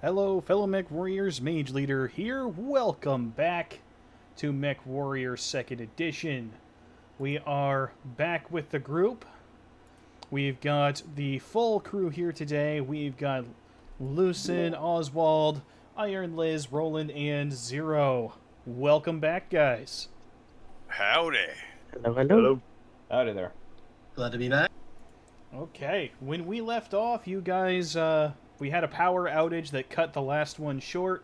Hello, fellow MechWarriors, Mage Leader here. Welcome back to MechWarrior 2nd Edition. We are back with the group. We've got the full crew here today. We've got Lucen, Oswald, Iron Liz, Roland, and Zero. Welcome back, guys. Howdy. Hello, hello. Howdy there. Glad to be back. Okay, when we left off, you guys, we had a power outage that cut the last one short,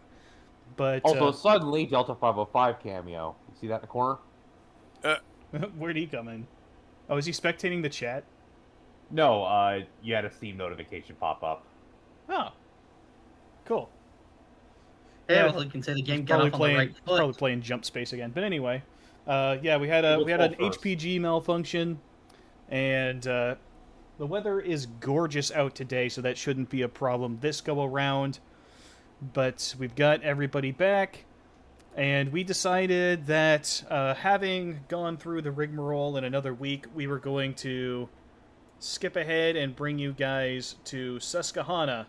but... Also, suddenly, Delta 505 cameo. You see that in the corner? Where'd he come in? Oh, is he spectating the chat? No, you had a Steam notification pop up. Oh. Cool. Yeah, Yeah, well, you can say the game got Probably off on the playing, right foot. probably playing Jump Space again. But anyway, yeah, we had an HPG malfunction, and the weather is gorgeous out today, so that shouldn't be a problem this go around. But we've got everybody back, and we decided that having gone through the rigmarole in another week, we were going to skip ahead and bring you guys to Susquehanna.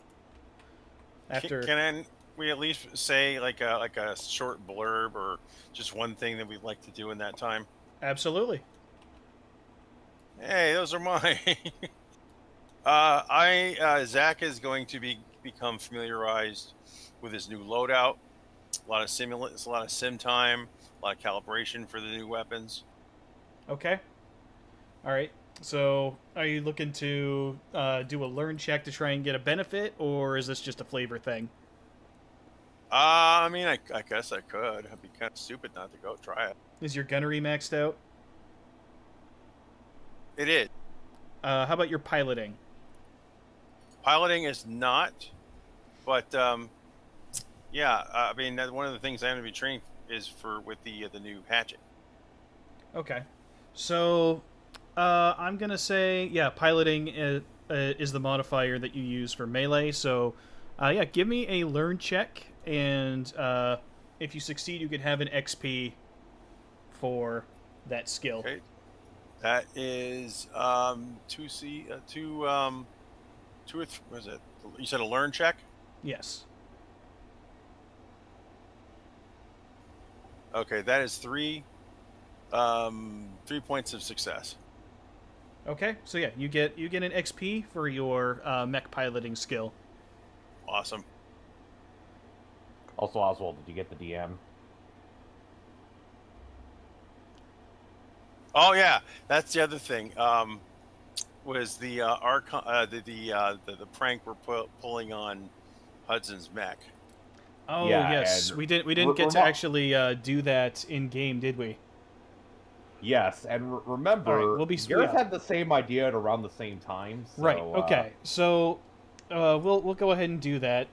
After Can we at least say like a short blurb or just one thing that we'd like to do in that time? Absolutely. Hey, those are mine. Zach is going to become familiarized with his new loadout. A lot of simulants, a lot of sim time, a lot of calibration for the new weapons. Okay. All right. So, are you looking to do a learn check to try and get a benefit, or is this just a flavor thing? I mean, I guess I could. It'd be kind of stupid not to go try it. Is your gunnery maxed out? It is. How about your piloting? Piloting is not, but yeah. I mean, one of the things I'm going to be training is with the new hatchet. Okay. So, I'm gonna say, yeah, piloting is the modifier that you use for melee. So, yeah, give me a learn check, and if you succeed, you can have an XP for that skill. Okay. That is two or three. Was it? You said a learn check? Yes. Okay, that is 3 points of success. Okay. So yeah, you get an XP for your mech piloting skill. Awesome. Also, Oswald, did you get the DM? Oh yeah, that's the other thing. Was the the prank we're pulling on Hudson's mech? Oh Yeah, yes, and we didn't get to actually do that in game, did we? Yes, and remember, All right, we'll be- Gareth yeah. had the same idea at around the same time. So, Right. Okay. So we'll go ahead and do that.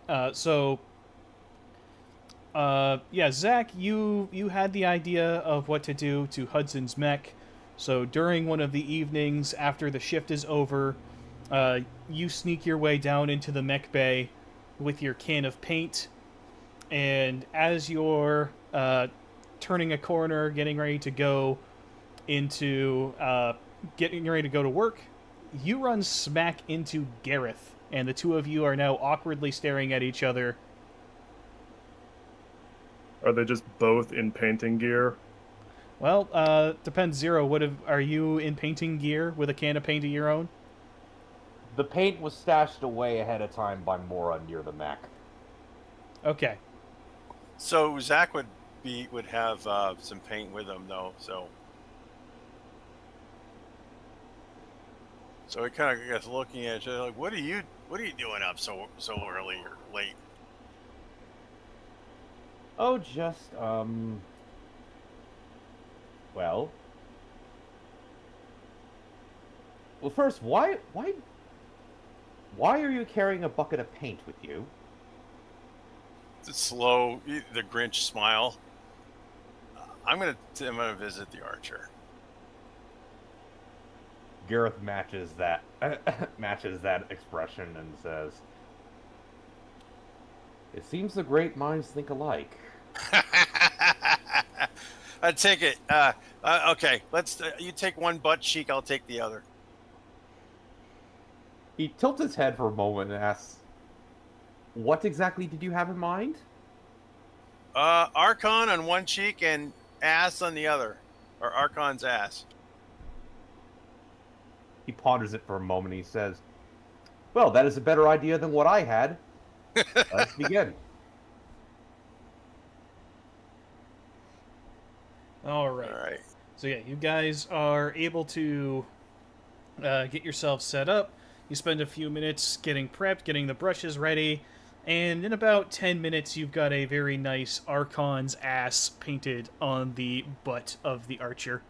Yeah, Zach, you had the idea of what to do to Hudson's mech. So during one of the evenings after the shift is over, you sneak your way down into the mech bay with your can of paint, and as you're turning a corner, getting ready to go to work, you run smack into Gareth, and the two of you are now awkwardly staring at each other. Are they just both in painting gear? Well, depends, Zero. Are you in painting gear with a can of paint of your own? the paint was stashed away ahead of time by Mora near the mech. Okay. So Zach would have some paint with him though, so he kind of gets looking at you like, what are you doing up so early or late? Oh, just, well, first, why are you carrying a bucket of paint with you? The slow, the Grinch smile. I'm gonna visit the archer. Gareth matches that expression and says, "It seems the great minds think alike." I take it. Okay, let's. You take one butt cheek. I'll take the other. He tilts his head for a moment and asks, What exactly did you have in mind? Archon on one cheek and ass on the other, or Archon's ass. He ponders it for a moment. He says, "Well, that is a better idea than what I had. Let's begin." All right. All right. So yeah, you guys are able to get yourself set up. You spend a few minutes getting prepped, getting the brushes ready, and in about 10 minutes you've got a very nice Archon's ass painted on the butt of the archer.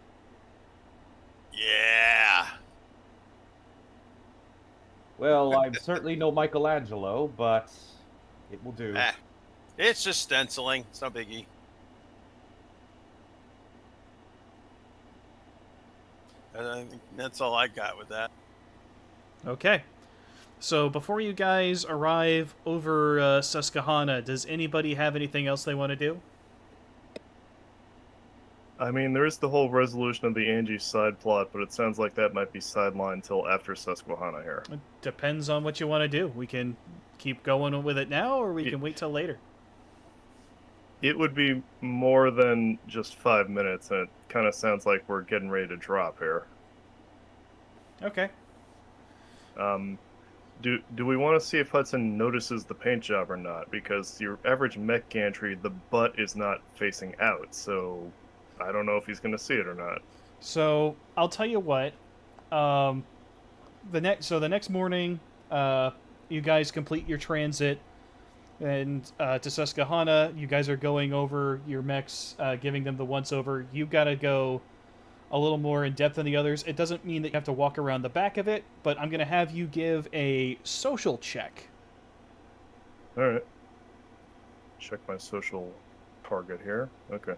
Yeah. Well, I'm certainly no Michelangelo, but it will do. It's just stenciling. It's no biggie. I think that's all I got with that. Okay. So before you guys arrive over Susquehanna, does anybody have anything else they want to do? I mean, there is the whole resolution of the Angie side plot, but it sounds like that might be sidelined until after Susquehanna here. It depends on what you want to do. We can keep going with it now, or we can wait till later. It would be more than just 5 minutes, and it kind of sounds like we're getting ready to drop here. Okay. Do we want to see if Hudson notices the paint job or not? Because your average mech gantry, the butt is not facing out, so I don't know if he's going to see it or not. So I'll tell you what. The next morning, you guys complete your transit, and to Susquehanna, you guys are going over your mechs, giving them the once over. You gotta go a little more in depth than the others. It doesn't mean that you have to walk around the back of it, but I'm gonna have you give a social check. All right. Check my social target here. Okay.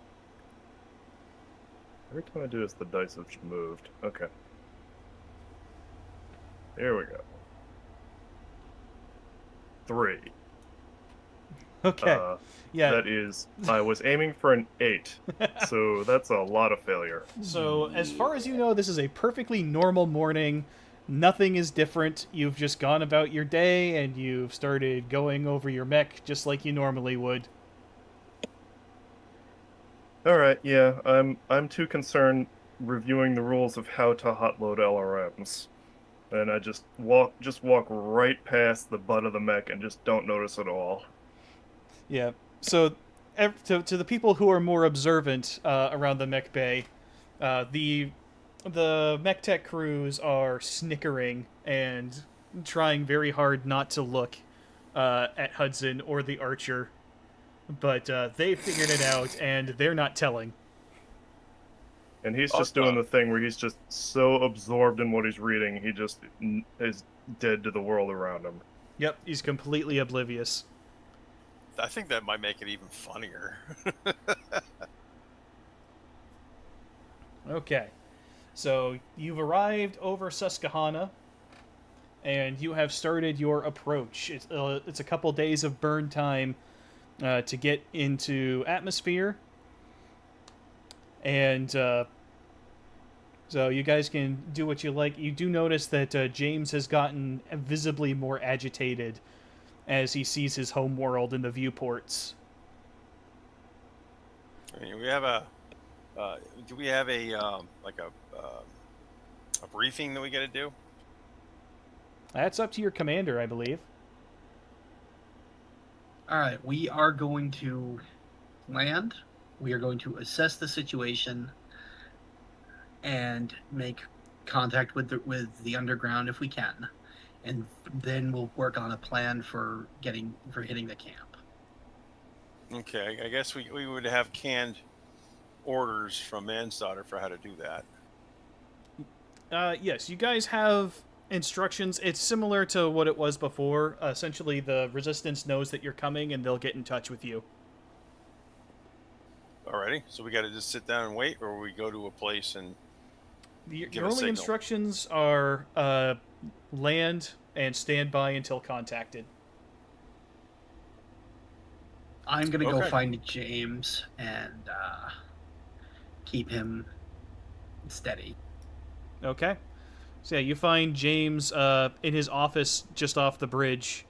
Every time I do this, the dice have moved. Okay. Here we go. 3. Okay. Yeah. That is, I was aiming for an 8, so that's a lot of failure. So, as far as you know, this is a perfectly normal morning. Nothing is different. You've just gone about your day, and you've started going over your mech just like you normally would. All right, yeah, I'm too concerned reviewing the rules of how to hotload LRMs, and I just walk right past the butt of the mech and just don't notice at all. Yeah. So, to the people who are more observant around the mech bay, the mech tech crews are snickering and trying very hard not to look at Hudson or the archer, but they figured it out and they're not telling. And he's just doing the thing where he's just so absorbed in what he's reading, he just is dead to the world around him. Yep, he's completely oblivious. I think that might make it even funnier. Okay. So, you've arrived over Susquehanna, and you have started your approach. It's a couple days of burn time to get into atmosphere, and so you guys can do what you like. You do notice that James has gotten visibly more agitated as he sees his home world in the viewports. I mean, we have a. Do we have a briefing that we got to do? That's up to your commander, I believe. All right, we are going to land. We are going to assess the situation and make contact with the underground if we can, and then we'll work on a plan for hitting the camp. Okay, I guess we would have canned orders from Mansdaughter for how to do that. Yes, you guys have instructions. It's similar to what it was before. Essentially, the Resistance knows that you're coming, and they'll get in touch with you. Alrighty, so we got to just sit down and wait, or we go to a place and Your only instructions are land and stand by until contacted. I'm going to go find James and keep him steady. Okay. So yeah, you find James in his office just off the bridge.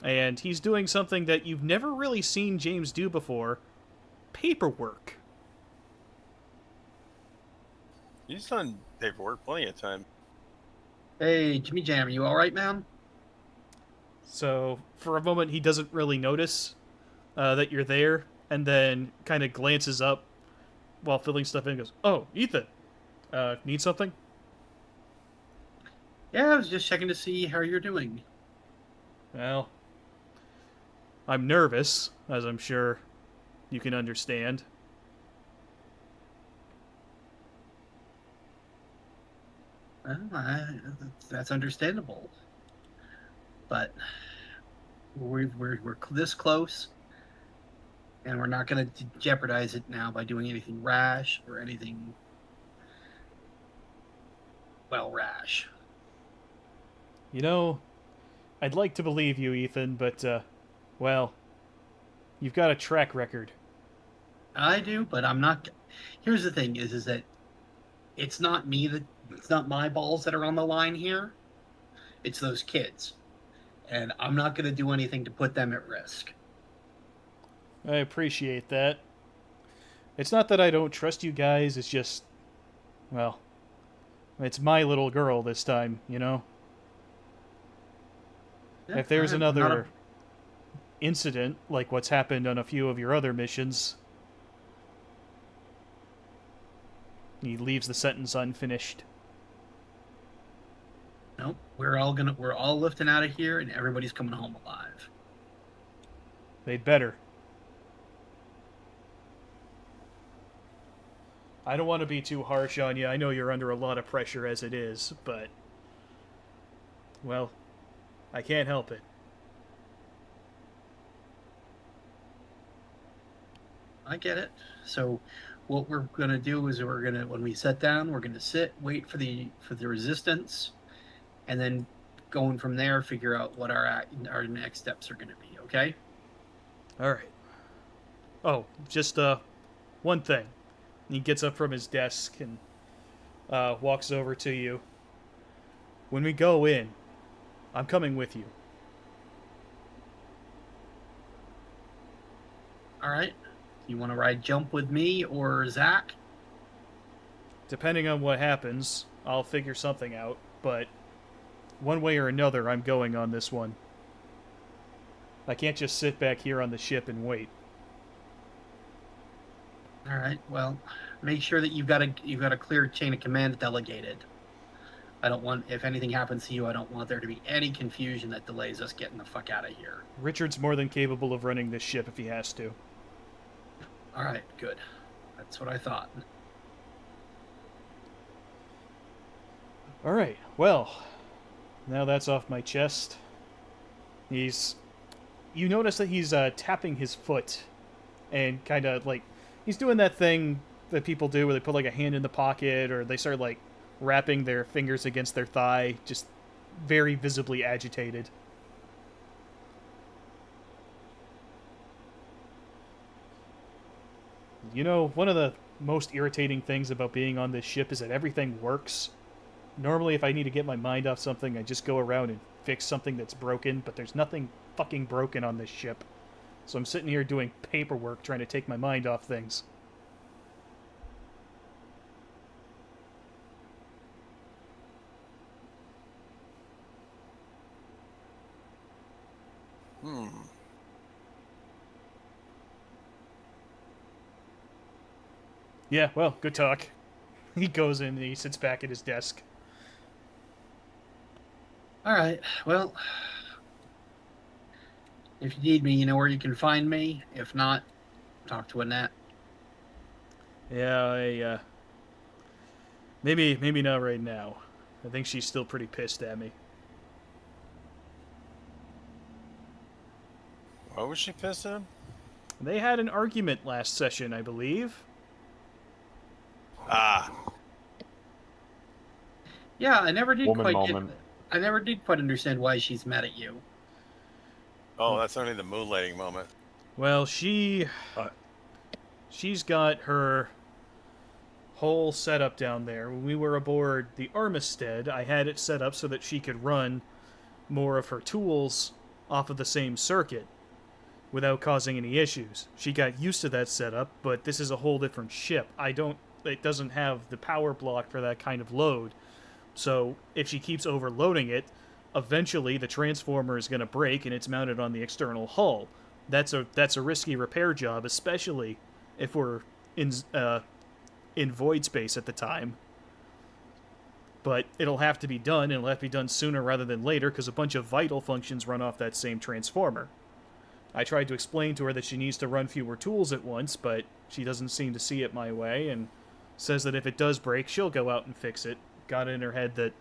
And he's doing something that you've never really seen James do before: paperwork. He's done paperwork plenty of time. Hey, Jimmy Jam, you all right, man? So for a moment, he doesn't really notice that you're there, and then kind of glances up while filling stuff in and goes, "Oh, Ethan, need something?" Yeah, I was just checking to see how you're doing. Well, I'm nervous, as I'm sure you can understand. Well, that's understandable. But we're this close, and we're not going to jeopardize it now by doing anything rash or anything, well, rash. You know, I'd like to believe you, Ethan, but, well, you've got a track record. I do, but I'm not. Here's the thing: is that it's not me it's not my balls that are on the line here. It's those kids, and I'm not going to do anything to put them at risk. I appreciate that. It's not that I don't trust you guys, it's just, well, it's my little girl this time, you know? Yeah, If there's I'm not another incident like what's happened on a few of your other missions... He leaves the sentence unfinished. Nope, we're all lifting out of here, and everybody's coming home alive. They'd better. I don't want to be too harsh on you. I know you're under a lot of pressure as it is, but... well, I can't help it. I get it. So what we're going to do is when we sit down, we're going to sit, wait for the resistance, and then going from there, figure out what our next steps are going to be, okay? All right. Oh, just one thing. He gets up from his desk and walks over to you. When we go in, I'm coming with you. All right. You want to ride jump with me or Zach? Depending on what happens, I'll figure something out, but one way or another, I'm going on this one. I can't just sit back here on the ship and wait. All right. Well, make sure that you've got a clear chain of command delegated. I don't want, if anything happens to you, I don't want there to be any confusion that delays us getting the fuck out of here. Richard's more than capable of running this ship if he has to. All right, good. That's what I thought. All right, well, now that's off my chest. You notice that he's tapping his foot and kind of like, he's doing that thing that people do where they put like a hand in the pocket or they start like wrapping their fingers against their thigh, just very visibly agitated. You know, one of the most irritating things about being on this ship is that everything works. Normally, if I need to get my mind off something, I just go around and fix something that's broken, but there's nothing fucking broken on this ship. So I'm sitting here doing paperwork trying to take my mind off things. Yeah, well, good talk. He goes in and he sits back at his desk. All right. Well, if you need me, you know where you can find me. If not, talk to Annette. Yeah, maybe not right now. I think she's still pretty pissed at me. Why was she pissed at him? They had an argument last session, I believe. Ah. Yeah, I never did Woman quite moment. I never did quite understand why she's mad at you. Oh, that's only the moonlighting moment. Well, she's got her whole setup down there. When we were aboard the Armistead, I had it set up so that she could run more of her tools off of the same circuit without causing any issues. She got used to that setup, but this is a whole different ship. It doesn't have the power block for that kind of load. So if she keeps overloading it, eventually the transformer is going to break and it's mounted on the external hull. That's a risky repair job, especially if we're in void space at the time. But it'll have to be done, and it'll have to be done sooner rather than later because a bunch of vital functions run off that same transformer. I tried to explain to her that she needs to run fewer tools at once, but she doesn't seem to see it my way, and says that if it does break, she'll go out and fix it. Got it in her head that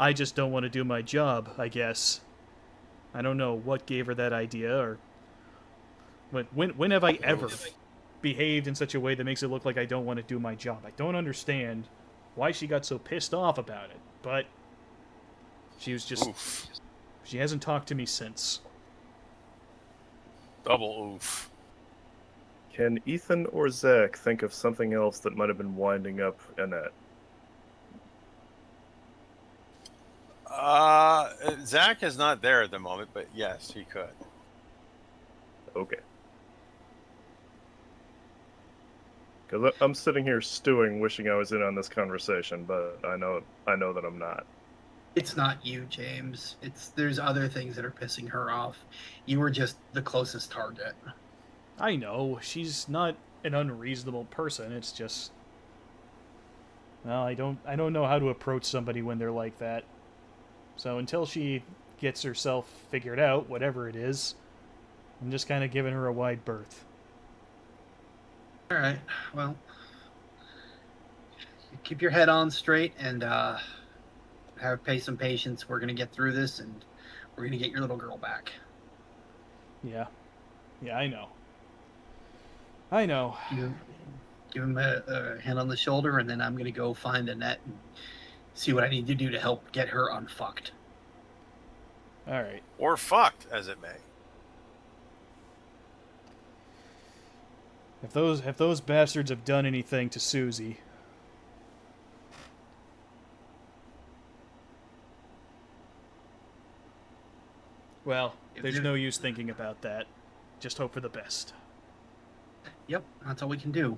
I just don't want to do my job, I guess. I don't know what gave her that idea, or... But when have I ever behaved in such a way that makes it look like I don't want to do my job? I don't understand why she got so pissed off about it, but she was just... Oof. She hasn't talked to me since. Double oof. Can Ethan or Zach think of something else that might have been winding up Annette? Zach is not there at the moment, but yes, he could. Okay. Because I'm sitting here stewing, wishing I was in on this conversation, but I know that I'm not. It's not you, James. There's other things that are pissing her off. You were just the closest target. I know, she's not an unreasonable person, it's just... Well, I don't know how to approach somebody when they're like that. So until she gets herself figured out, whatever it is, I'm just kind of giving her a wide berth. Alright, well... Keep your head on straight and, pay some patience. We're gonna get through this, and we're gonna get your little girl back. Yeah. Yeah, I know. I know. You give him a hand on the shoulder, and then I'm gonna go find Annette and see what I need to do to help get her unfucked. Alright. Or fucked, as it may. If those bastards have done anything to Susie... Well, there's no use thinking about that. Just hope for the best. Yep, that's all we can do.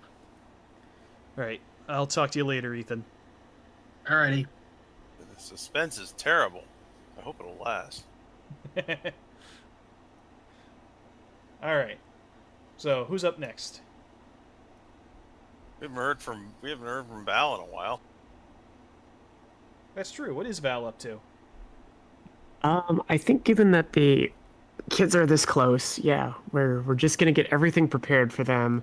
Alright, I'll talk to you later, Ethan. Alrighty. The suspense is terrible. I hope it'll last. Alright. So, who's up next? We haven't heard from Val in a while. That's true. What is Val up to? I think given that the kids are this close, yeah, we're just gonna get everything prepared for them.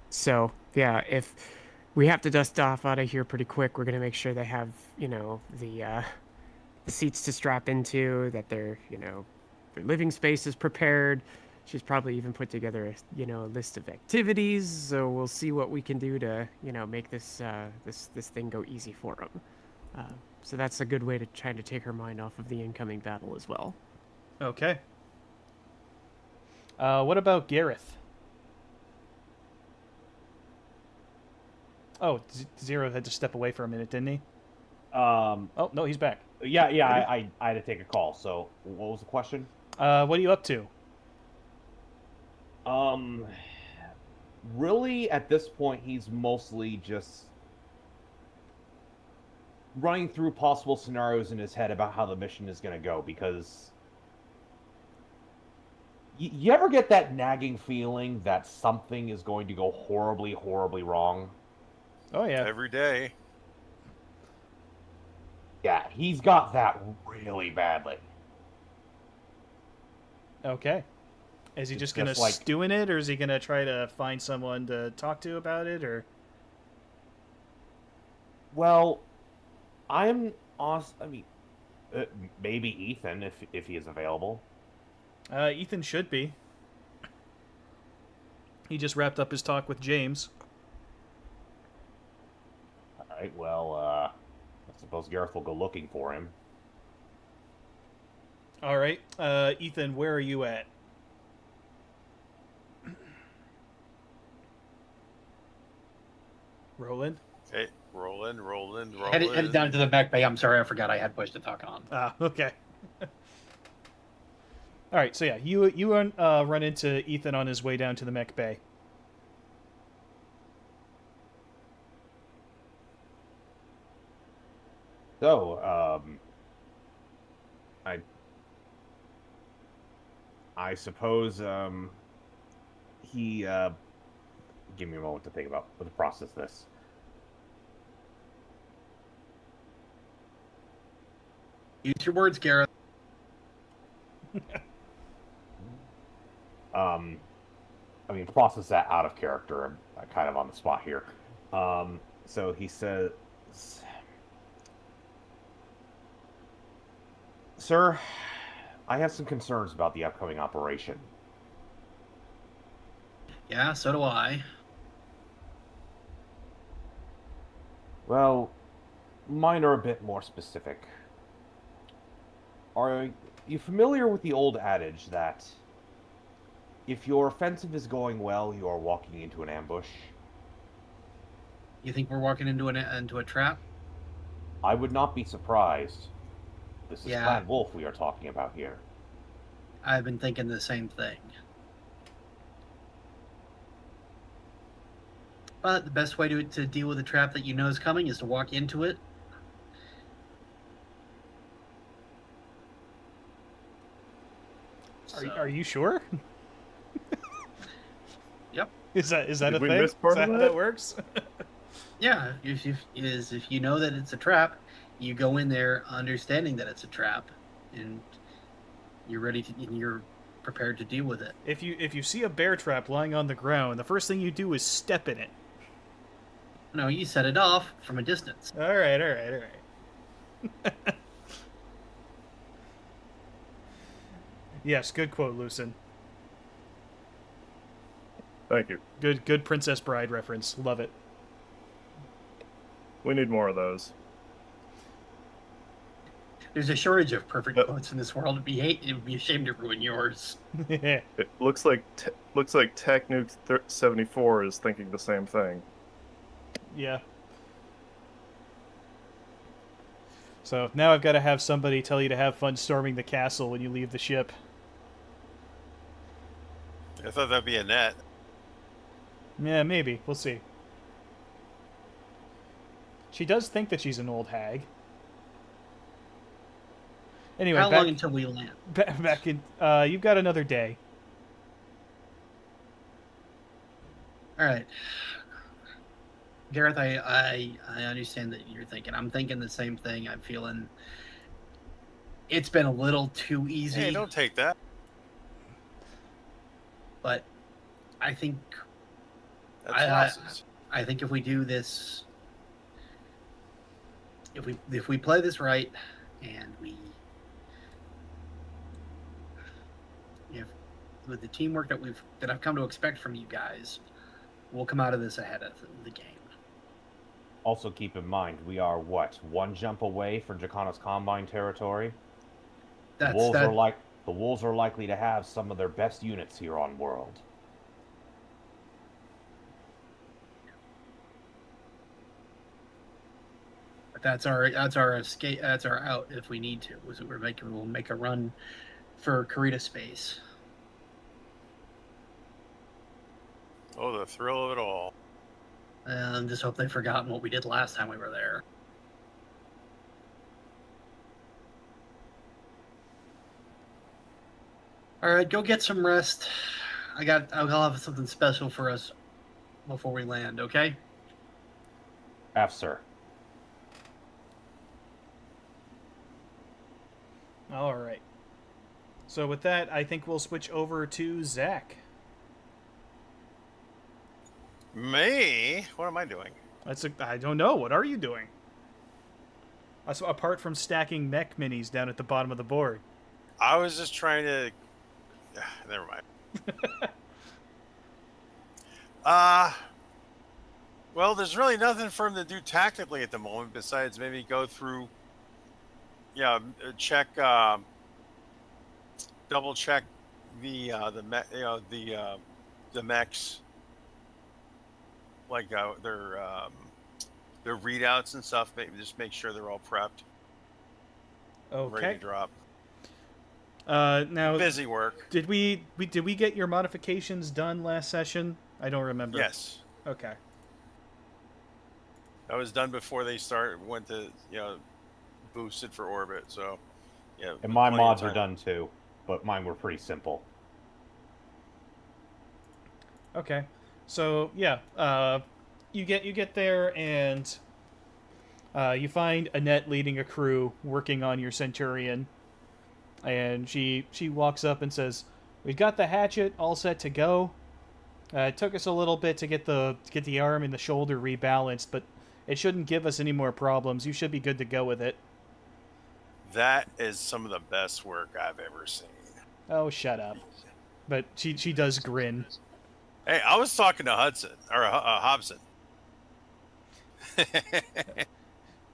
So yeah, if we have to dust off out of here pretty quick, we're gonna make sure they have, the seats to strap into, that their living space is prepared. She's probably even put together a list of activities. So we'll see what we can do to make this this thing go easy for them. So that's a good way to try to take her mind off of the incoming battle as well. Okay. What about Gareth? Oh, Zero had to step away for a minute, didn't he? Oh, no, he's back. Yeah, I had to take a call. So what was the question? What are you up to? Really, at this point, he's mostly just running through possible scenarios in his head about how the mission is going to go, because you ever get that nagging feeling that something is going to go horribly, horribly wrong? Oh, yeah. Every day. Yeah, he's got that really badly. Okay. Is he It's just going to stew in it, or is he going to try to find someone to talk to about it, or... Well, maybe Ethan, if he is available. Ethan should be. He just wrapped up his talk with James. Alright, well, I suppose Gareth will go looking for him. Alright, Ethan, where are you at? Roland? Okay, rolling. Headed down to the back bay. I'm sorry, I forgot I had push to talk on. Ah, okay. All right, so yeah, you run into Ethan on his way down to the mech bay. So, I suppose he give me a moment to think about to process this. Use your words, Gareth. I mean, process that out of character. I'm kind of on the spot here. So he says, "Sir, I have some concerns about the upcoming operation." Yeah, so do I. Well, mine are a bit more specific. Are you familiar with the old adage that if your offensive is going well, you are walking into an ambush? You think we're walking into a trap? I would not be surprised. This is Yeah. Clan Wolf we are talking about here. I've been thinking the same thing. But the best way to deal with a trap that you know is coming is to walk into it. Are you sure? Yep. Is that Did a we thing? miss Is part that of how that? that works? Yeah, if you know that it's a trap, you go in there understanding that it's a trap, and you're prepared to deal with it. If you see a bear trap lying on the ground, the first thing you do is step in it. No, you set it off from a distance. All right. Yes, good quote, Lucen. Thank you. Good Princess Bride reference. Love it. We need more of those. There's a shortage of perfect Yep. quotes in this world. It would be a shame to ruin yours. It looks like Tech Nuke 74 is thinking the same thing. Yeah. So now I've got to have somebody tell you to have fun storming the castle when you leave the ship. I thought that'd be a net. Yeah, maybe. We'll see. She does think that she's an old hag. Anyway, How back, long until we land? back in. You've got another day. All right, Gareth. I understand that you're thinking. I'm thinking the same thing. I'm feeling it's been a little too easy. Hey, don't take that. But I think That's I- losses. I think if we do this, if we play this right, and if with the teamwork that I've come to expect from you guys, we'll come out of this ahead of the game. Also keep in mind, we are, what, one jump away from Jacana's Combine territory? The Wolves are likely to have some of their best units here on World. But that's our escape. That's our out if we need to. We'll make a run for Karita space. Oh, the thrill of it all. And just hope they've forgotten what we did last time we were there. All right, go get some rest. I'll have something special for us before we land. Okay. F, sir. All right. So with that, I think we'll switch over to Zach. Me? What am I doing? I don't know. What are you doing? Apart from stacking mech minis down at the bottom of the board. I was just trying to. Never mind. Well, there's really nothing for him to do tactically at the moment besides maybe go through. Yeah, check. Double check the mechs, like their readouts and stuff. Maybe just make sure they're all prepped, ready Okay. to drop. Now, Busy work. did we get your modifications done last session? I don't remember. Yes. Okay. That was done before they went to, boosted for orbit. So, yeah. And my plenty of mods are time. done too, but mine were pretty simple. Okay. So yeah, you get there and you find Annette leading a crew working on your Centurion, and she walks up and says, "We've got the hatchet all set to go. It took us a little bit to get the arm and the shoulder rebalanced, but it shouldn't give us any more problems. You should be good to go with it." That is some of the best work I've ever seen. Oh, shut up. But she does grin. Hey, I was talking to Hobson.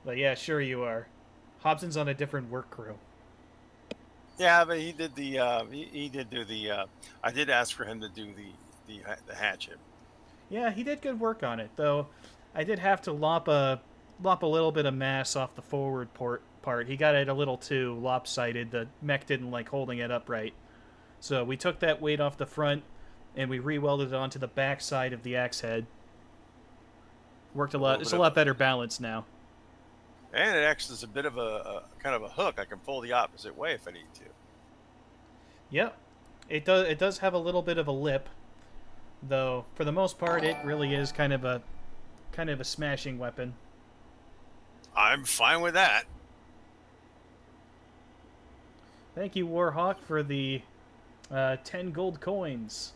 But yeah, sure you are. Hobson's on a different work crew. Yeah, but he did he did do the. I did ask for him to do the hatchet. Yeah, he did good work on it, though. I did have to lop a little bit of mass off the forward part. He got it a little too lopsided. The mech didn't like holding it upright. So we took that weight off the front, and we re-welded it onto the back side of the axe head. Worked a lot. It's a lot better balance now. And it acts as a bit of a kind of a hook. I can pull the opposite way if I need to. Yep, it does. It does have a little bit of a lip, though. For the most part, it really is kind of a smashing weapon. I'm fine with that. Thank you, Warhawk, for the 10 gold coins.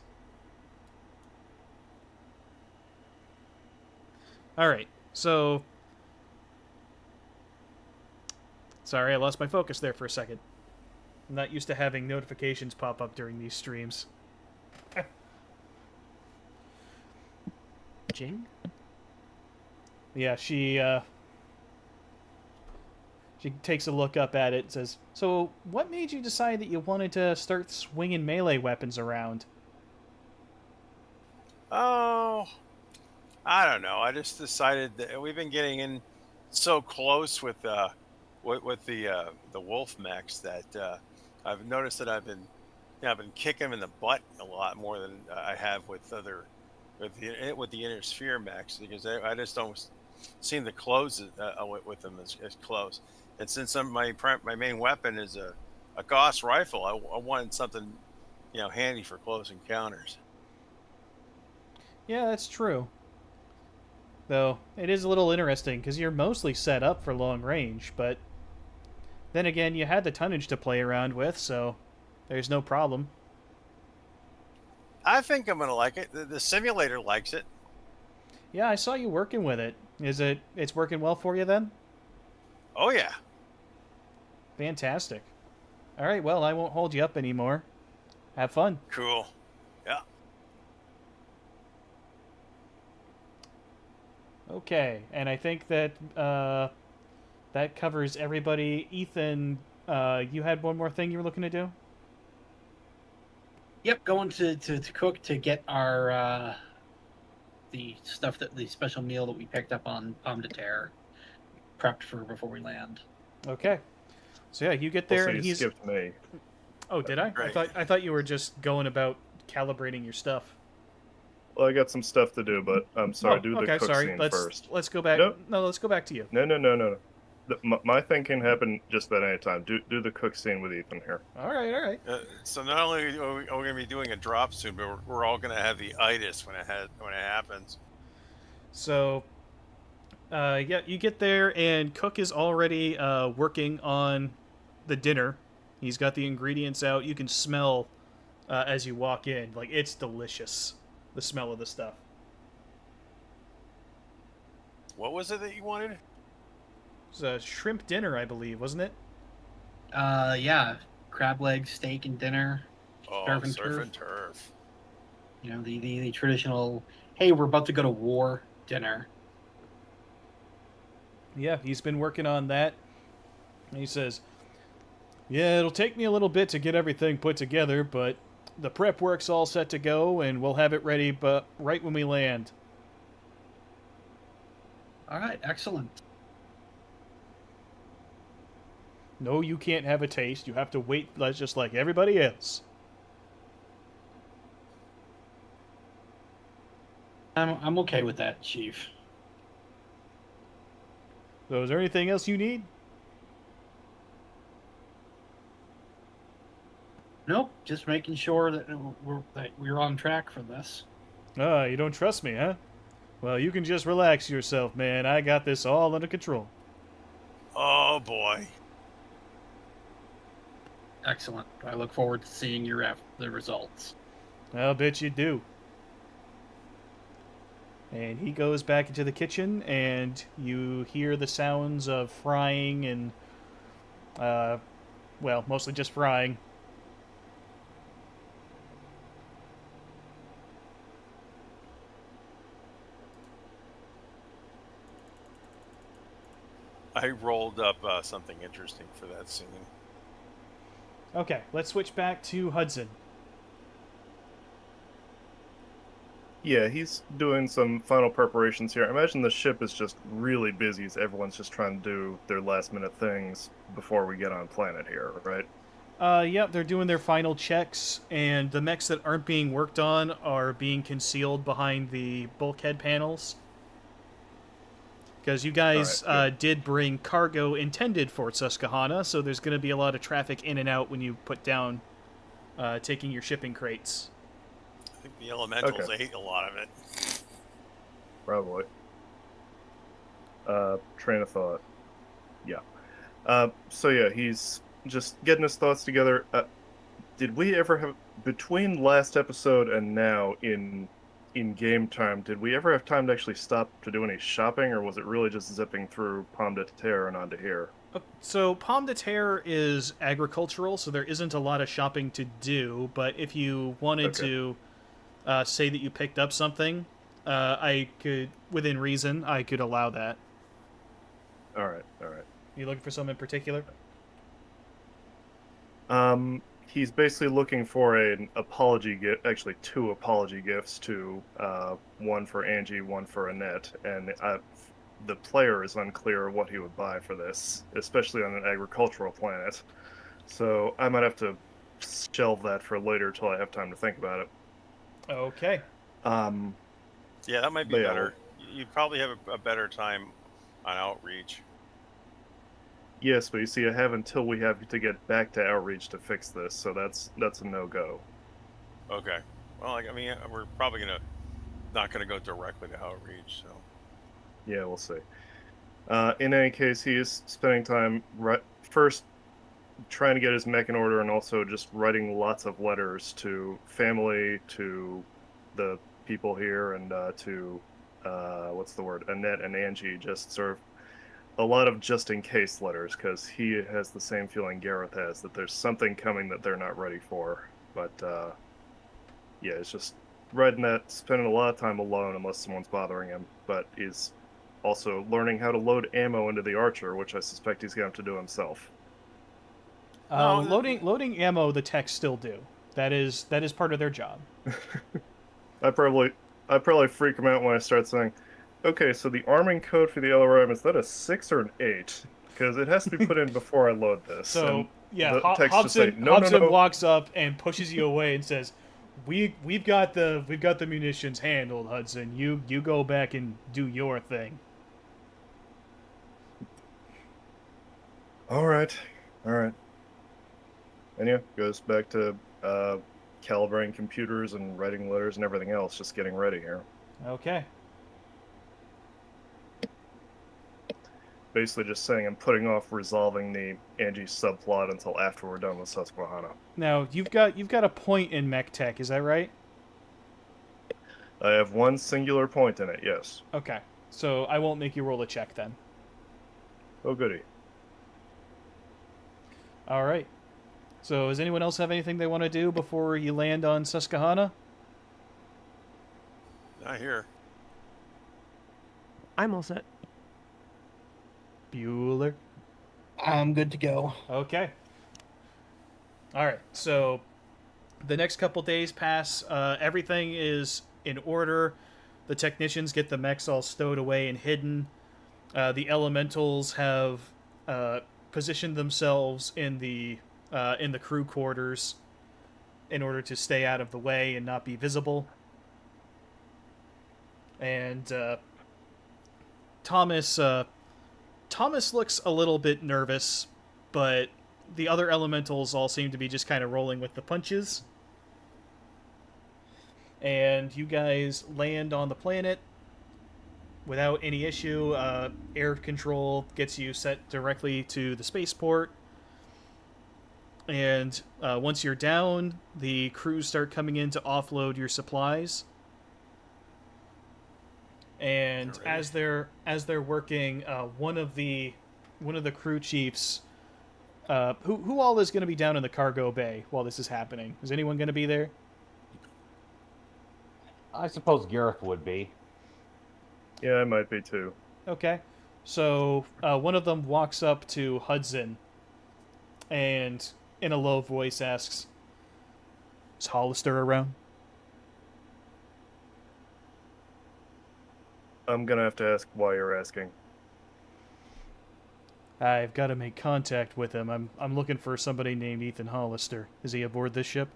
All right, so sorry, I lost my focus there for a second. I'm not used to having notifications pop up during these streams. Jing? Yeah, she takes a look up at it and says, "So, what made you decide that you wanted to start swinging melee weapons around?" Oh, I don't know. I just decided that we've been getting in so close with the wolf mechs that I've noticed that I've been kicking them in the butt a lot more than I have with the inner sphere mechs, because I just don't seem to close with them as close. And since my main weapon is a Gauss rifle, I wanted something handy for close encounters. Yeah, that's true. Though, it is a little interesting, because you're mostly set up for long range, but then again, you had the tonnage to play around with, so there's no problem. I think I'm going to like it. The simulator likes it. Yeah, I saw you working with it. It's working well for you then? Oh, yeah. Fantastic. All right, well, I won't hold you up anymore. Have fun. Cool. Yeah. Okay, and I think that that covers everybody. Ethan, you had one more thing you were looking to do? Yep, going to cook to get our the special meal that we picked up on Pomme de Terre prepped for before we land. Okay. So yeah, you get there Also, and you he's skipped me. Oh, did I? Right. I thought you were just going about calibrating your stuff. Well, I got some stuff to do, but I'm sorry. Do the cook scene first. Let's go back. Nope. No, let's go back to you. No. My thing can happen just about any time. Do the cook scene with Ethan here. All right. So not only are we going to be doing a drop soon, but we're all going to have the itis when it happens. So, yeah, you get there and Cook is already working on the dinner. He's got the ingredients out. You can smell as you walk in. Like, it's delicious, the smell of the stuff. What was it that you wanted? It was a shrimp dinner, I believe, wasn't it? Yeah, crab legs, steak, and dinner. Oh, surf and turf. You know, the traditional, hey, we're about to go to war dinner. Yeah, he's been working on that. And he says, "Yeah, it'll take me a little bit to get everything put together, but the prep work's all set to go, and we'll have it ready but right when we land." All right, excellent. No, you can't have a taste. You have to wait just like everybody else. I'm okay with that, Chief. So is there anything else you need? Nope, just making sure that we're on track for this. Ah, you don't trust me, huh? Well, you can just relax yourself, man. I got this all under control. Oh boy. Excellent. I look forward to seeing the results. I'll bet you do. And he goes back into the kitchen, and you hear the sounds of frying and, well, mostly just frying. I rolled up something interesting for that scene. Okay, let's switch back to Hudson. Yeah, he's doing some final preparations here. I imagine the ship is just really busy as everyone's just trying to do their last minute things before we get on planet here, right? Yep, they're doing their final checks, and the mechs that aren't being worked on are being concealed behind the bulkhead panels. Because you guys did bring cargo intended for Susquehanna, so there's going to be a lot of traffic in and out when you put down taking your shipping crates. I think the elementals ate a lot of it. Probably. Train of thought. Yeah. So yeah, he's just getting his thoughts together. Did we ever have, between last episode and now in game time, did we ever have time to actually stop to do any shopping, or was it really just zipping through Pomme de Terre and onto here? So Pomme de Terre is agricultural, so there isn't a lot of shopping to do, but if you wanted to say that you picked up something, I could, within reason, I could allow that. All right. You looking for something in particular? He's basically looking for an apology gift, actually 2 apology gifts, to one for Angie, one for Annette, and the player is unclear what he would buy for this, especially on an agricultural planet. So I might have to shelve that for later till I have time to think about it. Okay. Yeah, that might be better. You'd probably have a better time on Outreach. Yes, but you see, I have until we have to get back to Outreach to fix this, so that's a no-go. Okay. Well, I mean, we're probably not gonna go directly to Outreach, so. Yeah, we'll see. In any case, he is spending time first trying to get his mech in order, and also just writing lots of letters to family, to the people here, and to Annette and Angie, just sort of a lot of just-in-case letters, because he has the same feeling Gareth has, that there's something coming that they're not ready for. But, yeah, it's just writing that, spending a lot of time alone unless someone's bothering him, but he's also learning how to load ammo into the Archer, which I suspect he's going to have to do himself. Loading ammo, the techs still do. That is part of their job. I probably freak him out when I start saying, okay, so the arming code for the LRM, is that a 6 or an 8? Because it has to be put in before I load this. So, and yeah, Hobson no. Walks up and pushes you away and says, "We've got the munitions handled, Hudson. You go back and do your thing." All right. And yeah, goes back to calibrating computers and writing letters and everything else, just getting ready here. Okay. Basically just saying I'm putting off resolving the Angie subplot until after we're done with Susquehanna. Now, you've got a point in mech tech, is that right? I have one singular point in it, yes. Okay. So I won't make you roll a check then. Oh, goody. All right. So does anyone else have anything they want to do before you land on Susquehanna? Not here. I'm all set. Bueller? I'm good to go. Okay. All right. So the next couple days pass. Everything is in order. The technicians get the mechs all stowed away and hidden. The elementals have position themselves in the crew quarters in order to stay out of the way and not be visible. And Thomas looks a little bit nervous, but the other elementals all seem to be just kind of rolling with the punches. And you guys land on the planet without any issue. Air control gets you set directly to the spaceport. And once you're down, the crews start coming in to offload your supplies. And as they're working, one of the crew chiefs, who all is going to be down in the cargo bay while this is happening? Is anyone going to be there? I suppose Gareth would be. Yeah, I might be too. Okay. So one of them walks up to Hudson and in a low voice asks, "Is Hollister around?" I'm gonna have to ask why you're asking. I've got to make contact with him. I'm looking for somebody named Ethan Hollister. Is he aboard this ship?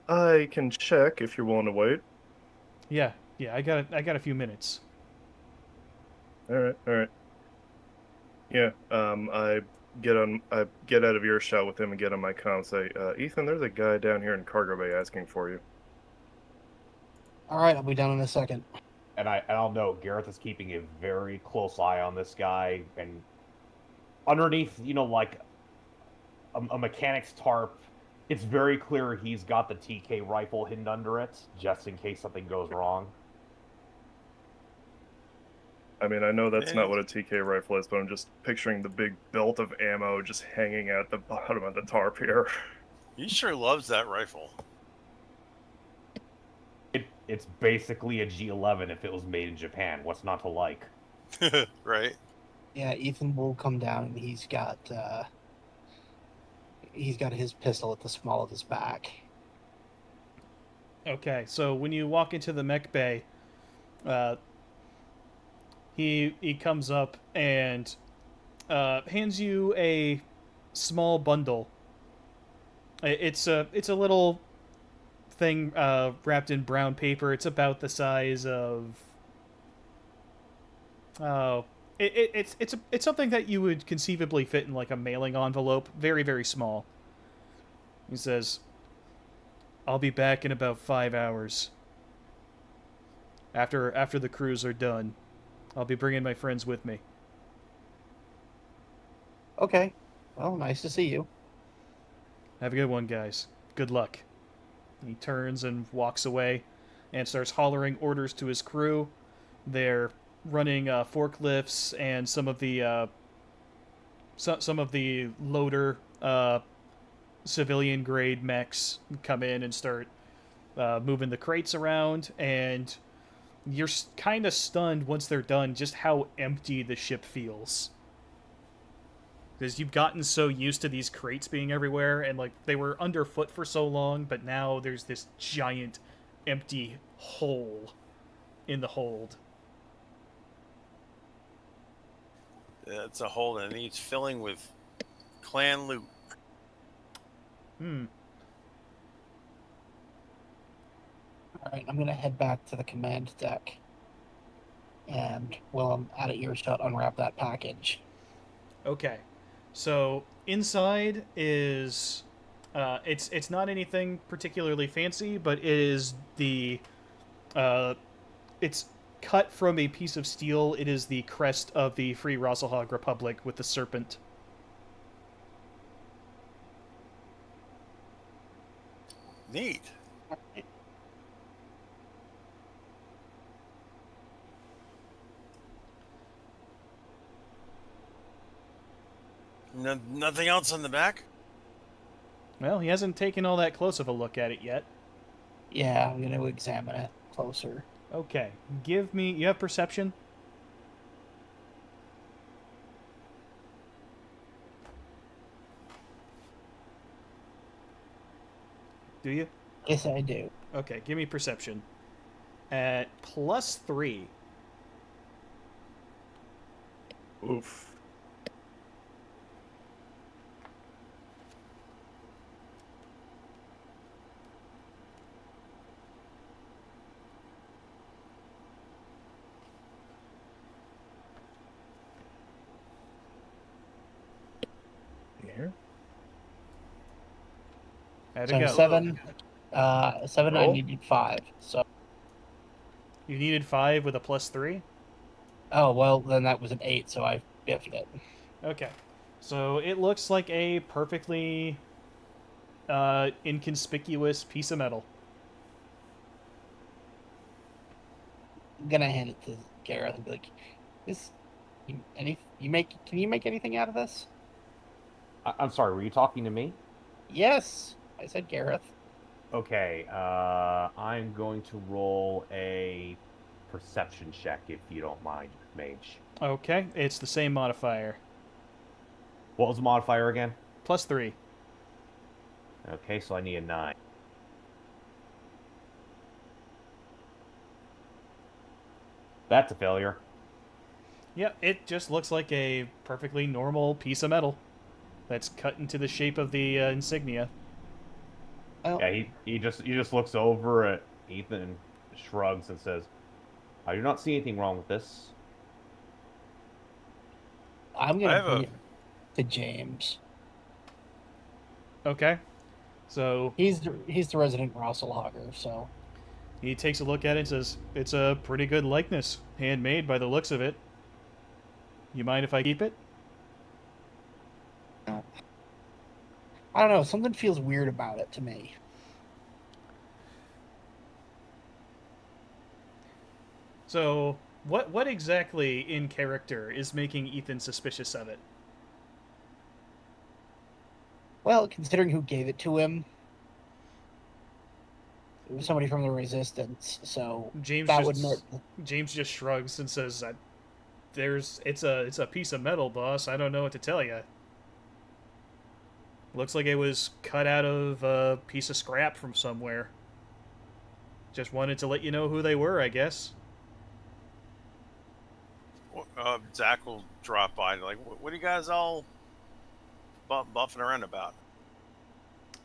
I can check if you're willing to wait. Yeah. I got a few minutes. All right. Yeah. I get out of earshot with him and get on my comm. Say, Ethan, there's a guy down here in cargo bay asking for you. All right, I'll be down in a second. And I'll note Gareth is keeping a very close eye on this guy, and underneath, like a mechanic's tarp, it's very clear he's got the TK rifle hidden under it, just in case something goes wrong. I mean, I know that's not what a TK rifle is, but I'm just picturing the big belt of ammo just hanging at the bottom of the tarp here. He sure loves that rifle. It's basically a G11 if it was made in Japan. What's not to like? Right? Yeah, Ethan will come down and he's got his pistol at the small of his back. Okay, so when you walk into the mech bay, he comes up and hands you a small bundle. It's a little thing wrapped in brown paper. It's about the size of it's something that you would conceivably fit in like a mailing envelope. Very, very small. He says, "I'll be back in about 5 hours. After the crews are done, I'll be bringing my friends with me." Okay. Well, nice to see you. Have a good one, guys. Good luck. He turns and walks away and starts hollering orders to his crew. They're running forklifts and some of the loader civilian grade mechs come in and start moving the crates around, and you're kind of stunned once they're done just how empty the ship feels. Because you've gotten so used to these crates being everywhere, and like they were underfoot for so long, but now there's this giant empty hole in the hold. It's a hole that needs filling with clan loot. All right, I'm gonna head back to the command deck, and while I'm out of earshot, unwrap that package. Okay, so inside is it's not anything particularly fancy, but it is it's cut from a piece of steel. It is the crest of the Free Rosselhog Republic with the serpent. Neat. Nothing else on the back? Well, he hasn't taken all that close of a look at it yet. Yeah, I'm gonna examine it closer. Okay, give me... You have perception? Do you? Yes, I do. Okay, give me perception. At +3. Oof. Here. How'd it So go? 7. 7. I Roll. needed 5. So. You needed 5 with a +3? Oh well, then that was an 8. So I biffed it. Okay. So it looks like a perfectly inconspicuous piece of metal. I'm gonna hand it to Gareth and be like, "This, can you make anything out of this?" I'm sorry, were you talking to me? Yes, I said Gareth. Okay, I'm going to roll a perception check if you don't mind, Mage. Okay, it's the same modifier. What was the modifier again? +3. Okay, so I need a 9. That's a failure. Yep, it just looks like a perfectly normal piece of metal that's cut into the shape of the insignia. Well, Yeah, he just looks over at Ethan and shrugs and says, "I do not see anything wrong with this." I'm I gonna have bring a it to James. Okay, so He's the resident Russell hogger, so he takes a look at it and says, "It's a pretty good likeness, handmade by the looks of it. You mind if I keep it?" I don't know. Something feels weird about it to me. So, what exactly in character is making Ethan suspicious of it? Well, considering who gave it to him, it was somebody from the Resistance, so James that just would James just shrugs and says that it's a piece of metal, boss. I don't know what to tell you. Looks like it was cut out of a piece of scrap from somewhere. Just wanted to let you know who they were, I guess. Zach will drop by. Like, what are you guys all buffing around about?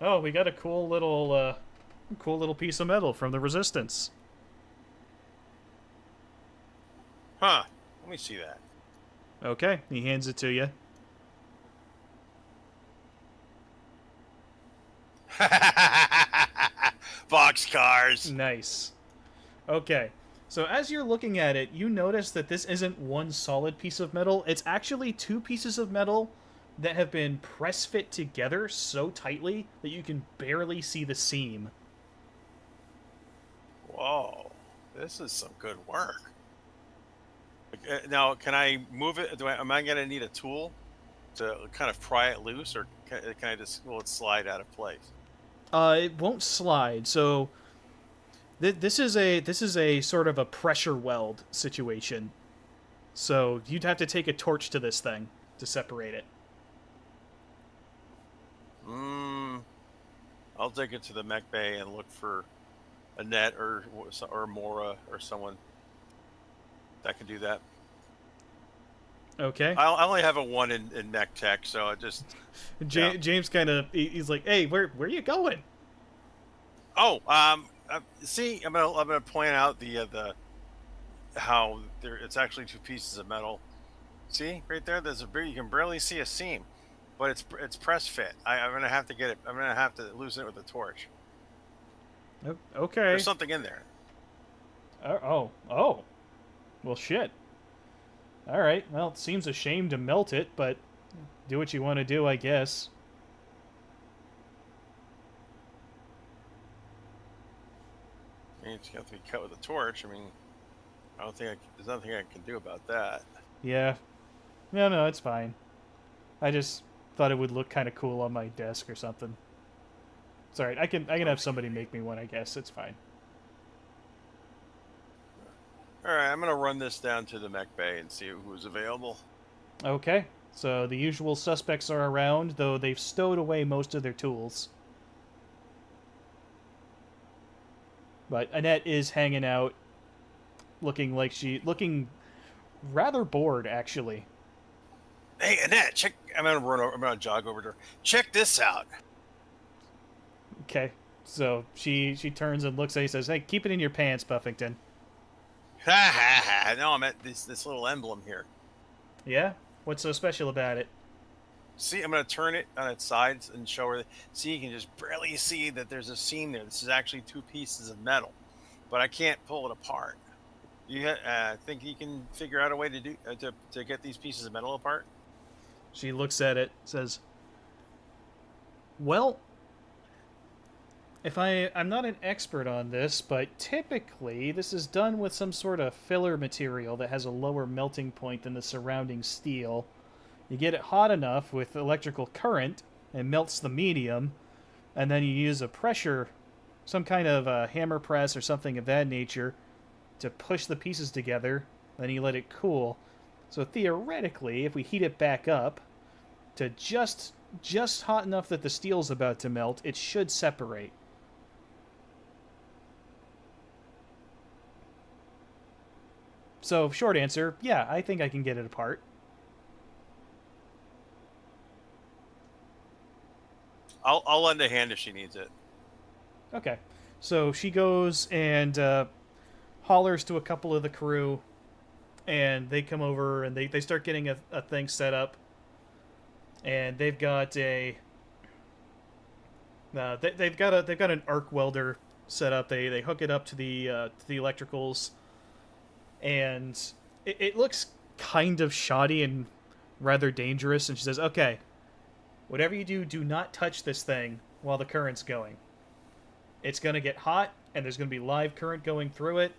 Oh, we got a cool little piece of metal from the Resistance. Huh? Let me see that. Okay, he hands it to you. Boxcars. Nice. Okay. So as you're looking at it, you notice that this isn't one solid piece of metal. It's actually 2 pieces of metal that have been press fit together so tightly that you can barely see the seam. Whoa, this is some good work. Now, can I move it? Am I gonna need a tool to kind of pry it loose, or can I just will it slide out of place? It won't slide. So this is a sort of a pressure weld situation. So you'd have to take a torch to this thing to separate it. I'll take it to the mech bay and look for Annette or Mora or someone that can do that. Okay. I only have a 1 in mech tech, so I just James kind of he's like, "Hey, where are you going?" Oh, see, I'm gonna point out the how there it's actually 2 pieces of metal. See right there, you can barely see a seam, but it's press fit. I'm gonna have to get it. I'm gonna have to loosen it with a torch. Okay. There's something in there. Oh. Well, shit. All right. Well, it seems a shame to melt it, but do what you want to do, I guess. I mean, it's got to be cut with a torch. I mean, I don't think there's nothing I can do about that. Yeah. No, it's fine. I just thought it would look kind of cool on my desk or something. It's all right. I can have somebody make me one, I guess. It's fine. All right, I'm gonna run this down to the mech bay and see who's available. Okay. So the usual suspects are around, though they've stowed away most of their tools. But Annette is hanging out, looking rather bored, actually. Hey, Annette, check. I'm gonna run over. I'm gonna jog over to her. Check this out. Okay. So she turns and looks at you and says, "Hey, keep it in your pants, Buffington." Ha ha ha! No, I'm at this little emblem here. Yeah? What's so special about it? See, I'm gonna turn it on its sides and show her. See, you can just barely see that there's a seam there. This is actually two pieces of metal, but I can't pull it apart. You think you can figure out a way to do to get these pieces of metal apart? She looks at it, says, "Well, I'm not an expert on this, but typically this is done with some sort of filler material that has a lower melting point than the surrounding steel. You get it hot enough with electrical current and melts the medium, and then you use a pressure, some kind of a hammer press or something of that nature, to push the pieces together. Then you let it cool. So theoretically, if we heat it back up to just hot enough that the steel's about to melt, it should separate." So, short answer, yeah, I think I can get it apart. I'll lend a hand if she needs it. Okay. So she goes and hollers to a couple of the crew, and they come over and they start getting a thing set up. And they've got they've got an arc welder set up. They hook it up to the electricals, and it looks kind of shoddy and rather dangerous. And she says, "Okay, whatever you do, do not touch this thing while the current's going. It's going to get hot, and there's going to be live current going through it.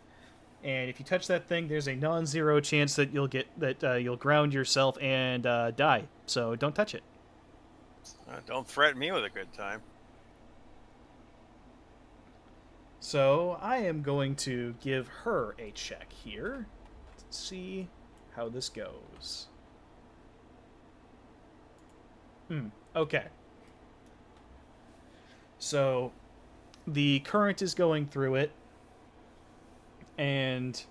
And if you touch that thing, there's a non-zero chance that you'll ground yourself and die. So don't touch it." Don't threaten me with a good time. So I am going to give her a check here to see how this goes. Okay. So the current is going through it, and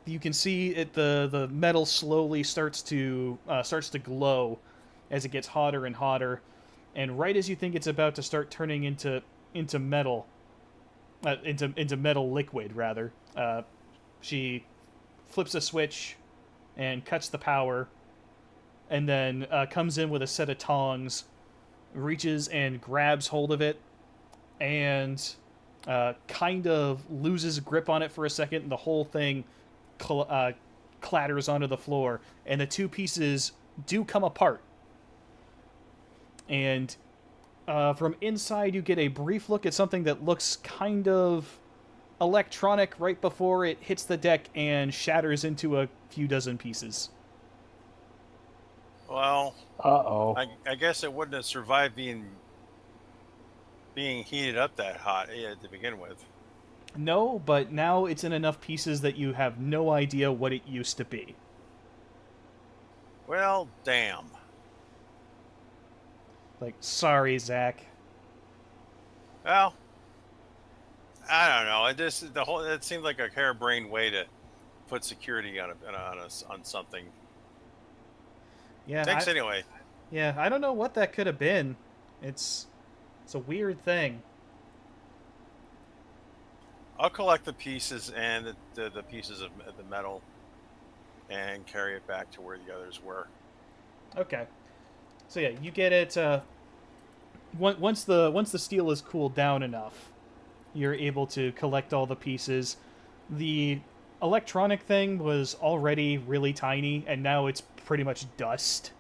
you can see it. The metal slowly starts to glow as it gets hotter and hotter, and right as you think it's about to start turning into metal, into metal liquid rather, she flips a switch and cuts the power, and then comes in with a set of tongs, reaches and grabs hold of it, and kind of loses grip on it for a second, and the whole thing clatters onto the floor, and the two pieces do come apart. And from inside, you get a brief look at something that looks kind of electronic right before it hits the deck and shatters into a few dozen pieces. Well, Uh-oh. I guess it wouldn't have survived being heated up that hot to begin with. No, but now it's in enough pieces that you have no idea what it used to be. Well, damn. Like, sorry, Zach. Well, I don't know. It seemed like a harebrained way to put security on something. Yeah. Thanks anyway. Yeah, I don't know what that could have been. It's a weird thing. I'll collect the pieces and the pieces of the metal and carry it back to where the others were. Okay. So yeah, you get it. Once the steel is cooled down enough, you're able to collect all the pieces. The electronic thing was already really tiny, and now it's pretty much dust.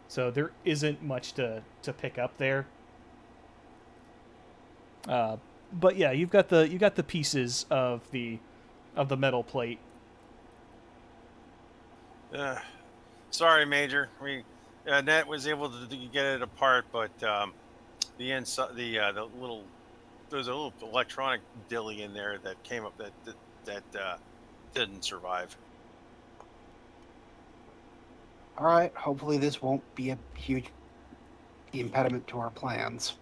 So there isn't much to pick up there. But yeah, you got the pieces of the metal plate. Sorry, Major. Net was able to get it apart, but the inside, the little, there's a little electronic dilly in there that came up that didn't survive. All right. Hopefully, this won't be a huge impediment to our plans.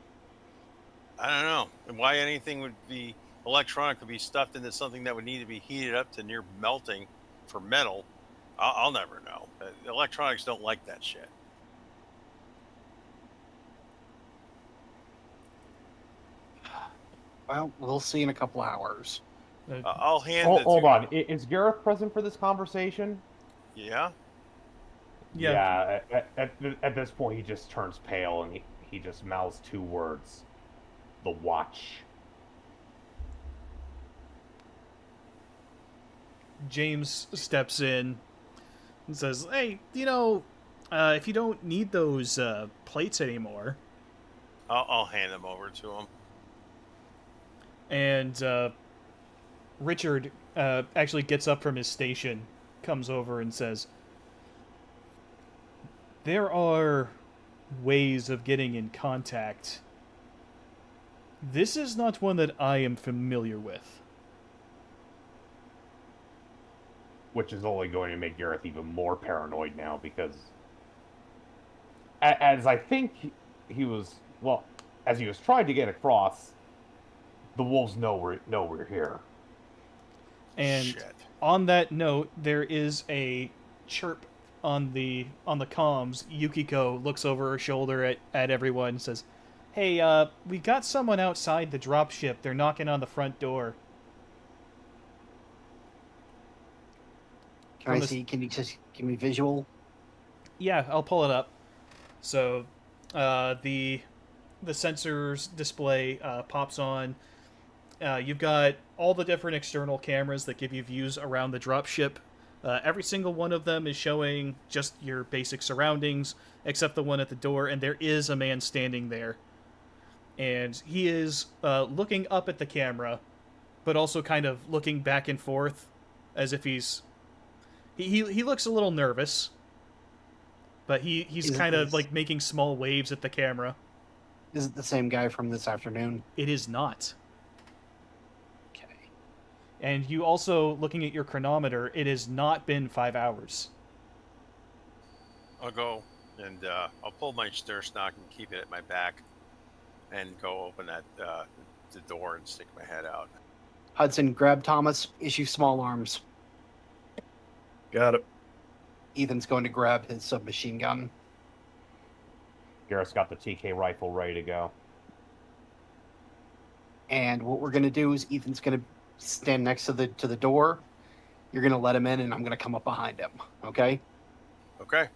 I don't know why anything would be electronic would be stuffed into something that would need to be heated up to near melting for metal, I'll never know. Electronics don't like that shit. Well, we'll see in a couple hours. I'll hand Oh, it hold to. on. Is Gareth present for this conversation? Yeah. Yeah. Yeah. At this point, he just turns pale and he just mouths 2 words: the watch. James steps in and says, "Hey, if you don't need those plates anymore," I'll hand them over to him. and Richard actually gets up from his station, comes over and says, "There are ways of getting in contact. This is not one that I am familiar with." Which is only going to make Gareth even more paranoid now, because as I think he was, well, as he was trying to get across, the wolves know we're here. And Shit. on that note, there is a chirp on the comms. Yukiko looks over her shoulder at everyone and says, "Hey, we got someone outside the dropship. They're knocking on the front door." Can I see? Can you just give me visual? Yeah, I'll pull it up. So, the sensors display pops on. You've got all the different external cameras that give you views around the dropship. Every single one of them is showing just your basic surroundings, except the one at the door, and there is a man standing there. And he is looking up at the camera, but also kind of looking back and forth, as if he's... He looks a little nervous, but he's kind of like making small waves at the camera. Is it the same guy from this afternoon? It is not. Okay. And you also, looking at your chronometer, it has not been 5 hours. I'll go and I'll pull my stir stock and keep it at my back, and go open that the door and stick my head out. Hudson, grab Thomas. Issue small arms. Got it. Ethan's going to grab his submachine gun. Gareth's got the TK rifle ready to go. And what we're going to do is Ethan's going to stand next to the door. You're going to let him in, and I'm going to come up behind him. Okay? Okay.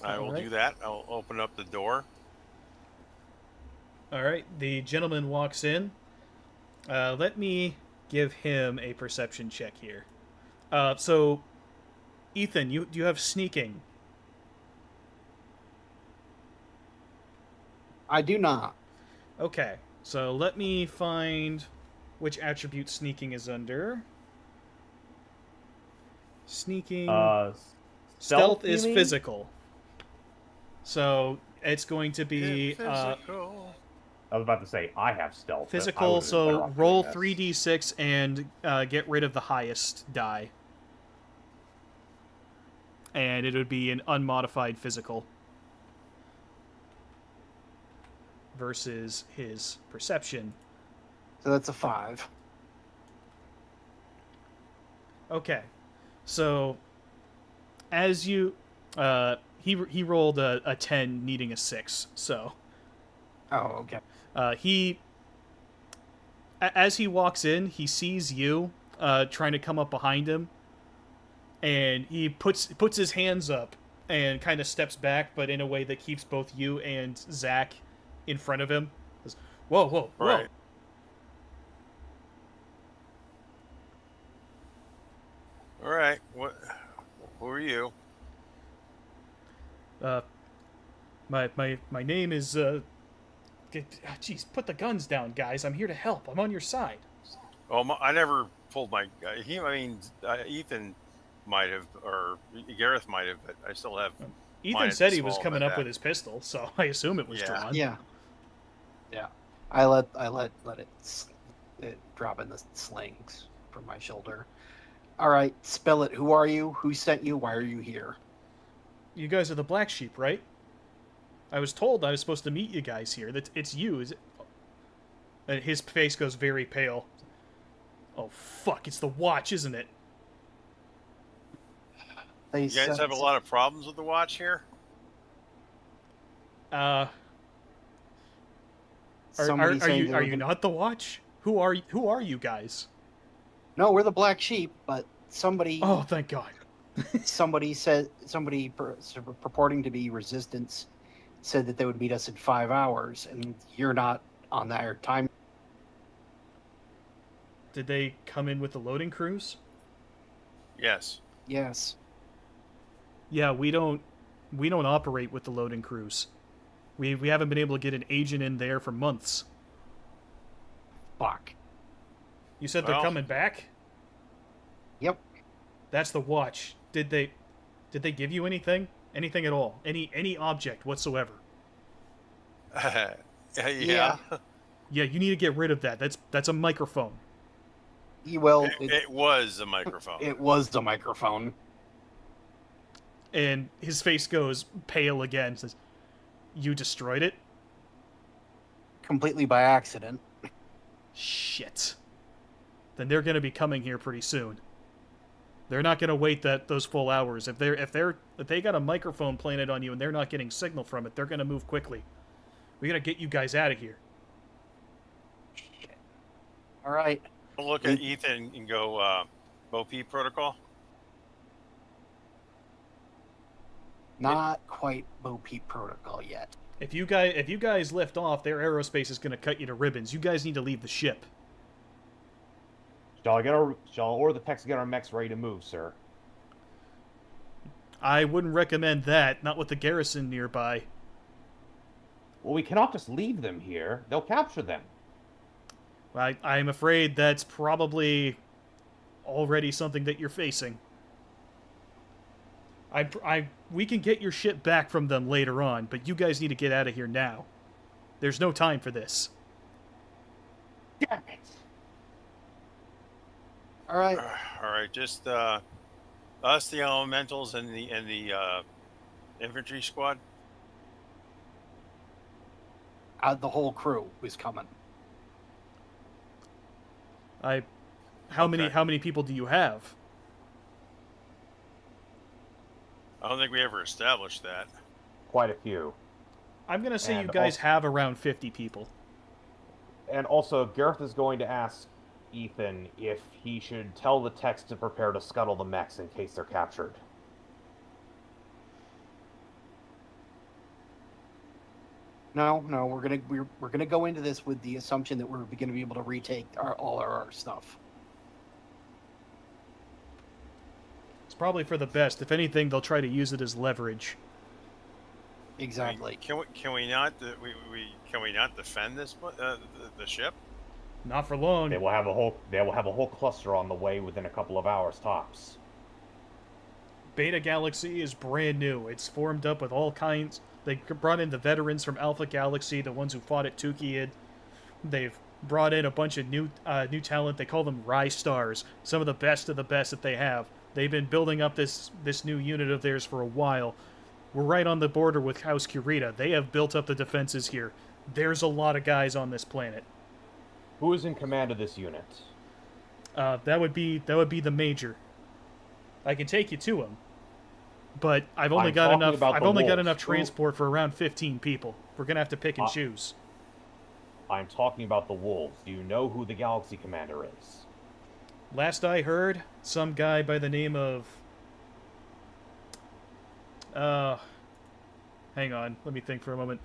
I will Alright. do that. I'll open up the door. All right, the gentleman walks in. Let me give him a perception check here. So, Ethan, do you have sneaking? I do not. Okay, so let me find which attribute sneaking is under. Sneaking. Stealth is physical. So it's going to be physical. I was about to say, I have stealth. but I physical. would've been better So off roll doing this. 3d6 and get rid of the highest die. And it would be an unmodified physical versus his perception. So that's a 5. Okay, so as you, he rolled a 10, needing a 6. So Oh, okay. As he walks in, he sees you trying to come up behind him, and he puts his hands up and kind of steps back, but in a way that keeps both you and Zach in front of him. Goes, whoa, whoa, whoa! Right. All right. What? Who are you? My name is Jeez, put the guns down, guys. I'm here to help. I'm on your side. Oh, I never pulled my. Ethan might have, or Gareth might have, but I still have. Ethan mine said at he the was small coming of my up with back. his pistol, so I assume it was Yeah. drawn. Yeah. I let it drop in the slings from my shoulder. All right, spell it. Who are you? Who sent you? Why are you here? You guys are the Black Sheep, right? I was told I was supposed to meet you guys here. That it's you. Is it? And his face goes very pale. Oh, fuck, it's the watch, isn't it? They You guys have a lot of problems with the watch here? Are you not the watch? Who are you guys? No, we're the black sheep, but somebody. Oh, thank God. Somebody purporting to be resistance said that they would meet us in 5 hours, and you're not on that time. Did they come in with the loading crews? Yes. Yes. Yeah, we don't operate with the loading crews. We haven't been able to get an agent in there for months. Fuck. You said they're coming back? Yep. That's the watch. Did they give you anything? Anything at all? Any object whatsoever? Yeah. Yeah. Yeah, you need to get rid of that. That's a microphone. Well, It was a microphone. it was the microphone. And his face goes pale again. Says, "You destroyed it?" Completely by accident. Shit. Then they're going to be coming here pretty soon. They're not going to wait those full hours. If they got a microphone planted on you and they're not getting signal from it, they're going to move quickly. We got to get you guys out of here. All right. I'll look at Ethan and go, BOP protocol. Not quite Bo Peep protocol yet. If you guys lift off, their aerospace is going to cut you to ribbons. You guys need to leave the ship. Shall order the techs to get our mechs ready to move, sir? I wouldn't recommend that, not with the garrison nearby. Well, we cannot just leave them here. They'll capture them. I'm afraid that's probably already something that you're facing. We can get your ship back from them later on, but you guys need to get out of here now. There's no time for this. Damn it! All right. All right, just us, the elementals, and the infantry squad. The whole crew is coming. How many people do you have? I don't think we ever established that. Quite a few. I'm gonna say And you guys also- have around 50 people. And also, Gareth is going to ask Ethan if he should tell the techs to prepare to scuttle the mechs in case they're captured. No, we're gonna go into this with the assumption that we're gonna be able to retake all our stuff. It's probably for the best. If anything, they'll try to use it as leverage. Exactly. I mean, can we not can we not defend this the ship? Not for long. They will have a whole cluster on the way within a couple of hours tops. Beta Galaxy is brand new. It's formed up with all kinds. They brought in the veterans from Alpha Galaxy, the ones who fought at Tukiyid. They've brought in a bunch of new talent. They call them Rise Stars. Some of the best that they have. They've been building up this new unit of theirs for a while. We're right on the border with House Kurita. They have built up the defenses here. There's a lot of guys on this planet. Who is in command of this unit? That would be the Major. I can take you to him, but I've only got enough transport for around 15 people. We're gonna have to pick and choose. I'm talking about the Wolves. Do you know who the Galaxy Commander is? Last I heard, some guy by the name of hang on, let me think for a moment.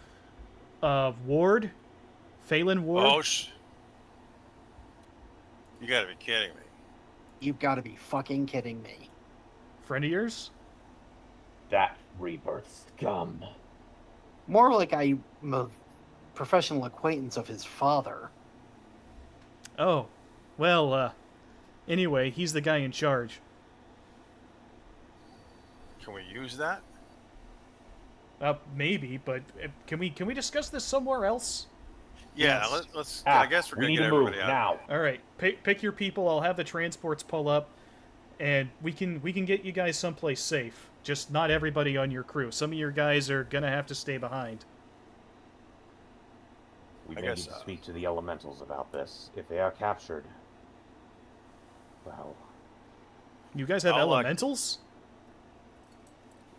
Ward? Phelan Ward? Oh, you gotta be kidding me. You've got to be fucking kidding me. Friend of yours? That rebirth scum. More like I'm a professional acquaintance of his father. Oh, well, anyway, he's the guy in charge. Can we use that? Maybe, but can we discuss this somewhere else? Yeah, Yes. let's. I guess we're we gonna need get to move everybody out. now. All right, pick your people. I'll have the transports pull up, and we can get you guys someplace safe. Just not everybody on your crew. Some of your guys are gonna have to stay behind. We I may need guess to so. speak to the elementals about this. If they are captured, Well, You guys have elementals?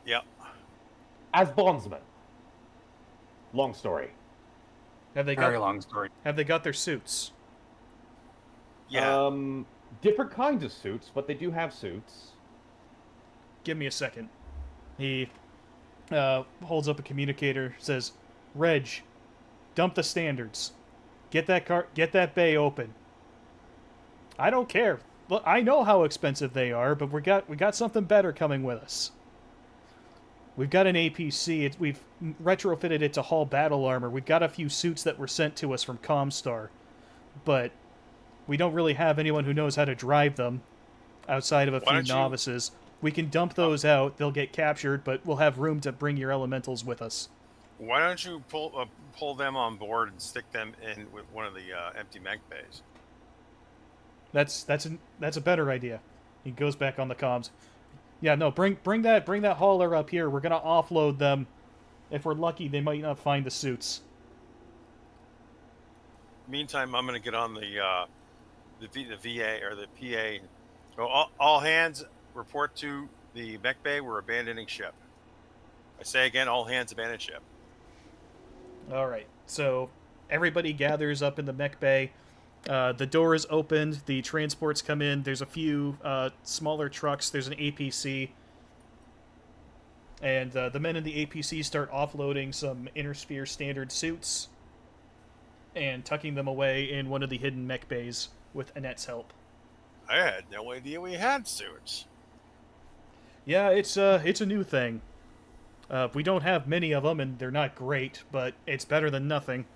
Yep. as bondsmen. Long story. Have they Very got long story. Have they got their suits? Yeah. Different kinds of suits, but they do have suits. Give me a second. He holds up a communicator, says, "Reg, dump the standards. Get that bay open." I don't care. Look, I know how expensive they are, but we got something better coming with us. We've got an APC. We've retrofitted it to haul battle armor. We've got a few suits that were sent to us from Comstar, but we don't really have anyone who knows how to drive them outside of a few novices. We can dump those out. They'll get captured, but we'll have room to bring your elementals with us. Why don't you pull them on board and stick them in with one of the empty mech bays? That's a better idea. He goes back on the comms. Yeah, no, bring that hauler up here. We're gonna offload them. If we're lucky, they might not find the suits. Meantime, I'm gonna get on the VA or the PA. So all hands report to the mech bay. We're abandoning ship. I say again, all hands abandon ship. All right. So everybody gathers up in the mech bay. The door is opened. The transports come in. There's a few smaller trucks. There's an APC. And the men in the APC start offloading some Inner Sphere standard suits and tucking them away in one of the hidden mech bays with Annette's help. I had no idea we had suits. Yeah, it's a new thing. We don't have many of them, and they're not great, but it's better than nothing.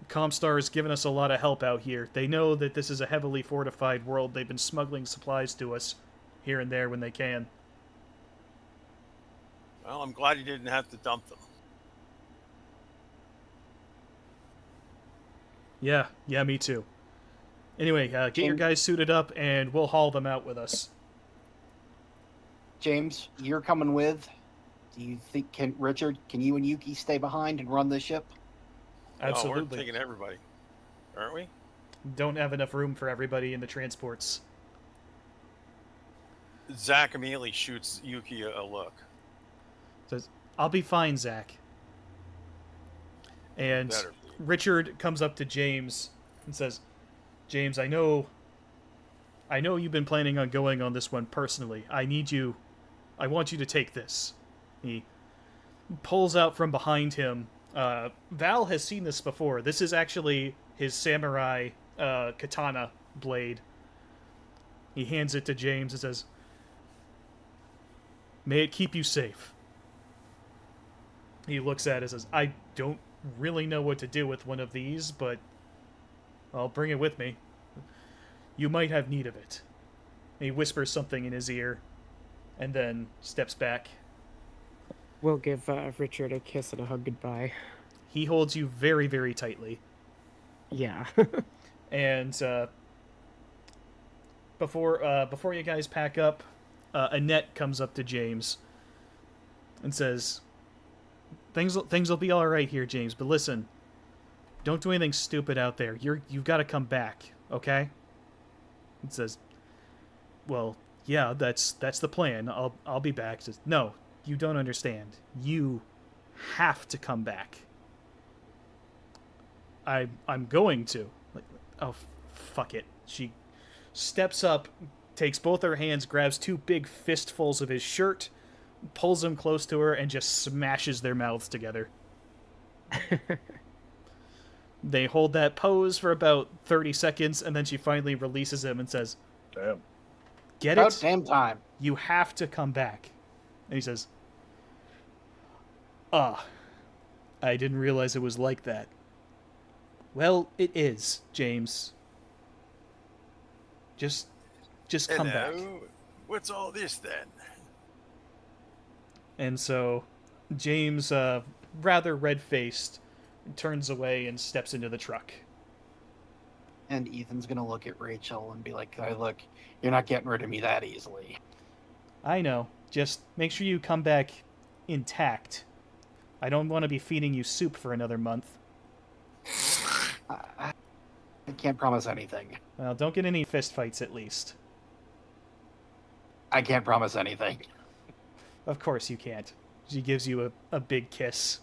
Comstar has given us a lot of help out here. They know that this is a heavily fortified world. They've been smuggling supplies to us here and there when they can. Well, I'm glad you didn't have to dump them. Yeah, me too. Anyway, get your guys suited up, and we'll haul them out with us. James, you're coming with. Do you think Richard? Can you and Yuki stay behind and run the ship? Absolutely. Oh, we're taking everybody, aren't we? Don't have enough room for everybody in the transports. Zach immediately shoots Yuki a look. Says, "I'll be fine, Zach." And Richard comes up to James and says, "James, I know you've been planning on going on this one personally. I want you to take this." He pulls out from behind him. Val has seen this before. This is actually his samurai katana blade. He hands it to James and says, "May it keep you safe." He looks at it and says, "I don't really know what to do with one of these, but I'll bring it with me. You might have need of it." And he whispers something in his ear and then steps back. We'll give Richard a kiss and a hug goodbye. He holds you very, very tightly. Yeah. And before you guys pack up, Annette comes up to James and says, Things will be all right here, James. But listen, don't do anything stupid out there. You've got to come back, okay?" It says, "Well, yeah, that's the plan. I'll be back." It says, "No, you don't understand. You have to come back." I'm going to. Like, oh, fuck it. She steps up, takes both her hands, grabs two big fistfuls of his shirt, pulls him close to her, and just smashes their mouths together. They hold that pose for about 30 seconds, and then she finally releases him and says, Damn. "Get About it? damn time." You have to come back." And he says, I didn't realize it was like that." "Well, it is, James. Just come back." What's all this then? And so James, rather red-faced, turns away and steps into the truck. And Ethan's gonna look at Rachel and be like, "Hey, look, you're not getting rid of me that easily." "I know. Just make sure you come back intact. I don't want to be feeding you soup for another month." I can't promise anything. Well, don't get any fistfights at least. I can't promise anything. Of course you can't. She gives you a big kiss.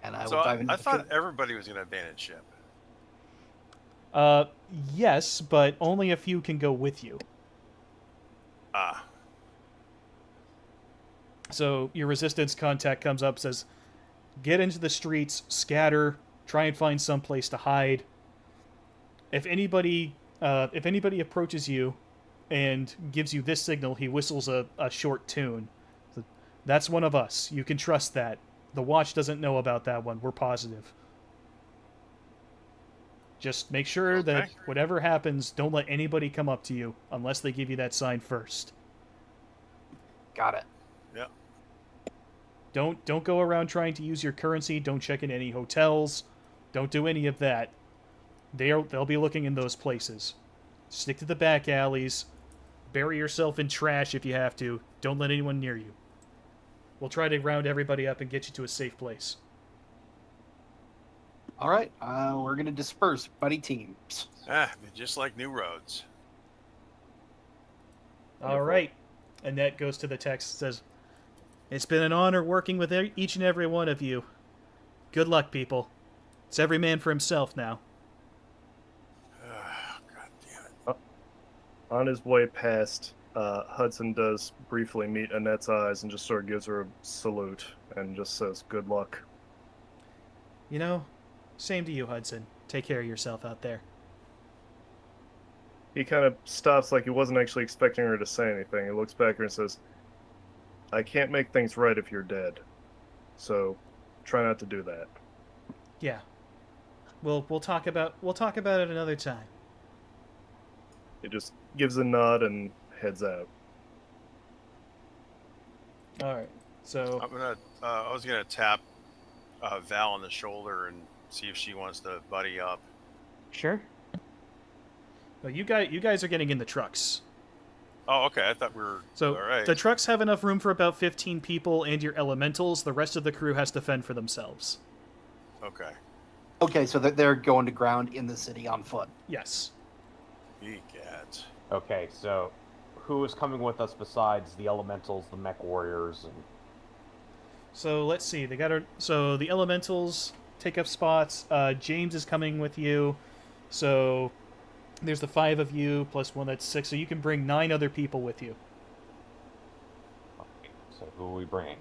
And I So will dive into I the thought food. everybody was going to abandon ship. Yes, but only a few can go with you. Ah. So your resistance contact comes up, says, get into the streets, scatter, try and find some place to hide. If anybody approaches you and gives you this signal, he whistles a short tune. So that's one of us. You can trust that. The Watch doesn't know about that one. We're positive. Just make sure that whatever happens, don't let anybody come up to you unless they give you that sign first. Got it. Yeah. Don't go around trying to use your currency. Don't check in any hotels. Don't do any of that. They'll be looking in those places. Stick to the back alleys. Bury yourself in trash if you have to. Don't let anyone near you. We'll try to round everybody up and get you to a safe place. All right. We're going to disperse, buddy teams. Just like new roads. All right. Annette goes to the text and says, it's been an honor working with each and every one of you. Good luck, people. It's every man for himself now. God damn it. On his way past, Hudson does briefly meet Annette's eyes and just sort of gives her a salute and just says, good luck. You know, same to you, Hudson. Take care of yourself out there. He kind of stops like he wasn't actually expecting her to say anything. He looks back at her and says, I can't make things right if you're dead. So try not to do that. Yeah. We'll talk about it another time. He just gives a nod and heads out. All right. So I was gonna tap Val on the shoulder and see if she wants to buddy up. Sure. well, you guys are getting in the trucks. Oh, okay. I thought we were So all right. the trucks have enough room for about 15 people and your elementals. The rest of the crew has to fend for themselves. Okay. Okay, so they're going to ground in the city on foot. Yes. Egad. Okay, so who is coming with us besides the elementals, the MechWarriors, and So let's see. So the elementals take up spots. James is coming with you. So there's the 5 of you plus 1, that's 6. So you can bring 9 other people with you. okay, so who are we bringing?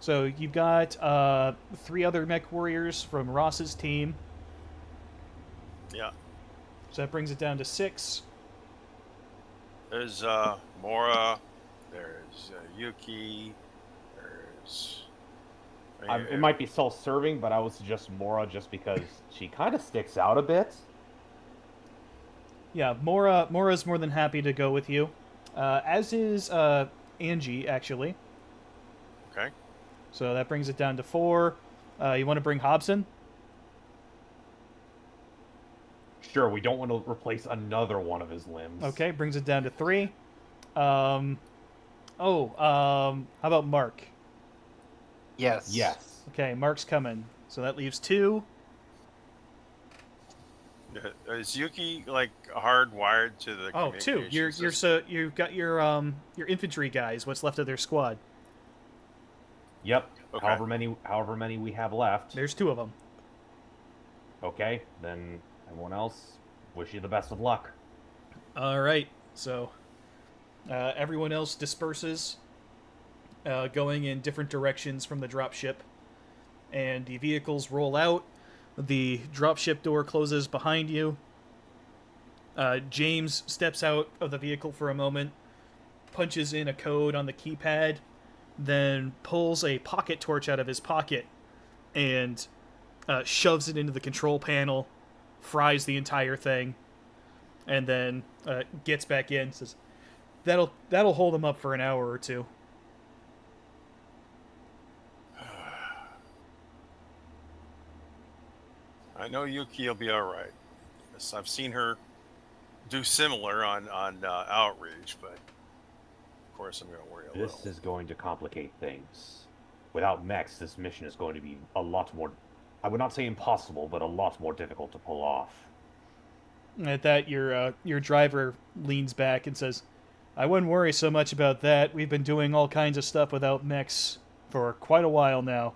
So you've got 3 other mech warriors from Ross's team. Yeah. So that brings it down to 6. There's Mora. There's Yuki. There's. It might be self-serving, but I would suggest Mora just because she kind of sticks out a bit. Yeah, Mora's more than happy to go with you. As is Angie, actually. Okay. So that brings it down to 4. You want to bring Hobson? Sure, we don't want to replace another one of his limbs. Okay, brings it down to 3. How about Mark? Yes. Yes. Okay, Mark's coming. So that leaves 2. Is Yuki like hardwired to the? Oh, 2. You've got your infantry guys. What's left of their squad? Yep. Okay. However many we have left. There's 2 of them. Okay, then everyone else, wish you the best of luck. All right. So everyone else disperses, going in different directions from the dropship, and the vehicles roll out. The dropship door closes behind you. James steps out of the vehicle for a moment, punches in a code on the keypad, then pulls a pocket torch out of his pocket and shoves it into the control panel, fries the entire thing, and then gets back in. Says, "That'll hold him up for an hour or 2." I know Yuki will be all right. Yes, I've seen her do similar on Outreach, but of course I'm going to worry a little. This is going to complicate things. Without mechs, this mission is going to be a lot more I would not say impossible, but a lot more difficult to pull off. At that, your driver leans back and says, "I wouldn't worry so much about that. We've been doing all kinds of stuff without mechs for quite a while now.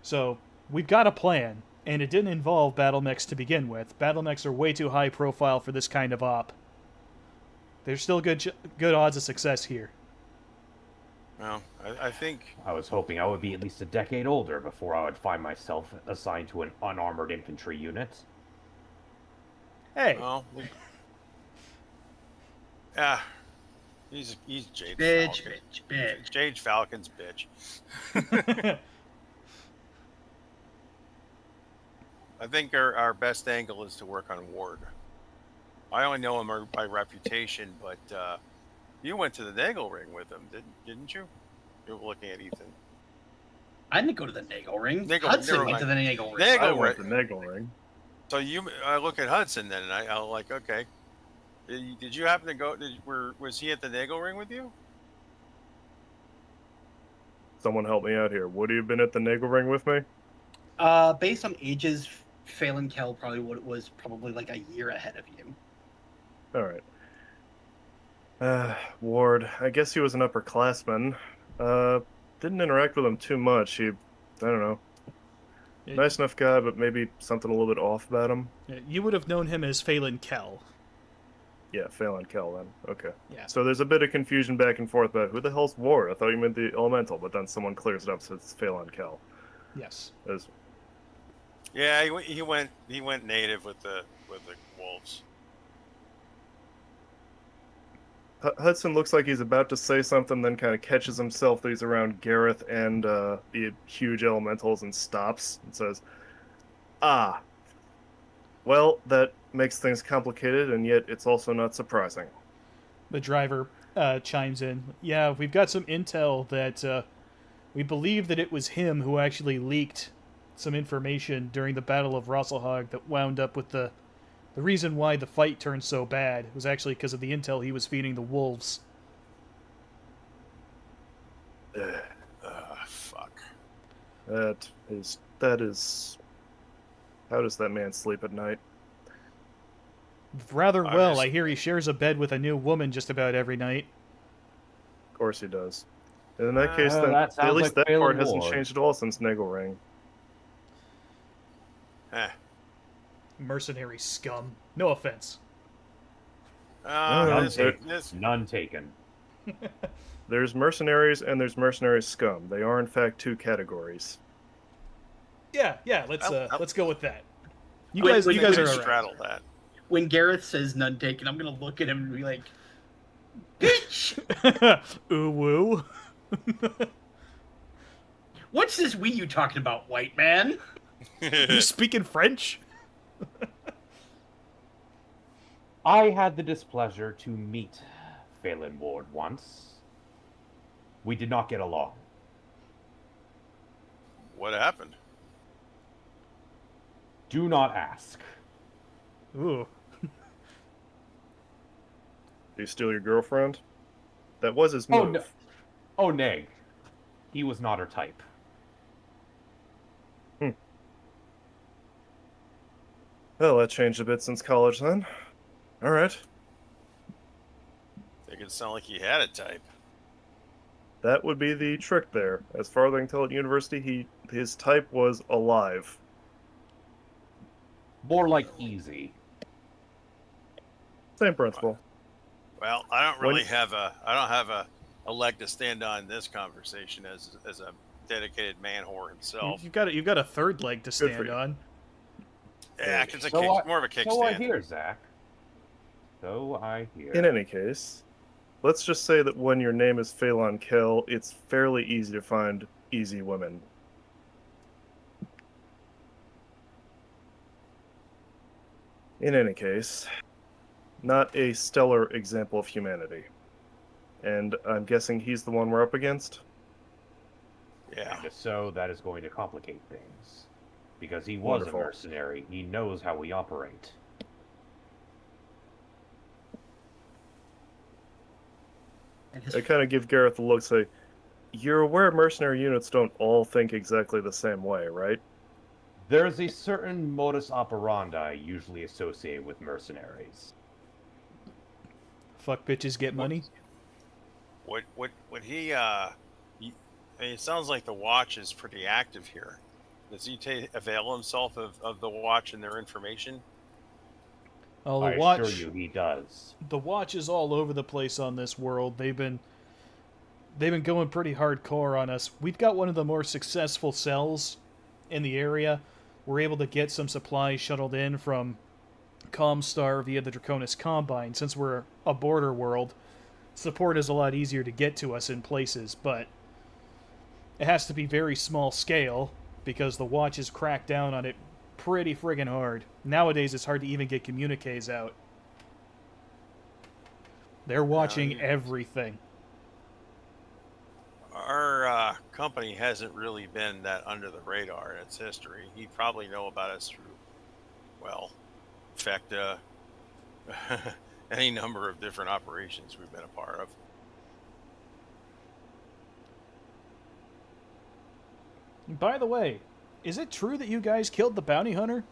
So we've got a plan, and it didn't involve battle mechs to begin with. Battle mechs are way too high profile for this kind of op. There's still good odds of success here." Well, I think I was hoping I would be at least a decade older before I would find myself assigned to an unarmored infantry unit. Hey, well, yeah, he's Jade Bitch, Falcon. bitch, bitch. Jade Falcon's bitch. I think our best angle is to work on Ward. I only know him by reputation, but you went to the Nagel ring with him, didn't you? You were looking at Ethan. I didn't go to the Nagel ring. Nagel- Hudson never went mind. to the Nagel ring. Nagel I ring. went to Nagel Ring. So I look at Hudson then, and I'm like, okay. Did you happen to go? Was he at the Nagel ring with you? Someone help me out here. Would he have been at the Nagel Ring with me? Based on ages, Phelan Kell was probably like a year ahead of you. All right. Ward. I guess he was an upperclassman. Didn't interact with him too much. I don't know. Nice enough guy, but maybe something a little bit off about him. you would have known him as Phelan Kell. Yeah, Phelan Kell then. Okay. Yeah. So there's a bit of confusion back and forth about who the hell's Ward. I thought you meant the elemental, but then someone clears it up, so it's Phelan Kell. Yes. Yeah, he went native with the wolves. Hudson looks like he's about to say something, then kind of catches himself that he's around Gareth and the huge elementals and stops and says, "Ah, well, that makes things complicated, and yet it's also not surprising." The driver chimes in. "Yeah, we've got some intel that we believe that it was him who actually leaked some information during the Battle of Rosselhog that wound up with the reason why the fight turned so bad was actually because of the intel he was feeding the wolves." Fuck. That is. How does that man sleep at night? Rather well. I hear he shares a bed with a new woman just about every night. Of course he does. In that case, Well, then that at sounds least like that part Phelan hasn't Ward. changed at all since Nagel Ring. Mercenary scum. No offense. None, This none taken. There's mercenaries and there's mercenary scum. They are in fact two categories. Yeah, let's I'll- let's go with that. You Wait, guys wait, are all right. straddle that. When Gareth says none taken, I'm gonna look at him and be like, "Bitch, Ooh woo. what's this we you talking about, white man?" You speaking French? I had the displeasure to meet Phelan Ward once. We did not get along. What happened? Do not ask. Ooh. Do you steal your girlfriend? That was his Oh, move. no. Oh, nay. He was not her type. Well, that changed a bit since college then. Alright. Make it sound like he had a type. That would be the trick there. As far as I can tell at university, his type was alive. More like easy. Same principle. Well, I don't really have a leg to stand on in this conversation as a dedicated man whore himself. You've got a third leg to for stand you. on. Yeah, it's a So kick, I- more of a So I kickstand. hear, Zach. So I hear. In any case, let's just say that when your name is Phelan Kell, it's fairly easy to find easy women. In any case, not a stellar example of humanity. And I'm guessing he's the one we're up against? Yeah. And if so, that is going to complicate things. Because he was Wonderful. a mercenary. He knows how we operate. And his I kind of give Gareth a look, say, "You're aware mercenary units don't all think exactly the same way, right?" There's a certain modus operandi usually associated with mercenaries. Fuck bitches, get money. Would he? I mean, it sounds like the watch is pretty active here. Does he avail himself of the watch and their information? Oh, I assure you, he does. The watch is all over the place on this world. They've been going pretty hardcore on us. We've got one of the more successful cells in the area. We're able to get some supplies shuttled in from Comstar via the Draconis Combine. Since we're a border world, support is a lot easier to get to us in places, but it has to be very small scale because the watch is cracked down on it pretty friggin' hard. Nowadays, it's hard to even get communiques out. They're watching everything. Our company hasn't really been that under the radar in its history. He'd probably know about us through, well, in fact, any number of different operations we've been a part of. By the way, is it true that you guys killed the bounty hunter?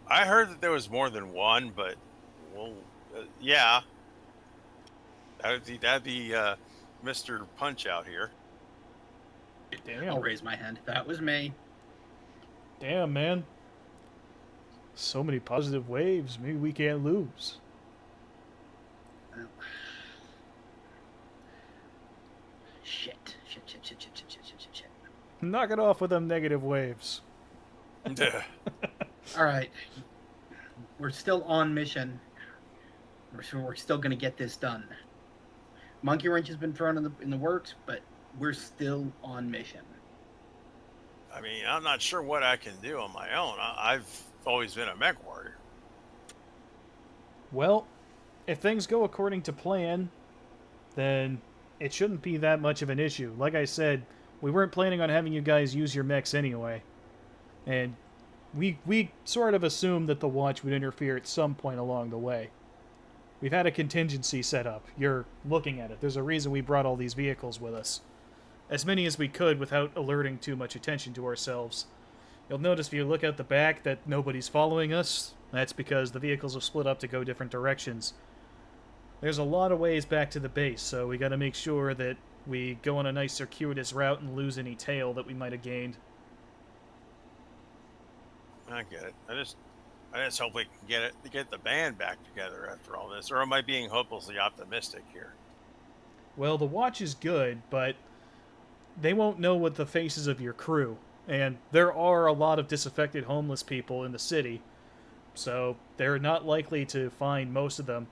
I heard that there was more than one, but, well, yeah. That'd be Mr. Punch out here. Damn. I'll raise my hand. That was me. Damn, man. So many positive waves. Maybe we can't lose. Shit. Knock it off with them negative waves. All right. We're still on mission. We're still going to get this done. Monkey wrench has been thrown in the works, but we're still on mission. I mean, I'm not sure what I can do on my own. I've always been a MechWarrior. Well, if things go according to plan, then it shouldn't be that much of an issue. Like I said, we weren't planning on having you guys use your mechs anyway. And we sort of assumed that the watch would interfere at some point along the way. We've had a contingency set up. You're looking at it. There's a reason we brought all these vehicles with us. As many as we could without alerting too much attention to ourselves. You'll notice if you look out the back that nobody's following us. That's because the vehicles have split up to go different directions. There's a lot of ways back to the base, so we gotta make sure that we go on a nice circuitous route and lose any tail that we might have gained. I get it. I just hope we can get the band back together after all this. Or am I being hopelessly optimistic here? Well, the watch is good, but they won't know what the faces of your crew. And there are a lot of disaffected homeless people in the city, so they're not likely to find most of them.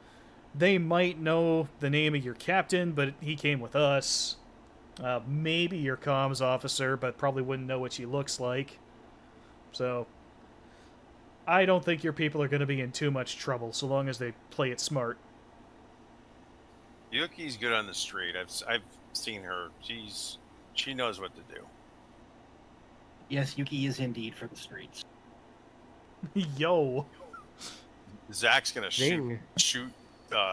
They might know the name of your captain, but he came with us. Maybe your comms officer, but probably wouldn't know what she looks like. So I don't think your people are going to be in too much trouble, so long as they play it smart. Yuki's good on the street. I've seen her. She knows what to do. Yes, Yuki is indeed for the streets. Yo. Zach's gonna Zing. shoot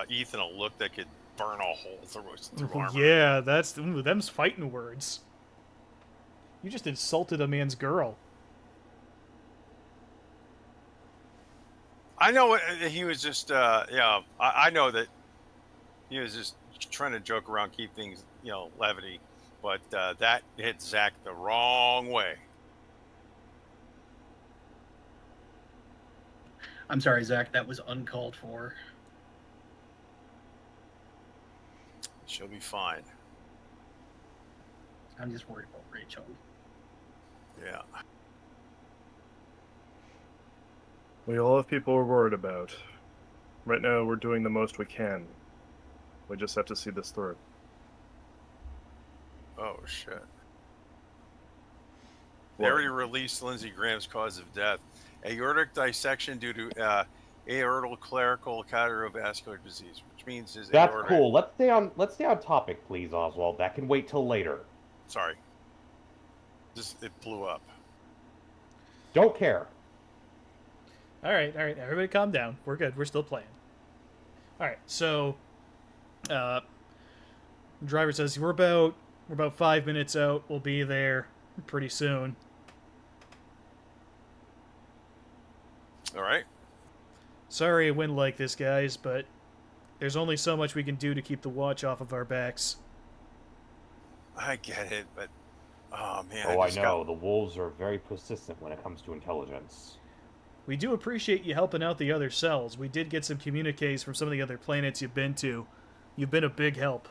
Ethan a look that could burn a hole through armor. Yeah, them's fighting words. You just insulted a man's girl. I know he was just. I know that he was just trying to joke around, keep things, levity. But that hit Zach the wrong way. I'm sorry, Zach. That was uncalled for. She'll be fine. I'm just worried about Rachel. Yeah. We all have people we're worried about. Right now, we're doing the most we can. We just have to see this through. Oh, shit. They What? already released Lindsey Graham's cause of death. Aortic dissection due to aortal clerical cardiovascular disease, which means his That's aorta... cool. Let's stay on topic, please, Oswald. That can wait till later. Sorry. It blew up. Don't care. All right, everybody calm down. We're good. We're still playing. All right, so driver says we're about 5 minutes out. We'll be there pretty soon. All right. Sorry it went like this, guys, but there's only so much we can do to keep the watch off of our backs. I get it, but oh man. Oh, I know. The wolves are very persistent when it comes to intelligence. We do appreciate you helping out the other cells. We did get some communiques from some of the other planets you've been to. You've been a big help.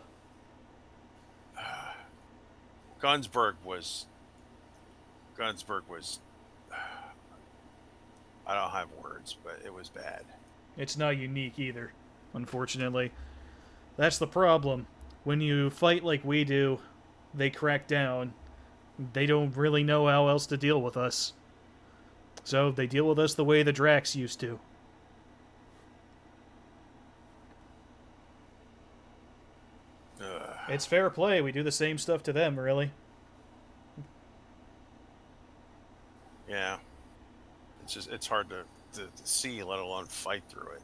Gunsberg was. I don't have words, but it was bad. It's not unique either, unfortunately. That's the problem. When you fight like we do, they crack down. They don't really know how else to deal with us. So they deal with us the way the Drax used to. It's fair play. We do the same stuff to them, really. Yeah. It's hard to see, let alone fight through it.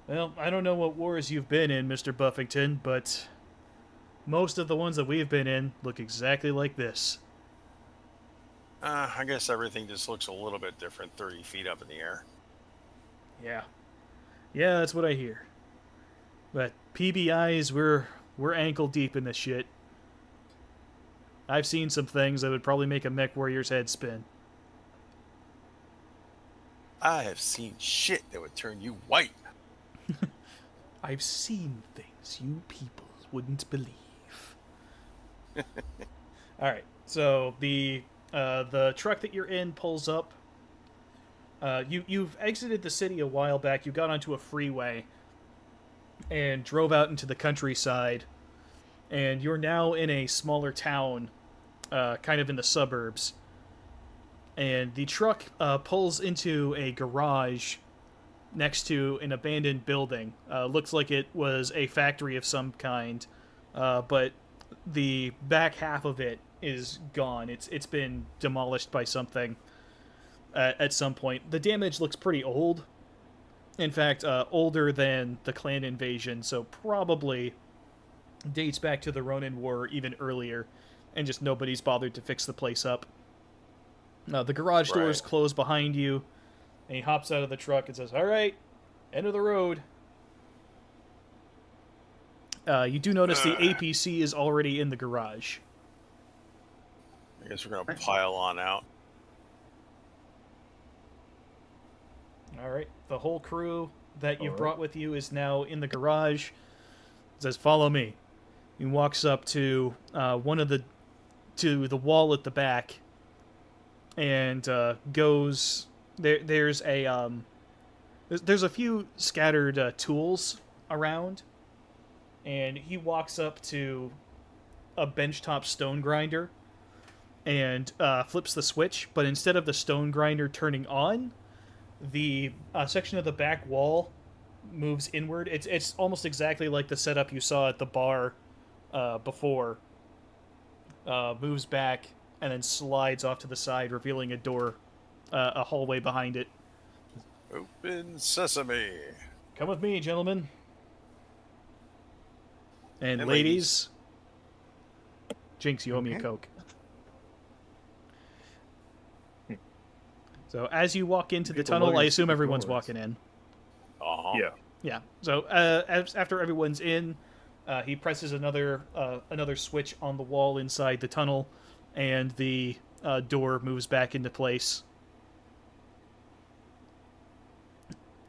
Well, I don't know what wars you've been in, Mr. Buffington, but most of the ones that we've been in look exactly like this. I guess everything just looks a little bit different 30 feet up in the air. Yeah. Yeah, that's what I hear. But PBIs, we're ankle deep in this shit. I've seen some things that would probably make a MechWarrior's head spin. I have seen shit that would turn you white. I've seen things you people wouldn't believe. Alright, so the truck that you're in pulls up. You've exited the city a while back. You got onto a freeway and drove out into the countryside. And you're now in a smaller town, kind of in the suburbs. And the truck pulls into a garage next to an abandoned building. Looks like it was a factory of some kind, but the back half of it is gone. It's been demolished by something at some point. The damage looks pretty old. In fact, older than the clan invasion, so probably dates back to the Ronin War, even earlier, and just nobody's bothered to fix the place up. The garage doors close behind you, and he hops out of the truck and says, "All right, end of the road." You do notice the APC is already in the garage. I guess we're going to pile on out. All right, the whole crew that you've brought with you is now in the garage. It says, "Follow me." He walks up to to the wall at the back, and goes there. There's a few scattered tools around, and he walks up to a benchtop stone grinder and flips the switch. But instead of the stone grinder turning on, the section of the back wall moves inward. It's almost exactly like the setup you saw at the bar before. Moves back and then slides off to the side, revealing a door, a hallway behind it. Open sesame. Come with me, gentlemen. And ladies. Jinx, you owe me a Coke. So as you walk into the tunnel, I assume everyone's walking in. Uh-huh. Yeah. Yeah. So after everyone's in, he presses another switch on the wall inside the tunnel, and the door moves back into place.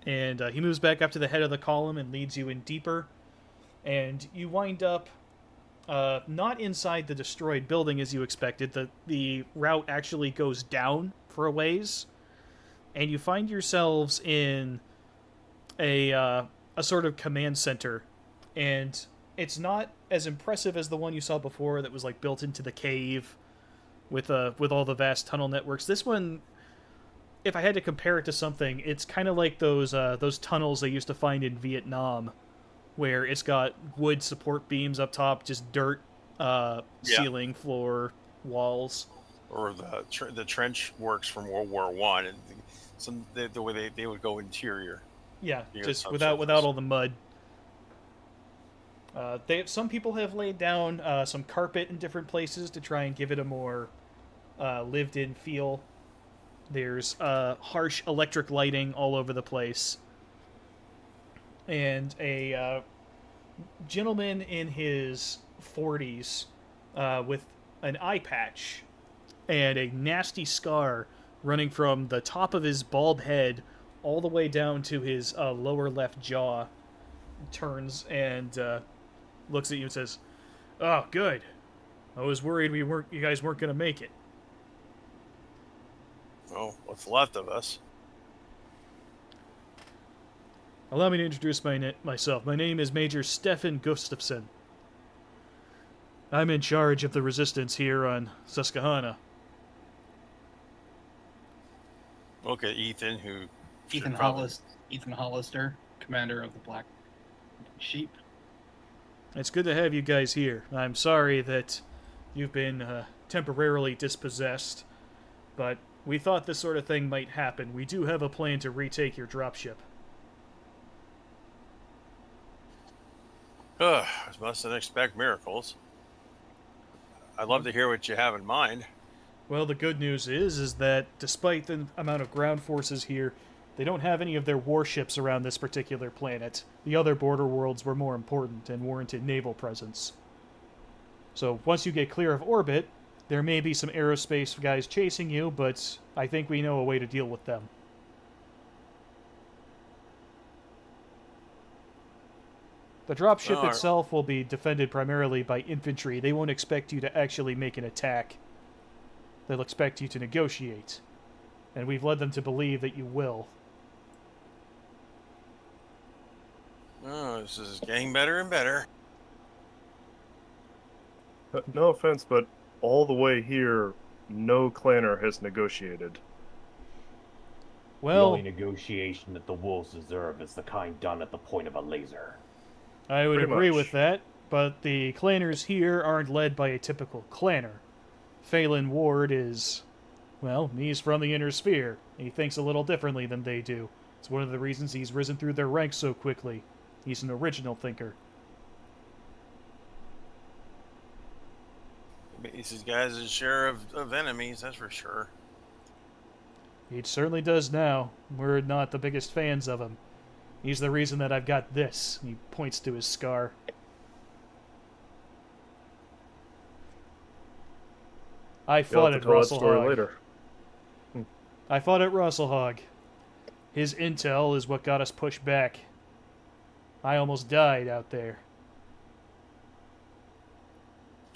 And he moves back up to the head of the column and leads you in deeper. And you wind up not inside the destroyed building as you expected. The route actually goes down for a ways. And you find yourselves in a sort of command center. And it's not as impressive as the one you saw before that was like built into the cave with all the vast tunnel networks. This one, if I had to compare it to something, it's kind of like those tunnels they used to find in Vietnam, where it's got wood support beams up top, just dirt, ceiling, floor, walls. Or the trench works from World War One, and the way they would go interior. Yeah, just without all the mud. Some people have laid down some carpet in different places to try and give it a more lived-in feel. There's harsh electric lighting all over the place. And a gentleman in his 40s with an eye patch and a nasty scar running from the top of his bald head all the way down to his lower left jaw, turns and looks at you and says, "Oh, good. I was worried you guys weren't going to make it." Well, what's left of us? Allow me to introduce myself. My name is Major Stefan Gustafsson. I'm in charge of the resistance here on Susquehanna. Okay, Ethan, who... Ethan Hollister, commander of the Black Sheep. It's good to have you guys here. I'm sorry that you've been temporarily dispossessed, but we thought this sort of thing might happen. We do have a plan to retake your dropship. I mustn't expect miracles. I'd love to hear what you have in mind. Well, the good news is that despite the amount of ground forces here, they don't have any of their warships around this particular planet. The other border worlds were more important and warranted naval presence. So once you get clear of orbit, there may be some aerospace guys chasing you, but I think we know a way to deal with them. The dropship itself will be defended primarily by infantry. They won't expect you to actually make an attack. They'll expect you to negotiate. And we've led them to believe that you will. Oh, this is getting better and better. No offense, but all the way here, no clanner has negotiated. Well, the only negotiation that the wolves deserve is the kind done at the point of a laser. I would Pretty agree much. with that, but the clanners here aren't led by a typical clanner. Phelan Ward is, well, he's from the Inner Sphere. He thinks a little differently than they do. It's one of the reasons he's risen through their ranks so quickly. He's an original thinker. These guys are share of enemies, that's for sure. He certainly does now. We're not the biggest fans of him. He's the reason that I've got this. He points to his scar. I fought at Russelhog. Later. I fought at Russelhog. His intel is what got us pushed back. I almost died out there.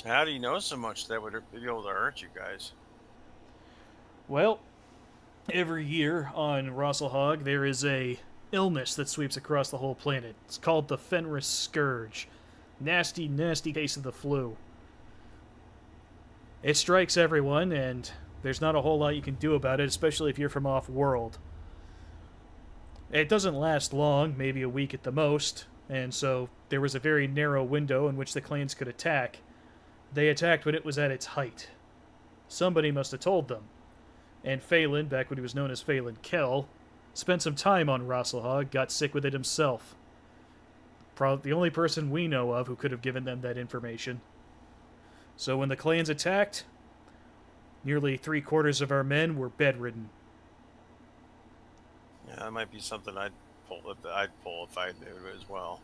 How do you know so much that would be able to hurt you guys? Well, every year on Russelhog there is a illness that sweeps across the whole planet. It's called the Fenris Scourge. Nasty, nasty case of the flu. It strikes everyone, and there's not a whole lot you can do about it, especially if you're from off-world. It doesn't last long, maybe a week at the most, and so there was a very narrow window in which the clans could attack. They attacked when it was at its height. Somebody must have told them. And Phelan, back when he was known as Phelan Kell, spent some time on Russelhog, got sick with it himself. Probably the only person we know of who could have given them that information. So when the clans attacked, nearly 3/4 of our men were bedridden. Yeah, that might be something I'd pull if I knew as well.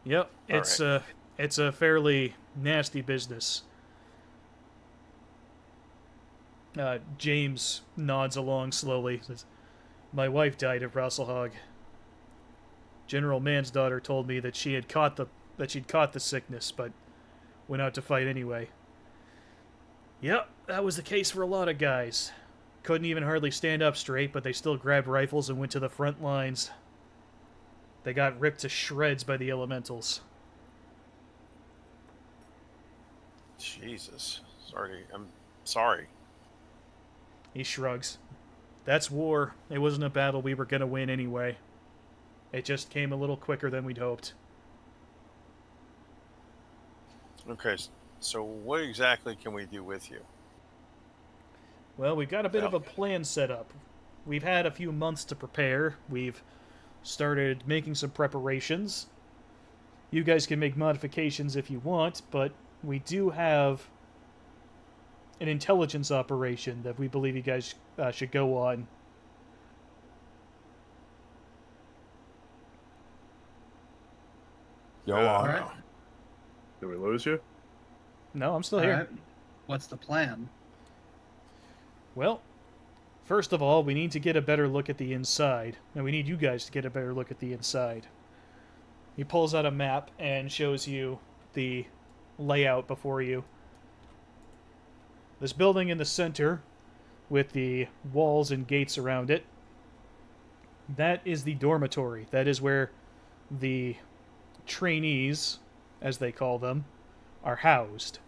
Yep, it's a fairly nasty business. James nods along slowly. Says, "My wife died at Russelhog. General Mann's daughter told me that she'd caught the sickness, but went out to fight anyway." Yep, that was the case for a lot of guys. Couldn't even hardly stand up straight, but they still grabbed rifles and went to the front lines. They got ripped to shreds by the elementals. Jesus. I'm sorry. He shrugs. That's war. It wasn't a battle we were going to win anyway. It just came a little quicker than we'd hoped. Okay, so what exactly can we do with you? Well, we've got a bit of a plan set up. We've had a few months to prepare. We've started making some preparations. You guys can make modifications if you want, but we do have an intelligence operation that we believe you guys should go on. Go on. All right. Did we lose you? No, I'm still All here. right. What's the plan? Well, first of all, we need to get a better look at the inside. And we need you guys to get a better look at the inside. He pulls out a map and shows you the layout before you. This building in the center, with the walls and gates around it, that is the dormitory. That is where the trainees, as they call them, are housed.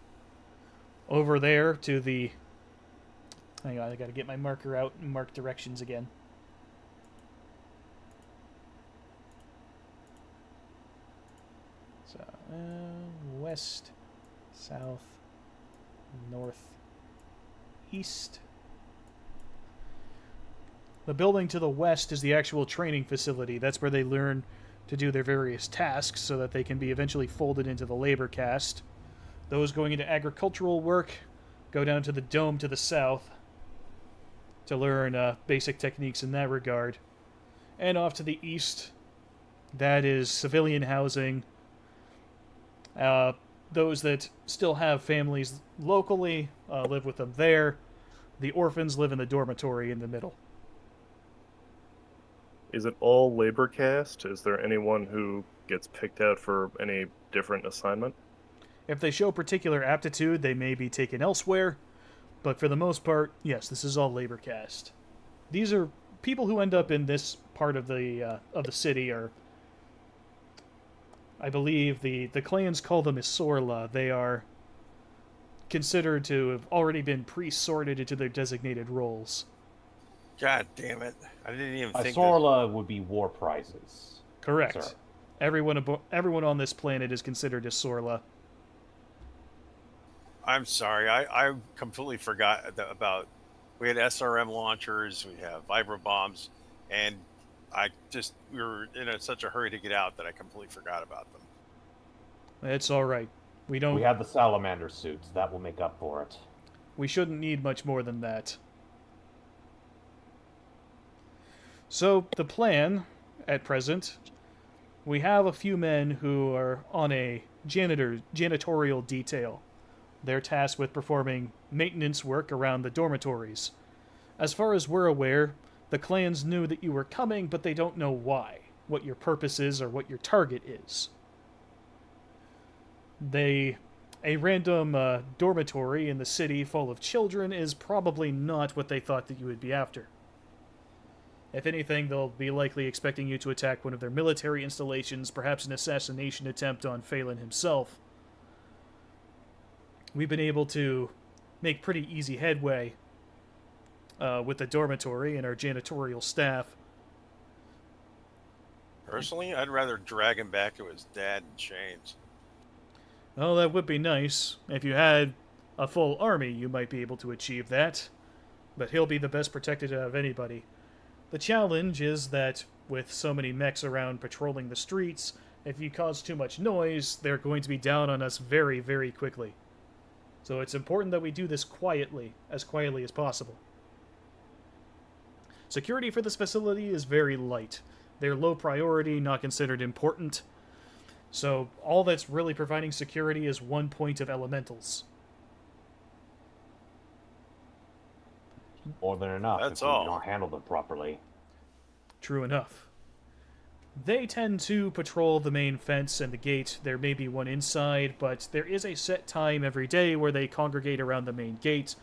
Over there to the... Hang on, I gotta get my marker out and mark directions again. So, west, south, north, east. The building to the west is the actual training facility. That's where they learn to do their various tasks so that they can be eventually folded into the labor caste. Those going into agricultural work go down to the dome to the south to learn basic techniques in that regard. And off to the east, that is civilian housing. Those that still have families locally live with them there. The orphans live in the dormitory in the middle. Is it all labor caste? Is there anyone who gets picked out for any different assignment? If they show particular aptitude, they may be taken elsewhere. But for the most part, yes, this is all labor caste. These are people who end up in this part of the city are, I believe the clans call them Isorla. They are considered to have already been pre-sorted into their designated roles. God damn it! I didn't even think. Isorla would be war prizes. Correct. Sir. Everyone on this planet is considered Isorla. I'm sorry. I completely forgot about. We had SRM launchers. We have vibro bombs, and we were in such a hurry to get out that I completely forgot about them. It's all right. We have the salamander suits. That will make up for it. We shouldn't need much more than that. So, the plan, at present, we have a few men who are on a janitorial detail. They're tasked with performing maintenance work around the dormitories. As far as we're aware, the clans knew that you were coming, but they don't know why, what your purpose is, or what your target is. A random dormitory in the city full of children is probably not what they thought that you would be after. If anything, they'll be likely expecting you to attack one of their military installations, perhaps an assassination attempt on Phelan himself. We've been able to make pretty easy headway with the dormitory and our janitorial staff. Personally, I'd rather drag him back to his dad in chains. Oh, that would be nice. If you had a full army, you might be able to achieve that. But he'll be the best protected out of anybody. The challenge is that with so many mechs around patrolling the streets, if you cause too much noise, they're going to be down on us very, very quickly. So it's important that we do this quietly as possible. Security for this facility is very light. They're low priority, not considered important. So all that's really providing security is 1 point of elementals. More than enough. That's if all. We don't handle them properly. True enough. They tend to patrol the main fence and the gate. There may be one inside, but there is a set time every day where they congregate around the main gate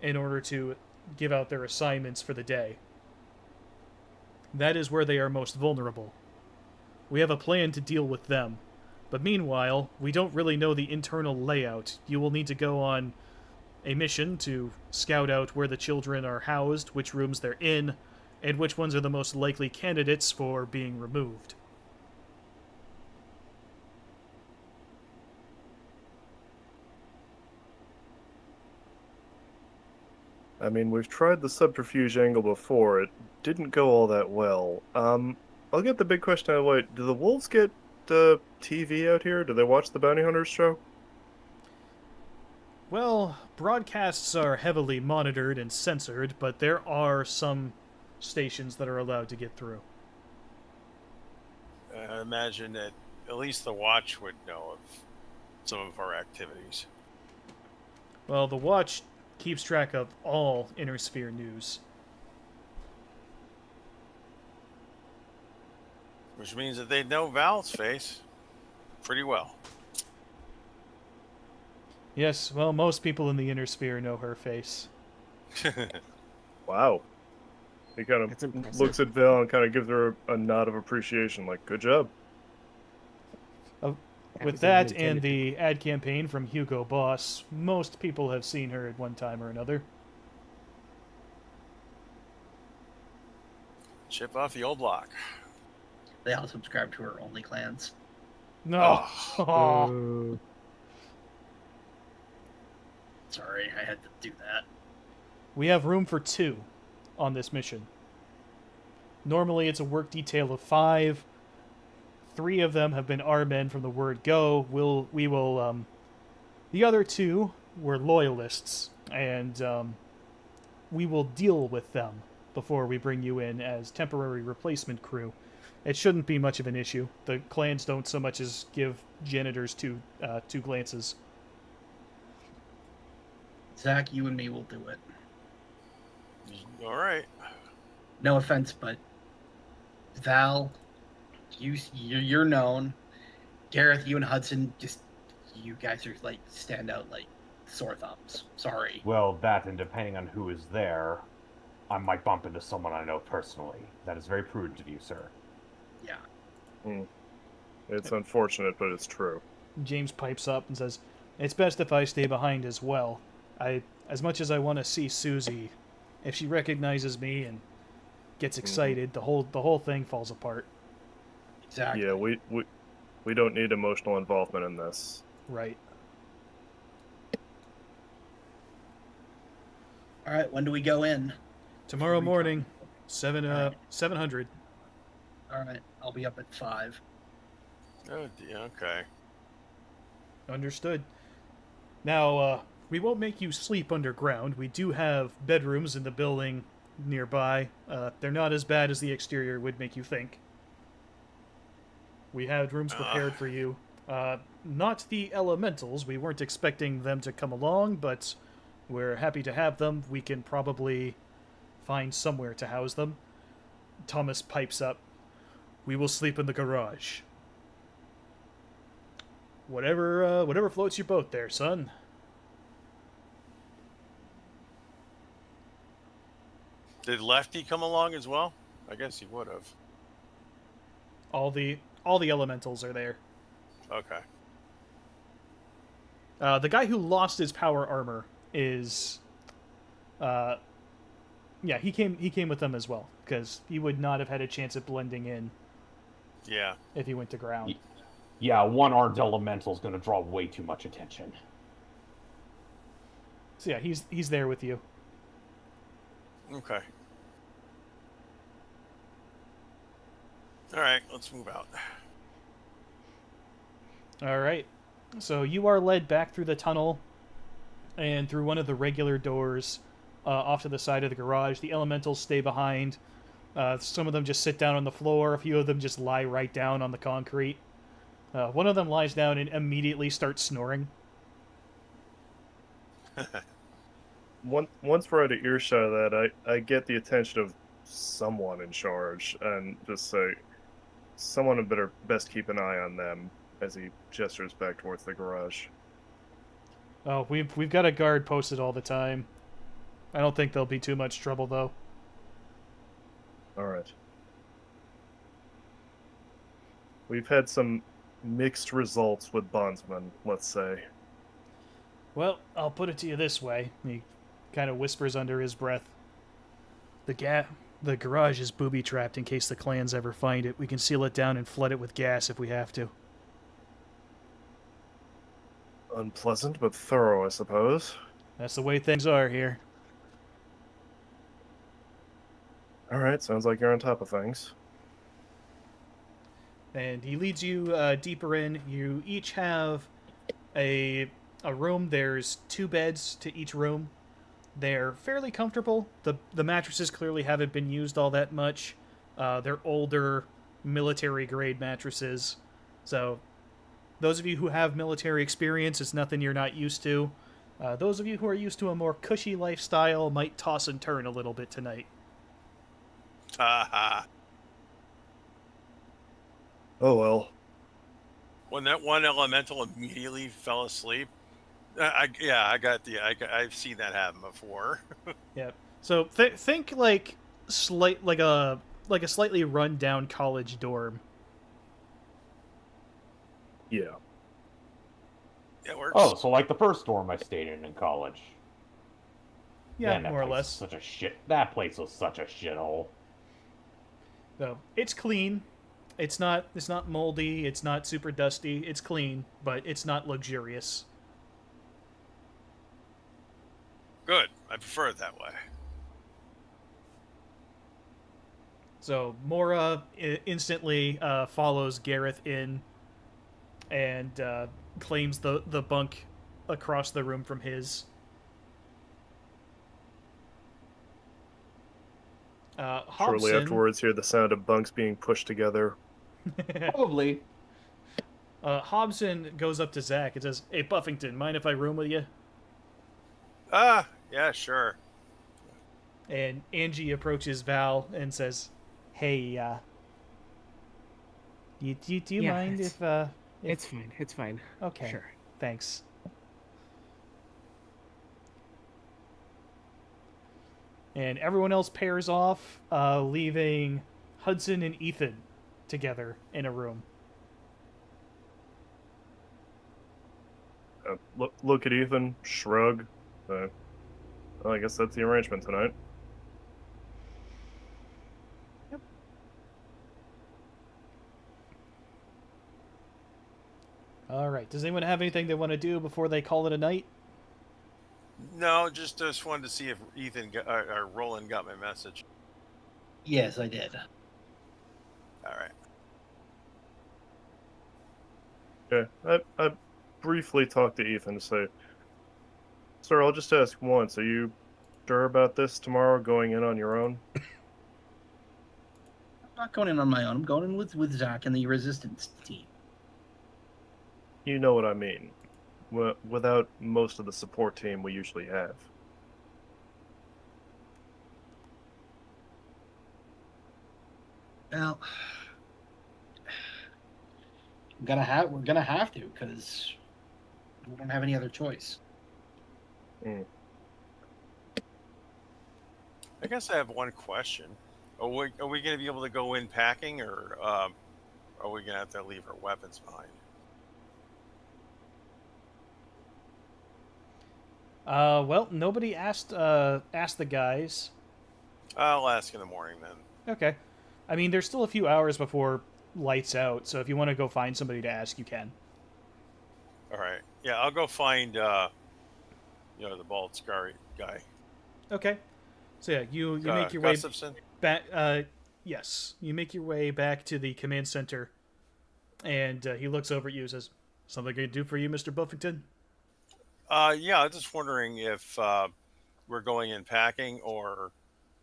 in order to give out their assignments for the day. That is where they are most vulnerable. We have a plan to deal with them. But meanwhile, we don't really know the internal layout. You will need to go on a mission to scout out where the children are housed, which rooms they're in, and which ones are the most likely candidates for being removed. I mean, we've tried the subterfuge angle before. It didn't go all that well. I'll get the big question out of the way. Do the wolves get TV out here? Do they watch the Bounty Hunters show? Well, broadcasts are heavily monitored and censored, but there are some stations that are allowed to get through. I imagine that at least the Watch would know of some of our activities. Well, the Watch keeps track of all Inner Sphere news. Which means that they know Val's face pretty well. Yes, well, most people in the Inner Sphere know her face. Wow. He kind That's of impressive. looks at Val and kind of gives her a nod of appreciation, like, good job. With that and the ad campaign from Hugo Boss, most people have seen her at one time or another. Chip off the old block. They all subscribe to her OnlyClans. No. Ooh. Sorry, I had to do that. We have room for 2 on this mission. Normally it's a work detail of 5. 3 of them have been our men from the word go. The other 2 were loyalists, and we will deal with them before we bring you in as temporary replacement crew. It shouldn't be much of an issue. The clans don't so much as give janitors two glances. Zach, you and me will do it. All right. No offense, but Val, you're known. Gareth, you and Hudson, you guys are like stand out like sore thumbs. Sorry. Well, that and depending on who is there, I might bump into someone I know personally. That is very prudent of you, sir. Yeah. It's unfortunate, but it's true. James pipes up and says, "It's best if I stay behind as well. As much as I want to see Susie, if she recognizes me and gets excited, the whole thing falls apart." Exactly. Yeah, we don't need emotional involvement in this. Right. All right. When do we go in? Tomorrow morning, 700. All right. I'll be up at 5. Oh, okay. Understood. Now, we won't make you sleep underground. We do have bedrooms in the building nearby. They're not as bad as the exterior would make you think. We had rooms prepared for you. Not the elementals. We weren't expecting them to come along, but we're happy to have them. We can probably find somewhere to house them. Thomas pipes up. We will sleep in the garage. Whatever floats your boat there, son. Did Lefty come along as well? I guess he would have. All the elementals are there. Okay. The guy who lost his power armor is, he came with them as well because he would not have had a chance at blending in. Yeah. If he went to ground. Yeah, one-armed elemental's gonna draw way too much attention. So yeah, he's there with you. Okay. All right, let's move out. All right. So you are led back through the tunnel and through one of the regular doors off to the side of the garage. The elementals stay behind. Some of them just sit down on the floor. A few of them just lie right down on the concrete. One of them lies down and immediately starts snoring. Once we're out of earshot of that, I get the attention of someone in charge and just say, someone had better best keep an eye on them as he gestures back towards the garage. Oh, we've got a guard posted all the time. I don't think there'll be too much trouble, though. All right. We've had some mixed results with bondsmen, let's say. Well, I'll put it to you this way. He kind of whispers under his breath. The garage is booby-trapped in case the clans ever find it. We can seal it down and flood it with gas if we have to. Unpleasant, but thorough, I suppose. That's the way things are here. All right, sounds like you're on top of things. And he leads you deeper in. You each have a a room. There's 2 beds to each room. They're fairly comfortable. The mattresses clearly haven't been used all that much. They're older, military-grade mattresses. So, those of you who have military experience, it's nothing you're not used to. Those of you who are used to a more cushy lifestyle might toss and turn a little bit tonight. Ha Oh well. When that one elemental immediately fell asleep, I've seen that happen before. Yep. So think like a slightly run down college dorm. Yeah. It works. Oh, so like the first dorm I stayed in college. Yeah, Man, that more or place less. was such a shit. That place was such a shithole. So it's clean. It's not moldy. It's not super dusty. It's clean, but it's not luxurious. Good. I prefer it that way. So Mora instantly follows Gareth in and claims the bunk across the room from his. Hobson, Shortly afterwards, hear the sound of bunks being pushed together. Probably. Hobson goes up to Zach and says, "Hey, Buffington, mind if I room with you?" Yeah, sure. And Angie approaches Val and says, "Hey, do you Yeah, mind it's- if It's fine. It's fine. Okay, Sure. thanks." And everyone else pairs off, leaving Hudson and Ethan together in a room. Look at Ethan, shrug. Well, I guess that's the arrangement tonight. All right. Does anyone have anything they want to do before they call it a night? No, just wanted to see if Ethan or Roland got my message. Yes, I did. All right. Okay, I briefly talked to Ethan to say, "Sir, I'll just ask once. Are you sure about this tomorrow, going in on your own?" I'm not going in on my own. I'm going in with Zach and the resistance team. You know what I mean. Without most of the support team we usually have. Well, we're gonna have to because we don't have any other choice. Mm. I guess I have one question. Are we going to be able to go in packing, or are we going to have to leave our weapons behind? Well, nobody asked the guys. I'll ask in the morning then. Okay. I mean, there's still a few hours before lights out, so if you want to go find somebody to ask, you can. All right. Yeah, I'll go find the bald scar guy. Okay. So yeah, you make your way Gustafson? back. Yes, you make your way back to the command center, and he looks over at you and says, "Something I can do for you, Mr. Buffington?" Yeah, I was just wondering if we're going in packing, or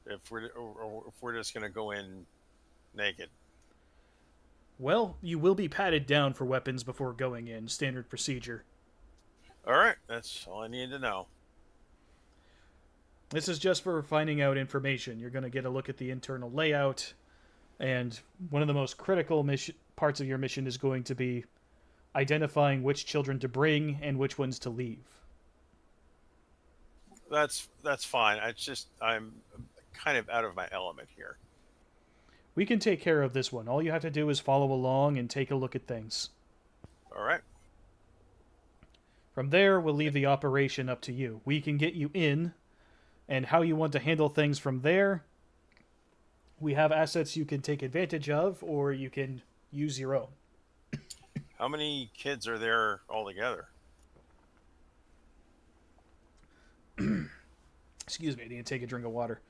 if we're just going to go in naked. Well, you will be patted down for weapons before going in. Standard procedure. All right, that's all I need to know. This is just for finding out information. You're going to get a look at the internal layout, and one of the most critical parts of your mission is going to be identifying which children to bring and which ones to leave. That's fine. I'm kind of out of my element here. We can take care of this one. All you have to do is follow along and take a look at things. All right. From there, we'll leave the operation up to you. We can get you in, and how you want to handle things from there, we have assets you can take advantage of, or you can use your own. How many kids are there altogether? Excuse me, I need to take a drink of water.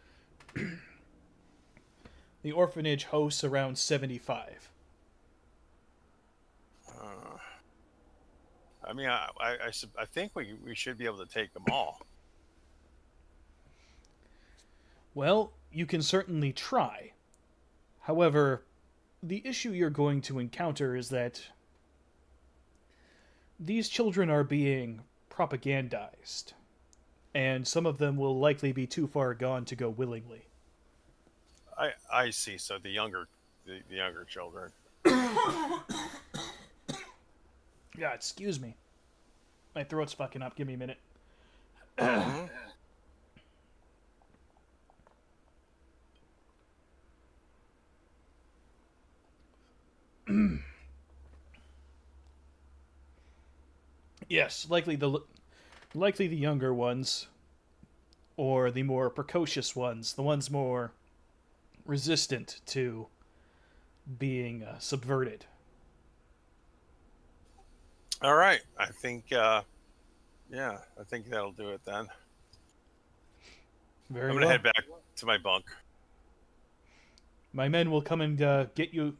The orphanage hosts around 75. I mean, I think we should be able to take them all. Well, you can certainly try. However, the issue you're going to encounter is that these children are being propagandized, and some of them will likely be too far gone to go willingly. I see. So the younger children. Yeah, excuse me. My throat's fucking up. Give me a minute. Mhm. Yes, likely the younger ones, or the more precocious ones, the ones more resistant to being subverted. All right. I think. Yeah, I think that'll do it then. Very I'm gonna well. head back to my bunk. My men will come and get you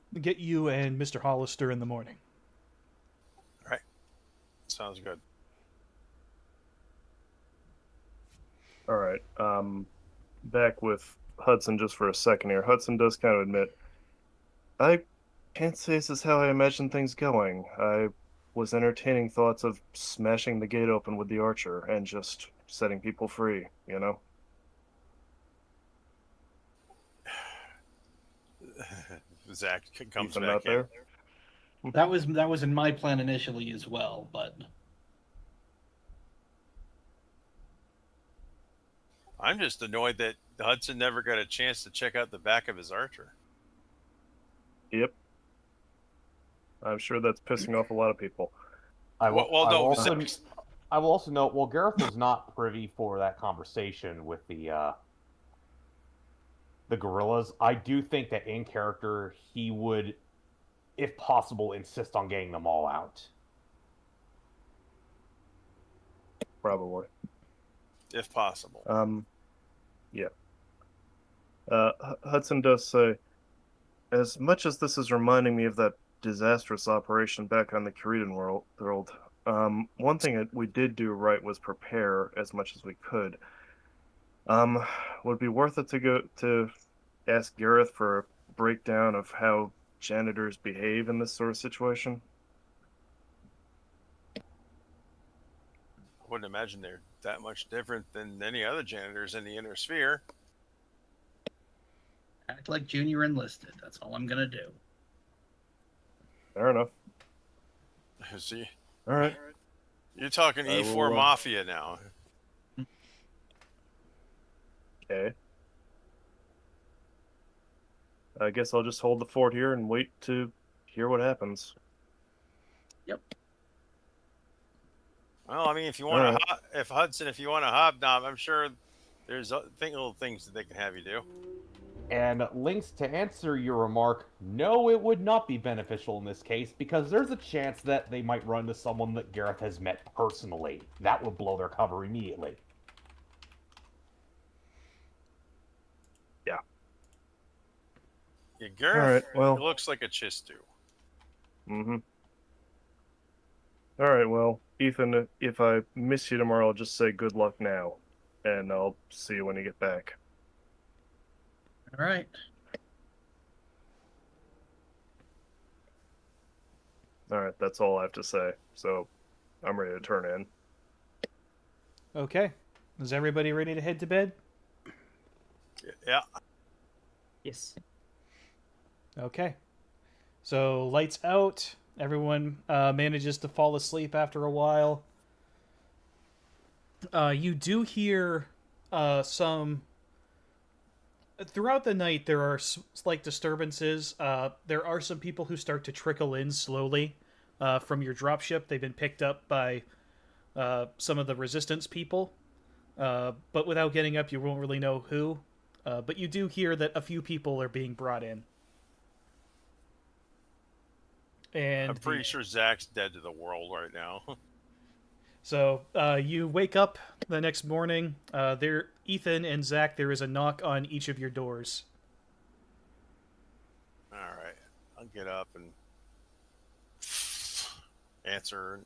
and Mr. Hollister in the morning. All right. Sounds good. All right. Back with Hudson just for a second here. Hudson does kind of admit, I can't say this is how I imagine things going. I was entertaining thoughts of smashing the gate open with the archer and just setting people free, you know? Zach comes Ethan back not in. there? That was in my plan initially as well, but I'm just annoyed that Hudson never got a chance to check out the back of his archer. Yep. I'm sure that's pissing off a lot of people. I will, Well, I will no, also, Zach, I will also note, well, Gareth was not privy for that conversation with the gorillas. I do think that in character he would, if possible, insist on getting them all out. Probably. if possible. Yeah. Hudson does say, as much as this is reminding me of that disastrous operation back on the Korean world, one thing that we did do right was prepare as much as we could. Would it be worth it to go to ask Gareth for a breakdown of how janitors behave in this sort of situation? I wouldn't imagine they're that much different than any other janitors in the inner sphere. act like Junior enlisted. That's all I'm gonna do. Fair enough. See, All right. you're talking I E4 will, Mafia now. Okay. I guess I'll just hold the fort here and wait to hear what happens. Yep. Well, I mean, if you want All to, if Hudson, if you want to hobnob, I'm sure there's little things that they can have you do. And Lynx, to answer your remark, no, it would not be beneficial in this case, because there's a chance that they might run to someone that Gareth has met personally. That would blow their cover immediately. Yeah, Gareth All right, well. looks like a chistu. Mm-hmm. All right, well, Ethan, if I miss you tomorrow, I'll just say good luck now, and I'll see you when you get back. All right. All right, that's all I have to say. So, I'm ready to turn in. Okay. Is everybody ready to head to bed? Yeah. Yes. Okay. So, lights out. Everyone manages to fall asleep after a while. You do hear some... Throughout the night, there are slight disturbances. There are some people who start to trickle in slowly from your dropship. They've been picked up by some of the resistance people. But without getting up, you won't really know who. But you do hear that a few people are being brought in. And I'm pretty sure Zach's dead to the world right now. So you wake up the next morning. Ethan and Zach, there is a knock on each of your doors. All right. I'll get up and answer.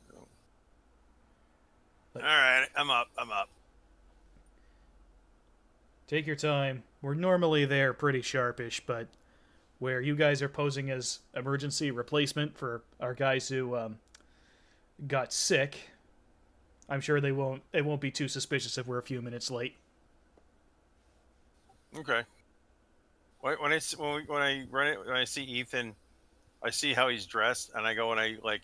I'm up. I'm up. Take your time. We're normally there pretty sharpish, but where you guys are posing as emergency replacement for our guys who got sick, I'm sure it won't be too suspicious if we're a few minutes late. Okay. When I see Ethan, I see how he's dressed, and I go and I like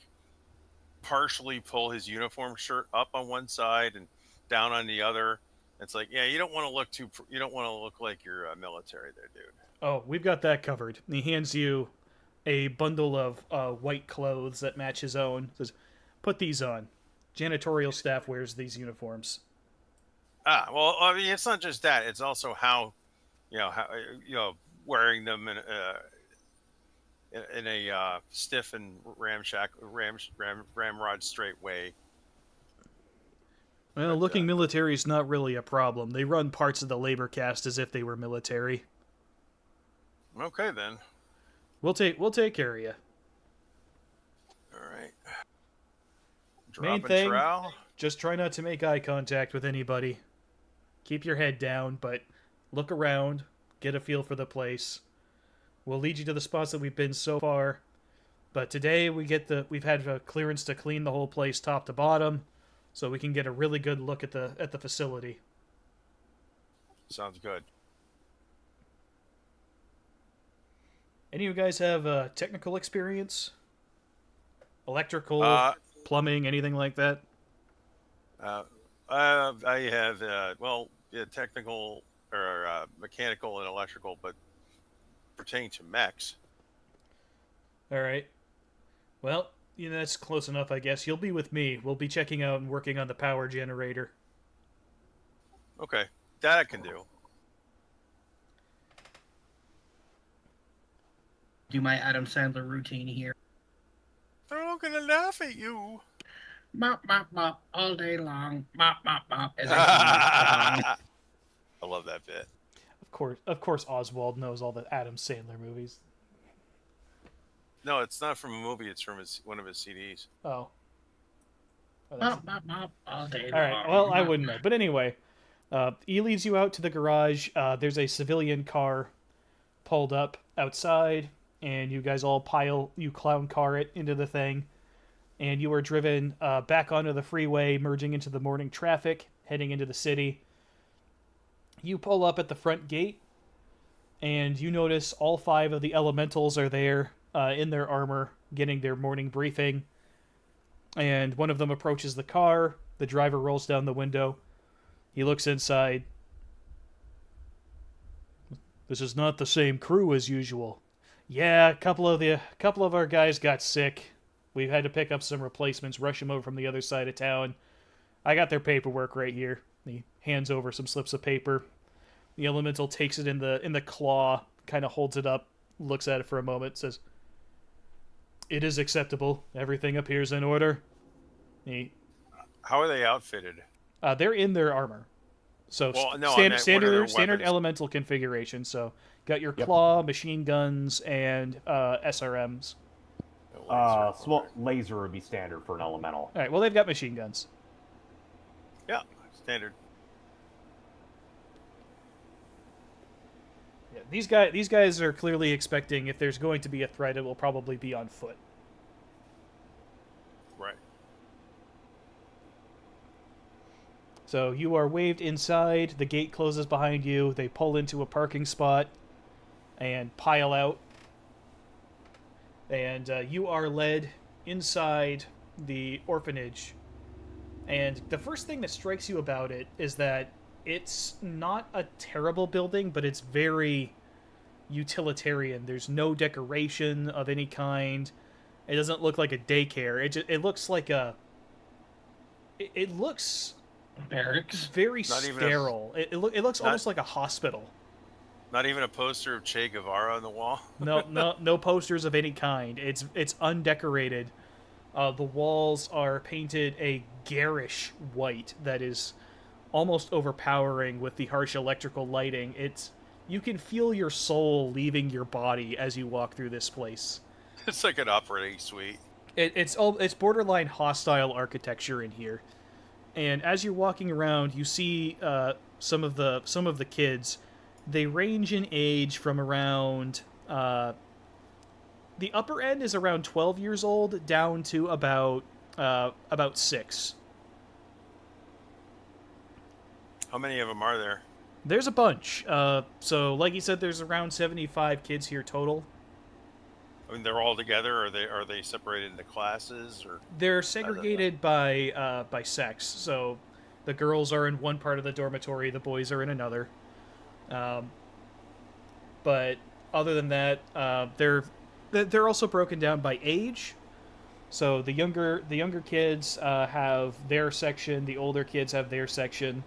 partially pull his uniform shirt up on one side and down on the other. It's like, yeah, you don't want to look like you're military there, dude. Oh, we've got that covered. And he hands you a bundle of white clothes that match his own. Says, "Put these on. Janitorial staff wears these uniforms." Ah, well, I mean, it's not just that; it's also how wearing them in a stiff and ramrod straight way. Well, looking military is not really a problem. They run parts of the labor caste as if they were military. Okay, then. We'll take care of you. All right. Main thing, just try not to make eye contact with anybody. Keep your head down, but look around, get a feel for the place. We'll lead you to the spots that we've been so far, but today we've had a clearance to clean the whole place top to bottom, so we can get a really good look at the facility. Sounds good. Any of you guys have technical experience? Electrical, plumbing, anything like that? I have technical or mechanical and electrical, but pertaining to mechs. All right. Well, that's close enough, I guess. You'll be with me. We'll be checking out and working on the power generator. Okay, that I can do. Do my Adam Sandler routine here. They're all gonna laugh at you. Mop, mop, mop, all day long. Mop, mop, mop. As I love that bit. Of course, Oswald knows all the Adam Sandler movies. No, it's not from a movie. It's from one of his CDs. Oh. Mop, mop, mop, all day long. All right. Well, I wouldn't know. But anyway, he leads you out to the garage. There's a civilian car pulled up outside, and you guys all clown car it into the thing. And you are driven back onto the freeway, merging into the morning traffic, heading into the city. You pull up at the front gate, and you notice all 5 of the elementals are there in their armor, getting their morning briefing. And one of them approaches the car. The driver rolls down the window. He looks inside. "This is not the same crew as usual." "Yeah, a couple of our guys got sick. We've had to pick up some replacements, rush them over from the other side of town. I got their paperwork right here." He hands over some slips of paper. The elemental takes it in the claw, kind of holds it up, looks at it for a moment, says, "It is acceptable. Everything appears in order." How are they outfitted? They're in their armor. So standard elemental configuration. So got your claw, machine guns, and SRMs. Small laser would be standard for an elemental. All right. Well, they've got machine guns. Yeah, standard. Yeah, these guys are clearly expecting if there's going to be a threat, it will probably be on foot. Right. So you are waved inside. The gate closes behind you. They pull into a parking spot and pile out. And you are led inside the orphanage. And the first thing that strikes you about it is that it's not a terrible building, but it's very utilitarian. There's no decoration of any kind. It doesn't look like a daycare. It looks like a... It looks... barracks. Very sterile. It looks almost like a hospital. Not even a poster of Che Guevara on the wall? No posters of any kind. It's undecorated. The walls are painted a garish white that is almost overpowering with the harsh electrical lighting. You can feel your soul leaving your body as you walk through this place. It's like an operating suite. It's borderline hostile architecture in here. And as you're walking around, you see some of the kids. They range in age from around the upper end is around 12 years old down to about 6. How many of them are there? There's a bunch. So, like you said, there's around 75 kids here total. I mean, they're all together, or are they separated into classes, or they're segregated by sex. So, the girls are in one part of the dormitory, the boys are in another. But other than that, they're also broken down by age. So the younger kids have their section, the older kids have their section.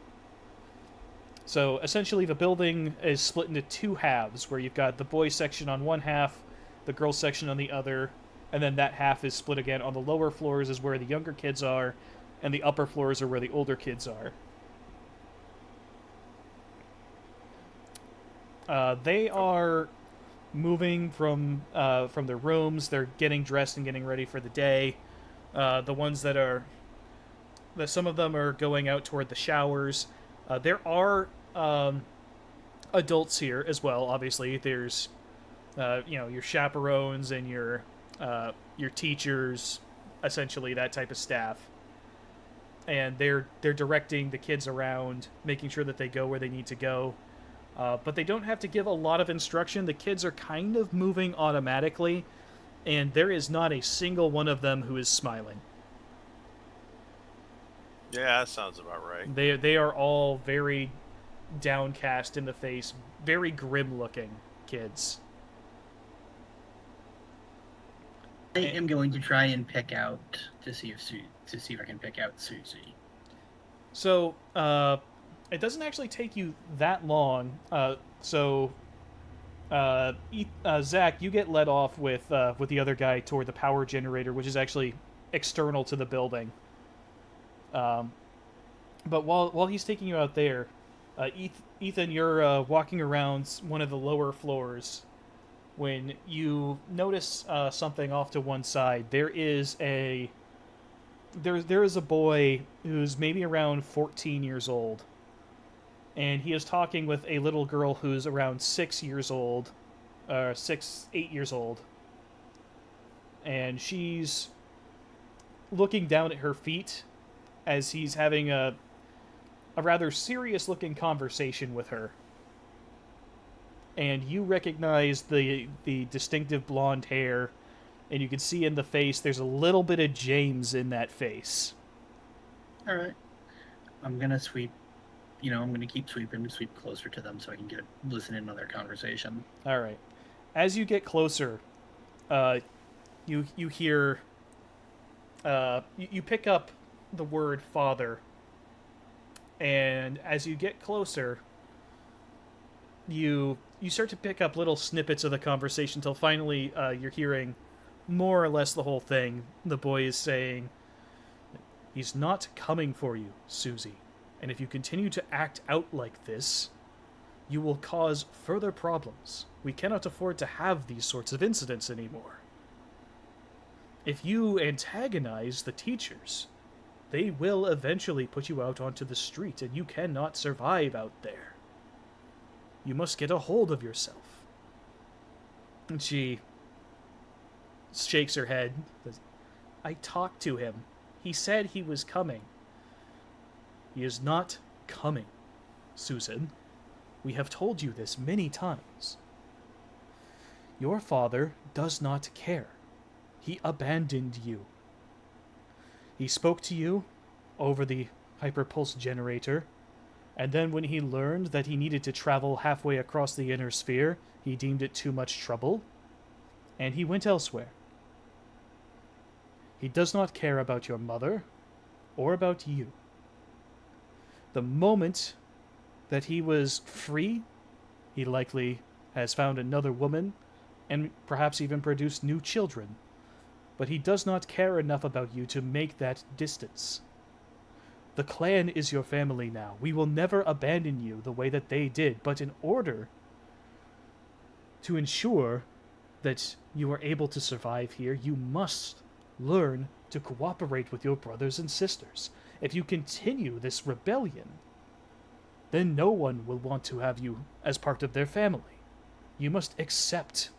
So essentially, the building is split into 2 halves, where you've got the boys section on one half, the girls section on the other, and then that half is split again. On the lower floors is where the younger kids are, and the upper floors are where the older kids are. They are moving from their rooms. They're getting dressed and getting ready for the day. The ones that some of them are going out toward the showers. There are adults here as well. Obviously, there's your chaperones and your teachers, essentially that type of staff, and they're directing the kids around, making sure that they go where they need to go. But they don't have to give a lot of instruction. The kids are kind of moving automatically, and there is not a single one of them who is smiling. Yeah, that sounds about right. They are all very downcast in the face, very grim-looking kids. I am going to try and pick out to see if I can pick out Susie. So, it doesn't actually take you that long. Zach, you get led off with the other guy toward the power generator, which is actually external to the building. But while he's taking you out there, Ethan, you're walking around one of the lower floors when you notice something off to one side. There is a boy who's maybe around 14 years old. And he is talking with a little girl who's around 6 years old, 8 years old. And she's looking down at her feet as he's having a rather serious-looking conversation with her. And you recognize the distinctive blonde hair, and you can see in the face there's a little bit of James in that face. All right. I'm going to sweep. I'm going to keep sweeping, sweep closer to them so I can listen in on their conversation. All right. As you get closer, you hear, you pick up the word father, and as you get closer, you start to pick up little snippets of the conversation until finally you're hearing more or less the whole thing. The boy is saying, "He's not coming for you, Susie. And if you continue to act out like this, you will cause further problems. We cannot afford to have these sorts of incidents anymore. If you antagonize the teachers, they will eventually put you out onto the street, and you cannot survive out there. You must get a hold of yourself." And she shakes her head. "I talked to him. He said he was coming." "He is not coming, Susan. We have told you this many times. Your father does not care. He abandoned you. He spoke to you over the hyperpulse generator, and then when he learned that he needed to travel halfway across the inner sphere, he deemed it too much trouble, and he went elsewhere. He does not care about your mother or about you. The moment that he was free, he likely has found another woman and perhaps even produced new children. But he does not care enough about you to make that distance. The clan is your family now. We will never abandon you the way that they did, but in order to ensure that you are able to survive here, you must learn to cooperate with your brothers and sisters. If you continue this rebellion, then no one will want to have you as part of their family. You must accept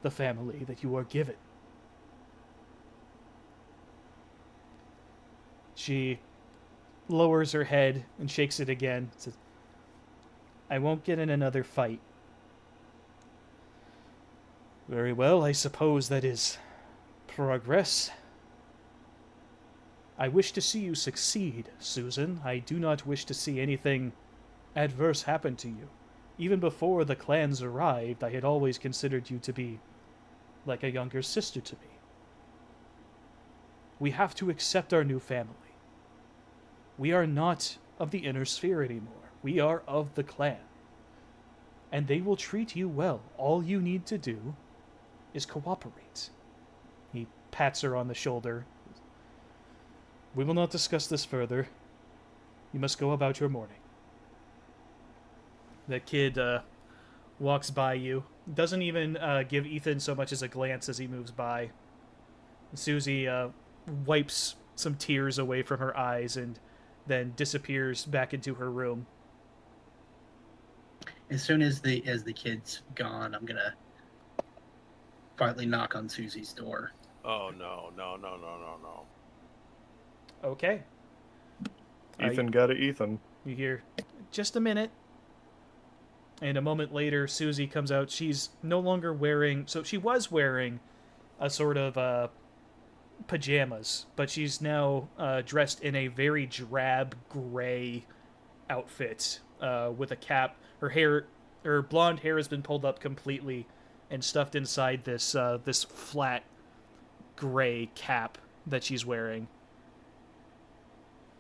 the family that you are given. She lowers her head and shakes it again. Says, I won't get in another fight. Very well, I suppose that is progress. I wish to see you succeed, Susan. I do not wish to see anything adverse happen to you. Even before the clans arrived, I had always considered you to be like a younger sister to me. We have to accept our new family. We are not of the inner sphere anymore. We are of the clan. And they will treat you well. All you need to do is cooperate. He pats her on the shoulder. We will not discuss this further. You must go about your morning. The kid walks by you. Doesn't even give Ethan so much as a glance as he moves by. Susie wipes some tears away from her eyes and then disappears back into her room. As soon as the kid's gone, I'm gonna quietly knock on Susie's door. Oh no. Okay. Ethan got it, Ethan. You hear, just a minute. And a moment later, Susie comes out. She's no longer wearing... So she was wearing a sort of pajamas, but she's now dressed in a very drab gray outfit with a cap. Her blonde hair has been pulled up completely and stuffed inside this this flat gray cap that she's wearing.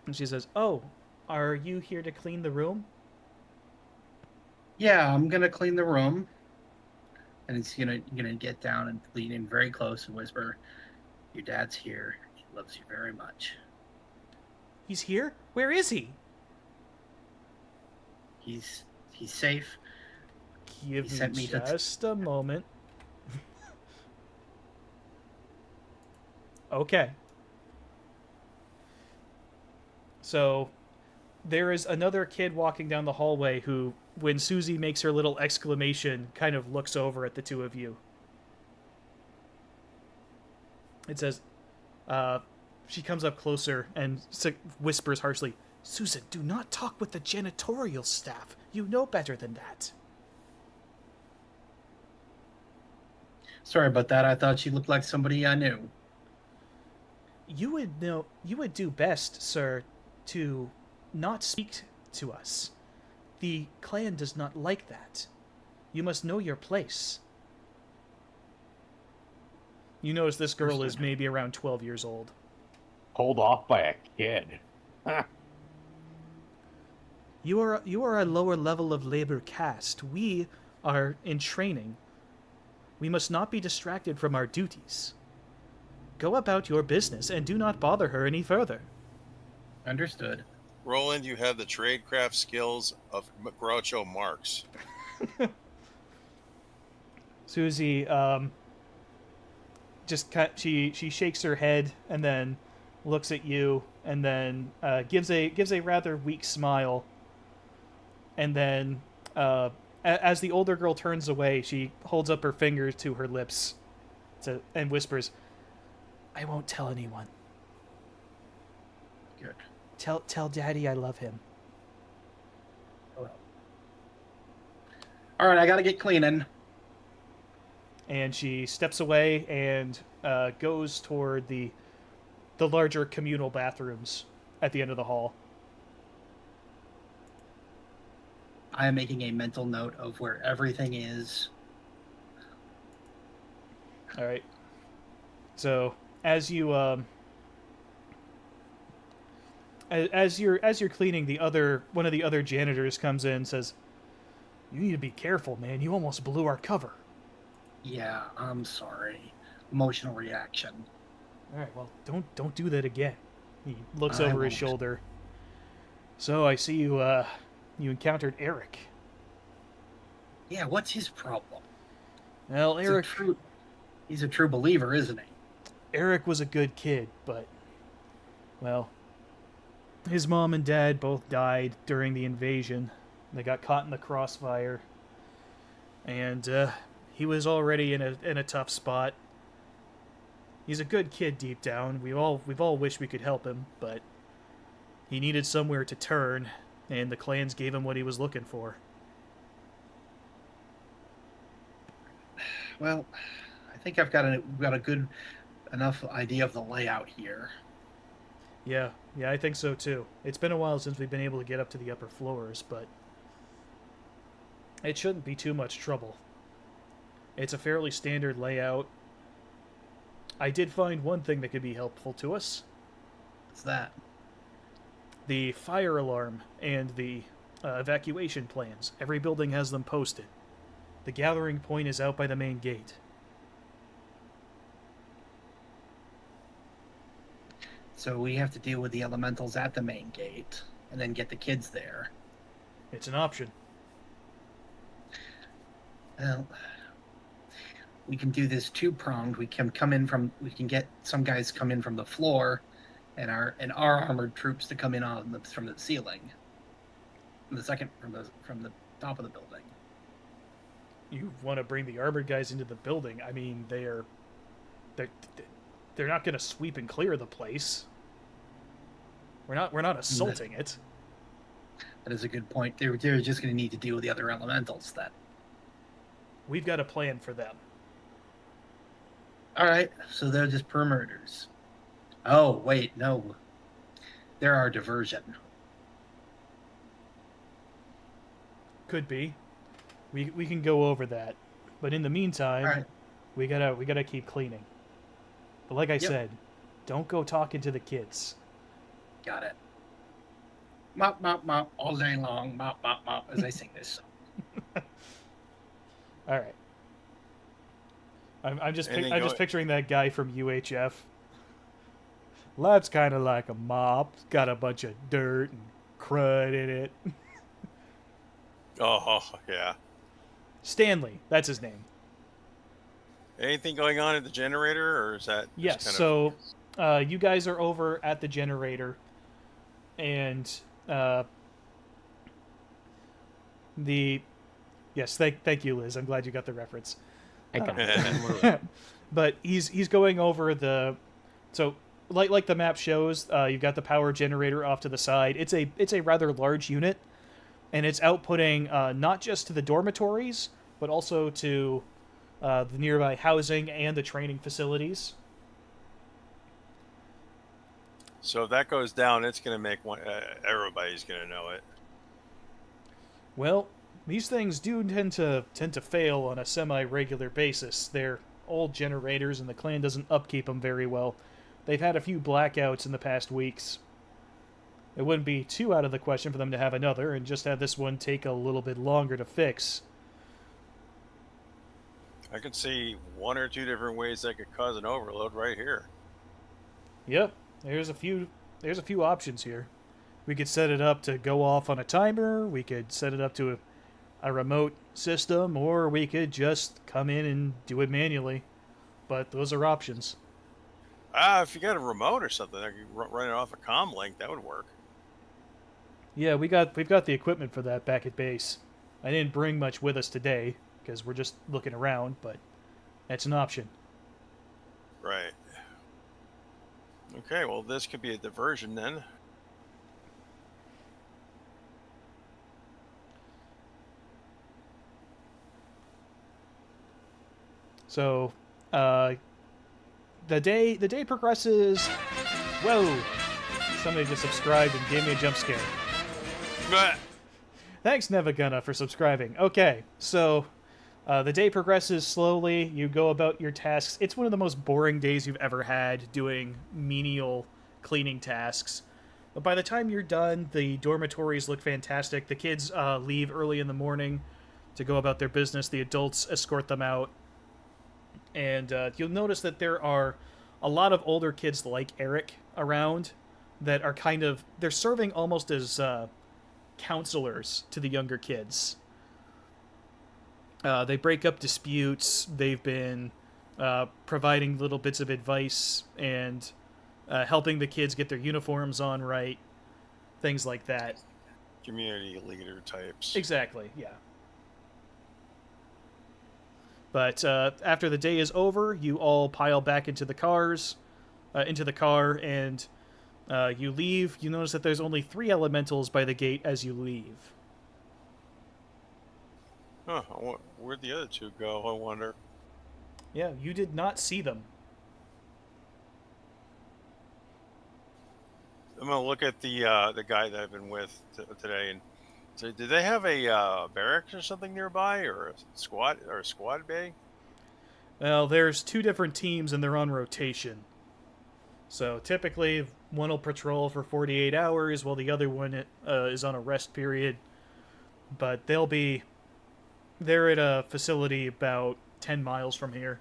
And she says, "Oh, are you here to clean the room?" Yeah, I'm gonna clean the room. And he's gonna get down and lean in very close and whisper, "Your dad's here. He loves you very much." He's here? Where is he? He's safe. Give He sent me me to just a moment. Okay. So, there is another kid walking down the hallway who, when Susie makes her little exclamation, kind of looks over at the two of you. It says, she comes up closer and whispers harshly, "Susan, do not talk with the janitorial staff. You know better than that." Sorry about that. I thought she looked like somebody I knew. You would do best, sir, to not speak to us. The clan does not like that. You must know your place. You notice this girl is maybe around 12 years old. Pulled off by a kid. You are a lower level of labor caste. We are in training. We must not be distracted from our duties. Go about your business and do not bother her any further. Understood. Roland, you have the tradecraft skills of Groucho Marx. Susie, she shakes her head and then looks at you and then gives a rather weak smile. And then, as the older girl turns away, she holds up her finger to her lips and whispers, "I won't tell anyone. Good. Tell Daddy I love him." All right, I gotta get cleaning. And she steps away and goes toward the larger communal bathrooms at the end of the hall. I am making a mental note of where everything is. All right. So as you as you're cleaning, one of the other janitors comes in and says, "You need to be careful, man. You almost blew our cover." Yeah, I'm sorry. Emotional reaction. All right. Well, don't do that again. He looks I over his won't. shoulder. So I see you encountered Eric. Yeah, what's his problem? Well, Eric He's a true believer, isn't he? Eric was a good kid, but, well, his mom and dad both died during the invasion. They got caught in the crossfire. And he was already in a tough spot. He's a good kid deep down. We've all wished we could help him, but he needed somewhere to turn, and the clans gave him what he was looking for. Well, I think we've got a good enough idea of the layout here. Yeah, I think so too. It's been a while since we've been able to get up to the upper floors, but it shouldn't be too much trouble. It's a fairly standard layout. I did find one thing that could be helpful to us. What's that? The fire alarm and the evacuation plans. Every building has them posted. The gathering point is out by the main gate. So we have to deal with the elementals at the main gate, and then get the kids there. It's an option. Well, we can do this two-pronged. We can get some guys come in from the floor, and our armored troops to come in from the ceiling, from the top of the building. You want to bring the armored guys into the building? I mean, they're not going to sweep and clear the place. We're not assaulting it. That is a good point. They're just going to need to deal with the other elementals then. We've got a plan for them. All right, so they're just perimeters. Oh, wait, no. They're our diversion. Could be. We can go over that. But in the meantime, right. we gotta keep cleaning. But like I said, don't go talking to the kids. Got it. Mop, mop, mop, all day long. Mop, mop, mop, as I sing this song. All right. I'm just picturing that guy from UHF. Life's kind of like a mop. It's got a bunch of dirt and crud in it. Oh, yeah. Stanley, that's his name. Anything going on at the generator, or is that? Yes. So, you guys are over at the generator, and yes, thank you, Liz. I'm glad you got the reference. I got it. But he's going over the, so like the map shows, you've got the power generator off to the side. It's a rather large unit, and it's outputting not just to the dormitories, but also to the nearby housing and the training facilities. So if that goes down, it's going to make everybody's going to know it. Well, these things do tend to fail on a semi-regular basis. They're old generators, and the clan doesn't upkeep them very well. They've had a few blackouts in the past weeks. It wouldn't be too out of the question for them to have another, and just have this one take a little bit longer to fix. I could see one or two different ways that could cause an overload right here. Yep, there's a few options here. We could set it up to go off on a timer. We could set it up to a remote system, or we could just come in and do it manually. But those are options. If you got a remote or something, I could run it off a comm link. That would work. Yeah, we've got the equipment for that back at base. I didn't bring much with us today because we're just looking around, but that's an option. Right. Okay, well, this could be a diversion then. So, the day progresses. Whoa! Somebody just subscribed and gave me a jump scare. But Thanks, Nevaguna, for subscribing. Okay, so the day progresses slowly. You go about your tasks. It's one of the most boring days you've ever had doing menial cleaning tasks. But by the time you're done, the dormitories look fantastic. The kids leave early in the morning to go about their business. The adults escort them out. And you'll notice that there are a lot of older kids like Eric around that are they're serving almost as counselors to the younger kids. They break up disputes. They've been providing little bits of advice and helping the kids get their uniforms on right. things like that. Community leader types. Exactly, yeah. But after the day is over, you all pile back into the car, and you leave. You notice that there's only 3 elementals by the gate as you leave. Huh, where'd the other 2 go, I wonder? Yeah, you did not see them. I'm gonna look at the guy that I've been with today, and so, do they have a barracks or something nearby, or a squad bay? Well, there's 2 different teams and they're on rotation. So typically, one will patrol for 48 hours while the other one is on a rest period. But they're at a facility about 10 miles from here.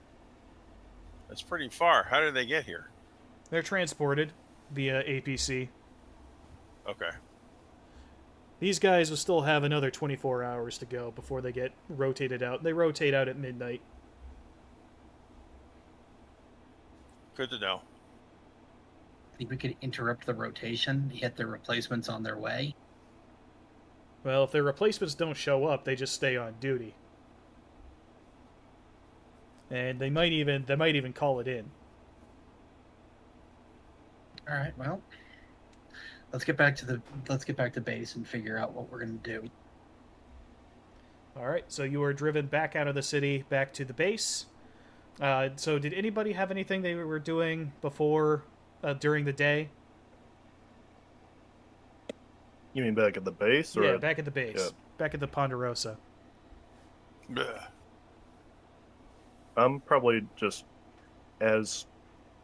That's pretty far. How did they get here? They're transported via APC. Okay. These guys will still have another 24 hours to go before they get rotated out. They rotate out at midnight. Good to know. Think we could interrupt the rotation, hit the replacements on their way? Well, if their replacements don't show up, they just stay on duty. And they might even call it in. All right, well, let's get back to base and figure out what we're going to do. All right, so you are driven back out of the city, back to the base. So did anybody have anything they were doing before, during the day? You mean back at the base? Or Yeah, back at the base. Yeah. Back at the Ponderosa. Bleh. I'm probably just, as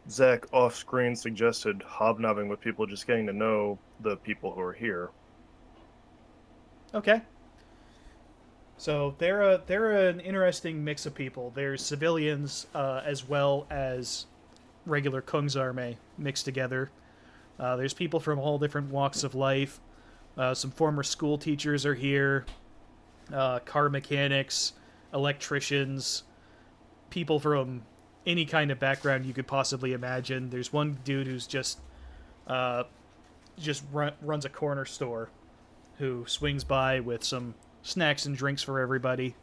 Zach off-screen suggested, hobnobbing with people, just getting to know the people who are here. Okay. So they're an interesting mix of people. There's civilians as well as regular Kungsarmé mixed together. There's people from all different walks of life. Some former school teachers are here. Car mechanics, electricians, people from any kind of background you could possibly imagine. There's one dude who's just runs a corner store, who swings by with some snacks and drinks for everybody,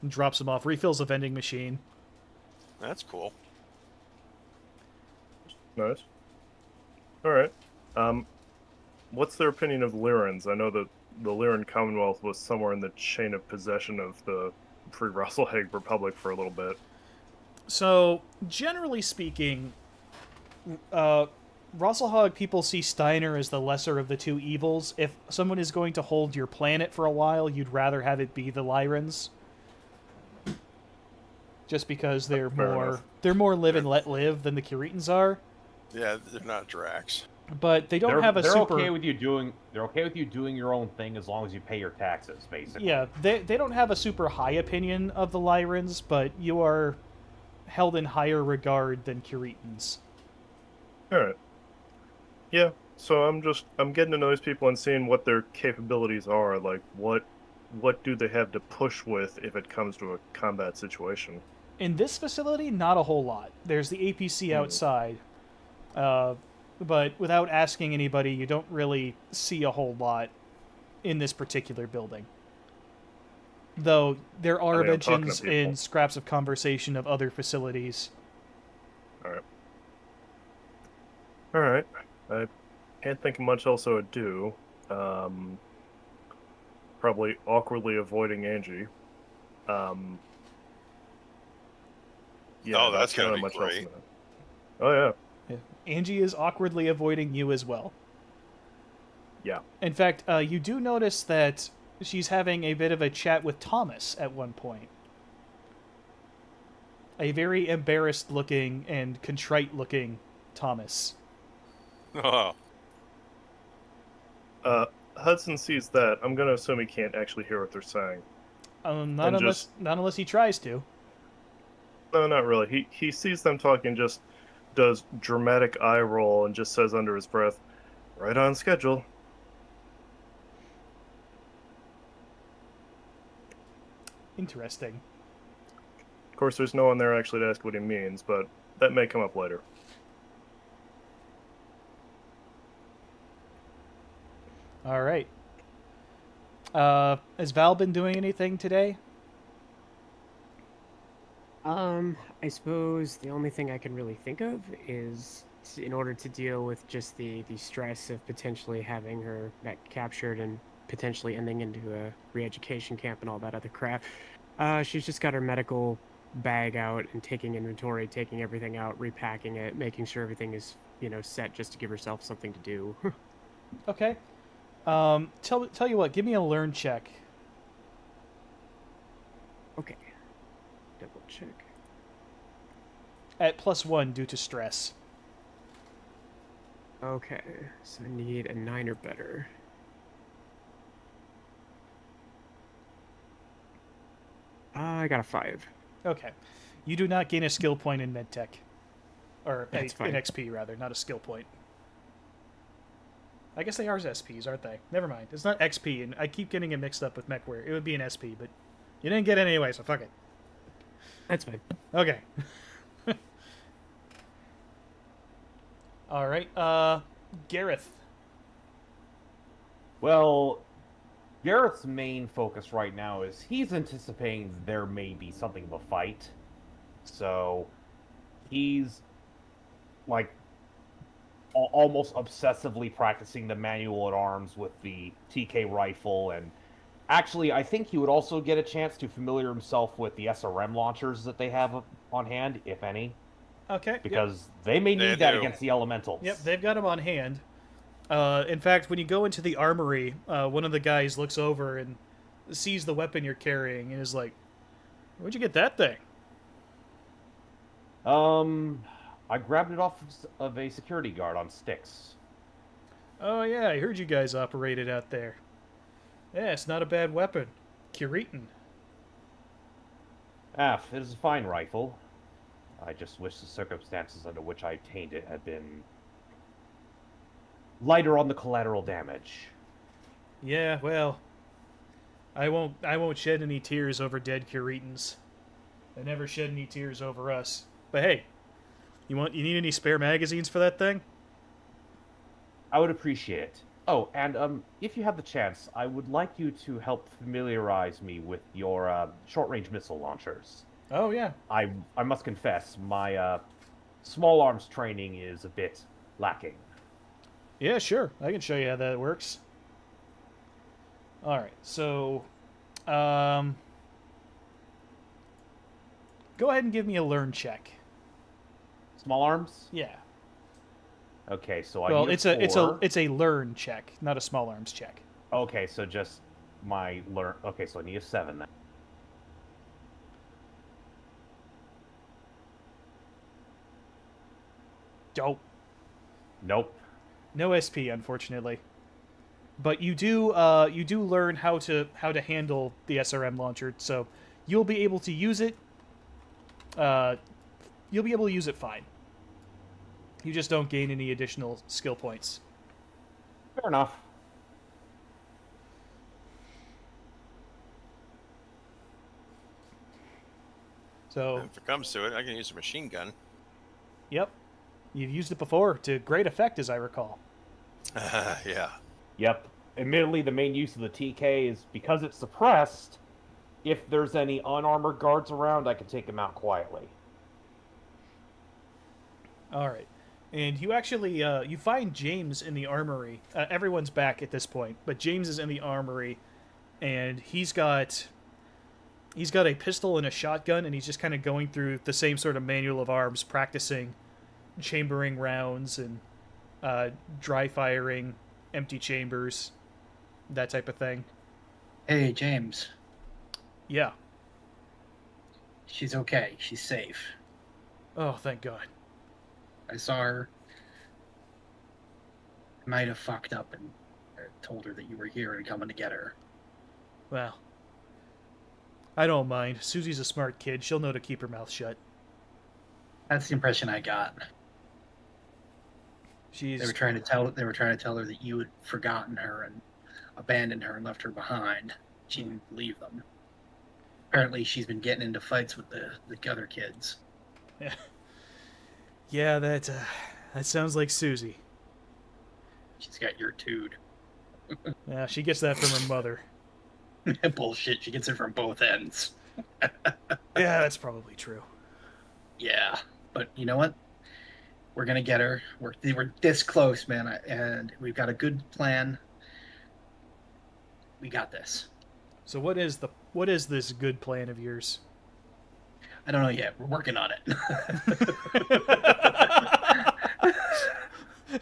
and drops them off, refills a vending machine. That's cool. Nice. All right. What's their opinion of Lyrans? I know that the Lyran Commonwealth was somewhere in the chain of possession of the Free Rosselhag Republic for a little bit. So, generally speaking, Rosselhag people see Steiner as the lesser of the 2 evils. If someone is going to hold your planet for a while, you'd rather have it be the Lyrans. Just because they're more live and let live than the Curetans are. Yeah, they're not Drax. But they don't have a they're super... okay with you doing your own thing as long as you pay your taxes, basically. Yeah, they don't have a super high opinion of the Lyrans, but you are held in higher regard than Curetans. Alright. Yeah, so I'm getting to know these people and seeing what their capabilities are, like what do they have to push with if it comes to a combat situation. In this facility, not a whole lot. There's the APC outside. But without asking anybody, you don't really see a whole lot in this particular building. Though there are mentions in scraps of conversation of other facilities. Alright. I can't think of much else I would do. Probably awkwardly avoiding Angie. Yeah, oh, that's gonna be great. Oh, yeah. Angie is awkwardly avoiding you as well. Yeah. In fact, you do notice that she's having a bit of a chat with Thomas at one point. A very embarrassed-looking and contrite-looking Thomas. Oh. Hudson sees that. I'm going to assume he can't actually hear what they're saying. Not unless he tries to. No, not really. He sees them talking, just does dramatic eye roll and just says under his breath, "Right on schedule." Interesting. Of course, there's no one there actually to ask what he means, but that may come up later. All right. Has Val been doing anything today? I suppose the only thing I can really think of is in order to deal with just the stress of potentially having her mech captured and potentially ending into a re-education camp and all that other crap. She's just got her medical bag out and taking inventory, taking everything out, repacking it, making sure everything is, set just to give herself something to do. Okay. Tell you what, give me a learn check. Okay. Double check. At +1 due to stress. Okay, so I need a 9 or better. I got a 5. Okay. You do not gain a skill point in medtech. Or in That's fine. XP, rather, not a skill point. I guess they are SPs, aren't they? Never mind. It's not XP, and I keep getting it mixed up with MechWarrior. It would be an SP, but you didn't get it anyway, so fuck it. That's fine. Okay. All right. Gareth. Well, Garrett's main focus right now is he's anticipating there may be something of a fight. So he's like almost obsessively practicing the manual at arms with the TK rifle, and actually I think he would also get a chance to familiar himself with the SRM launchers that they have on hand, if any. Okay. Because they may need that against the elementals. Yep, they've got them on hand. In fact, when you go into the armory, one of the guys looks over and sees the weapon you're carrying and is like, "Where'd you get that thing?" I grabbed it off of a security guard on sticks. Oh yeah, I heard you guys operated out there. Yeah, it's not a bad weapon. Curitan. It is a fine rifle. I just wish the circumstances under which I obtained it had been lighter on the collateral damage. Yeah, well, I won't shed any tears over dead Curitans. They never shed any tears over us. But hey, you need any spare magazines for that thing? I would appreciate it. Oh, and if you have the chance, I would like you to help familiarize me with your short-range missile launchers. Oh yeah. I must confess, my small arms training is a bit lacking. Yeah, sure. I can show you how that works. All right, so go ahead and give me a learn check. Small arms? Yeah. Okay, so Well, need it's a learn check, not a small arms check. Okay, so just my learn. Okay, so I need a 7 then. Dope. Nope. No SP, unfortunately. But you do learn how to handle the SRM launcher, so you'll be able to use it. You'll be able to use it fine. You just don't gain any additional skill points. Fair enough. So If it comes to it, I can use a machine gun. Yep. You've used it before to great effect, as I recall. Yeah. Yep. Admittedly, the main use of the TK is because it's suppressed. If there's any unarmored guards around, I can take them out quietly. All right. And you actually you find James in the armory. Everyone's back at this point, but James is in the armory, and he's got a pistol and a shotgun, and he's just kind of going through the same sort of manual of arms, practicing chambering rounds and dry firing empty chambers, that type of thing. Hey, James. Yeah. She's okay. She's safe. Oh, thank God. I saw her. I might have fucked up and told her that you were here and coming to get her. Well, I don't mind. Susie's a smart kid. She'll know to keep her mouth shut. That's the impression I got. They were trying to tell her that you had forgotten her and abandoned her and left her behind. She didn't believe them. Apparently, she's been getting into fights with the other kids. Yeah. Yeah, that sounds like Susie. She's got your tude. Yeah, she gets that from her mother. Bullshit. She gets it from both ends. Yeah, that's probably true. Yeah, but you know what? We're gonna get her. We're this close, man, and we've got a good plan. We got this. So what is this good plan of yours? I don't know yet. We're working on it.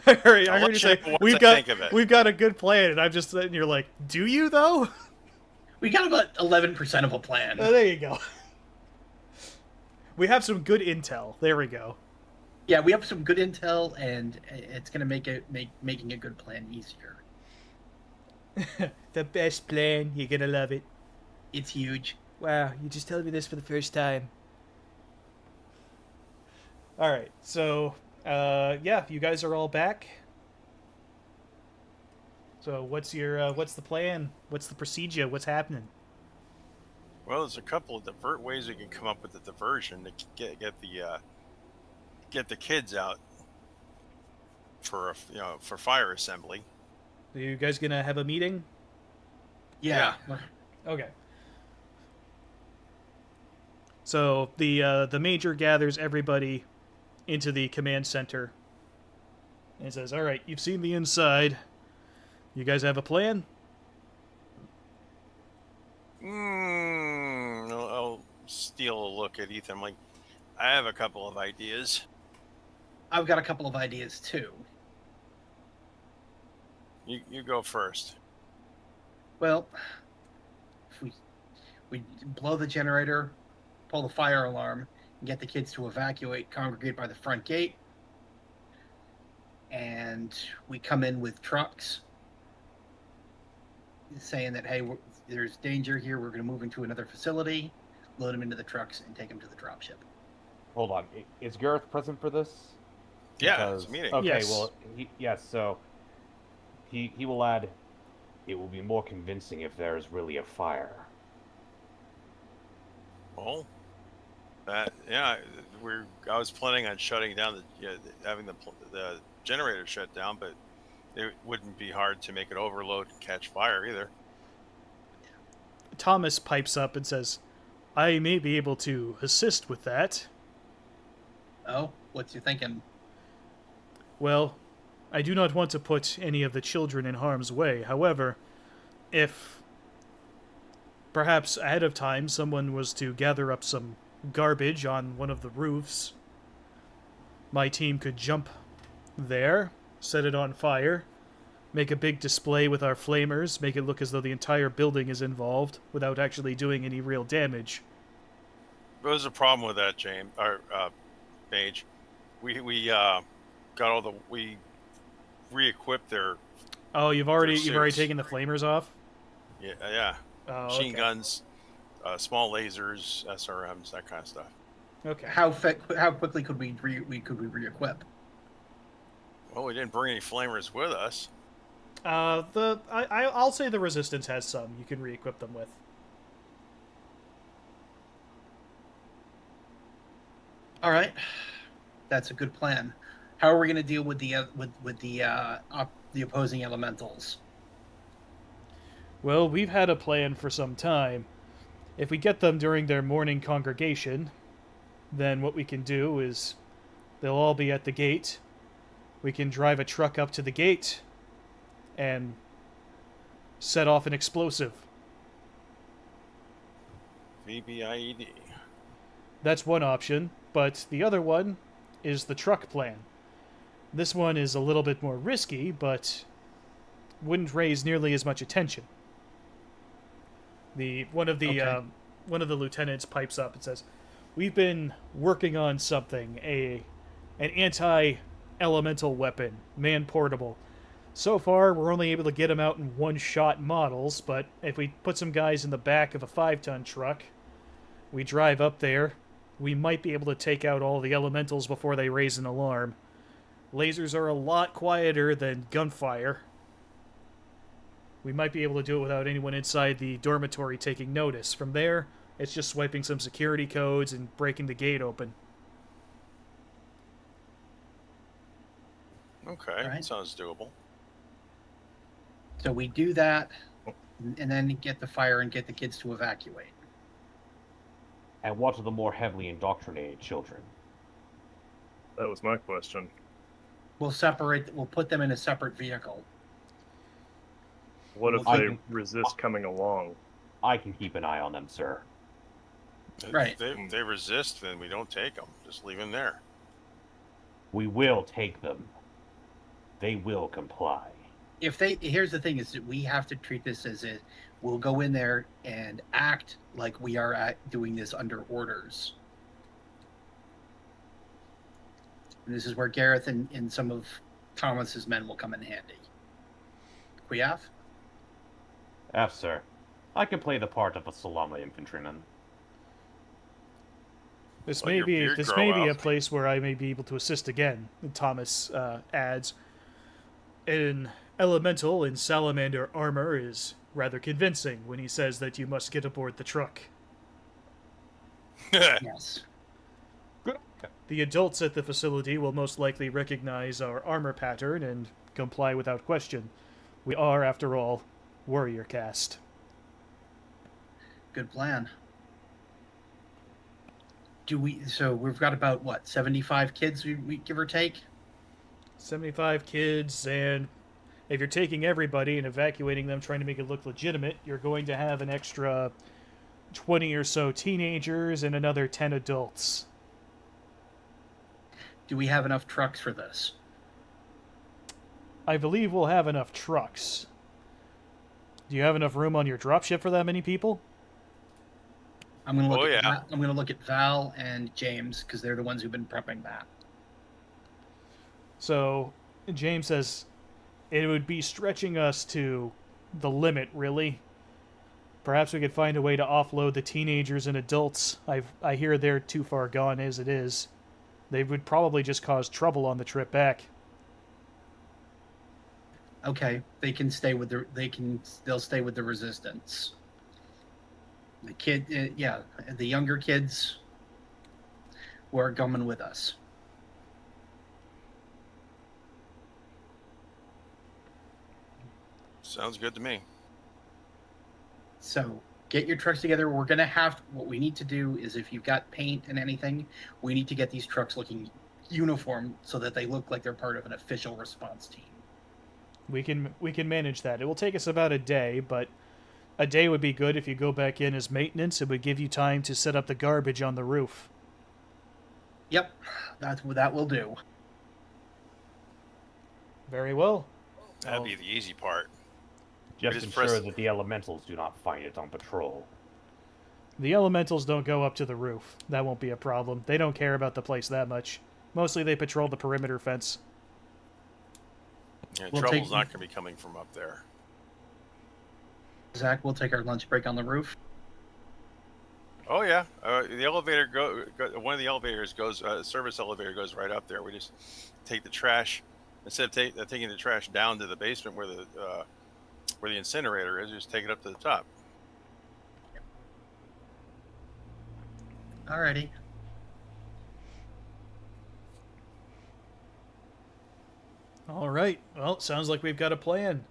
I heard you say we've got a good plan, and I'm just sitting here like, do you though? We got about 11% of a plan. Oh, there you go. We have some good intel. There we go. Yeah, we have some good intel, and it's gonna make making a good plan easier. The best plan. You're gonna love it. It's huge. Wow, you just telling me this for the first time. All right, so yeah, you guys are all back. So what's the plan? What's the procedure? What's happening? Well, there's a couple of ways we can come up with a diversion to get the kids out for for fire assembly. Are you guys gonna have a meeting? Yeah. Okay. So the major gathers everybody into the command center and says, "All right, you've seen the inside. You guys have a plan?" I'll steal a look at Ethan. I'm like, I have a couple of ideas. I've got a couple of ideas too. You go first. Well, if we blow the generator, pull the fire alarm, and get the kids to evacuate, congregate by the front gate, and we come in with trucks saying that, hey, there's danger here, we're going to move into another facility, load them into the trucks, and take them to the dropship. Hold on. Is Gareth present for this? Yeah, it's a meeting. Okay, yes. Well, yes, so he will add, it will be more convincing if there is really a fire. Well, I was planning on shutting down having the generator shut down, but it wouldn't be hard to make it overload and catch fire either. Thomas pipes up and says, "I may be able to assist with that." Oh, what's you thinking? Well, I do not want to put any of the children in harm's way. However, if perhaps ahead of time someone was to gather up some garbage on one of the roofs, my team could jump there, set it on fire, make a big display with our flamers, make it look as though the entire building is involved without actually doing any real damage. There's a problem with that, James or Paige. We re-equipped their. Oh, you've already taken the flamers off? Yeah. Oh, Machine okay. guns, small lasers, SRMs, that kind of stuff. Okay. How quickly could we re-equip? Well, we didn't bring any flamers with us. I'll say the Resistance has some you can re-equip them with. All right, that's a good plan. How are we going to deal with the opposing elementals? Well, we've had a plan for some time. If we get them during their morning congregation, then what we can do is they'll all be at the gate. We can drive a truck up to the gate and set off an explosive. VBIED. That's one option, but the other one is the truck plan. This one is a little bit more risky, but wouldn't raise nearly as much attention. One of the lieutenants pipes up and says, "We've been working on something, an anti-elemental weapon, man-portable. So far, we're only able to get them out in one-shot models, but if we put some guys in the back of a 5-ton truck, we drive up there, we might be able to take out all the elementals before they raise an alarm. Lasers are a lot quieter than gunfire. We might be able to do it without anyone inside the dormitory taking notice. From there, it's just swiping some security codes and breaking the gate open." Okay, Right. sounds doable. So we do that, and then get the fire and get the kids to evacuate. And what are the more heavily indoctrinated children? That was my question. We'll put them in a separate vehicle. What if I they can- resist coming along? I can keep an eye on them, sir. Right. If they resist, then we don't take them. Just leave them there. We will take them. They will comply. Here's the thing: is that we have to treat this as we'll go in there and act like we are doing this under orders. And this is where Gareth and some of Thomas's men will come in handy. Quiaf? F, sir. I can play the part of a Salama infantryman. This Let may your be beard this grow may be a out. place where I may be able to assist again. Thomas adds, an elemental in salamander armor is rather convincing when he says that you must get aboard the truck. Yes. The adults at the facility will most likely recognize our armor pattern and comply without question. We are, after all, warrior caste. Good plan. So we've got about, what, 75 kids, we give or take? 75 kids, and if you're taking everybody and evacuating them, trying to make it look legitimate, you're going to have an extra 20 or so teenagers and another 10 adults. Do we have enough trucks for this? I believe we'll have enough trucks. Do you have enough room on your dropship for that many people? I'm gonna look. Oh, at yeah. I'm gonna look at Val and James because they're the ones who've been prepping that. So, James says, it would be stretching us to the limit, really. Perhaps we could find a way to offload the teenagers and adults. I hear they're too far gone as it is. They would probably just cause trouble on the trip back. Okay, they can stay with they'll stay with the resistance. The younger kids who are coming with us. Sounds good to me. So get your trucks together. What we need to do is, if you've got paint and anything, we need to get these trucks looking uniform so that they look like they're part of an official response team. We can manage that. It will take us about a day, but a day would be good if you go back in as maintenance. It would give you time to set up the garbage on the roof. Yep, that will do. Very well. That'd be the easy part. Just Just ensure press- that the elementals do not find it on patrol. The elementals don't go up to the roof. That won't be a problem. They don't care about the place that much. Mostly they patrol the perimeter fence. Yeah, We'll trouble's take- not going to be coming from up there. Zach, we'll take our lunch break on the roof. Oh yeah, the elevator one of the elevators goes. Service elevator goes right up there. We just take the trash instead of taking the trash down to the basement where the incinerator is. Just take it up to the top. Alrighty. All right. Well, sounds like we've got a plan.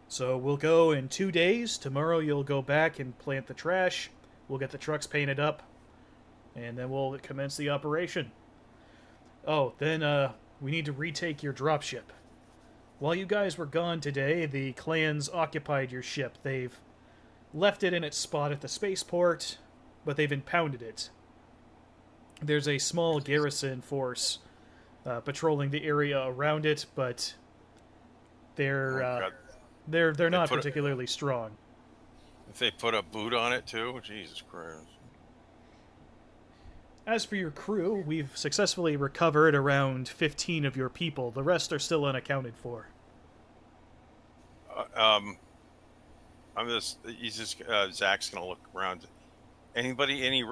So we'll go in 2 days. Tomorrow you'll go back and plant the trash. We'll get the trucks painted up. And then we'll commence the operation. Oh, then we need to retake your dropship. While you guys were gone today, the clans occupied your ship. They've left it in its spot at the spaceport, but they've impounded it. There's a small garrison force patrolling the area around it, but they're God. they're not put a- particularly strong. If they put a boot on it too, Jesus Christ. As for your crew, we've successfully recovered around 15 of your people. The rest are still unaccounted for. Zach's gonna look around. Anybody? Any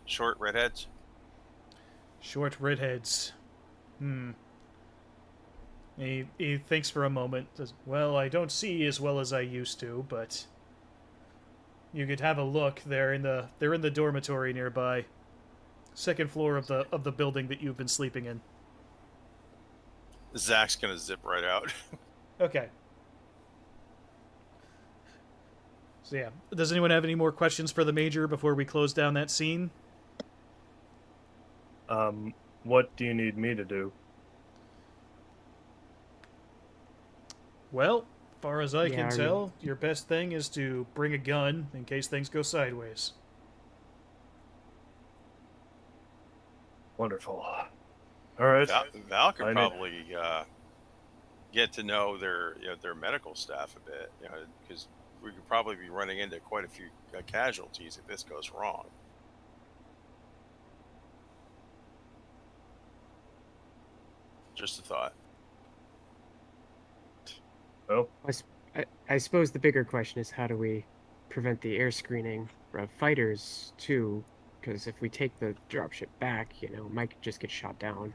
short redheads? Short redheads. He thinks for a moment. Says, "Well, I don't see as well as I used to, but you could have a look. They're in the dormitory nearby, second floor of the building that you've been sleeping in." Zach's gonna zip right out. Okay. So yeah, does anyone have any more questions for the Major before we close down that scene? What do you need me to do? Well, far as I Yeah, can are tell, your best thing is to bring a gun in case things go sideways. Wonderful. All right. Val could I need- probably get to know their their medical staff a bit, because we could probably be running into quite a few casualties if this goes wrong. Just a thought. Oh, I suppose the bigger question is how do we prevent the air screening of fighters too? Because if we take the dropship back, you know, it might just get shot down.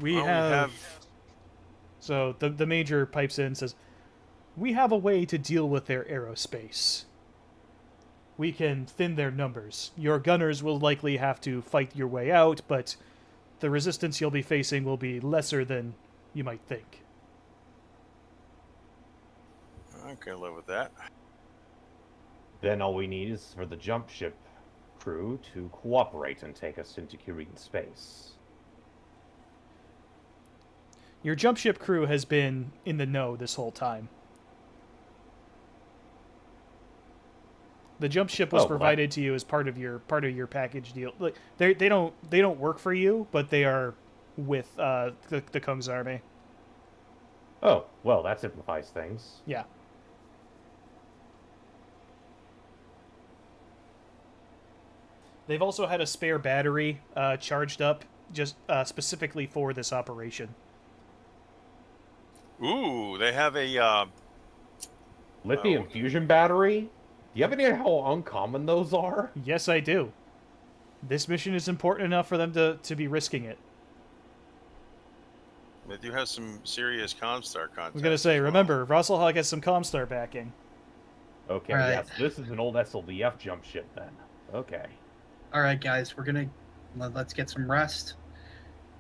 We Well, have... So the Major pipes in and says, we have a way to deal with their aerospace. We can thin their numbers. Your gunners will likely have to fight your way out, but the resistance you'll be facing will be lesser than you might think. I can live with that. Then all we need is for the jump ship crew to cooperate and take us into Kirin space. Your jump ship crew has been in the know this whole time. The jump ship was provided to you as part of your package deal. Like they don't work for you, but they are with the Kung's army. Oh, well, that simplifies things. Yeah. They've also had a spare battery charged up just specifically for this operation. Ooh, they have a Lithium fusion battery? Do you have any idea how uncommon those are? Yes, I do. This mission is important enough for them to be risking it. They do have some serious Comstar content. I was going to say, remember, Rosselhog has some Comstar backing. Okay, All right. yes, this is an old SLDF jump ship then. Okay. All right, guys, let's get some rest.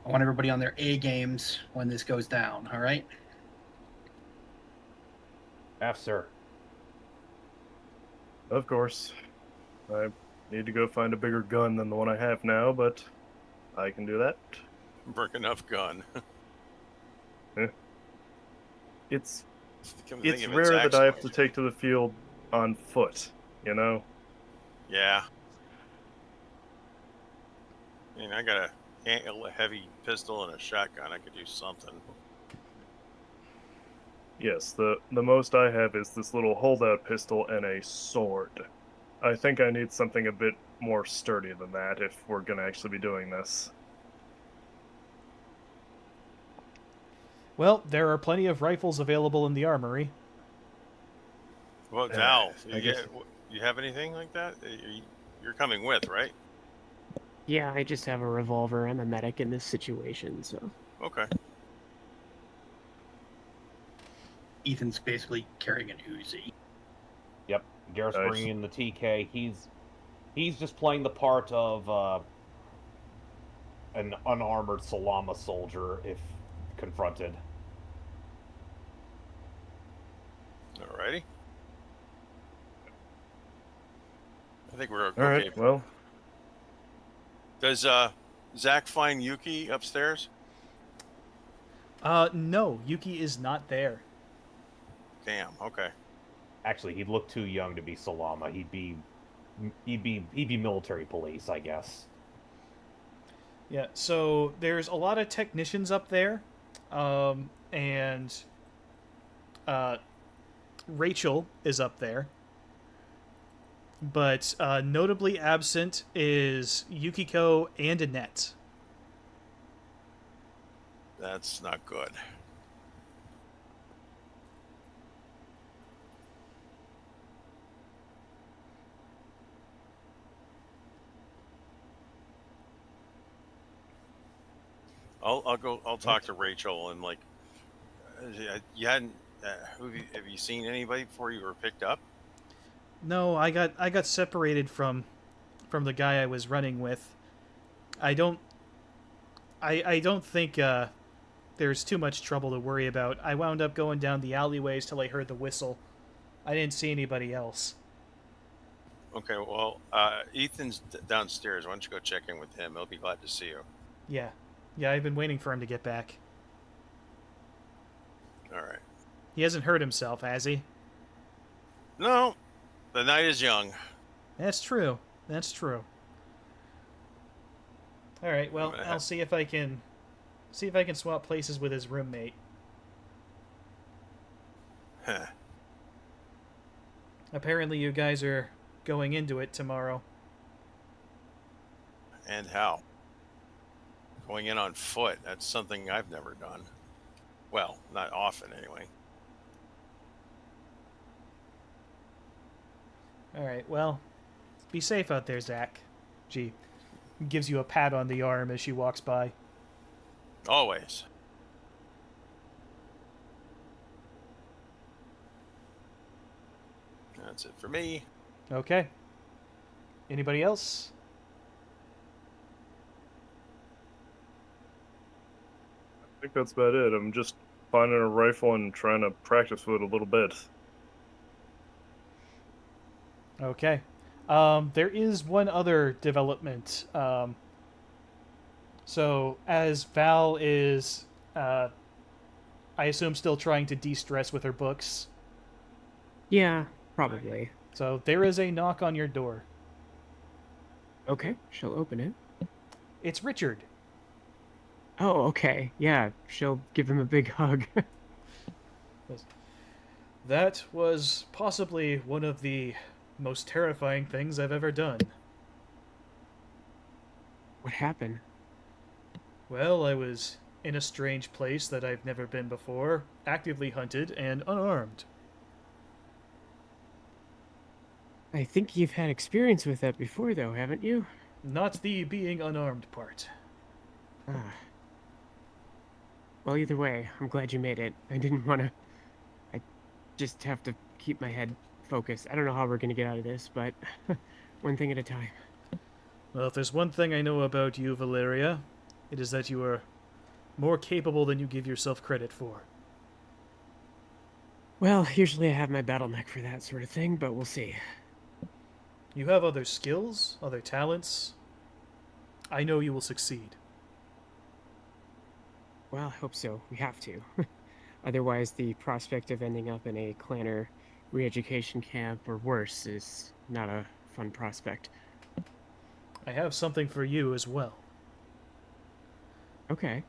I want everybody on their A games when this goes down. All right. Sir. of course. I need to go find a bigger gun than the one I have now, but I can do that. Brick enough gun. It's Come to think it's of it, rare that Zach's I have to going. take to the field on foot, you know? Yeah. I mean, I got a heavy pistol and a shotgun. I could do something. Yes, the most I have is this little holdout pistol and a sword. I think I need something a bit more sturdy than that if we're going to actually be doing this. Well, there are plenty of rifles available in the armory. Well, Val, I guess- you have anything like that? You're coming with, right? Yeah, I just have a revolver. I'm a medic in this situation, so. Okay. Ethan's basically carrying an Uzi. Yep, Garrett's Nice. bringing in the TK. He's just playing the part of an unarmored Salama soldier if confronted. Alrighty. I think we're okay. All right, well, Does Zach find Yuki upstairs? No, Yuki is not there. Damn. Okay. Actually, he'd look too young to be Salama. He'd be military police, I guess. Yeah, so there's a lot of technicians up there, and Rachel is up there. But notably absent is Yukiko and Annette. That's not good. I'll talk to Rachel and like, you hadn't. Have you seen anybody before you were picked up? No, I got separated from the guy I was running with. I don't think there's too much trouble to worry about. I wound up going down the alleyways till I heard the whistle. I didn't see anybody else. Okay, well, Ethan's downstairs. Why don't you go check in with him? He'll be glad to see you. Yeah. Yeah, I've been waiting for him to get back. All right. He hasn't hurt himself, has he? No, the night is young. That's true. That's true. All right, well, I'll see if I can swap places with his roommate. Huh. Apparently you guys are going into it tomorrow. And how? Going in on foot. That's something I've never done. Well, not often anyway. All right, well, be safe out there, Zach. She gives you a pat on the arm as she walks by. Always. That's it for me. Okay. Anybody else? I think that's about it. I'm just finding a rifle and trying to practice with it a little bit. Okay. There is one other development. So, as Val is, I assume, still trying to de-stress with her books. Yeah, probably. So, there is a knock on your door. Okay, she'll open it. It's Richard. Oh, okay. Yeah, she'll give him a big hug. That was possibly one of the most terrifying things I've ever done. What happened? Well, I was in a strange place that I've never been before, actively hunted and unarmed. I think you've had experience with that before, though, haven't you? Not the being unarmed part. Ah. Well, either way, I'm glad you made it. I didn't want to... I just have to keep my head focused. I don't know how we're going to get out of this, but one thing at a time. Well, if there's one thing I know about you, Valeria, it is that you are more capable than you give yourself credit for. Well, usually I have my bottleneck for that sort of thing, but we'll see. You have other skills, other talents. I know you will succeed. Well, I hope so. We have to. Otherwise, the prospect of ending up in a clanner re-education camp or worse is not a fun prospect. I have something for you as well. Okay.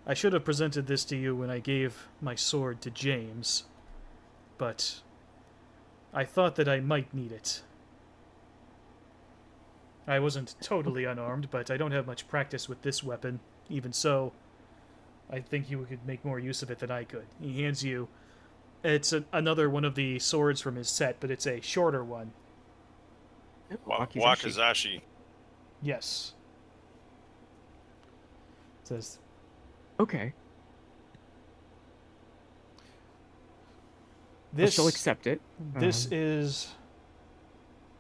I should have presented this to you when I gave my sword to James, but I thought that I might need it. I wasn't totally unarmed, but I don't have much practice with this weapon. Even so, I think you could make more use of it than I could. He hands you... It's another one of the swords from his set, but it's a shorter one. Wakizashi. Yes. It says... Okay. This, she'll accept it. This is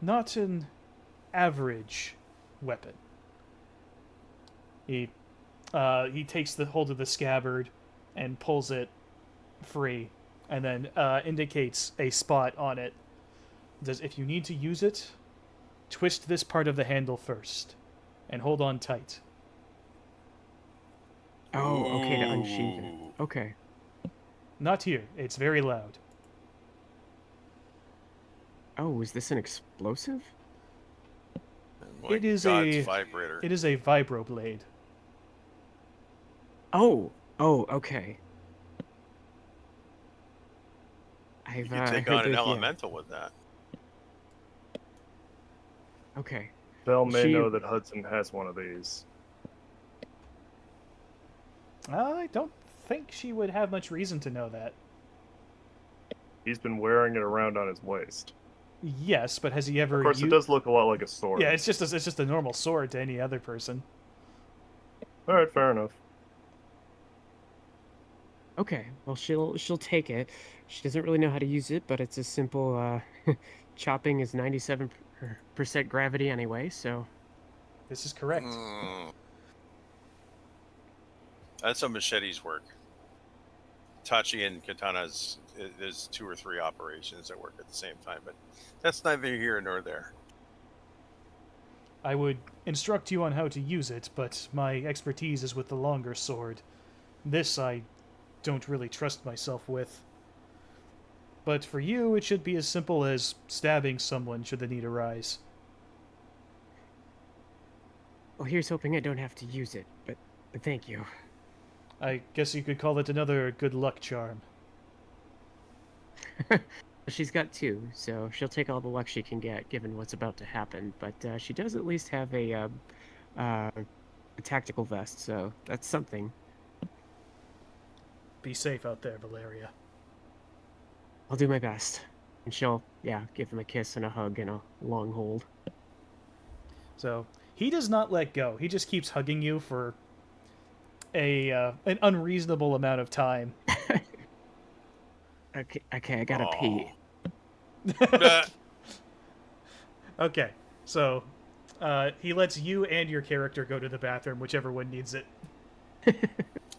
not an average weapon. He takes the hold of the scabbard and pulls it free, and then indicates a spot on it. It says, if you need to use it, twist this part of the handle first, and hold on tight. Oh, okay, to unsheath it. Okay. Not here. It's very loud. Oh, is this an explosive? It is a vibrator. It is a vibroblade. Oh, okay. You can take on an elemental with that. Okay. Belle may know that Hudson has one of these. I don't think she would have much reason to know that. He's been wearing it around on his waist. Yes, but has he ever... Of course, it does look a lot like a sword. Yeah, it's just a normal sword to any other person. Alright, fair enough. Okay, well, she'll take it. She doesn't really know how to use it, but it's a simple, chopping is 97% gravity anyway, so... This is correct. That's how machetes work. Tachi and Katana's, there's 2 or 3 operations that work at the same time, but that's neither here nor there. I would instruct you on how to use it, but my expertise is with the longer sword. This I don't really trust myself with. But for you, it should be as simple as stabbing someone should the need arise. Well, here's hoping I don't have to use it, but thank you. I guess you could call it another good luck charm. She's got 2, so she'll take all the luck she can get, given what's about to happen. But she does at least have a tactical vest, so that's something. Be safe out there, Valeria. I'll do my best. And she'll, give him a kiss and a hug and a long hold. So, he does not let go. He just keeps hugging you for an unreasonable amount of time. Okay, I gotta pee. Okay, so he lets you and your character go to the bathroom, whichever one needs it.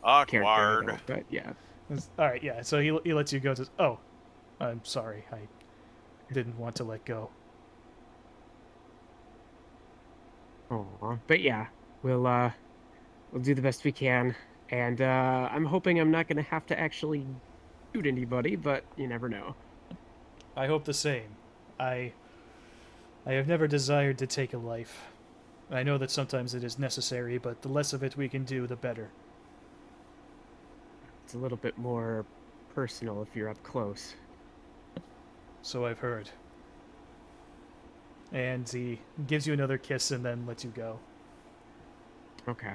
Awkward. But yeah. All right, yeah. So he lets you go. Says, "Oh, I'm sorry. I didn't want to let go." Oh, but yeah, we'll do the best we can, and I'm hoping I'm not gonna have to actually shoot anybody, but you never know. I hope the same. I have never desired to take a life. I know that sometimes it is necessary, but the less of it we can do, the better. It's a little bit more personal if you're up close. So I've heard. And he gives you another kiss and then lets you go. Okay.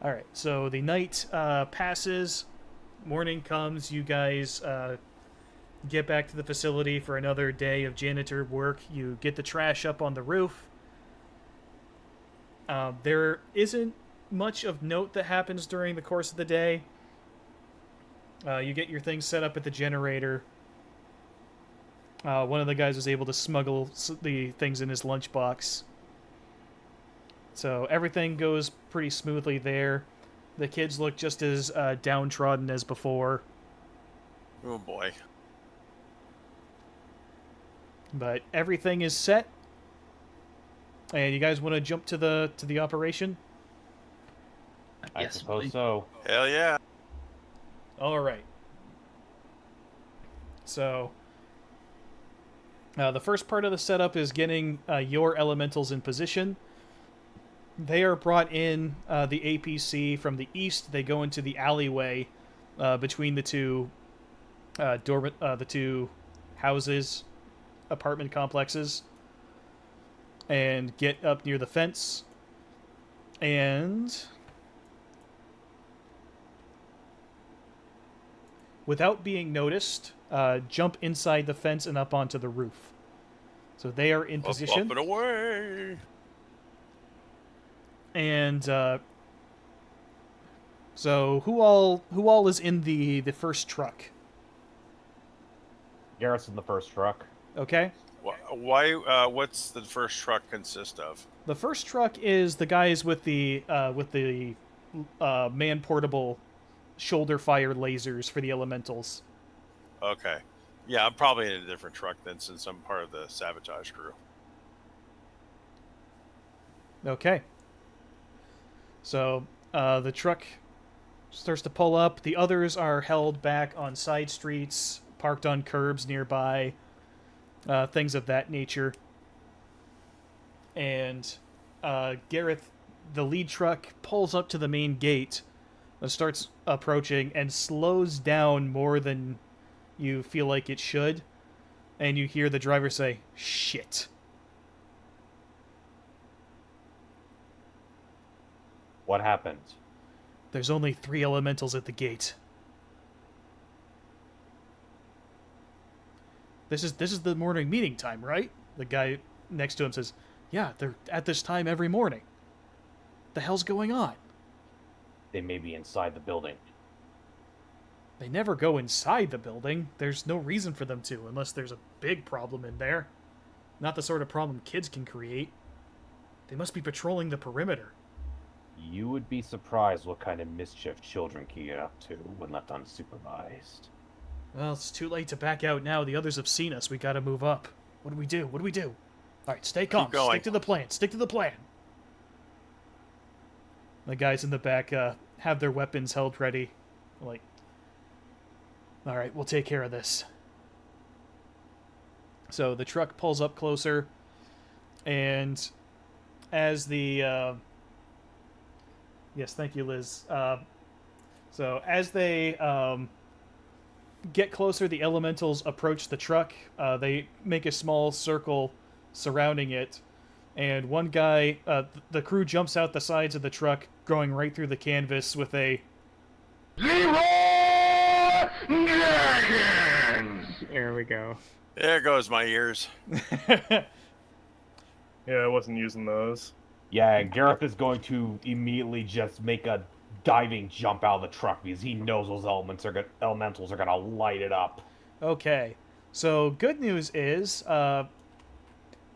All right, so the night passes, morning comes, you guys get back to the facility for another day of janitor work. You get the trash up on the roof. There isn't much of note that happens during the course of the day. You get your things set up at the generator. One of the guys was able to smuggle the things in his lunchbox. So everything goes pretty smoothly there. The kids look just as downtrodden as before. Oh boy. But everything is set. And you guys want to jump to the operation? I Yes, suppose please. so. Hell yeah. All right. So the first part of the setup is getting your elementals in position. They are brought in the APC from the east. They go into the alleyway between the two houses, apartment complexes, and get up near the fence. And without being noticed, jump inside the fence and up onto the roof. So they are in position. Up and away. And so who all is in the first truck? Garrett's in the first truck. Okay. Why? What's the first truck consist of? The first truck is the guys with the man portable shoulder fire lasers for the elementals. Okay. Yeah, I'm probably in a different truck then, since I'm part of the sabotage crew. Okay. So the truck starts to pull up. The others are held back on side streets, parked on curbs nearby, things of that nature. And Gareth, the lead truck, pulls up to the main gate, starts approaching, and slows down more than you feel like it should. And you hear the driver say, "Shit." What happened? There's only 3 elementals at the gate. This is the morning meeting time, right? The guy next to him says, "Yeah, they're at this time every morning." The hell's going on? They may be inside the building. They never go inside the building. There's no reason for them to, unless there's a big problem in there. Not the sort of problem kids can create. They must be patrolling the perimeter. You would be surprised what kind of mischief children can get up to when left unsupervised. Well, it's too late to back out now. The others have seen us. We gotta move up. What do we do? What do we do? All right, stay calm. going. Stick to the plan. Stick to the plan. The guys in the back have their weapons held ready. Like, all right, we'll take care of this. So the truck pulls up closer, and as the yes, thank you, Liz. So as they get closer, the elementals approach the truck. They make a small circle surrounding it, and one guy, the crew jumps out the sides of the truck, going right through the canvas with a There we go. There goes my ears. Yeah, I wasn't using those. Yeah, Gareth is going to immediately just make a diving jump out of the truck because he knows those elementals are gonna light it up. Okay, so good news is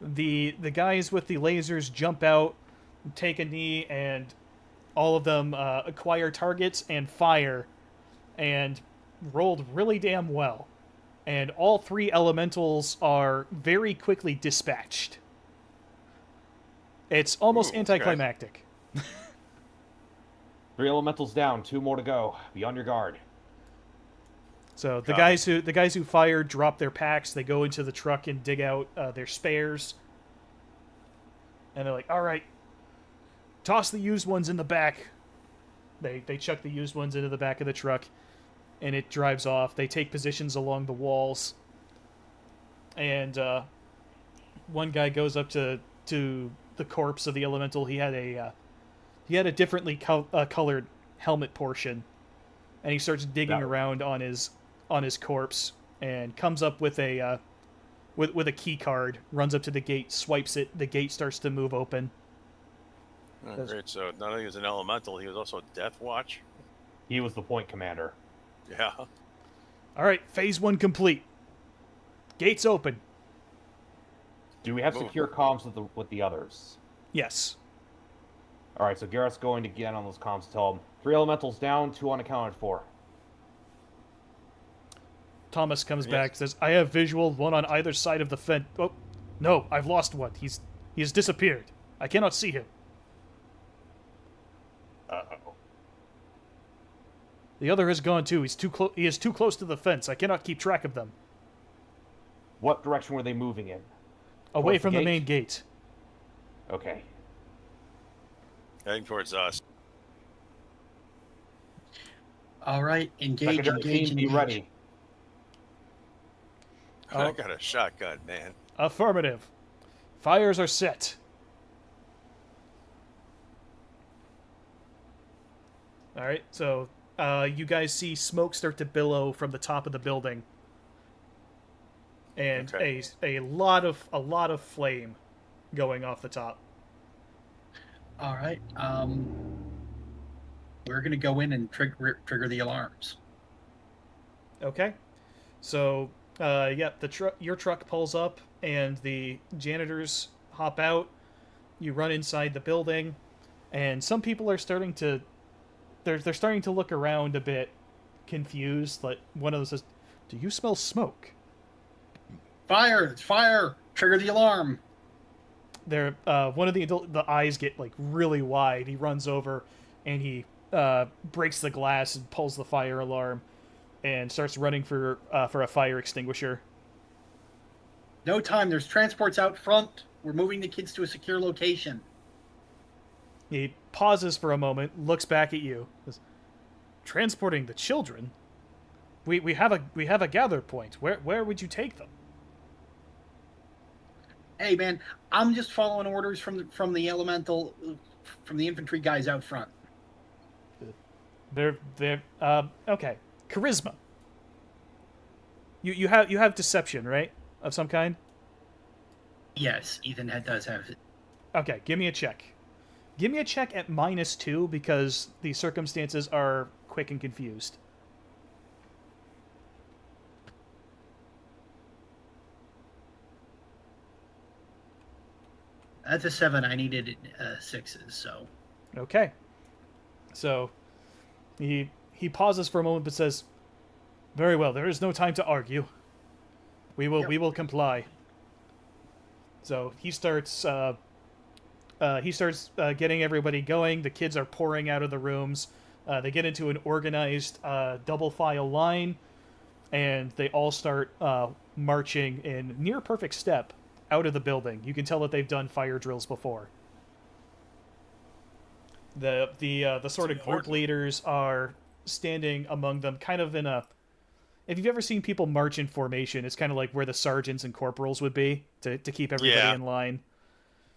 the guys with the lasers jump out, take a knee, and all of them acquire targets and fire, and rolled really damn well. And all 3 elementals are very quickly dispatched. It's almost anticlimactic. 3 elementals down, 2 more to go. Be on your guard. So the guys who fired drop their packs. They go into the truck and dig out their spares. And they're like, "All right, toss the used ones in the back." They chuck the used ones into the back of the truck, and it drives off. They take positions along the walls, and one guy goes up to the corpse of the elemental. He had a differently colored helmet portion, and he starts digging around on his corpse and comes up with a with a key card. Runs up to the gate, swipes it. The gate starts to move open. Oh, great. So not only was an elemental, he was also Death Watch. He was the point commander. Yeah. All right, phase 1 complete. Gates open. Do we have secure comms with the others? Yes. All right, so Gareth's going to get on those comms to tell him 3 elementals down, 2 unaccounted for. Thomas comes back, says, "I have visual, one on either side of the fence." Oh, no, I've lost one. He has disappeared. I cannot see him. Uh-oh. The other has gone too. He is too close to the fence. I cannot keep track of them. What direction were they moving in? Away Towards from the gate? main gate. Okay. Heading towards us. All right, engage, Secondary engage, team, be engage. ready. I got a shotgun, man. Affirmative. Fires are set. All right, so you guys see smoke start to billow from the top of the building, and a lot of flame going off the top. All right, we're gonna go in and trigger the alarms. Okay, so your truck pulls up, and the janitors hop out. You run inside the building, and some people are starting to they're starting to look around a bit confused. Like one of them says, "Do you smell smoke?" Fire! It's fire! Trigger the alarm. There, one of the eyes get like really wide. He runs over, and he breaks the glass and pulls the fire alarm, and starts running for a fire extinguisher. No time. There's transports out front. We're moving the kids to a secure location. He pauses for a moment, looks back at you. Says, "Transporting the children? We have a gather point. Where would you take them?" Hey man, I'm just following orders from the elemental, from the infantry guys out front. They're okay. Charisma. You have deception, right? Of some kind? Yes, Ethan does have it. Okay, give me a check. Give me a check at -2 because the circumstances are quick and confused. That's a 7. I needed 6s, so. Okay. So he pauses for a moment but says, "Very well. There is no time to argue. We will comply." So he starts getting everybody going. The kids are pouring out of the rooms. They get into an organized double file line, and they all start marching in near perfect step out of the building. You can tell that they've done fire drills before. The sort of group leaders are standing among them, kind of in a. If you've ever seen people march in formation, it's kind of like where the sergeants and corporals would be to keep everybody in line.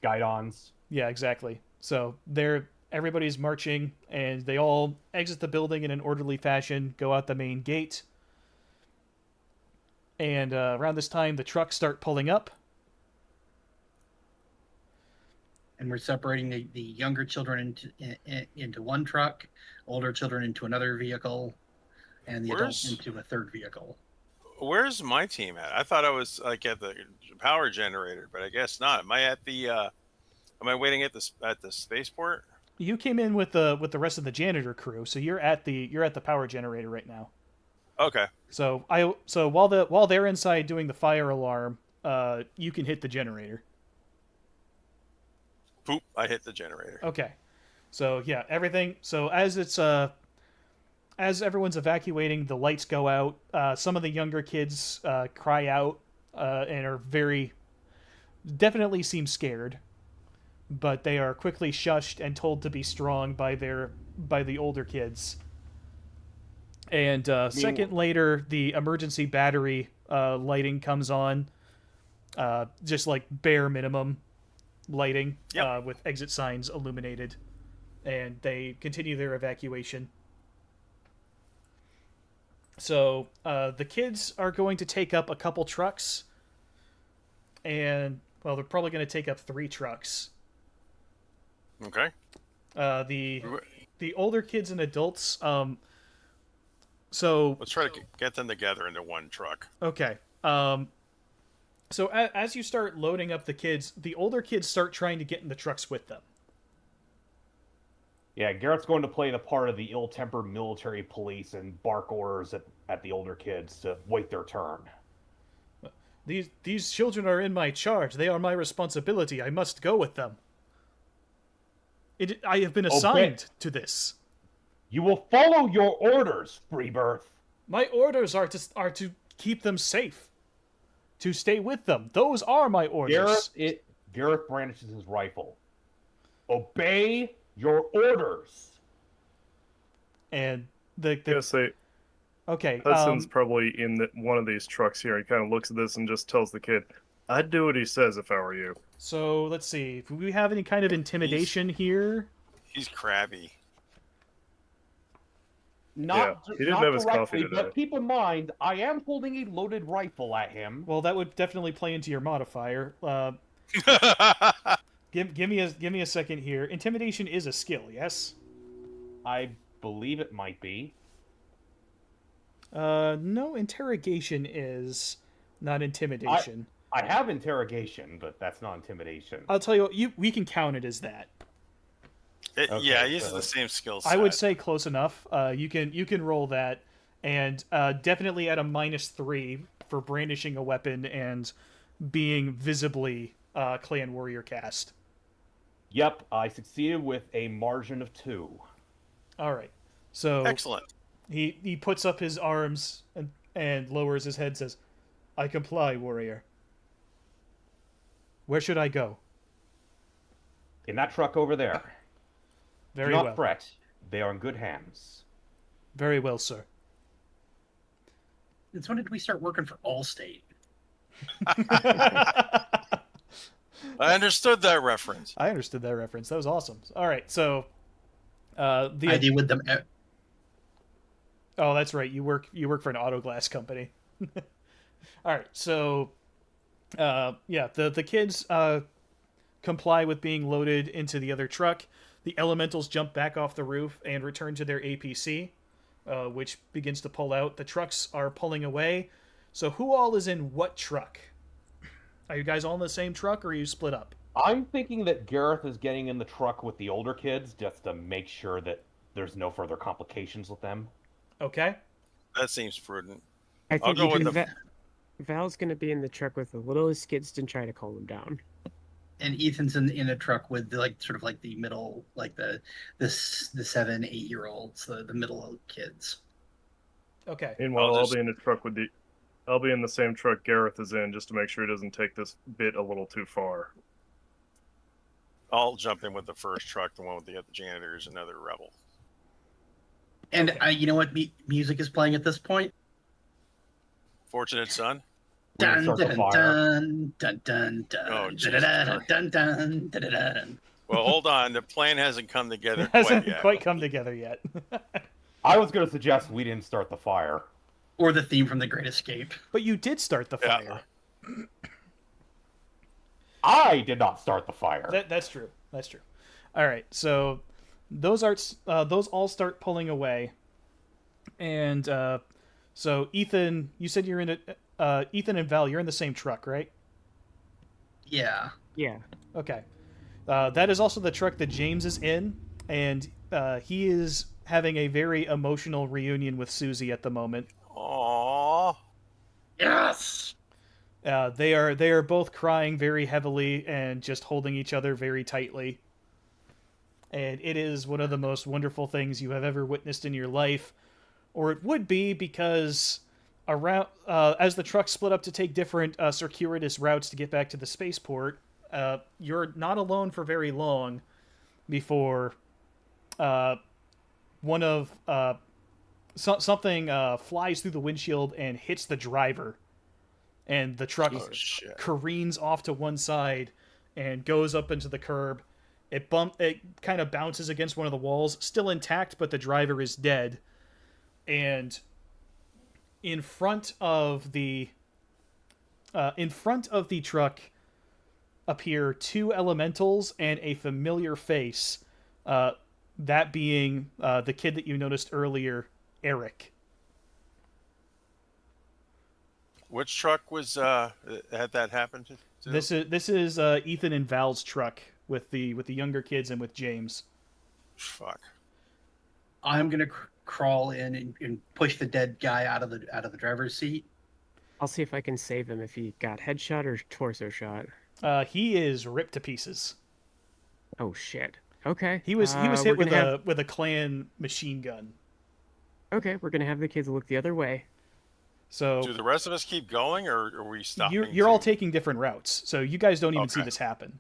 Guidons. Yeah, exactly. So everybody's marching, and they all exit the building in an orderly fashion, go out the main gate. And around this time, the trucks start pulling up. And we're separating the younger children into one truck, older children into another vehicle, and the adults into a third vehicle. Where's my team at? I thought I was like at the power generator, but I guess not. Am I at the? Am I waiting at the spaceport? You came in with the rest of the janitor crew, so you're at the power generator right now. Okay. So while they're inside doing the fire alarm, you can hit the generator. Poop! I hit the generator. Okay. So yeah, everything. So as everyone's evacuating, the lights go out. Some of the younger kids cry out and are definitely seem scared, but they are quickly shushed and told to be strong by the older kids. And second later, the emergency battery lighting comes on, just like bare minimum lighting, with exit signs illuminated, and they continue their evacuation. So the kids are going to take up a couple trucks, and well, they're probably going to take up 3 trucks. Okay. The older kids and adults. So let's try to get them together into one truck. Okay. So as you start loading up the kids, the older kids start trying to get in the trucks with them. Yeah, Garrett's going to play the part of the ill-tempered military police and bark orders at the older kids to wait their turn. These children are in my charge. They are my responsibility. I must go with them. I have been assigned to this. You will follow your orders, Freebirth. My orders are to keep them safe. To stay with them. Those are my orders. Gareth brandishes his rifle. Obey your orders. And okay. Hudson's probably in one of these trucks here. He kind of looks at this and just tells the kid, "I'd do what he says if I were you." So let's see. If we have any kind of intimidation here. He's crabby. He didn't have his coffee today. But keep in mind, I am holding a loaded rifle at him. Well, that would definitely play into your modifier. Give me a second here. Intimidation is a skill, yes? I believe it might be. No, interrogation is not intimidation. I have interrogation, but that's not intimidation. I'll tell you what, we can count it as that. Yeah, it uses the same skill set. I would say close enough. You can roll that, and definitely at a -3 for brandishing a weapon and being visibly clan warrior cast. Yep, I succeeded with a margin of 2. All right, so excellent. He puts up his arms and lowers his head, and says, "I comply, warrior. Where should I go?" In that truck over there. Very Do not well. fret. They are in good hands. Very well, sir. Since when did we start working for Allstate? I understood that reference. I understood that reference. That was awesome. All right, so I deal with them. Oh, that's right. You work for an auto glass company. All right, so the kids comply with being loaded into the other truck. The elementals jump back off the roof and return to their APC, which begins to pull out. The trucks are pulling away. So who all is in what truck? Are you guys all in the same truck, or are you split up? I'm thinking that Gareth is getting in the truck with the older kids just to make sure that there's no further complications with them. Okay. That seems prudent. I I'll think go with the. Val's going to be in the truck with the littlest kids to try to calm him down. And Ethan's in a truck with sort of like the middle, like the 7-8-year-olds, the middle kids. Okay. Meanwhile, I'll be in the same truck Gareth is in, just to make sure he doesn't take this bit a little too far. I'll jump in with the first truck, the one with the janitors, another rebel. And Okay. you know what music is playing at this point? Fortunate Son. Dun Start the dun fire. dun dun dun Oh, dun Jesus dun Christ. dun dun dun dun. Well, hold on. The plan hasn't come together It hasn't quite yet. quite come together yet. I was going to suggest we didn't start the fire. Or the theme from The Great Escape. But you did start the Yeah. fire. I did not start the fire. That's true. That's true. All right. So those all start pulling away, and so Ethan, you said you're in a Ethan and Val, you're in the same truck, right? Yeah. Yeah. Okay. That is also the truck that James is in, and he is having a very emotional reunion with Susie at the moment. Aww. Yes. They are both crying very heavily and just holding each other very tightly. And it is one of the most wonderful things you have ever witnessed in your life, or it would be, because around as the trucks split up to take different circuitous routes to get back to the spaceport, you're not alone for very long before one of something flies through the windshield and hits the driver, and the truck Oh, shit. careens off to one side and goes up into the curb. It kind of bounces against one of the walls, still intact, but the driver is dead. And in front of the truck appear two elementals and a familiar face. That being the kid that you noticed earlier, Eric. Which truck was had that happened to? This is Ethan and Val's truck with the younger kids and with James. Fuck. I'm gonna crawl in and push the dead guy out of the driver's seat. I'll see if I can save him if he got headshot or torso shot. He is ripped to pieces. Oh shit. Okay. He was we're hit with gonna with a clan machine gun. Okay, we're gonna have the kids look the other way. So Do the rest of us keep going, or are we stopping? you're all taking different routes. So you guys don't even see Okay. this happen.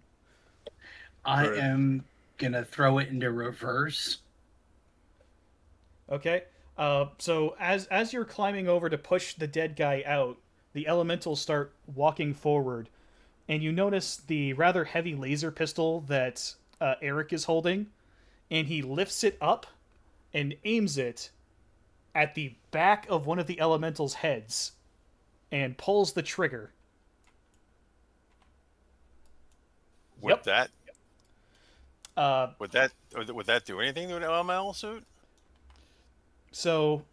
I Right. am gonna throw it into reverse. Okay. So as you're climbing over to push the dead guy out, the elementals start walking forward, and you notice the rather heavy laser pistol that Eric is holding, and he lifts it up and aims it at the back of one of the elementals' heads and pulls the trigger. Would Yep. that Uh, would that do anything to an LML suit? so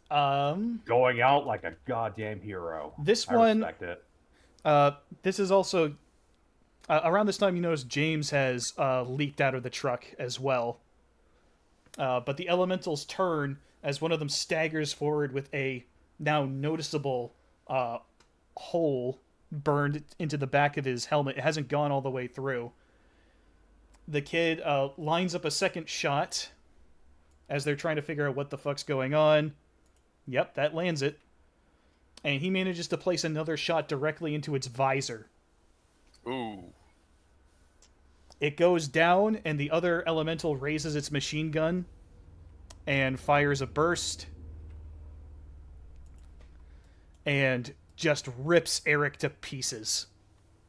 Going out like a goddamn hero. This I one- respect it. this is also around this time you notice James has leaped out of the truck as well. But the elementals turn as one of them staggers forward with a now noticeable hole burned into the back of his helmet. It hasn't gone all the way through. The kid lines up a second shot as they're trying to figure out what the fuck's going on. Yep, that lands it. And he manages to place another shot directly into its visor. Ooh. It goes down, and the other elemental raises its machine gun and fires a burst and just rips Eric to pieces.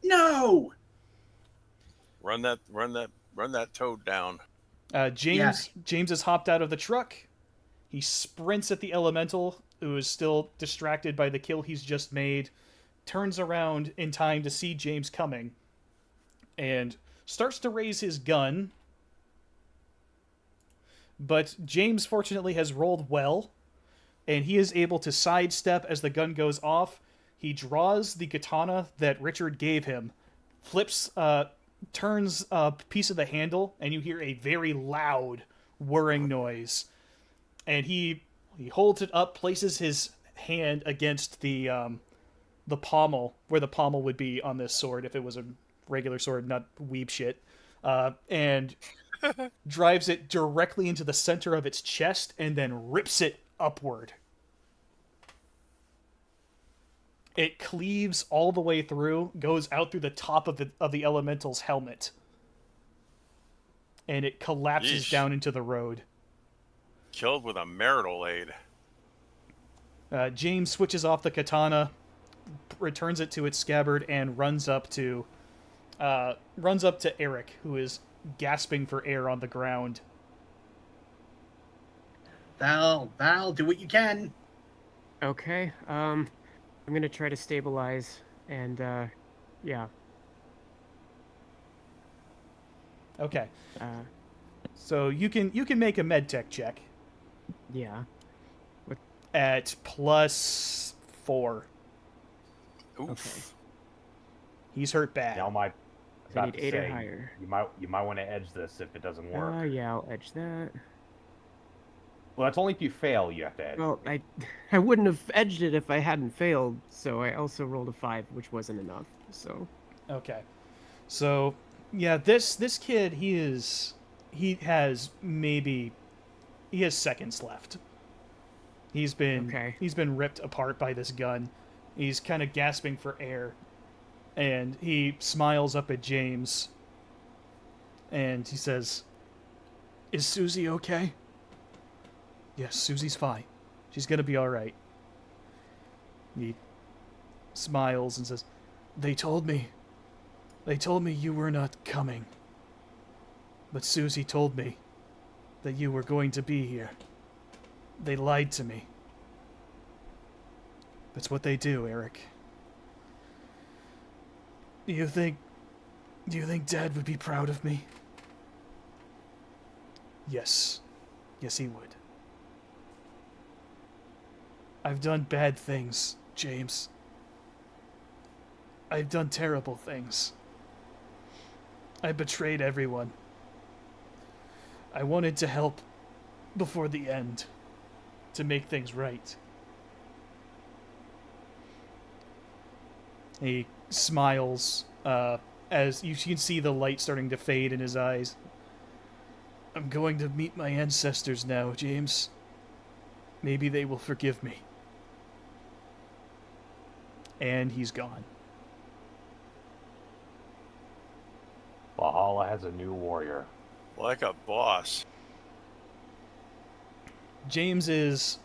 No. Run that toad down. James has hopped out of the truck. He sprints at the elemental, who is still distracted by the kill he's just made, turns around in time to see James coming, and starts to raise his gun. But James, fortunately, has rolled well, and he is able to sidestep as the gun goes off. He draws the katana that Richard gave him, turns a piece of the handle, and you hear a very loud whirring noise. And he holds it up, places his hand against the pommel, where the pommel would be on this sword if it was a regular sword, not weeb shit, and drives it directly into the center of its chest and then rips it upward. It cleaves all the way through, goes out through the top of the elemental's helmet, and it collapses down into the road. Killed with a marital aid. James switches off the katana, returns it to its scabbard, and runs up to Eric, who is gasping for air on the ground. Val, do what you can. Okay. I'm gonna try to stabilize, and yeah. Okay. So you can make a medtech check. Yeah. At +4. Oof. Okay. He's hurt bad. Now my I need 8 or higher. You might want to edge this if it doesn't work. Yeah, I'll edge that. Well, that's only if you fail. You have to edge. Well, I wouldn't have edged it if I hadn't failed. So I also rolled a 5, which wasn't enough. So. Okay. So yeah, this kid he has seconds left. He's been ripped apart by this gun. He's kind of gasping for air, and he smiles up at James, and he says, "Is Susie okay?" "Yes, Susie's fine. She's gonna be all right." He smiles and says, They told me you were not coming. But Susie told me that you were going to be here. They lied to me. That's what they do, Eric. Do you think Dad would be proud of me?" Yes. Yes, he would. I've done bad things, James. I've done terrible things. I betrayed everyone. I wanted to help before the end, to make things right. He smiles as you can see the light starting to fade in his eyes. "I'm going to meet my ancestors now, James. Maybe they will forgive me." And he's gone. Valhalla has a new warrior. Like a boss. James is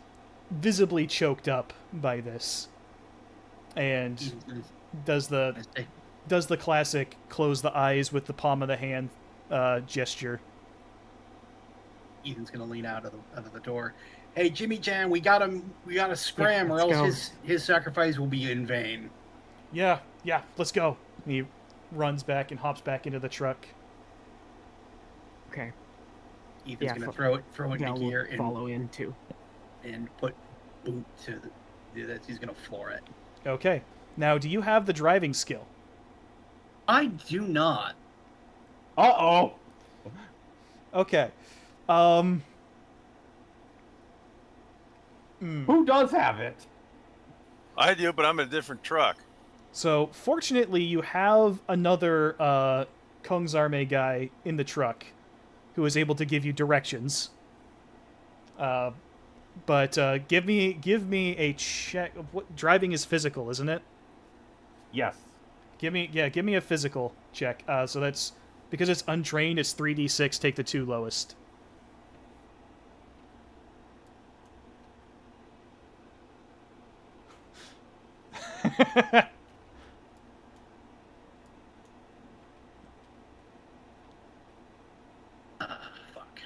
visibly choked up by this, and does the classic close the eyes with the palm of the hand gesture. Ethan's gonna lean out of the door. "Hey, Jimmy Chan, we gotta scram, Yeah, or else let's his sacrifice will be in vain." Yeah, let's go. And he runs back and hops back into the truck. Okay. Ethan's gonna throw it Yeah, into gear we'll follow in too. and put boot to that. He's gonna floor it. Okay. Now, do you have the driving skill? I do not. Uh-oh! Okay. Who does have it? I do, but I'm in a different truck. So, fortunately, you have another Kung's Army guy in the truck who is able to give you directions. But give me a check. What, driving is physical, isn't it? Yes. Give me a physical check. So that's because it's untrained. It's 3d6. Take the 2 lowest. Fuck.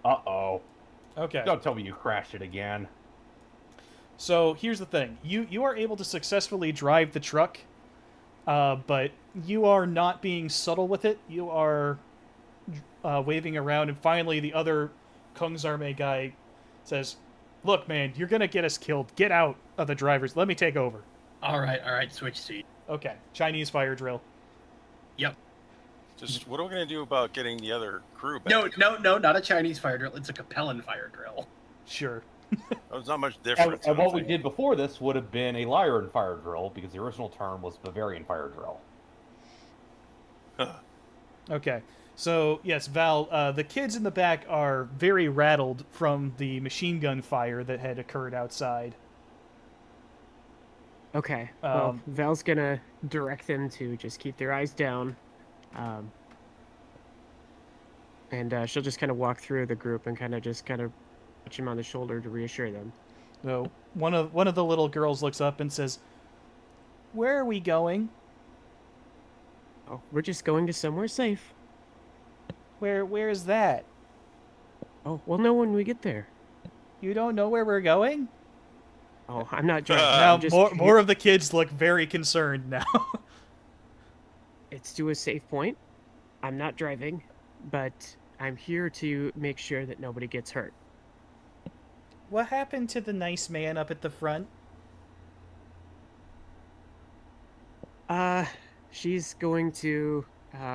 Uh-oh. Okay. Don't tell me you crashed it again. So here's the thing: you are able to successfully drive the truck, but you are not being subtle with it. You are waving around, and finally, the other Kung's Army guy says, "Look, man, you're gonna get us killed. Get out of the drivers. Let me take over." All right. Switch seat. Okay. Chinese fire drill. Yep. Just what are we gonna do about getting the other crew back? No, not a Chinese fire drill. It's a Capellan fire drill. Sure. It's not much difference. And what we did before this would have been a Lyran fire drill, because the original term was Bavarian fire drill. Okay. So, yes, Val, the kids in the back are very rattled from the machine gun fire that had occurred outside. Okay. Well, Val's gonna direct them to just keep their eyes down. And she'll just kind of walk through the group and kind of touch him on the shoulder to reassure them. So one of the little girls looks up and says, "Where are we going?" Oh, we're just going to somewhere safe. Where is that? Oh, we'll know when we get there. You don't know where we're going? Oh, I'm not driving. Now more of the kids look very concerned now. It's to a safe point. I'm not driving, but I'm here to make sure that nobody gets hurt. What happened to the nice man up at the front? She's going to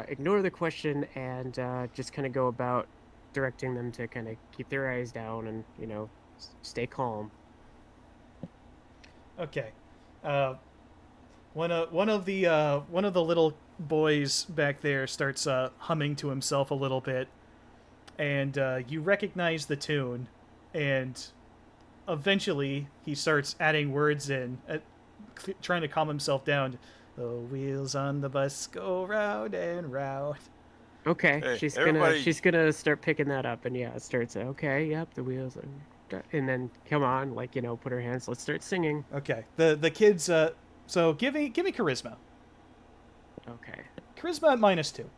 ignore the question and just kind of go about directing them to kind of keep their eyes down and, stay calm. Okay. One of the little boys back there starts humming to himself a little bit, and you recognize the tune, and eventually he starts adding words in, trying to calm himself down. The wheels on the bus go round and round. Okay, hey, she's everybody... gonna start picking that up, and it starts. Okay, yep, the wheels, and then come on, put her hands. Let's start singing. Okay, the kids. So give me charisma. Okay. Charisma at -2.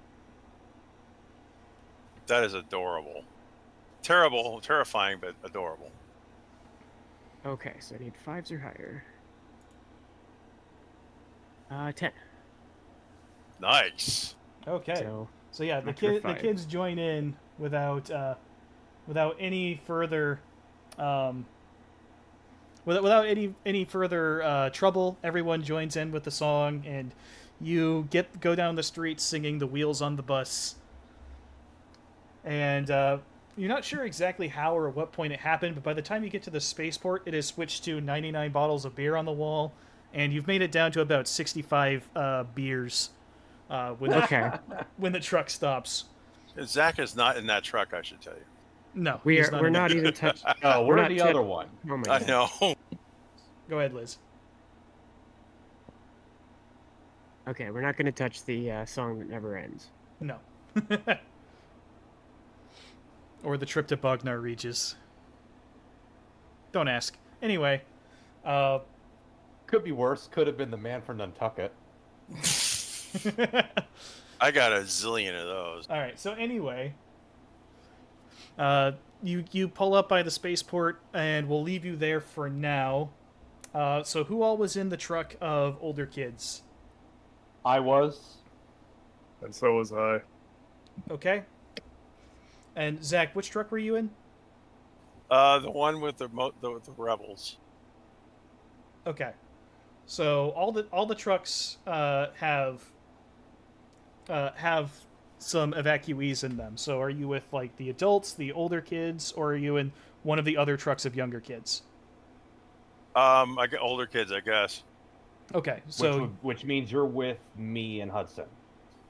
That is adorable. Terrible, terrifying, but adorable. Okay, so I need 5s or higher. 10. Nice. Okay. So yeah, the kids join in without any further without any further trouble. Everyone joins in with the song, and you go down the street singing "The Wheels on the Bus." And you're not sure exactly how or at what point it happened, but by the time you get to the spaceport, it has switched to 99 bottles of beer on the wall, and you've made it down to about 65 beers when the truck stops. Zach is not in that truck, I should tell you. No, we're not even touching. No, we're the other one. Oh my I God. know. Go ahead, Liz. Okay, we're not going to touch the song that never ends. No. Or the trip to Bognar Regis. Don't ask. Anyway. Could be worse. Could have been the man from Nantucket. I got a zillion of those. All right. So anyway, you pull up by the spaceport, and we'll leave you there for now. So who all was in the truck of older kids? I was. And so was I. Okay. And Zach, which truck were you in? The one with the rebels. Okay. So all the trucks have some evacuees in them. So are you with like the adults, the older kids, or are you in one of the other trucks of younger kids? I got older kids, I guess. Okay. So which means you're with me and Hudson.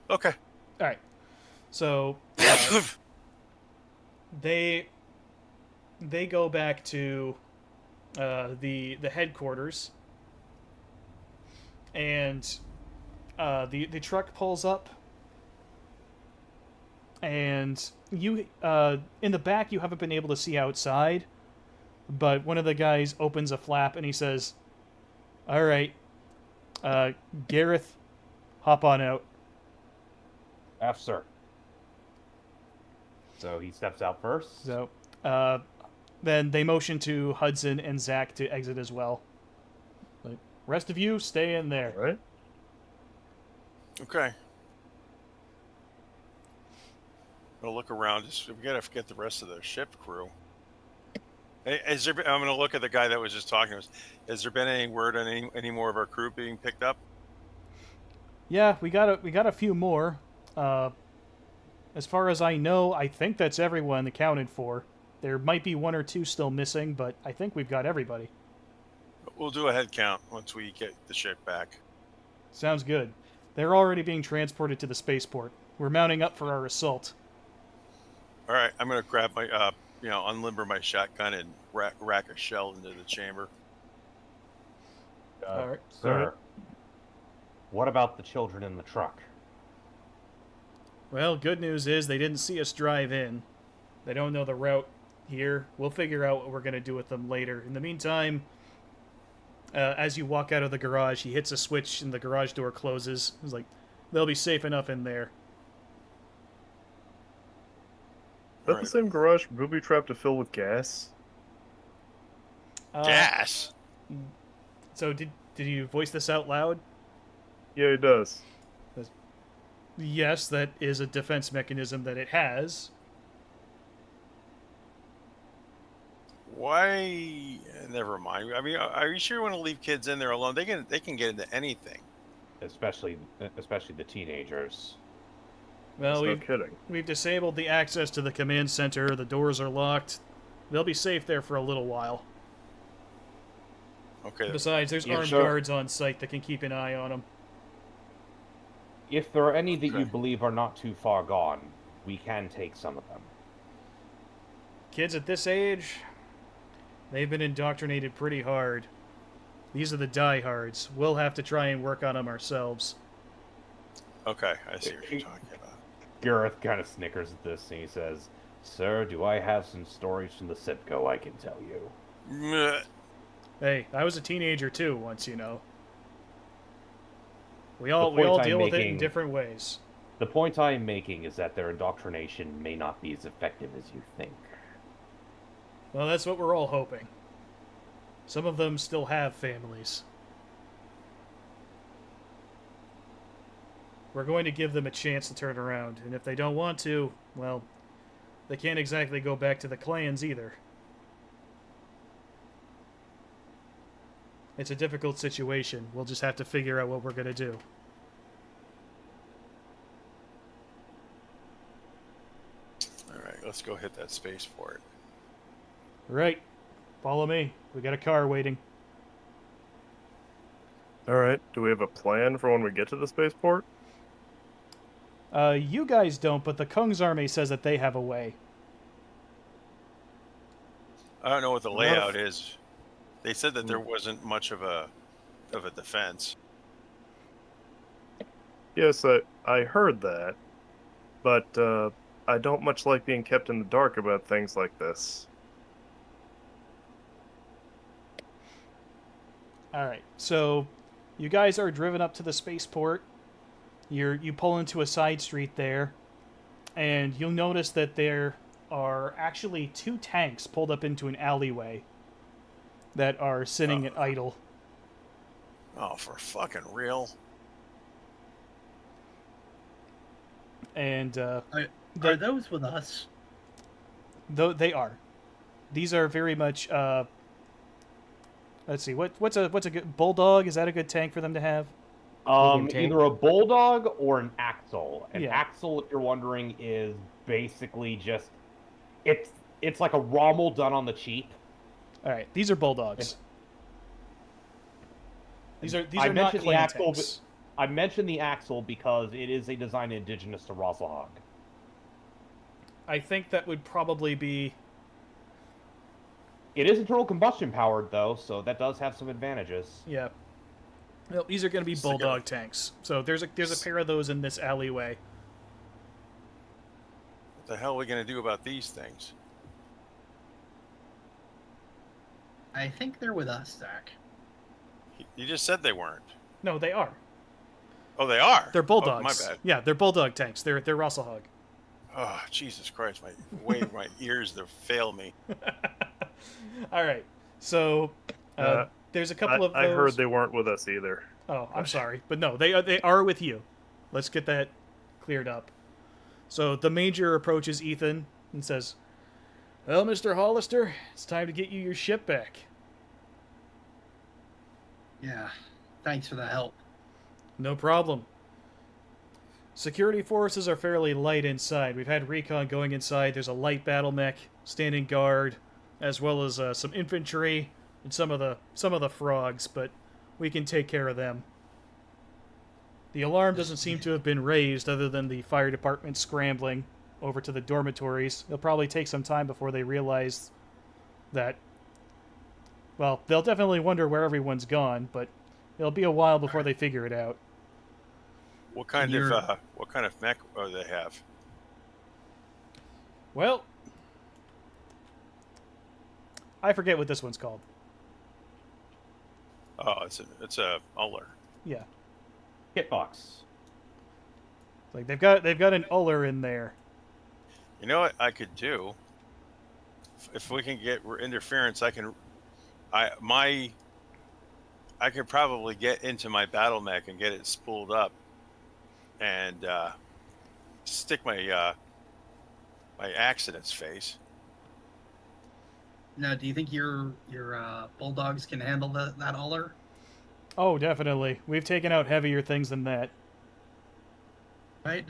Okay. All right. So they go back to the headquarters, and the truck pulls up, and you in the back you haven't been able to see outside, but one of the guys opens a flap and he says, "All right, Gareth, hop on out." F, sir. So he steps out first. So then they motion to Hudson and Zach to exit as well. Like, rest of you, stay in there. Right? Okay. I'll look around. We gotta forget the rest of the ship crew. Hey, I'm gonna look at the guy that was just talking to us. Has there been any word on any more of our crew being picked up? Yeah, we got a few more. As far as I know, I think that's everyone accounted for. There might be one or two still missing, but I think we've got everybody. We'll do a head count once we get the ship back. Sounds good. They're already being transported to the spaceport. We're mounting up for our assault. All right, I'm gonna grab my, unlimber my shotgun and rack a shell into the chamber. All right. Sir, what about the children in the truck? Well, good news is they didn't see us drive in. They don't know the route here. We'll figure out what we're going to do with them later. In the meantime, as you walk out of the garage, he hits a switch and the garage door closes. He's like, they'll be safe enough in there. Is that the same garage booby trap to fill with gas? Gas? So did you voice this out loud? Yeah, it does. Yes, that is a defense mechanism that it has. Why? Never mind. I mean, are you sure you want to leave kids in there alone? They can get into anything. Especially the teenagers. Well, No kidding. We've disabled the access to the command center. The doors are locked. They'll be safe there for a little while. Okay. Besides, there's armed guards on site that can keep an eye on them. If there are any that you believe are not too far gone, we can take some of them. Kids at this age, they've been indoctrinated pretty hard. These are the diehards. We'll have to try and work on them ourselves. Okay, I see what you're talking about. Gareth kind of snickers at this and he says, "Sir, do I have some stories from the Sitco I can tell you?" Meh. Hey, I was a teenager too once, you know. We all deal with it in different ways. The point I am making is that their indoctrination may not be as effective as you think. Well, that's what we're all hoping. Some of them still have families. We're going to give them a chance to turn around, and if they don't want to, well, they can't exactly go back to the clans either. It's a difficult situation. We'll just have to figure out what we're going to do. All right, let's go hit that spaceport. Right. Follow me. We got a car waiting. Alright, do we have a plan for when we get to the spaceport? You guys don't, but the Kung's army says that they have a way. I don't know what the layout is. They said that there wasn't much of a defense. Yes, I heard that, but I don't much like being kept in the dark about things like this. Alright, so you guys are driven up to the spaceport. You pull into a side street there, and you'll notice that there are actually 2 tanks pulled up into an alleyway that are sitting at idle. Oh, for fucking real? And Are those with us? though they are. These are very much let's see, what's a good bulldog? Is that a good tank for them to have? Either a bulldog or an axle. An Yeah. axle, if you're wondering, is basically just it's like a Rommel done on the cheap. All right, these are bulldogs. These are I not mentioned the clan axle. tanks. I mentioned the axle because it is a design indigenous to Rosselhog. I think that would probably be. It is internal combustion powered though, so that does have some advantages. Yeah. Well, these are going to be bulldog tanks. So there's a pair of those in this alleyway. What the hell are we going to do about these things? I think they're with us, Zach. You just said they weren't. No, they are. Oh, they are? They're bulldogs. Oh, my bad. Yeah, they're bulldog tanks. They're Rosselhog. Oh, Jesus Christ. My ears, they fail me. All right. So there's a couple of those. I heard they weren't with us either. Oh, I'm sorry. But no, they are with you. Let's get that cleared up. So the Major approaches Ethan and says, "Well, Mr. Hollister, it's time to get you your ship back." Yeah. Thanks for the help. No problem. Security forces are fairly light inside. We've had recon going inside. There's a light battle mech standing guard, as well as some infantry and some of the frogs, but we can take care of them. The alarm doesn't seem to have been raised, other than the fire department scrambling over to the dormitories. It'll probably take some time before they realize that. Well, they'll definitely wonder where everyone's gone, but it'll be a while before they figure it out. What kind of mech do they have? Well, I forget what this one's called. Oh, it's a Uller. Yeah, Hitbox. like they've got an Uller in there. You know what I could do? If we can get interference, I could probably get into my battle mech and get it spooled up, and stick my my axe in its face. Now, do you think your bulldogs can handle that Uller? Oh, definitely. We've taken out heavier things than that. Right?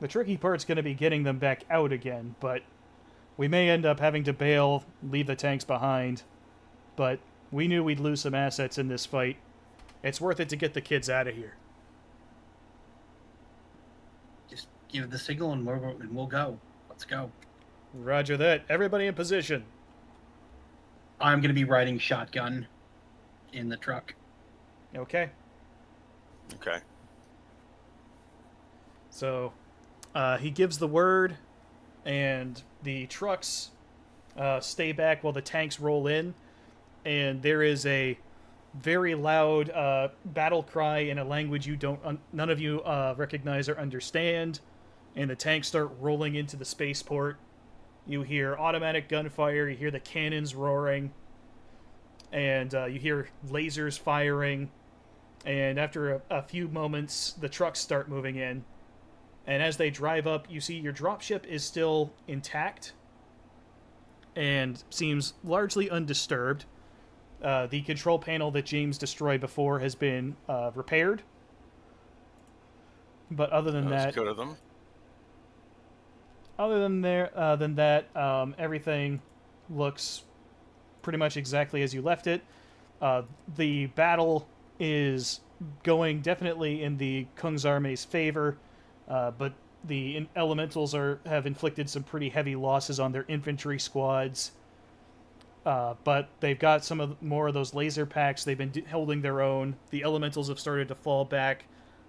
The tricky part's going to be getting them back out again, but we may end up having to bail, leave the tanks behind. But we knew we'd lose some assets in this fight. It's worth it to get the kids out of here. Just give the signal and we'll go. Let's go. Roger that. Everybody in position. I'm going to be riding shotgun in the truck. Okay. Okay. So, he gives the word, and the trucks stay back while the tanks roll in, and there is a very loud battle cry in a language none of you recognize or understand, and the tanks start rolling into the spaceport. You hear automatic gunfire, you hear the cannons roaring, and you hear lasers firing, and after a few moments, the trucks start moving in. And as they drive up, you see your dropship is still intact and seems largely undisturbed. The control panel that James destroyed before has been repaired. But other than that, good of them. Other than that, everything looks pretty much exactly as you left it. The battle is going definitely in the Kung's Army's favor, but the elementals have inflicted some pretty heavy losses on their infantry squads. But they've got more of those laser packs. They've been holding their own. The elementals have started to fall back.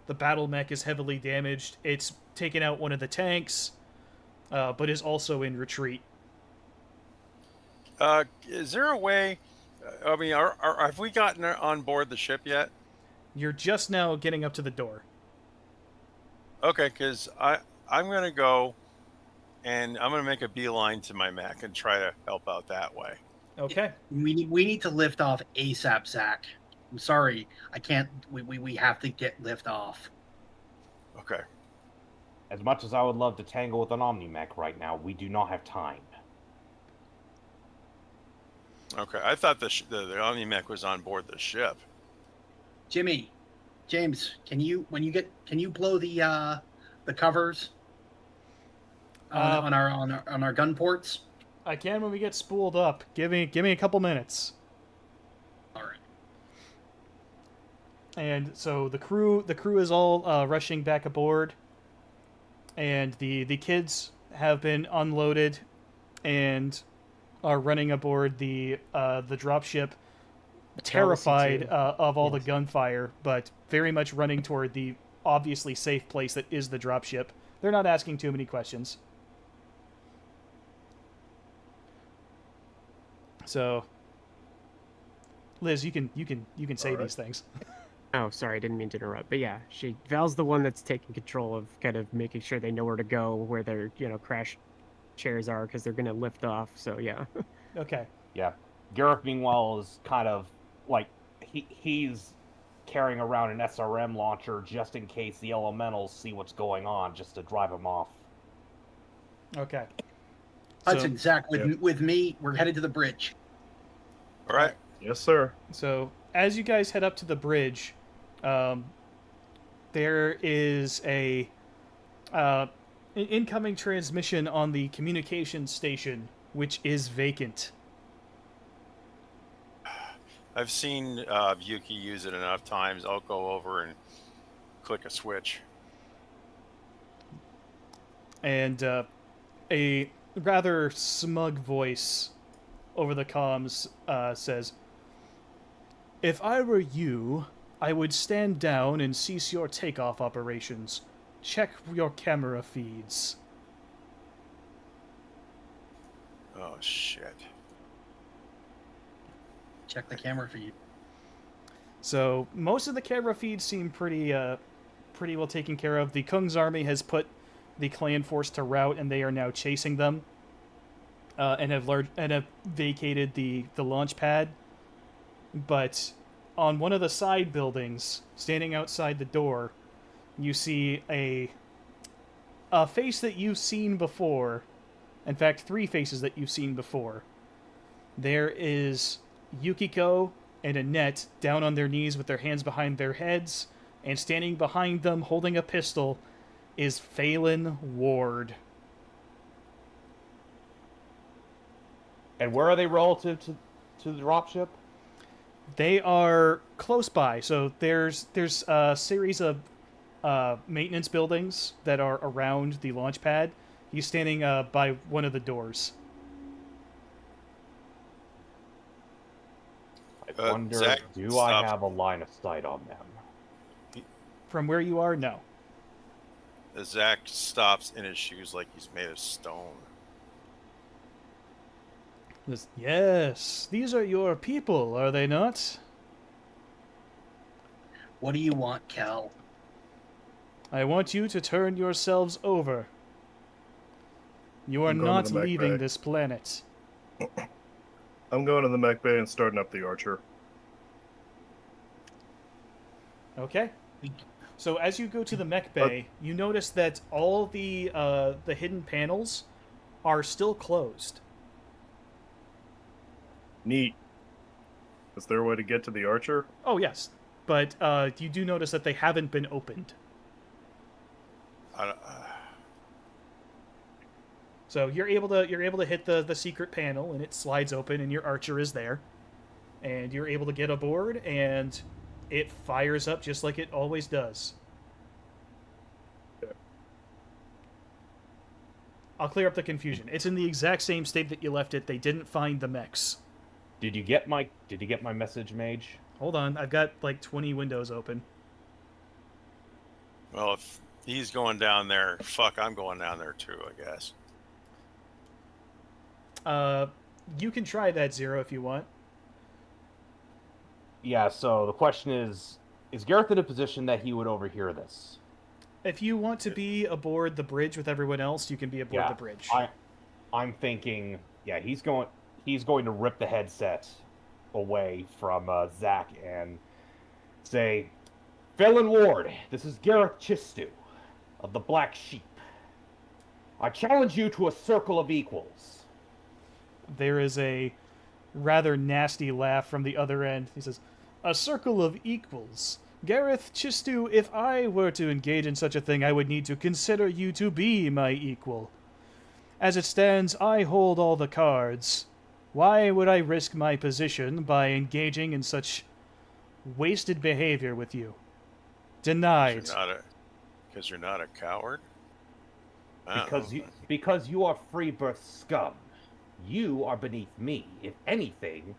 The battle mech is heavily damaged. It's taken out one of the tanks, but is also in retreat. Is there a way? I mean, have we gotten on board the ship yet? You're just now getting up to the door. Okay, because I'm gonna go, and I'm gonna make a beeline to my mech and try to help out that way. Okay. We need to lift off ASAP, Zach. I'm sorry, I can't. We have to get lift off. Okay. As much as I would love to tangle with an Omni-Mech right now, we do not have time. Okay, I thought the Omni-Mech was on board the ship. James, can you blow the covers on our gun ports? I can when we get spooled up. Give me a couple minutes. All right. And so the crew is all rushing back aboard, and the kids have been unloaded and are running aboard the dropship, terrified of all the gunfire, but very much running toward the obviously safe place that is the dropship. They're not asking too many questions. So, Liz, you can say these things. Oh, sorry, I didn't mean to interrupt. But yeah, Val's the one that's taking control of kind of making sure they know where to go, where their crash chairs are, because they're gonna lift off. So yeah. Okay. Yeah. Gareth, meanwhile, is kind of like he's carrying around an SRM launcher just in case the elementals see what's going on, just to drive them off. Okay. Hudson, Zach, with me, we're headed to the bridge. All right. Yes, sir. So as you guys head up to the bridge, there is an incoming transmission on the communications station, which is vacant. I've seen Yuki use it enough times. I'll go over and click a switch. And a rather smug voice over the comms says, "If I were you, I would stand down and cease your takeoff operations. Check your camera feeds." Oh, shit. Check the camera feed. So most of the camera feeds seem pretty well taken care of. The Kung's army has put the clan force to rout, and they are now chasing them, and have vacated the launch pad. But on one of the side buildings, standing outside the door, you see a face that you've seen before. In fact, 3 faces that you've seen before. There is Yukiko and Annette down on their knees with their hands behind their heads, and standing behind them holding a pistol is Phelan Ward. And where are they relative to the dropship? They are close by. So there's a series of maintenance buildings that are around the launch pad. He's standing by one of the doors. I wonder, Zach, do I stop. have a line of sight on them? From where you are, no. Zach stops in his shoes like he's made of stone. Yes, these are your people, are they not? What do you want, Cal? I want you to turn yourselves over. You are I'm going not to the mech leaving bay. this planet. I'm going to the mech bay and starting up the Archer. Okay. So as you go to the mech bay, you notice that all the hidden panels are still closed. Neat. Is there a way to get to the Archer? Oh yes, but you do notice that they haven't been opened. So you're able to hit the secret panel, and it slides open, and your Archer is there, and you're able to get aboard, and it fires up just like it always does. Okay. I'll clear up the confusion. It's in the exact same state that you left it. They didn't find the mechs. Did you get my message, Mage? Hold on, I've got like 20 windows open. Well, if he's going down there, fuck, I'm going down there too, I guess. You can try that, Zero, if you want. Yeah, so the question is Gareth in a position that he would overhear this? If you want to be aboard the bridge with everyone else, you can be aboard the bridge. I'm thinking, yeah, he's going to rip the headset away from Zach and say, Phelan Ward, this is Gareth Chistu of the Black Sheep. I challenge you to a circle of equals. There is a rather nasty laugh from the other end. He says, "A circle of equals. Gareth Chistu, if I were to engage in such a thing, I would need to consider you to be my equal. As it stands, I hold all the cards. Why would I risk my position by engaging in such wasted behavior with you? Denied." Because you're not a coward? Because you are free birth scum. You are beneath me. If anything,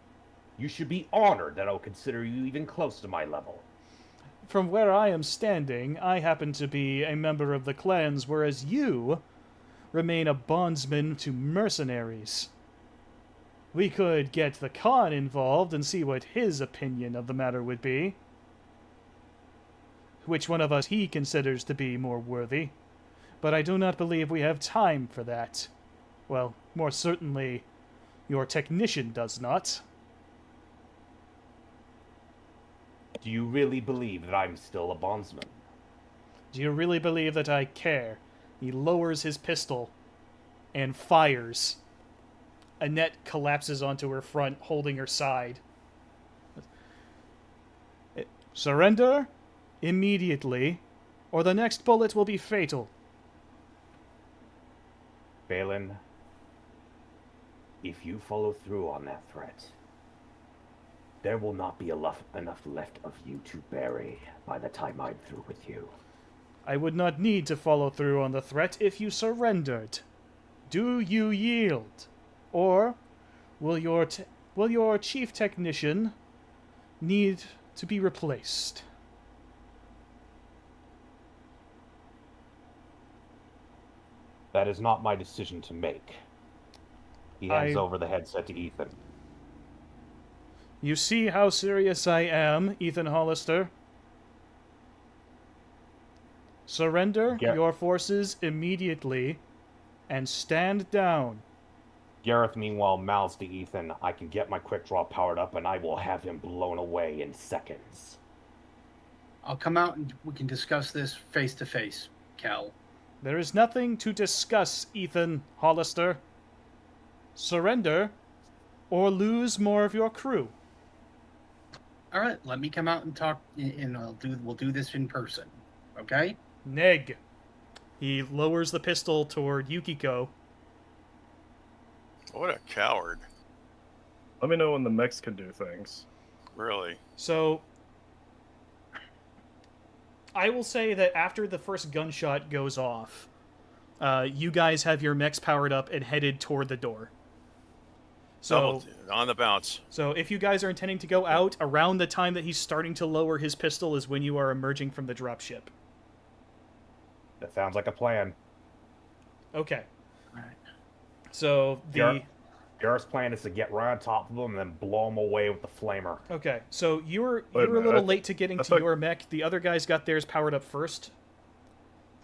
you should be honored that I'll consider you even close to my level. From where I am standing, I happen to be a member of the clans, whereas you remain a bondsman to mercenaries. We could get the Khan involved and see what his opinion of the matter would be. Which one of us he considers to be more worthy. But I do not believe we have time for that. Well, more certainly, your technician does not. Do you really believe that I'm still a bondsman? Do you really believe that I care? He lowers his pistol and fires. Annette collapses onto her front, holding her side. Surrender immediately, or the next bullet will be fatal. Balin, if you follow through on that threat, there will not be enough left of you to bury by the time I'm through with you. I would not need to follow through on the threat if you surrendered. Do you yield? Or will your chief technician need to be replaced? That is not my decision to make. He hands over the headset to Ethan. You see how serious I am, Ethan Hollister. Surrender your forces immediately and stand down. Gareth, meanwhile, mouths to Ethan, I can get my quick draw powered up and I will have him blown away in seconds. I'll come out and we can discuss this face to face, Cal. There is nothing to discuss, Ethan Hollister. Surrender or lose more of your crew. All right, let me come out and talk, and we'll do this in person, okay? Neg. He lowers the pistol toward Yukiko. What a coward. Let me know when the mechs can do things. Really? So, I will say that after the first gunshot goes off, you guys have your mechs powered up and headed toward the door. So, on the bounce. So if you guys are intending to go out, around the time that he's starting to lower his pistol is when you are emerging from the dropship. That sounds like a plan. Okay. All right. So Gareth's plan is to get right on top of them and then blow them away with the flamer. Okay, so you were a little late to getting to your mech. The other guys got theirs powered up first.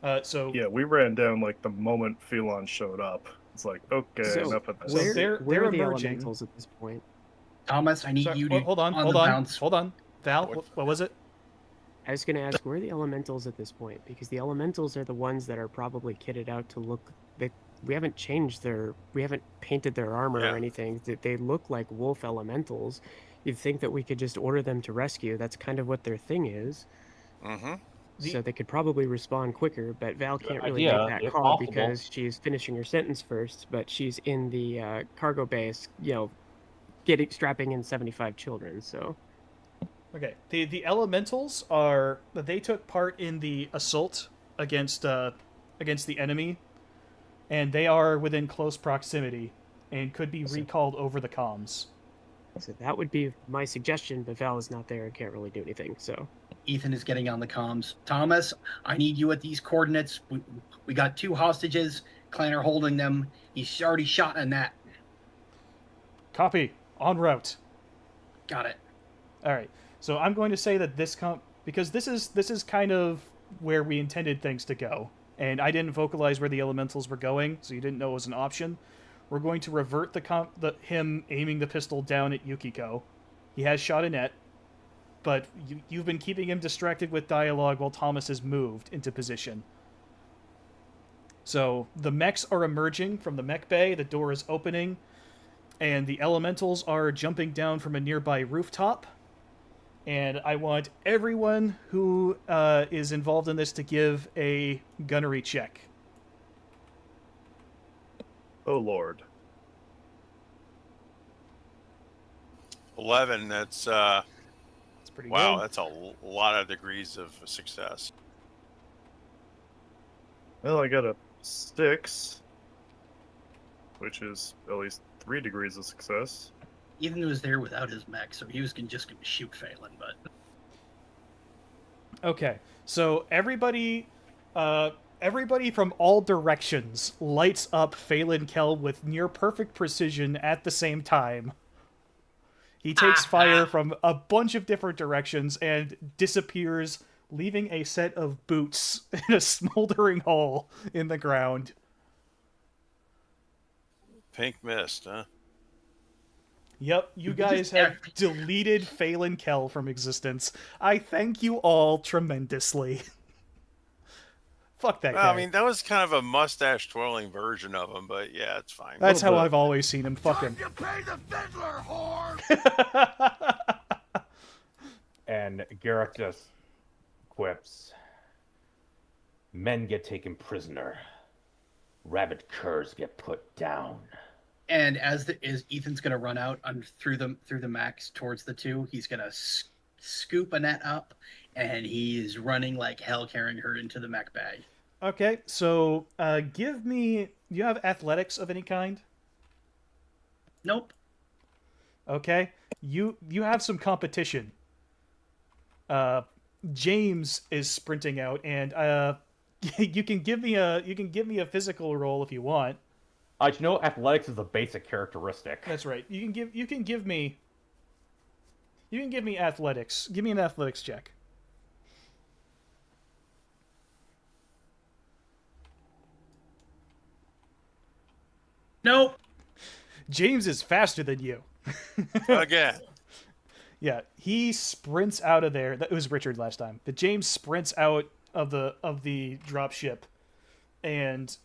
Yeah, we ran down like the moment Phelon showed up. It's like, okay, enough of this. So they're are the emerging. elementals at this point? Thomas, I need you to hold on. Val, what was it? I was going to ask, where are the elementals at this point? Because the elementals are the ones that are probably kitted out to look... We haven't painted their armor or anything. They look like wolf elementals. You'd think that we could just order them to rescue. That's kind of what their thing is. Mm-hmm. So they could probably respond quicker, but Val can't really make that call because she's finishing her sentence first, but she's in the cargo base, strapping in 75 children, so... Okay, the elementals they took part in the assault against the enemy, and they are within close proximity and could be recalled over the comms. So that would be my suggestion, but Val is not there and can't really do anything, so... Ethan is getting on the comms. Thomas, I need you at these coordinates. We got 2 hostages. Clan are holding them. He's already shot in that. Copy. En route. Got it. All right. So I'm going to say that because this is kind of where we intended things to go, and I didn't vocalize where the elementals were going, so you didn't know it was an option. We're going to revert him aiming the pistol down at Yukiko. He has shot Annette, but you've been keeping him distracted with dialogue while Thomas has moved into position. So the mechs are emerging from the mech bay, the door is opening, and the elementals are jumping down from a nearby rooftop. And I want everyone who is involved in this to give a gunnery check. Oh, Lord. 11, that's pretty wow, good. that's a lot of degrees of success. Well, I got a 6, which is at least 3 degrees of success. Ethan was there without his mech, so he was just going to shoot Phelan, but... Okay, so everybody from all directions lights up Phelan Kell with near perfect precision at the same time. He takes fire from a bunch of different directions and disappears, leaving a set of boots in a smoldering hole in the ground. Pink mist, huh? Yep, you guys have deleted Phelan Kell from existence. I thank you all tremendously. Fuck that guy. I mean, that was kind of a mustache-twirling version of him, but yeah, it's fine. That's how I've always seen him. Fuck him. You pay the fiddler, whore! And Gareth just quips, Men get taken prisoner. Rabid curs get put down. And as Ethan's going to run out through the max towards the two, he's going to scoop Annette up, and he is running like hell, carrying her into the mech bag. Okay, so give me. You have athletics of any kind? Nope. Okay, you have some competition. James is sprinting out, and you can give me a physical roll if you want. You know, athletics is a basic characteristic. That's right. You can give me athletics. Give me an athletics check. Nope. James is faster than you. Again. Yeah, he sprints out of there. That was Richard last time. But James sprints out of the drop ship, and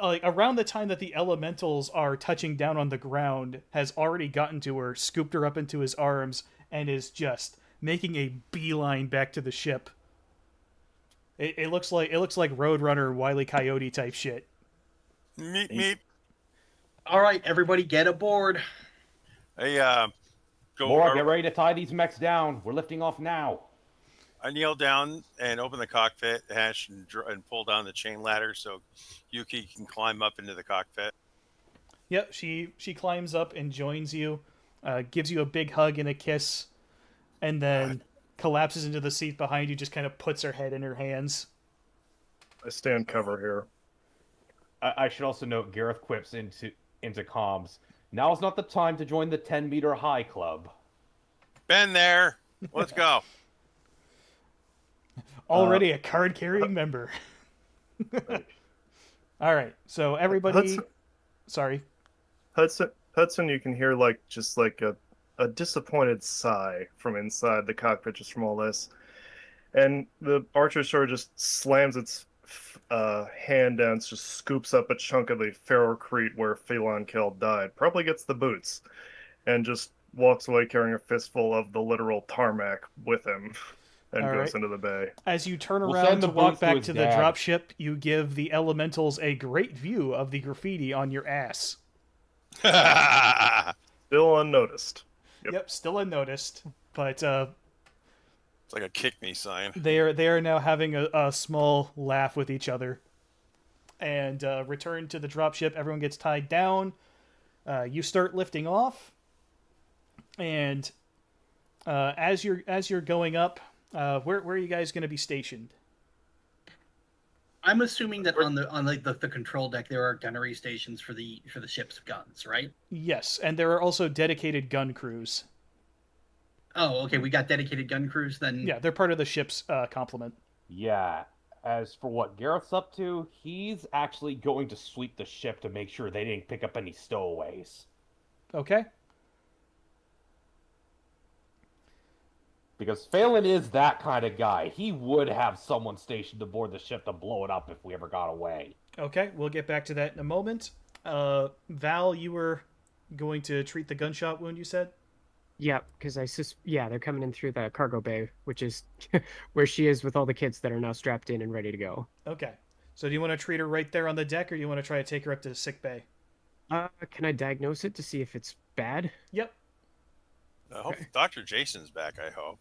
like around the time that the elementals are touching down on the ground, has already gotten to her, scooped her up into his arms, and is just making a beeline back to the ship. It looks like Roadrunner, Wile E. Coyote type shit. Meep meep. All right, everybody, get aboard. Hey, go. Laura, get ready to tie these mechs down. We're lifting off now. I kneel down and open the cockpit hatch and pull down the chain ladder so Yuki can climb up into the cockpit. Yep, she climbs up and joins you, gives you a big hug and a kiss, and then collapses into the seat behind you, just kind of puts her head in her hands. I stand cover here. I should also note Gareth quips into comms. Now's not the time to join the 10-meter high club. Been there. Let's go. Already a card-carrying member. All right, so everybody... Sorry. Hudson, you can hear just a disappointed sigh from inside the cockpit just from all this. And the Archer sort of just slams its hand down, just scoops up a chunk of the ferrocrete where Phelan Kell died, probably gets the boots, and just walks away carrying a fistful of the literal tarmac with him, and goes into the bay. As you turn around to walk back to the dropship, you give the elementals a great view of the graffiti on your ass. Still unnoticed. Yep, still unnoticed, but it's like a kick me sign. They are now having a small laugh with each other, and return to the dropship. Everyone gets tied down. You start lifting off, and as you're going up, where are you guys going to be stationed? I'm assuming that on the control deck there are gunnery stations for the ship's guns, right? Yes, and there are also dedicated gun crews. Oh, okay. We got dedicated gun crews then. Yeah, they're part of the ship's complement. Yeah. As for what Gareth's up to, he's actually going to sweep the ship to make sure they didn't pick up any stowaways. Okay. Because Phelan is that kind of guy. He would have someone stationed aboard the ship to blow it up if we ever got away. Okay, we'll get back to that in a moment. Val, you were going to treat the gunshot wound, you said? Yeah, because they're coming in through the cargo bay, which is where she is with all the kids that are now strapped in and ready to go. Okay. So do you want to treat her right there on the deck, or do you want to try to take her up to the sick bay? Can I diagnose it to see if it's bad? Yep. I hope Dr. Jason's back, I hope.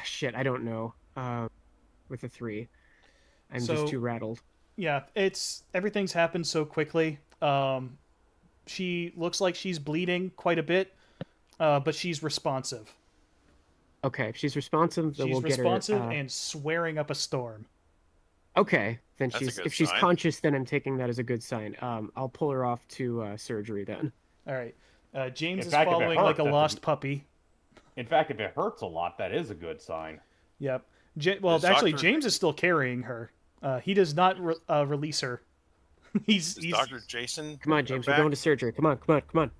Shit, I don't know. With a 3. I'm just too rattled. Yeah, everything's happened so quickly. She looks like she's bleeding quite a bit, but she's responsive. Okay, if she's responsive, then we'll get her... She's responsive and swearing up a storm. Okay, then That's she's conscious, then I'm taking that as a good sign. I'll pull her off to surgery then. All right. James is following like a lost puppy. In fact, if it hurts a lot, that is a good sign. Yep. James is still carrying her. He does not release her. He's Dr. Jason. Come on, James. We're going to surgery. Come on.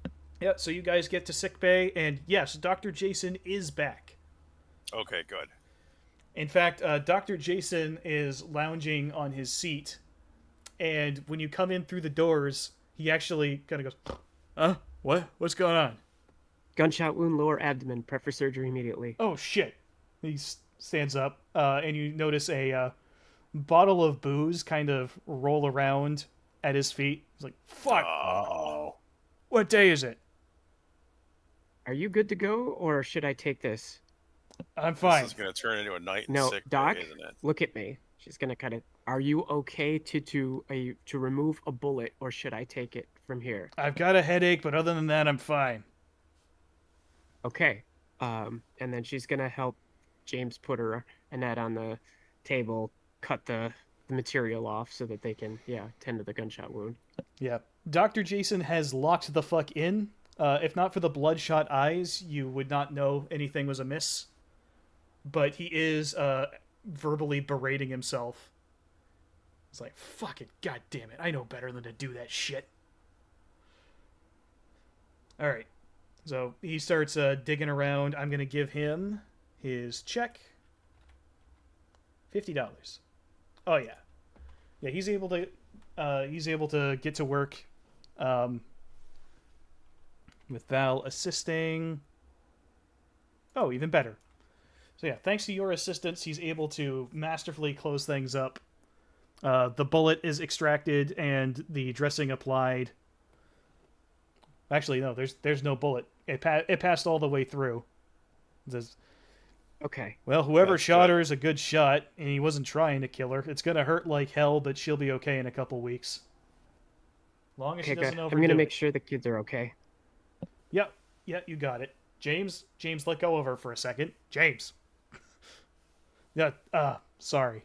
Yeah. So you guys get to sickbay, and yes, Dr. Jason is back. Okay, good. In fact, Dr. Jason is lounging on his seat, and when you come in through the doors, he actually kind of goes, What's going on? Gunshot wound, lower abdomen. Prep for surgery immediately. Oh, shit. He stands up, and you notice a bottle of booze kind of roll around at his feet. He's like, fuck, Uh-oh. what day is it? Are you good to go, or should I take this? I'm fine. This is going to turn into a night and No, sick Doc, day, isn't it? look at me. She's gonna kind of. Are you okay to remove a bullet, or should I take it from here? I've got a headache, but other than that, I'm fine. Okay. And then she's gonna help James put her Annette on the table, cut the material off so that they can, tend to the gunshot wound. Yeah. Dr. Jason has locked the fuck in. If not for the bloodshot eyes, you would not know anything was amiss. But he is verbally berating himself. It's like, fucking goddamn it, I know better than to do that shit. Alright. So he starts digging around. I'm going to give him his check. $50. Oh, yeah. Yeah, he's able to get to work with Val assisting. Oh, even better. So yeah, thanks to your assistance, he's able to masterfully close things up. The bullet is extracted and the dressing applied. Actually, no, there's no bullet. It passed all the way through. Okay. Well, whoever That's shot good. her is a good shot, and he wasn't trying to kill her. It's gonna hurt like hell, but she'll be okay in a couple weeks. Long as she Okay, doesn't good. overdo I'm gonna it. make sure the kids are okay. Yep, you got it. James, let go of her for a second. James. Yeah, sorry.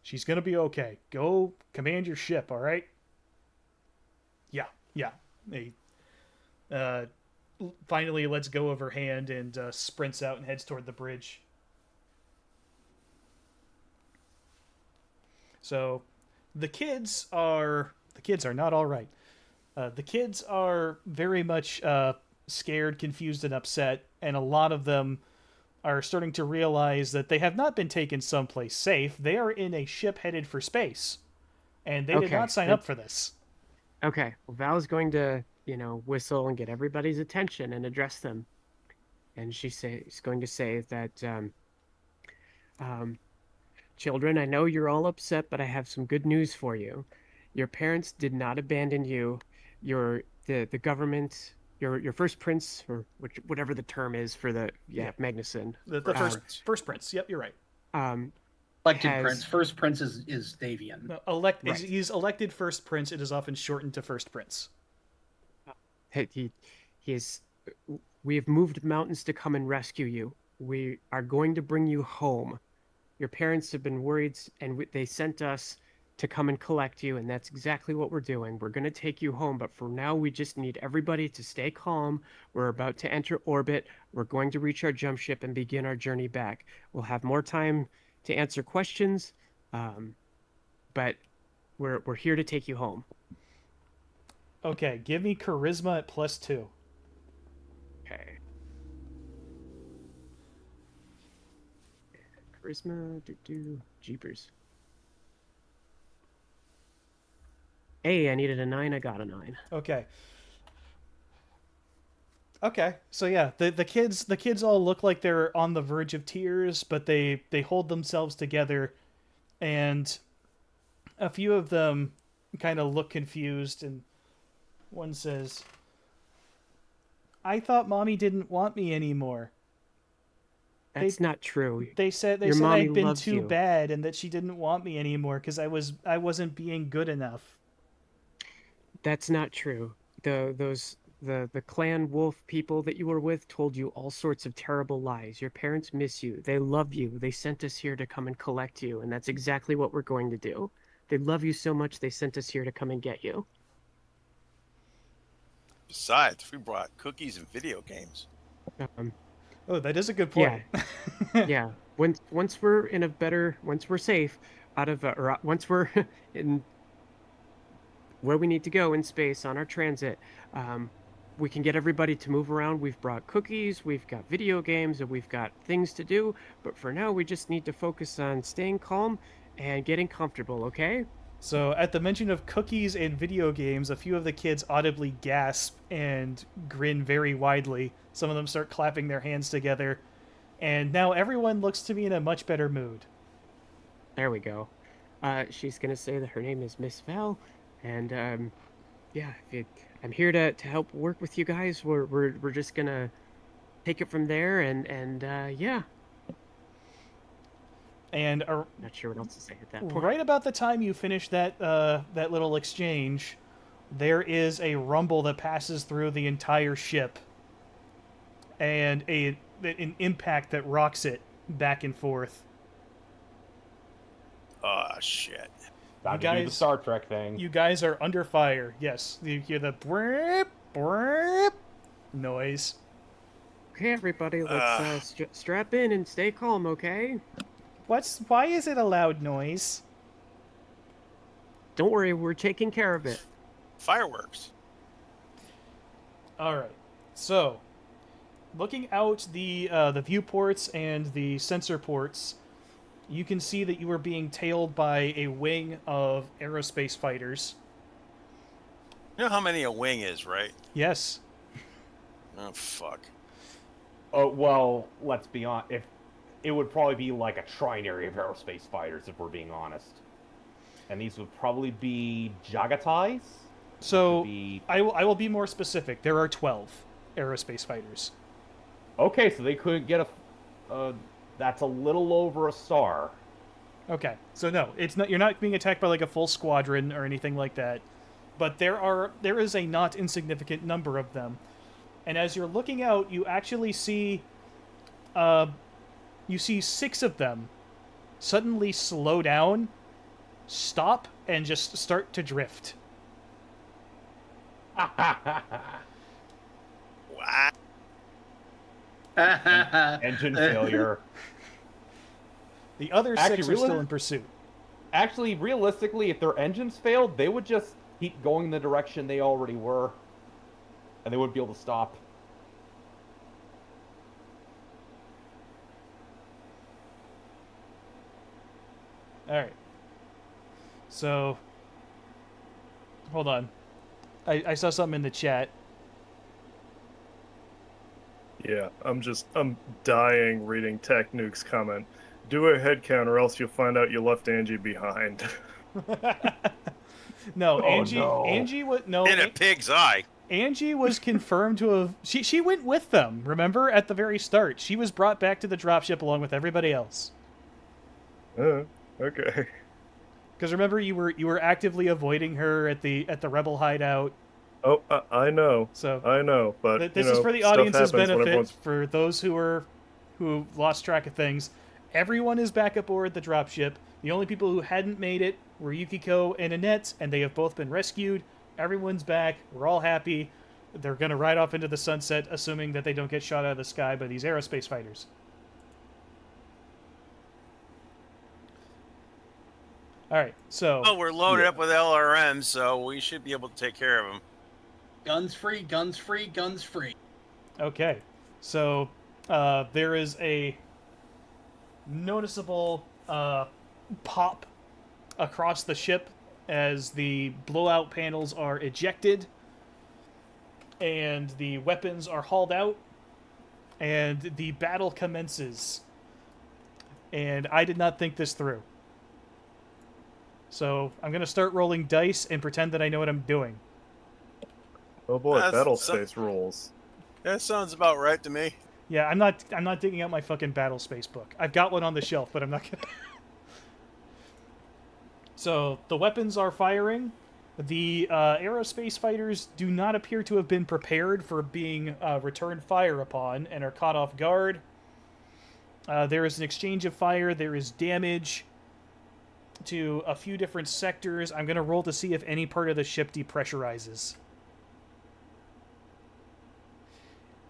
She's gonna be okay. Go command your ship, alright? Yeah. He finally lets go of her hand and sprints out and heads toward the bridge. So, the kids are not alright. The kids are very much scared, confused, and upset, and a lot of them are starting to realize that they have not been taken someplace safe. They are in a ship headed for space, and they did Okay, not sign up for this. Okay. Well, Val's going to, whistle and get everybody's attention and address them. And she's going to say that, children, I know you're all upset, but I have some good news for you. Your parents did not abandon you. The government, your first prince, or whatever the term is for the Magnuson. The first prince. Yep, you're right. Elected has- prince. First prince is Davian. No, Right. He's elected first prince. It is often shortened to first prince. He is. We have moved mountains to come and rescue you. We are going to bring you home. Your parents have been worried, and they sent us to come and collect you, and that's exactly what we're doing. We're going to take you home, but for now, we just need everybody to stay calm. We're about to enter orbit. We're going to reach our jump ship and begin our journey back. We'll have more time to answer questions, but we're here to take you home. Okay, give me charisma at +2. Okay. Charisma, jeepers. Hey, I needed a 9, I got a 9. Okay. So yeah, the kids all look like they're on the verge of tears, but they hold themselves together, and a few of them kind of look confused, and one says, "I thought Mommy didn't want me anymore. That's not true. They said Your mommy I'd been loves too you. bad and that she didn't want me anymore because I wasn't being good enough." That's not true. The clan wolf people that you were with told you all sorts of terrible lies. Your parents miss you. They love you. They sent us here to come and collect you, and that's exactly what we're going to do. They love you so much they sent us here to come and get you. Besides, we brought cookies and video games. Oh, that is a good point. Yeah. Once we're safe out of or once we're in where we need to go in space on our transit, we can get everybody to move around. We've brought cookies, we've got video games, and we've got things to do. But for now, we just need to focus on staying calm and getting comfortable, okay? So, at the mention of cookies and video games, a few of the kids audibly gasp and grin very widely. Some of them start clapping their hands together. And now everyone looks to be in a much better mood. There we go. She's gonna say that her name is Miss Val, and yeah, I'm here to help work with you guys. We're just gonna take it from there, and yeah. And Not sure what else to say at that point. right about the time you finish that that little exchange, there is a rumble that passes through the entire ship, and an impact that rocks it back and forth. Oh, shit. Time to do the Star Trek thing. You guys are under fire. Yes, you hear the brrrp, brrrp noise. Okay, everybody, let's strap in and stay calm, okay? Why is it a loud noise? Don't worry, we're taking care of it. Fireworks. All right. So, looking out the viewports and the sensor ports, you can see that you are being tailed by a wing of aerospace fighters. You know how many a wing is, right? Yes. Oh, fuck. Oh, well, let's be honest. If it would probably be like a trinary of aerospace fighters, if we're being honest. And these would probably be Jagatais? So, I will be more specific. There are 12 aerospace fighters. Okay, so they couldn't get that's a little over a star. Okay, so no, it's not. You're not being attacked by like a full squadron or anything like that, but there is a not insignificant number of them, and as you're looking out, you actually see, you see 6 of them suddenly slow down, stop, and just start to drift. Wow. Engine failure. The other 6 are still in pursuit. Actually, realistically, if their engines failed, they would just keep going in the direction they already were. And they wouldn't be able to stop. Alright. So, hold on. I saw something in the chat. Yeah, I'm dying reading Tech Nuke's comment. Do a head count or else you'll find out you left Angie behind. No, Oh, Angie. no. Angie was no. In a pig's eye. Angie was confirmed to have. She went with them. Remember at the very start, she was brought back to the dropship along with everybody else. Okay. Because remember, you were actively avoiding her at the rebel hideout. Oh, I know. So I know, but this you know, is for the stuff audience's happens when benefit. everyone's- For those who lost track of things, everyone is back aboard the dropship. The only people who hadn't made it were Yukiko and Annette, and they have both been rescued. Everyone's back. We're all happy. They're gonna ride off into the sunset, assuming that they don't get shot out of the sky by these aerospace fighters. All right, so. Oh, we're loaded up with LRMs, so we should be able to take care of them. Guns free, guns free, guns free. Okay, so there is a noticeable pop across the ship as the blowout panels are ejected and the weapons are hauled out and the battle commences. And I did not think this through. So I'm going to start rolling dice and pretend that I know what I'm doing. Oh boy, That's battle so- space rules. That sounds about right to me. Yeah, I'm not digging out my fucking battle space book. I've got one on the shelf, but I'm not gonna. So the weapons are firing. The aerospace fighters do not appear to have been prepared for being returned fire upon and are caught off guard. There is an exchange of fire. There is damage to a few different sectors. I'm gonna roll to see if any part of the ship depressurizes.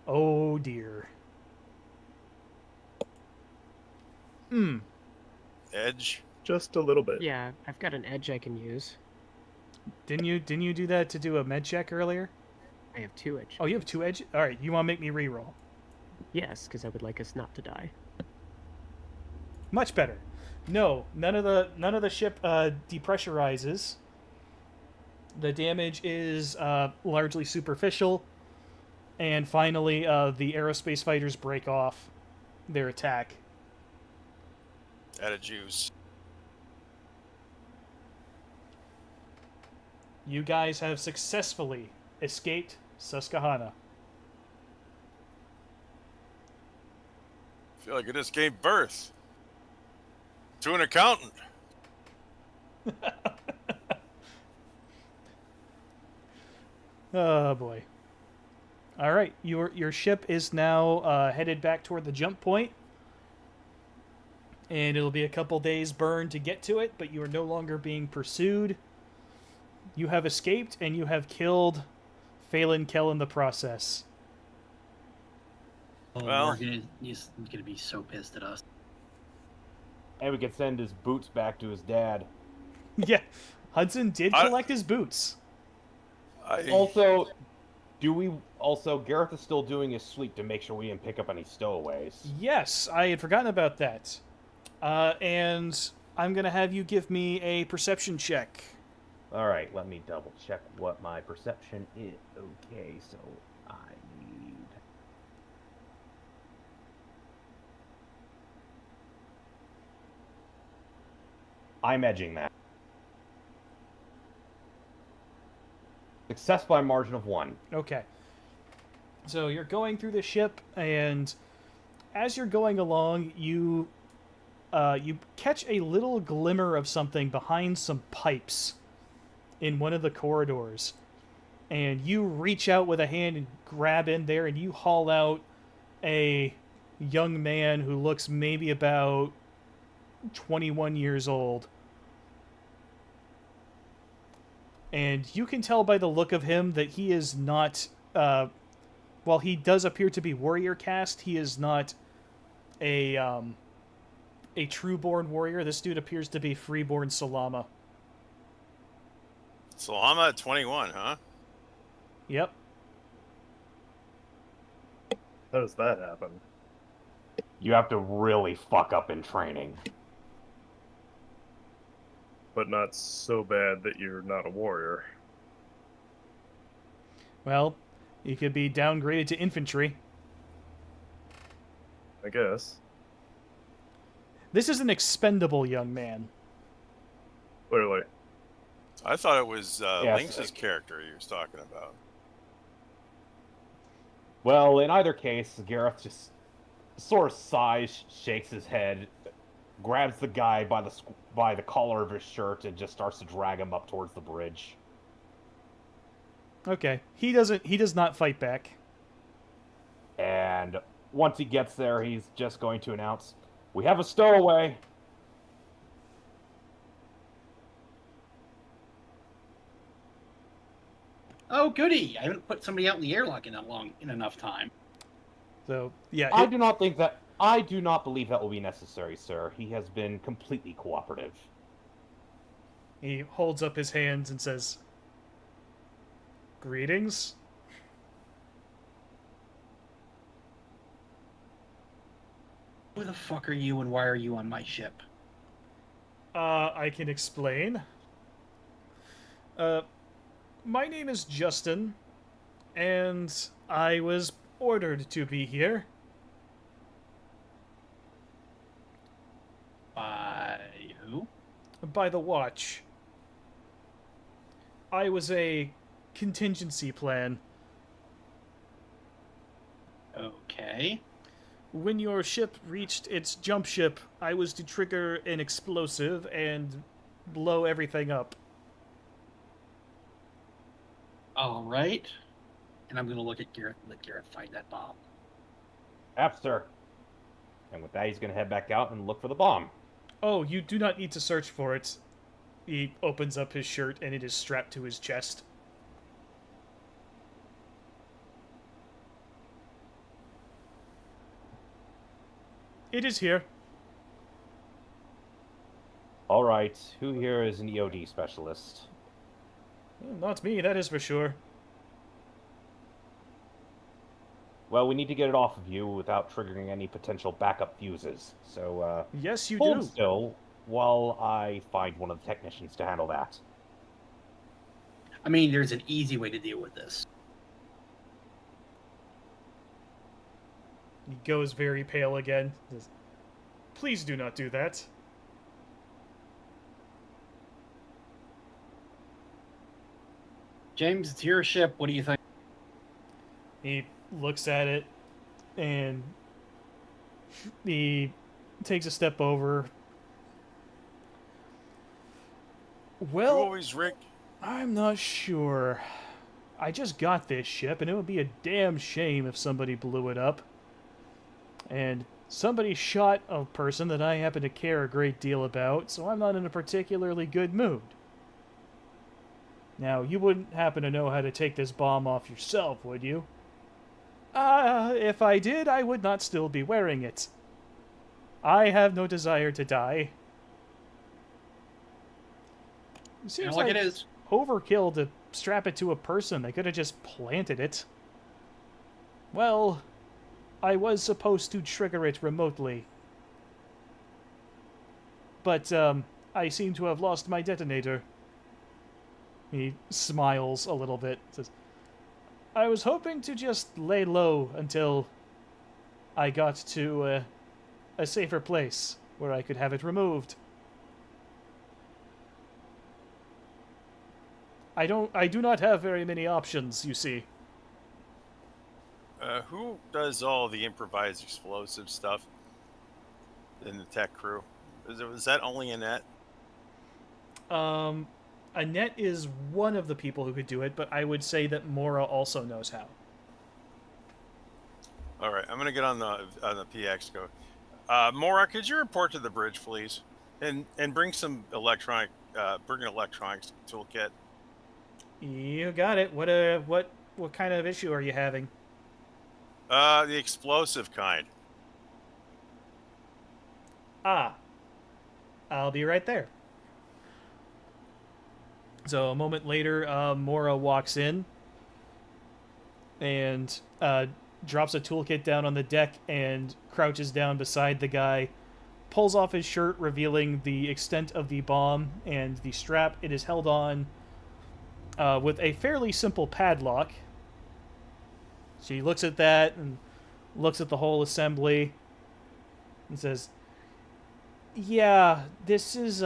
Oh dear. Edge. Just a little bit. Yeah, I've got an edge I can use. Didn't you do that to do a med check earlier? I have 2 edge. Oh, you have 2 edge? All right, you want to make me re-roll. Yes, because I would like us not to die. Much better. No, none of the ship depressurizes. The damage is largely superficial, and finally, the aerospace fighters break off their attack. Out of juice. You guys have successfully escaped Susquehanna. I feel like I just gave birth to an accountant. Oh boy. All right, your ship is now headed back toward the jump point, and it'll be a couple days burn to get to it, but you are no longer being pursued. You have escaped, and you have killed Phelan Kell in the process. Oh, Well- Morgan is gonna be so pissed at us. And we can send his boots back to his dad. Yeah, Hudson did collect his boots. Also, Gareth is still doing his sweep to make sure we didn't pick up any stowaways. Yes, I had forgotten about that. And I'm going to have you give me a perception check. Alright, let me double check what my perception is. Okay, so I need... I'm edging that. Success by a margin of 1. Okay. So you're going through the ship, and as you're going along, you catch a little glimmer of something behind some pipes in one of the corridors. And you reach out with a hand and grab in there, and you haul out a young man who looks maybe about 21 years old. And you can tell by the look of him that he is not, while he does appear to be warrior caste, he is not a true-born warrior. This dude appears to be freeborn Salama. Salama at 21, huh? Yep. How does that happen? You have to really fuck up in training. But not so bad that you're not a warrior. Well, he could be downgraded to infantry. I guess. This is an expendable young man. Clearly. I thought it was Yes. Lynx's character he was talking about. Well, in either case, Gareth just sort of sighs, shakes his head, grabs the guy by the collar of his shirt, and just starts to drag him up towards the bridge. Okay. He does not fight back. And once he gets there, he's just going to announce, "We have a stowaway." Oh, goody! I haven't put somebody out in the airlock in enough time. So, yeah. I do not believe that will be necessary, sir. He has been completely cooperative. He holds up his hands and says, "Greetings." Who the fuck are you and why are you on my ship? I can explain. My name is Justin, and I was ordered to be here. By who? By the Watch. I was a contingency plan. Okay. When your ship reached its jump ship, I was to trigger an explosive and blow everything up. All right. And I'm gonna look at Gareth and let Gareth find that bomb. Sir. And with that, he's going to head back out and look for the bomb. Oh, you do not need to search for it. He opens up his shirt and it is strapped to his chest. It is here. All right, who here is an EOD specialist? Not me, that is for sure. Well, we need to get it off of you without triggering any potential backup fuses. So, Yes, you hold do. still while I find one of the technicians to handle that. I mean, there's an easy way to deal with this. He goes very pale again. Says, "Please do not do that." James, it's your ship. What do you think? He looks at it, and he takes a step over. Well, You always Rick. I'm not sure. I just got this ship, and it would be a damn shame if somebody blew it up. And somebody shot a person that I happen to care a great deal about, so I'm not in a particularly good mood. Now, you wouldn't happen to know how to take this bomb off yourself, would you? If I did, I would not still be wearing it. I have no desire to die. It seems Like like it is. overkill to strap it to a person. They could have just planted it. Well, I was supposed to trigger it remotely. But, I seem to have lost my detonator. He smiles a little bit. Says, I was hoping to just lay low until I got to a safer place where I could have it removed. I do not have very many options, you see. Who does all the improvised explosive stuff in the tech crew? Was that only Annette? Annette is one of the people who could do it, but I would say that Mora also knows how. All right, I'm gonna get on the PX. Go, Mora. Could you report to the bridge, please, and bring some electronic, bring an electronics toolkit. You got it. What kind of issue are you having? The explosive kind. I'll be right there. So a moment later, Mora walks in and drops a toolkit down on the deck and crouches down beside the guy, pulls off his shirt, revealing the extent of the bomb and the strap. It is held on with a fairly simple padlock. She looks at that and looks at the whole assembly and says, yeah, this is,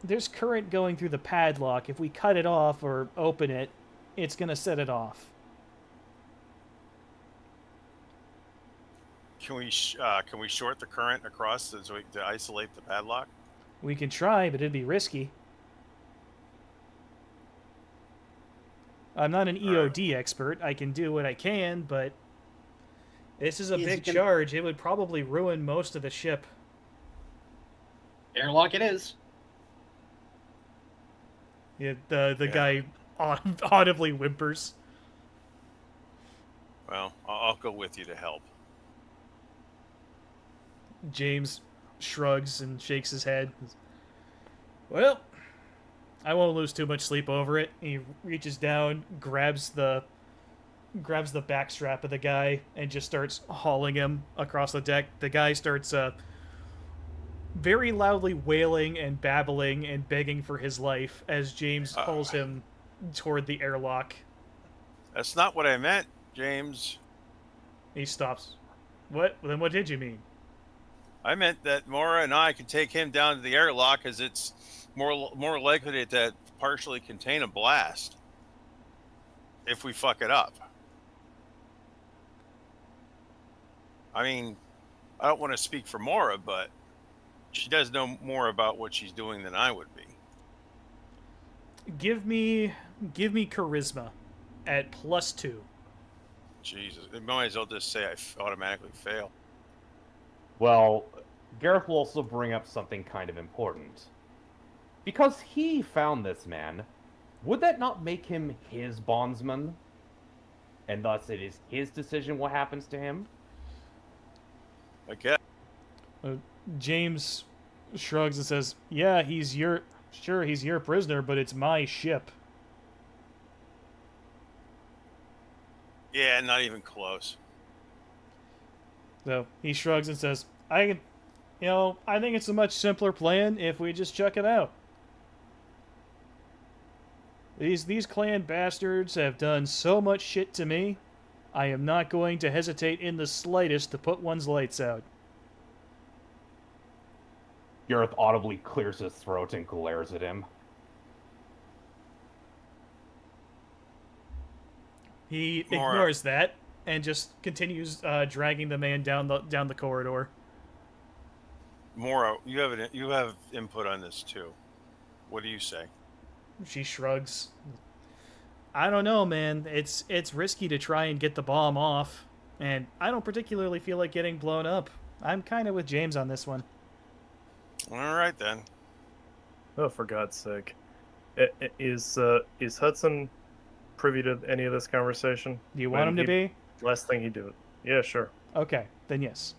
there's current going through the padlock. If we cut it off or open it, it's going to set it off. Can we short the current across to isolate the padlock? We can try, but it'd be risky. I'm not an EOD expert. I can do what I can, but this is a big charge. It would probably ruin most of the ship. Airlock it is. Yeah, the guy audibly whimpers. Well, I'll go with you to help. James shrugs and shakes his head. Well, I won't lose too much sleep over it. He reaches down, grabs the backstrap of the guy, and just starts hauling him across the deck. The guy starts very loudly wailing and babbling and begging for his life as James pulls him toward the airlock. That's not what I meant, James. He stops. What? Then what did you mean? I meant that Mora and I can take him down to the airlock, as it's more likely to partially contain a blast if we fuck it up. I mean, I don't want to speak for Mora, but she does know more about what she's doing than I would be. Give me charisma at +2. Jesus, it might as well just say I automatically fail. Well, Gareth will also bring up something kind of important. Because he found this man, would that not make him his bondsman? And thus it is his decision what happens to him? I guess. James shrugs and says, yeah, he's your prisoner, but it's my ship. Yeah, not even close. So he shrugs and says, I think it's a much simpler plan if we just check it out. These clan bastards have done so much shit to me, I am not going to hesitate in the slightest to put one's lights out. Gareth audibly clears his throat and glares at him. He More, ignores that and just continues dragging the man down the corridor. Mora, you have input on this too. What do you say? She shrugs. I don't know, man. It's risky to try and get the bomb off, and I don't particularly feel like getting blown up. I'm kind of with James on this one. All right then. Oh, for God's sake. Is Hudson privy to any of this conversation? Do you want him to be? Last thing he did. Yeah, sure. Okay, then yes.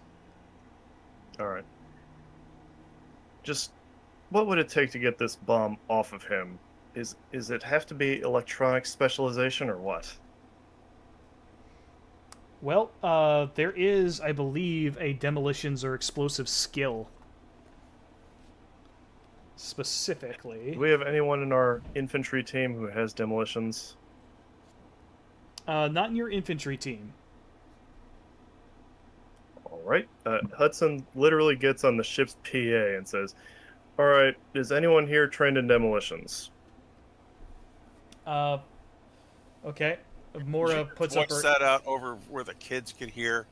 All right. Just what would it take to get this bomb off of him? Is it have to be electronic specialization or what? Well, there is, I believe, a demolitions or explosive skill. Specifically. Do we have anyone in our infantry team who has demolitions? Not in your infantry team. All right. Hudson literally gets on the ship's PA and says, "All right, is anyone here trained in demolitions?" Okay. Mora puts up her... that out over where the kids could hear.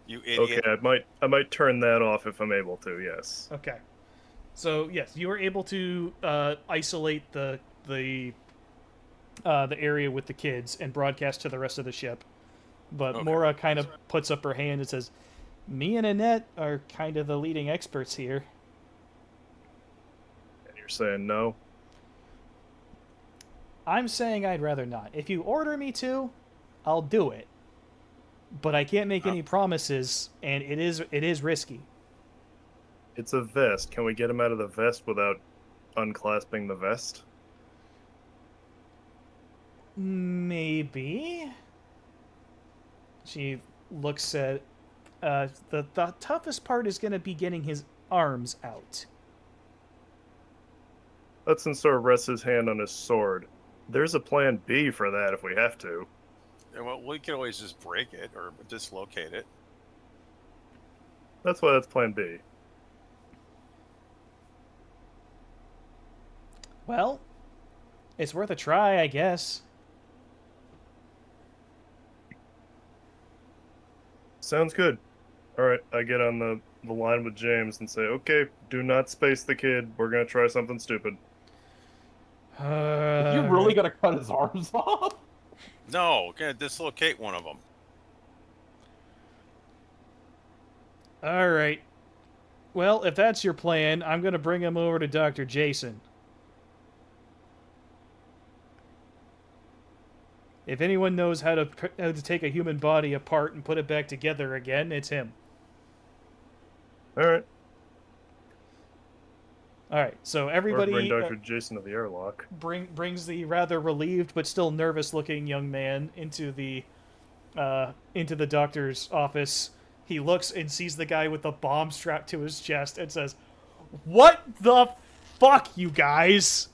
You idiot. Okay, I might turn that off if I'm able to. Yes. Okay. So yes, you were able to isolate the area with the kids and broadcast to the rest of the ship. But Okay. Mora kind of puts up her hand and says, "Me and Annette are kind of the leading experts here." And you're saying no? I'm saying I'd rather not. If you order me to, I'll do it. But I can't make any promises, and it is risky. It's a vest. Can we get him out of the vest without unclasping the vest? Maybe. She looks at the toughest part is going to be getting his arms out. Hudson sort of rests his hand on his sword. There's a plan B for that if we have to. Yeah, well, we can always just break it or dislocate it. That's why that's plan B. Well, it's worth a try, I guess. Sounds good. All right, I get on the line with James and say, "Okay, do not space the kid. We're going to try something stupid." You're really gonna cut his arms off? No, gonna dislocate one of them. All right. Well, if that's your plan, I'm going to bring him over to Dr. Jason. If anyone knows how to take a human body apart and put it back together again, it's him. All right. All right. So Or everybody bring Dr. Jason to the airlock. brings the rather relieved but still nervous-looking young man into the doctor's office. He looks and sees the guy with the bomb strapped to his chest and says, "What the fuck, you guys?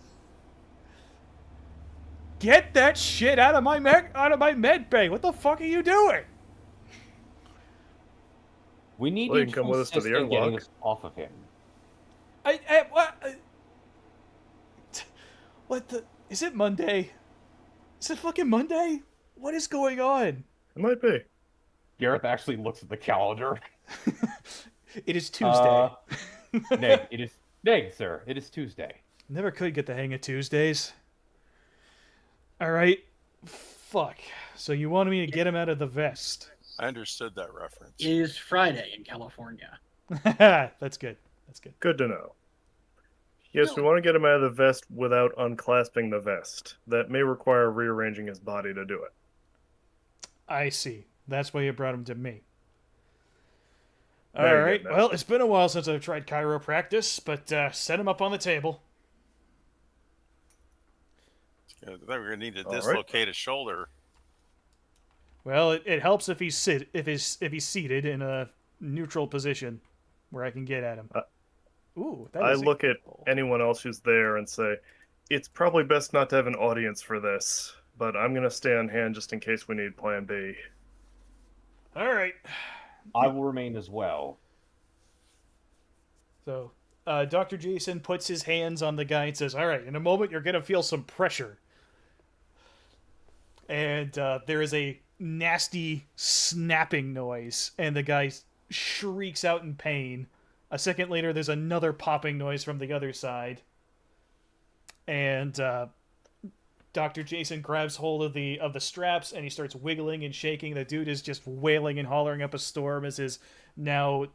Get that shit out of my med bay! What the fuck are you doing?" We need Well, you you to can come with us to assist the in getting airlock. this off of him. What the? Is it Monday? Is it fucking Monday? What is going on? It might be. Gareth actually looks at the calendar. It is Tuesday. Nay, sir, it is Tuesday. Never could get the hang of Tuesdays. Alright. Fuck. So you wanted me to get him out of the vest. I understood that reference. It is Friday in California. That's good. That's good. Good to know. Yes, we want to get him out of the vest without unclasping the vest. That may require rearranging his body to do it. I see. That's why you brought him to me. There you go, Alright. now. Well, it's been a while since I've tried chiropractic, but set him up on the table. I thought we were gonna need to All right. dislocate a shoulder. Well, it helps if he's seated in a neutral position where I can get at him. Ooh, that I is look at anyone else who's there and say, "It's probably best not to have an audience for this, but I'm going to stay on hand just in case we need plan B." All right. I will remain as well. So, Dr. Jason puts his hands on the guy and says, "All right, in a moment you're going to feel some pressure." and there is a nasty snapping noise, and the guy shrieks out in pain. A second later, there's another popping noise from the other side, and Dr. Jason grabs hold of the straps, and he starts wiggling and shaking. The dude is just wailing and hollering up a storm as his now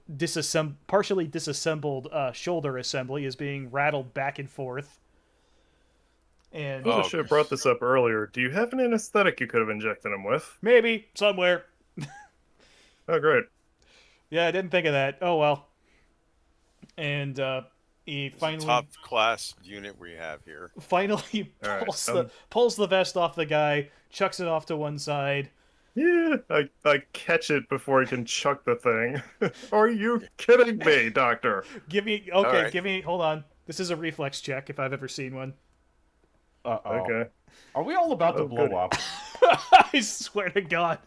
partially disassembled shoulder assembly is being rattled back and forth. And I should have brought this up earlier. Do you have an anesthetic you could have injected him with? maybe somewhere. Oh, great. Yeah, I didn't think of that. Oh well. And he finally top class unit we have here. Finally pulls the vest off the guy, chucks it off to one side. Yeah, I catch it before he can chuck the thing. Are you kidding me, Doctor? Hold on. This is a reflex check if I've ever seen one. Uh-oh. Okay. Are we all about to blow up? I swear to God.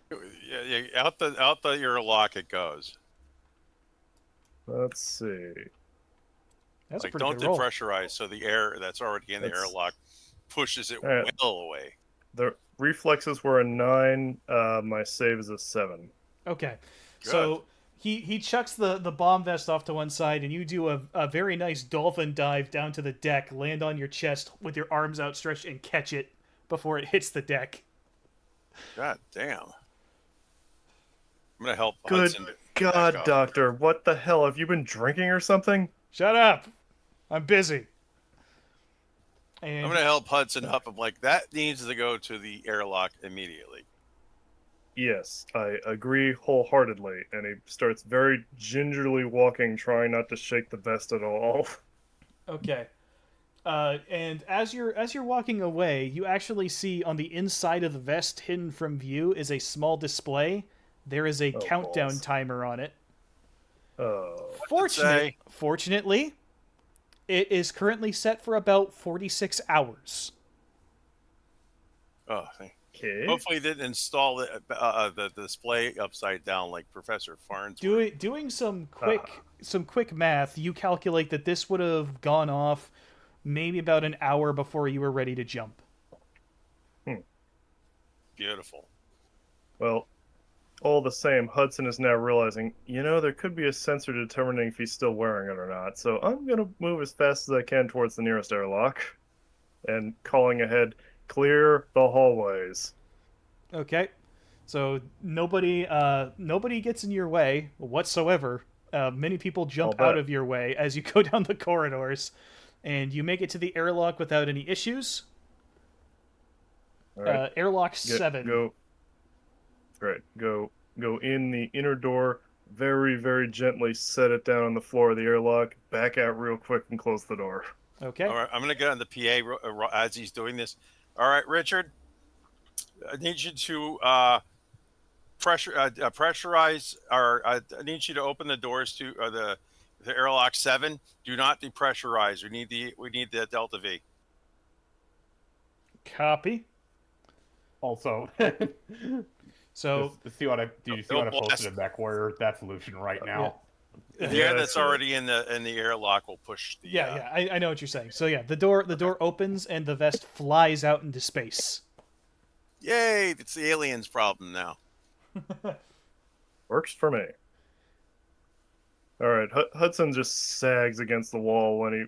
Yeah, out the airlock it goes. Let's see. That's like, a pretty don't good roll. depressurize, so the air that's already in the airlock pushes it right. well away. The reflexes were a 9. My save is a 7. Okay. Good. So he chucks the bomb vest off to one side, and you do a very nice dolphin dive down to the deck, land on your chest with your arms outstretched, and catch it before it hits the deck. God damn. I'm going to help Good Hudson. God, Doctor. What the hell? Have you been drinking or something? Shut up. I'm busy. And I'm going to help Hudson up. I'm like, that needs to go to the airlock immediately. Yes, I agree wholeheartedly. And he starts very gingerly walking, trying not to shake the vest at all. Okay. And as you're walking away, you actually see on the inside of the vest, hidden from view, is a small display. There is a countdown timer on it. Fortunately, it is currently set for about 46 hours. Oh, Okay. hopefully he didn't install the display upside down like Professor Farnsworth. Doing some quick math, you calculate that this would have gone off maybe about an hour before you were ready to jump. Beautiful. Well, all the same, Hudson is now realizing, there could be a sensor determining if he's still wearing it or not, so I'm going to move as fast as I can towards the nearest airlock, and calling ahead, clear the hallways. Okay. So nobody gets in your way whatsoever. Many people jump out of your way as you go down the corridors, and you make it to the airlock without any issues. Right. Airlock 7. Go in the inner door, very, very gently set it down on the floor of the airlock, back out real quick and close the door. Okay. All right, I'm going to get on the PA as he's doing this. All right, Richard, I need you to pressurize, or I need you to open the doors to the airlock 7. Do not depressurize. We need the Delta V. Copy. Also, so did you see what I posted in MechWarrior? That solution right now. Yeah. The air that's already in the airlock will push the. I know what you're saying. So yeah, the door opens and the vest flies out into space. Yay! It's the aliens' problem now. Works for me. All right, Hudson just sags against the wall when he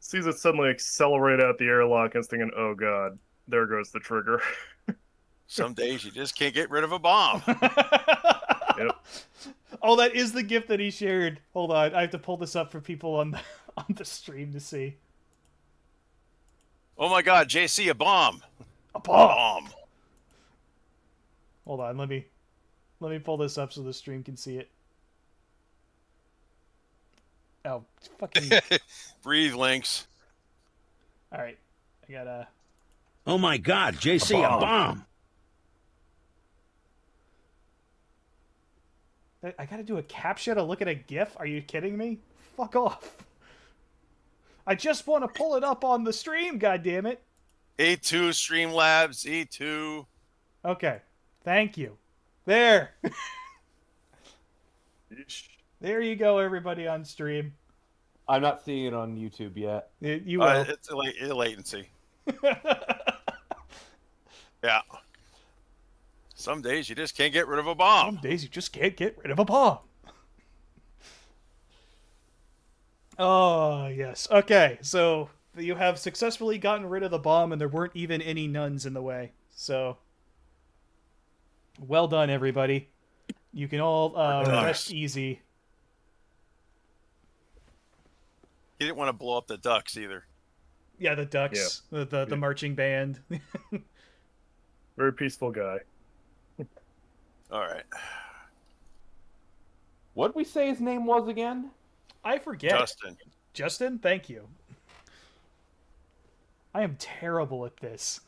sees it suddenly accelerate out the airlock and is thinking, "Oh God, there goes the trigger." Some days you just can't get rid of a bomb. Yep. Oh, that is the gift that he shared. Hold on, I have to pull this up for people on the stream to see. Oh my God, JC, a bomb! A bomb! Hold on, let me pull this up so the stream can see it. Oh, fucking... Breathe, Lynx. Alright, I gotta... Oh my God, JC, a bomb! I gotta do a capture to look at a GIF? Are you kidding me? Fuck off. I just want to pull it up on the stream, goddammit. A2 Streamlabs, E2. Okay, thank you. There. There you go, everybody on stream. I'm not seeing it on YouTube yet. You will. It's latency. Yeah. Some days you just can't get rid of a bomb. Some days you just can't get rid of a bomb. Oh, yes. Okay, so you have successfully gotten rid of the bomb, and there weren't even any nuns in the way. So, well done, everybody. You can all rest easy. He didn't want to blow up the ducks either. Yeah, the ducks, the marching band. Very peaceful guy. All right. What'd we say his name was again? I forget. Justin. Justin, thank you. I am terrible at this.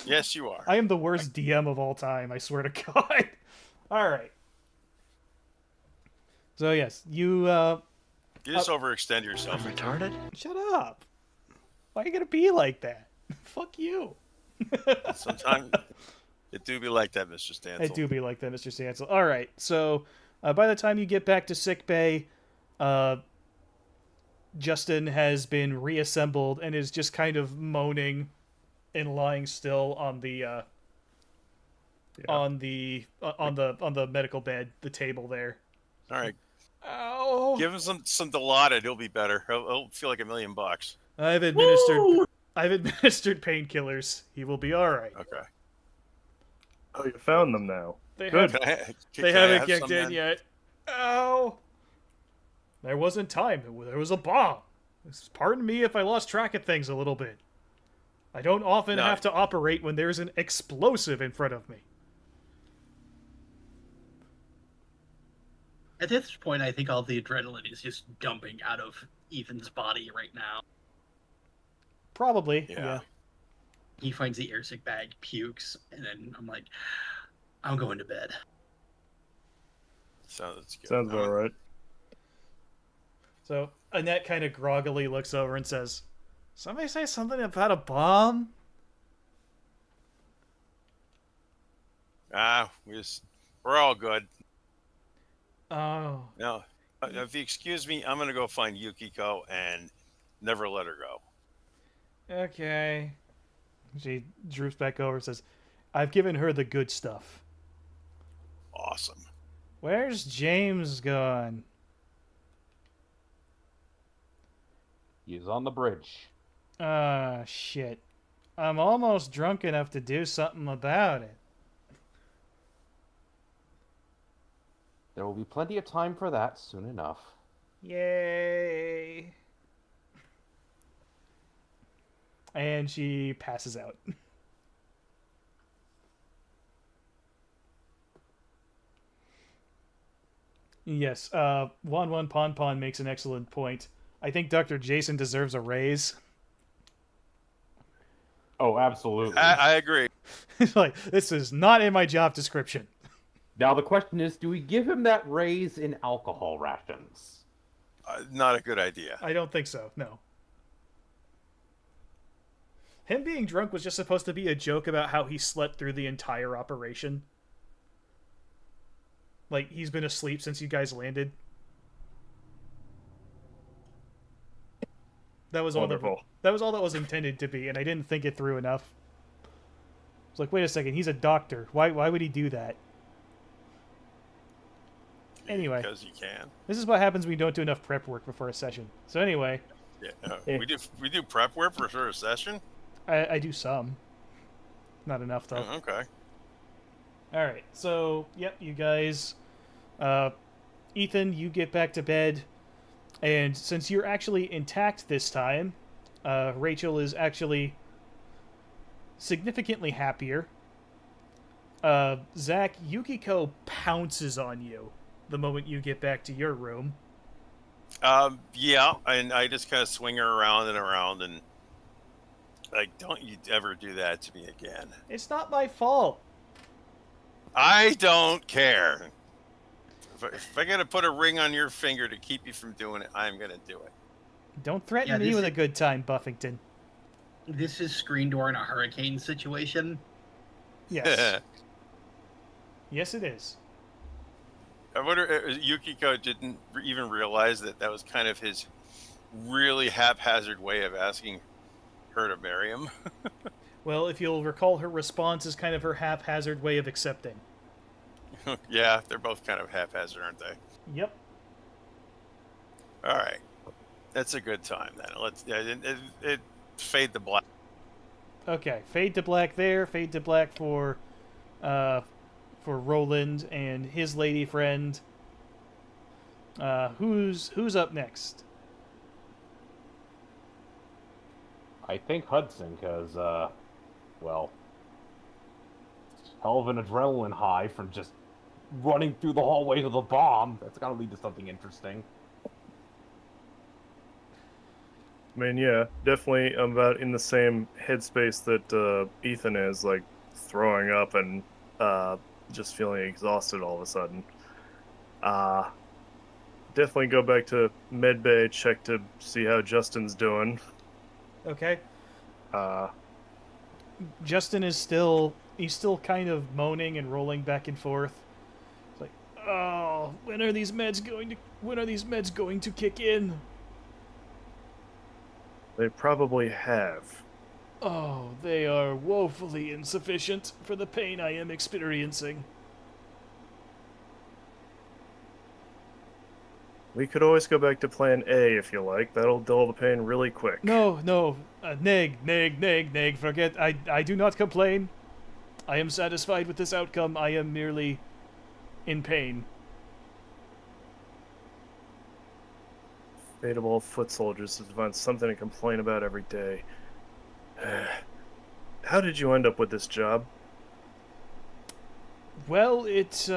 Yes, you are. I am the worst DM of all time, I swear to God. Alright. So, yes, you, You just overextend yourself. Retarded? Shut up. Why are you gonna be like that? Fuck you. Sometimes it do be like that, Mr. Stancil. It do be like that, Mr. Stancil. Alright, so by the time you get back to sickbay, Justin has been reassembled and is just kind of moaning and lying still on the on the medical bed, the table there. All right. Ow! Give him some Dilaudid. He'll be better. He'll feel like $1 million. I've administered painkillers. He will be all right. Okay. Oh, you found them now. They Good. They haven't kicked in yet. Ow! There wasn't time. There was a bomb. Pardon me if I lost track of things a little bit. I don't often have to operate when there's an explosive in front of me. At this point, I think all the adrenaline is just dumping out of Ethan's body right now. Probably, yeah. He finds the airsick bag, pukes, and then I'm like, I'm going to bed. Sounds good. Sounds about right. So Annette kind of groggily looks over and says, "Somebody say something about a bomb?" We're all good. Oh. Now, if you excuse me, I'm gonna go find Yukiko and never let her go. Okay. She droops back over and says, "I've given her the good stuff." Awesome. Where's James gone? He's on the bridge. Ah, shit. I'm almost drunk enough to do something about it. There will be plenty of time for that soon enough. Yay. And she passes out. Yes, Wan Pon Pon makes an excellent point. I think Dr. Jason deserves a raise. Oh, absolutely. I agree. Like, this is not in my job description. Now the question is, do we give him that raise in alcohol rations? Not a good idea. I don't think so, no. Him being drunk was just supposed to be a joke about how he slept through the entire operation. Like, he's been asleep since you guys landed. That was Wonderful. That was all that was intended to be, and I didn't think it through enough. It's like, wait a second, he's a doctor. Why would he do that? Anyway. Because you can. This is what happens when you don't do enough prep work before a session. So anyway. Yeah, we do prep work for a session? I do some. Not enough, though. Oh, okay. Alright, so, yep, you guys... Ethan, you get back to bed. And since you're actually intact this time, Rachel is actually significantly happier. Zach, Yukiko pounces on you the moment you get back to your room. Yeah, and I just kind of swing her around and around, and like, don't you ever do that to me again. It's not my fault. I don't care. If I gotta put a ring on your finger to keep you from doing it, I'm gonna do it. Don't threaten me with a good time, Buffington. This is screen door in a hurricane situation. Yes. Yes, it is. I wonder if Yukiko didn't even realize that was kind of his really haphazard way of asking her to marry him. Well, if you'll recall, her response is kind of her haphazard way of accepting. Yeah, they're both kind of haphazard, aren't they? Yep. All right, that's a good time then. Let's it fade to black. Okay, fade to black there. Fade to black for Roland and his lady friend. Who's up next? I think Hudson, because, well, hell of an adrenaline high from just running through the hallway to the bomb. That's got to lead to something interesting. I mean, yeah, definitely I'm about in the same headspace that Ethan is, like, throwing up and just feeling exhausted all of a sudden. Definitely go back to medbay, check to see how Justin's doing. Okay. Justin is he's still kind of moaning and rolling back and forth. It's like, oh, when are these meds going to kick in? They probably have. Oh, they are woefully insufficient for the pain I am experiencing. We could always go back to plan A if you like. That'll dull the pain really quick. No, neg, forget, I do not complain. I am satisfied with this outcome. I am merely in pain. Fate of all foot soldiers is to find something to complain about every day. How did you end up with this job? Well, it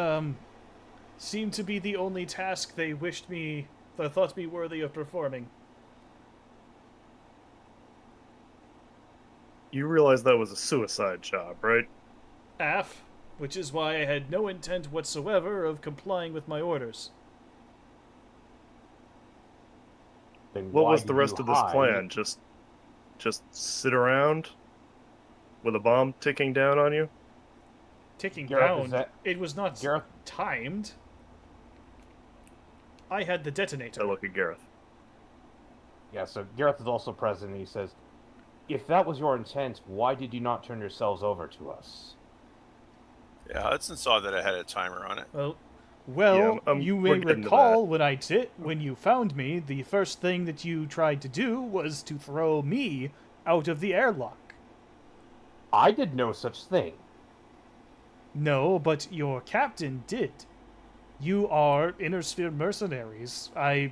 seemed to be the only task they thought me worthy of performing. You realize that was a suicide job, right? Which is why I had no intent whatsoever of complying with my orders. Then What why was did the rest you of this hide? plan? Just sit around with a bomb ticking down on you? Ticking Gareth, down. It was not Gareth? timed. I had the detonator. I look at Gareth. Yeah, so Gareth is also present, and he says, if that was your intent, why did you not turn yourselves over to us? Yeah, Hudson saw that I had a timer on it. Well, Yeah, you we're may getting to recall when you found me, the first thing that you tried to do was to throw me out of the airlock. I did no such thing. No, but your captain did. You are Inner Sphere mercenaries. I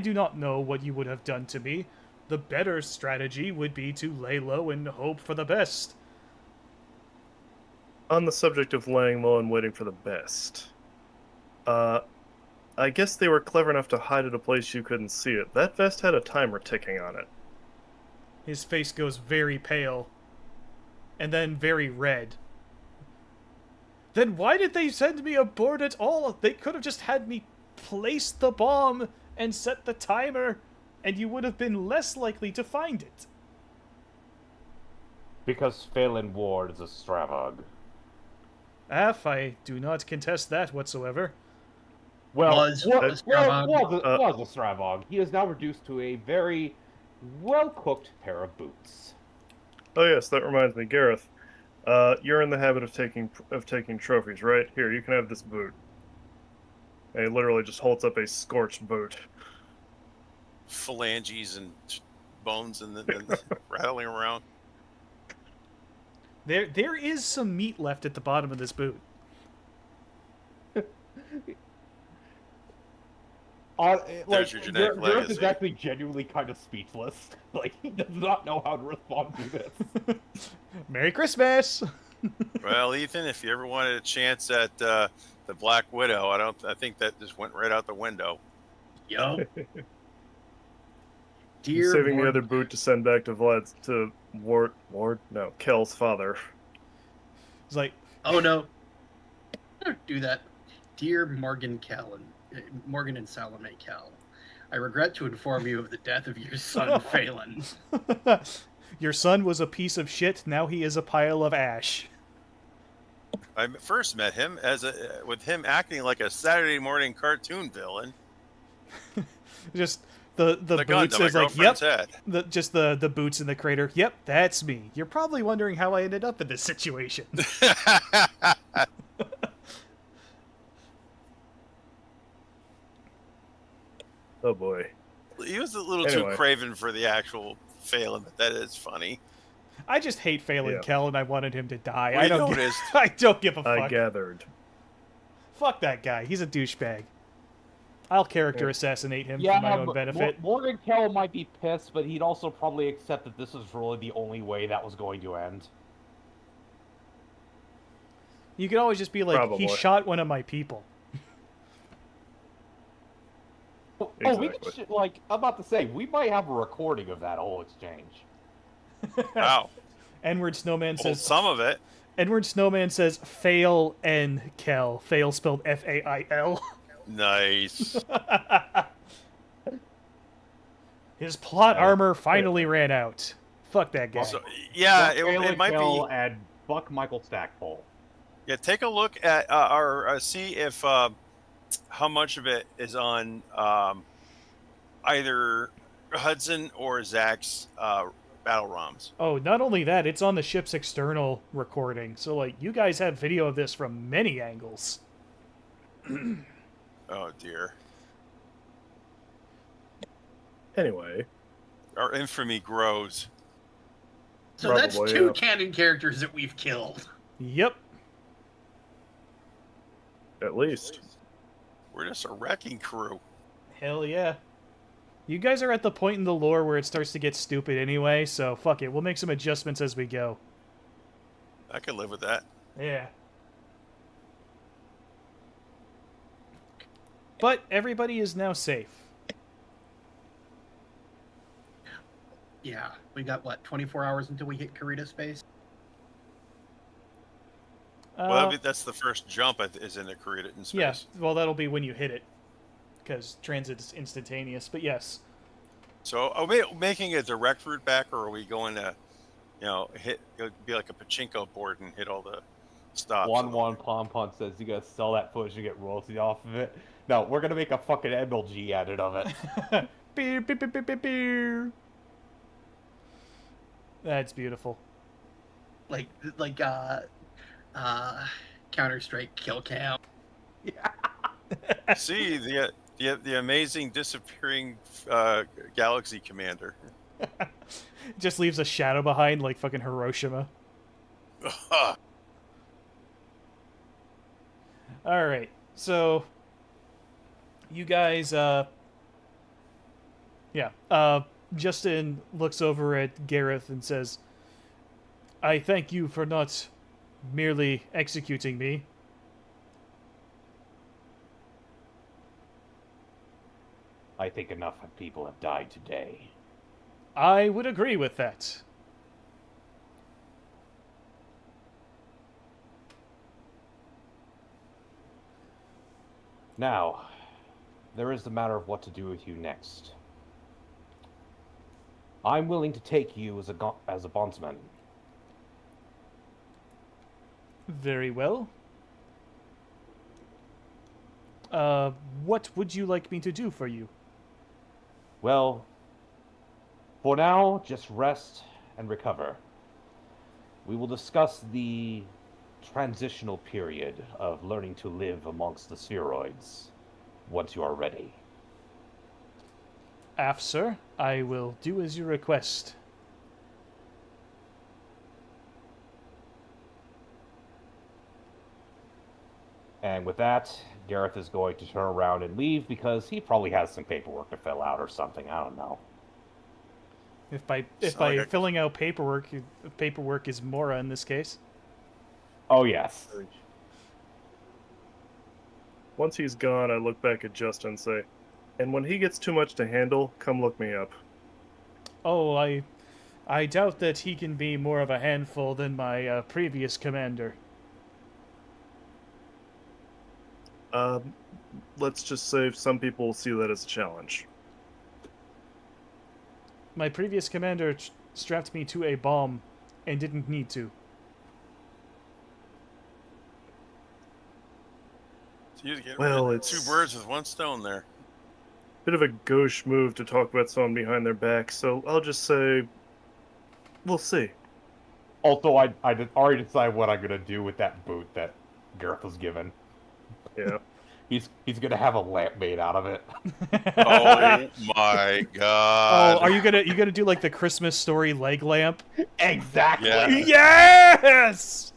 do not know what you would have done to me. The better strategy would be to lay low and hope for the best. On the subject of laying low and waiting for the best, I guess they were clever enough to hide at a place you couldn't see it. That vest had a timer ticking on it. His face goes very pale. And then very red. Then why did they send me aboard at all? They could have just had me place the bomb and set the timer, and you would have been less likely to find it. Because Phelan Ward is a Stravog. I do not contest that whatsoever. Well, Was a was Stravog. a Stravog. He is now reduced to a very well-cooked pair of boots. Oh yes, that reminds me, Gareth. You're in the habit of taking trophies, right? Here, you can have this boot. And he literally just holds up a scorched boot. Phalanges and bones and rattling around. There is some meat left at the bottom of this boot. There's your genetic Gareth is legacy. actually genuinely kind of speechless. Like, he does not know how to respond to this. Merry Christmas! Well, Ethan, if you ever wanted a chance at the Black Widow, I think that just went right out the window. Yo. He's Dear saving the Morgan, other boot to send back to Kel's father. It's like, oh no. Don't do that. Dear Morgan and Salome Cal, I regret to inform you of the death of your son, Phelan. your son was a piece of shit, now he is a pile of ash. I first met him with him acting like a Saturday morning cartoon villain. Just The gun boots that my is like, girlfriend's yep. had. Just the boots in the crater. Yep, that's me. You're probably wondering how I ended up in this situation. Oh boy. He was a little Anyway. too craven for the actual Phelan, but that is funny. I just hate Phelan Yeah. Kell, and I wanted him to die. Well, I don't. noticed. I don't give a fuck. I gathered. Fuck that guy. He's a douchebag. I'll character assassinate him Yeah, for my own benefit. Morgan Kell might be pissed, but he'd also probably accept that this was really the only way that was going to end. You could always just be like, Probably. he shot one of my people. Oh, we Exactly. should, like, I'm about to say, we might have a recording of that whole exchange. Wow. Edward Snowman Well, says. some of it. Edward Snowman says, "Fail and Kell." Fail spelled Fail. Nice. His plot armor finally ran out. Fuck that guy. So, yeah, it might be. And fuck Michael Stackpole. Yeah, take a look at see if how much of it is on either Hudson or Zach's battle ROMs. Oh, not only that, it's on the ship's external recording. So, like, you guys have video of this from many angles. Oh dear, Anyway. our infamy grows. So that's Probably, two yeah. canon characters that we've killed. Yep. At least. We're just a wrecking crew. Hell yeah. You guys are at the point in the lore where it starts to get stupid anyway, so fuck it. We'll make some adjustments as we go. I can live with that. Yeah. But everybody is now safe. Yeah, we got what, 24 hours until we hit Karita space? Well, that's the first jump is in the Karita in space. Yeah, well, that'll be when you hit it, because transit's instantaneous. But yes. So are we making a direct route back, or are we going to, hit? It'll be like a pachinko board and hit all the stops. 1-1 Pom Pom says you gotta sell that footage and get royalty off of it. No, we're gonna make a fucking MLG edit of it. Beer, beer, beer, beer, beer, beer. That's beautiful. Like Counter-Strike kill cam. See the amazing disappearing galaxy commander. Just leaves a shadow behind like fucking Hiroshima. Alright, so you guys, Justin looks over at Gareth and says, "I thank you for not merely executing me." I think enough people have died today. I would agree with that. Now, there is the matter of what to do with you next. I'm willing to take you as a bondsman. Very well. What would you like me to do for you? Well, for now, just rest and recover. We will discuss the transitional period of learning to live amongst the spheroids once you are ready. Af, sir, I will do as you request. And with that, Gareth is going to turn around and leave because he probably has some paperwork to fill out or something. I don't know. If by like a- filling out paperwork is Mora in this case. Oh, yes. Once he's gone, I look back at Justin and say, "And when he gets too much to handle, come look me up." Oh, I doubt that he can be more of a handful than my previous commander. Let's just say some people will see that as a challenge. My previous commander strapped me to a bomb and didn't need to. So you get Well, rid of it's- two birds with one stone there. bit of a gauche move to talk about someone behind their back, so I'll just say, we'll see. Also, I already decided what I'm gonna do with that boot that Gareth was given. Yeah. He's gonna have a lamp made out of it. Oh my god! Oh, are you gonna do like the Christmas Story leg lamp? Exactly. Yeah. Yes.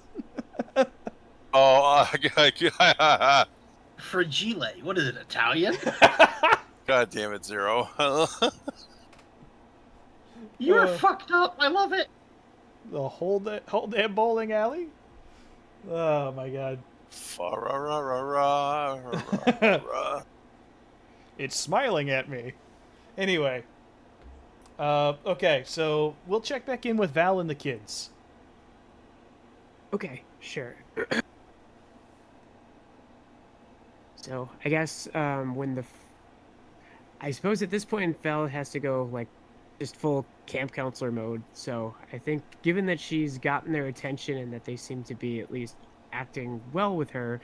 Oh, Fragile. What is it, Italian? god damn it, Zero. You're fucked up. I love it. The whole damn bowling alley. Oh my god. It's smiling at me. Anyway. Okay, so we'll check back in with Val and the kids. Okay, sure. So I guess I suppose at this point Val has to go like just full camp counselor mode. So I think given that she's gotten their attention and that they seem to be at least acting well with her,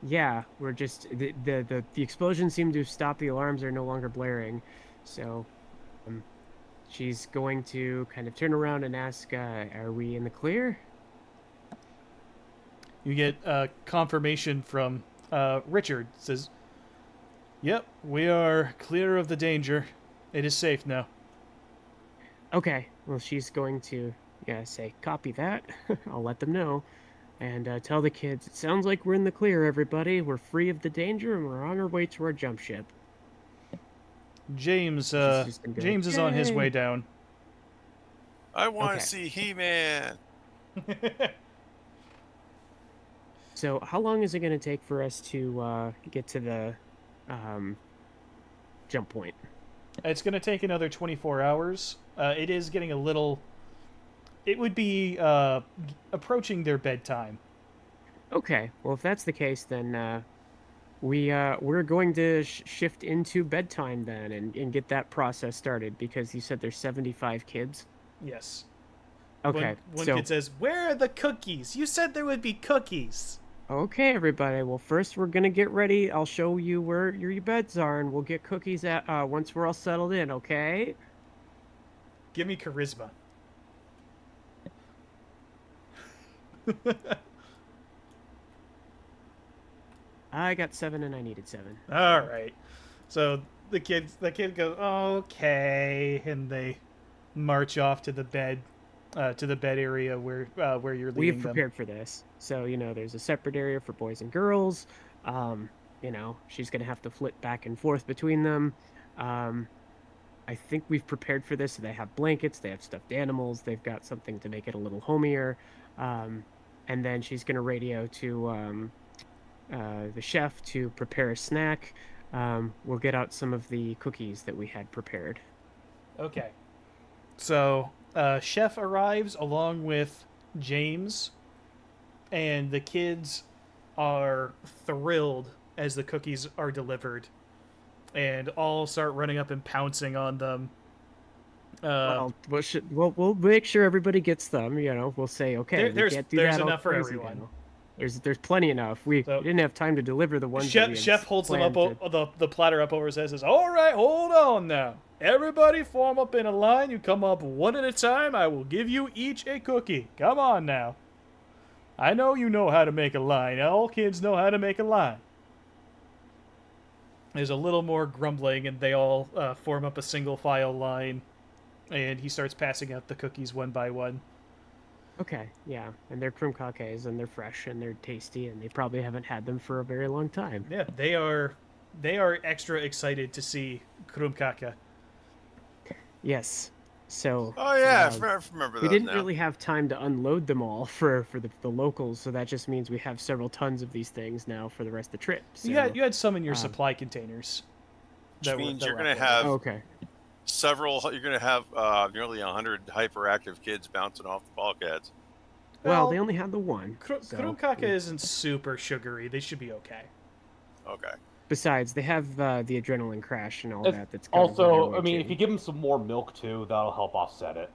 yeah, we're just the explosion seemed to stop. The alarms are no longer blaring, so she's going to kind of turn around and ask, "Are we in the clear?" You get confirmation from Richard. It says, "Yep, we are clear of the danger. It is safe now." Okay, well, she's going to say, "Copy that." I'll let them know. And tell the kids, it sounds like we're in the clear, everybody. We're free of the danger, and we're on our way to our jump ship. James James is on his way down. I want to Okay. see He-Man. So how long is it going to take for us to get to the jump point? It's going to take another 24 hours. It is getting a little... It would be approaching their bedtime. Okay, well, if that's the case, then we're going to shift into bedtime then and get that process started, because you said there's 75 kids. Yes. Okay, One so kid says, "Where are the cookies? You said there would be cookies." okay, everybody. Well, first we're gonna get ready. I'll show you where your beds are, and we'll get cookies at once we're all settled in. Okay? Give me charisma. I got 7, and I needed 7. All right. So the kid goes, "Okay," and they march off to the bed area where you're leading We've them. prepared for this, so there's a separate area for boys and girls. She's gonna have to flip back and forth between them. I think we've prepared for this. So they have blankets, they have stuffed animals, they've got something to make it a little homier. And then she's gonna radio to the chef to prepare a snack. We'll get out some of the cookies that we had prepared. Okay. So chef arrives along with James, and the kids are thrilled as the cookies are delivered, and all start running up and pouncing on them. We'll make sure everybody gets them. We'll say, okay, there's we can't do there's that all enough for crazy everyone. now. There's plenty enough. We didn't have time to deliver the ones. Chef holds them up, the platter up over his head and says, "All right, hold on now. Everybody form up in a line. You come up one at a time. I will give you each a cookie. Come on now. I know you know how to make a line. All kids know how to make a line." There's a little more grumbling, and they all form up a single file line, and he starts passing out the cookies one by one. Okay, yeah, and they're krumkakes, and they're fresh, and they're tasty, and they probably haven't had them for a very long time. Yeah, they are extra excited to see krumkake. Yes. So. Oh yeah, I remember that. We didn't now. really have time to unload them all for the locals, so that just means we have several tons of these things now for the rest of the trip. So, You had some in your supply containers. Which means you're going to have okay. several. You're going to have nearly 100 hyperactive kids bouncing off the bulkheads. Well, they only had the one. Krumkake isn't super sugary. They should be okay. Okay. Besides, they have the adrenaline crash and all that. That's also, I mean, if you give them some more milk too, that'll help offset it.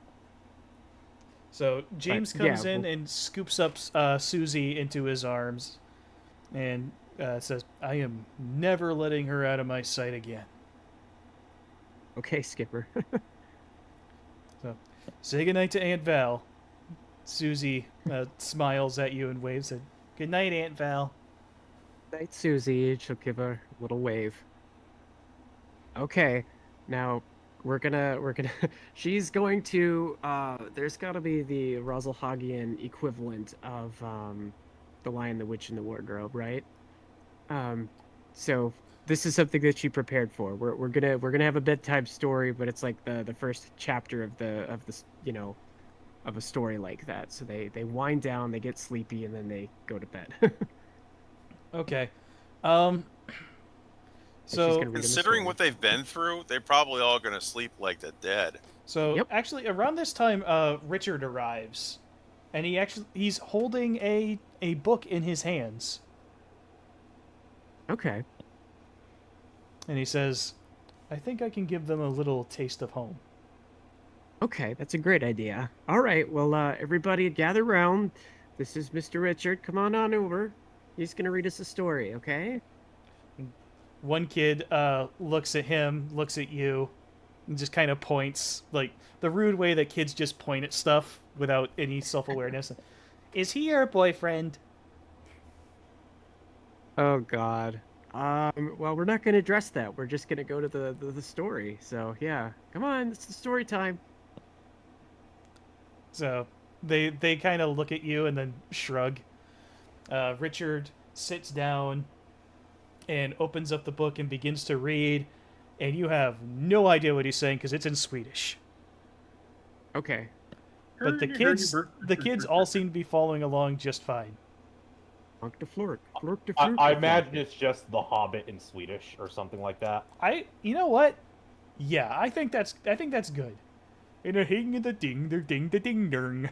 So James comes in and scoops up Susie into his arms, and says, "I am never letting her out of my sight again." Okay, Skipper. So, say goodnight to Aunt Val. Susie smiles at you and waves. Said, "Good night, Aunt Val." Night, Susie. She'll give a little wave. Okay, now we're gonna she's going to there's gotta be the Rosalhagian equivalent of the Lion, the Witch, and the Wardrobe, right? Um so this is something that she prepared for. We're gonna have a bedtime story, but it's like the first chapter of the of a story like that. So they wind down, they get sleepy, and then they go to bed. Okay. Um. She's So gonna read him a Considering story. what they've been through, they're probably all going to sleep like the dead. So Yep. actually, around this time, Richard arrives, and he's holding a book in his hands, Okay. and he says, "I think I can give them a little taste of home." Okay, that's a great idea. All right, well, everybody gather round. This is Mr. Richard. Come on over. He's gonna read us a story, okay? One kid looks at him, looks at you, and just kind of points, like the rude way that kids just point at stuff without any self-awareness. Is he your boyfriend? Oh God. Well, we're not gonna address that. We're just gonna go to the story. So yeah, come on, it's the story time. So they kind of look at you and then shrug. Richard sits down and opens up the book and begins to read, and you have no idea what he's saying because it's in Swedish. Okay. But the kids all seem to be following along just fine. Flunk de flork, flork de I flork. imagine it's just The Hobbit in Swedish or something like that. You know what? Yeah, I think that's good. In a hing the ding der ding the ding dong.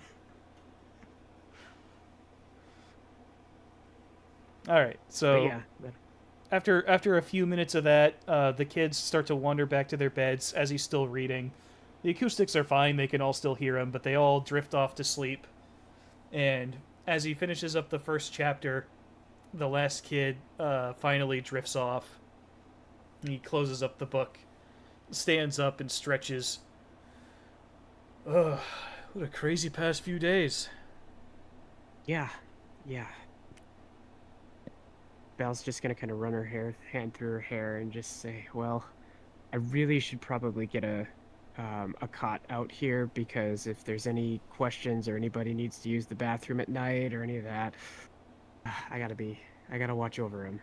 All right, so But yeah. after a few minutes of that, the kids start to wander back to their beds as he's still reading. The acoustics are fine; they can all still hear him, but they all drift off to sleep. And as he finishes up the first chapter, the last kid finally drifts off. He closes up the book, stands up, and stretches. Ugh, what a crazy past few days. Yeah. Belle's just gonna kind of run her hand through her hair and just say, "Well, I really should probably get a cot out here because if there's any questions or anybody needs to use the bathroom at night or any of that, I gotta watch over him."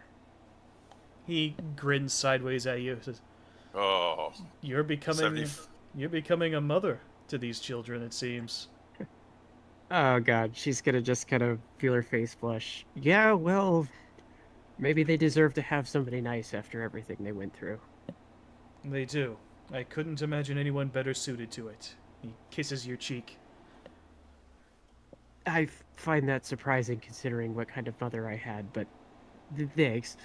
He grins sideways at you. Says, Oh, You're becoming 70 you're becoming a mother to these children, it seems." Oh God, she's gonna just kind of feel her face flush. Yeah, well, maybe they deserve to have somebody nice after everything they went through. They do. I couldn't imagine anyone better suited to it. He kisses your cheek. I find that surprising considering what kind of mother I had, but thanks.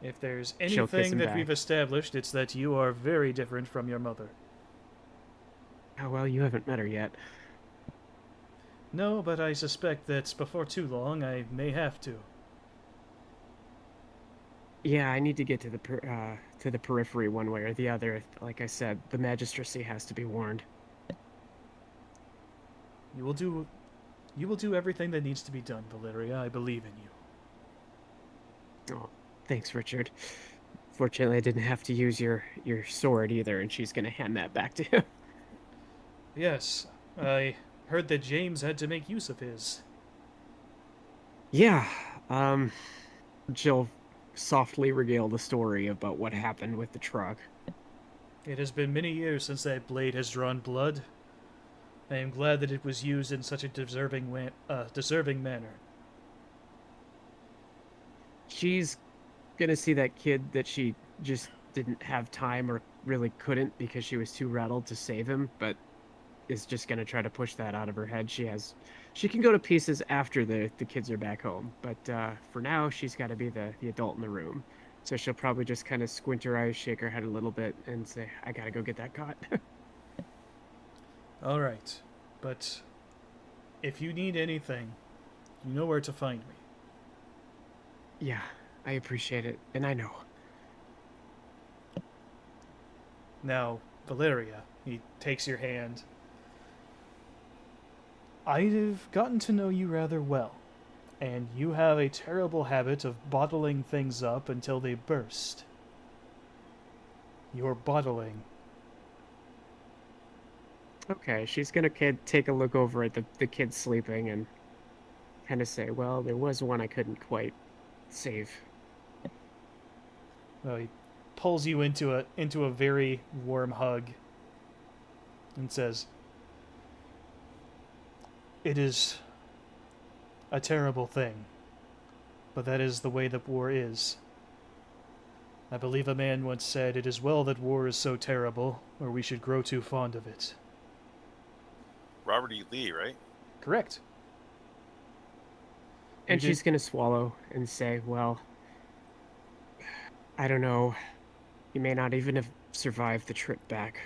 If there's She'll kiss anything him that back. we've established, it's that you are very different from your mother. Oh, well, you haven't met her yet. No, but I suspect that before too long I may have to. Yeah, I need to get to the periphery one way or the other. Like I said, the magistracy has to be warned. You will do everything that needs to be done, Valeria. I believe in you. Oh, thanks, Richard. Fortunately, I didn't have to use your sword either, and she's gonna hand that back to him. Yes, I heard that James had to make use of his. Yeah, she'll softly regale the story about what happened with the truck. It has been many years since that blade has drawn blood. I am glad that it was used in such a deserving manner. She's gonna see that kid that she just didn't have time or really couldn't because she was too rattled to save him, but is just gonna try to push that out of her head. She can go to pieces after the kids are back home, but for now she's got to be the adult in the room. So she'll probably just kind of squint her eyes, shake her head a little bit, and say, "I gotta go get that cot." All right, but if you need anything, you know where to find me. Yeah, I appreciate it, and I know. Now, Valeria, he takes your hand. I've gotten to know you rather well, and you have a terrible habit of bottling things up until they burst. You're bottling. Okay, she's gonna take a look over at the kid sleeping and kind of say, well, there was one I couldn't quite save. Well, he pulls you into a very warm hug and says, "It is a terrible thing, but that is the way that war is. I believe a man once said, 'It is well that war is so terrible, or we should grow too fond of it.'" Robert E. Lee, right? Correct. And she's gonna swallow and say, well, I don't know. You may not even have survived the trip back.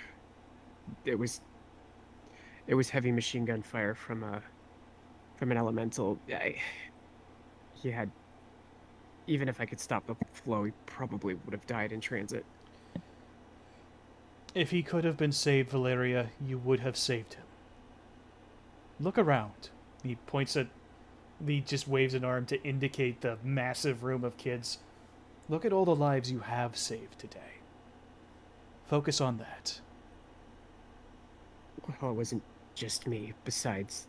It was heavy machine gun fire from an elemental. He had, even if I could stop the flow, he probably would have died in transit. If he could have been saved, Valeria, you would have saved him. Look around. He just waves an arm to indicate the massive room of kids. Look at all the lives you have saved today. Focus on that. Well, it wasn't just me. Besides,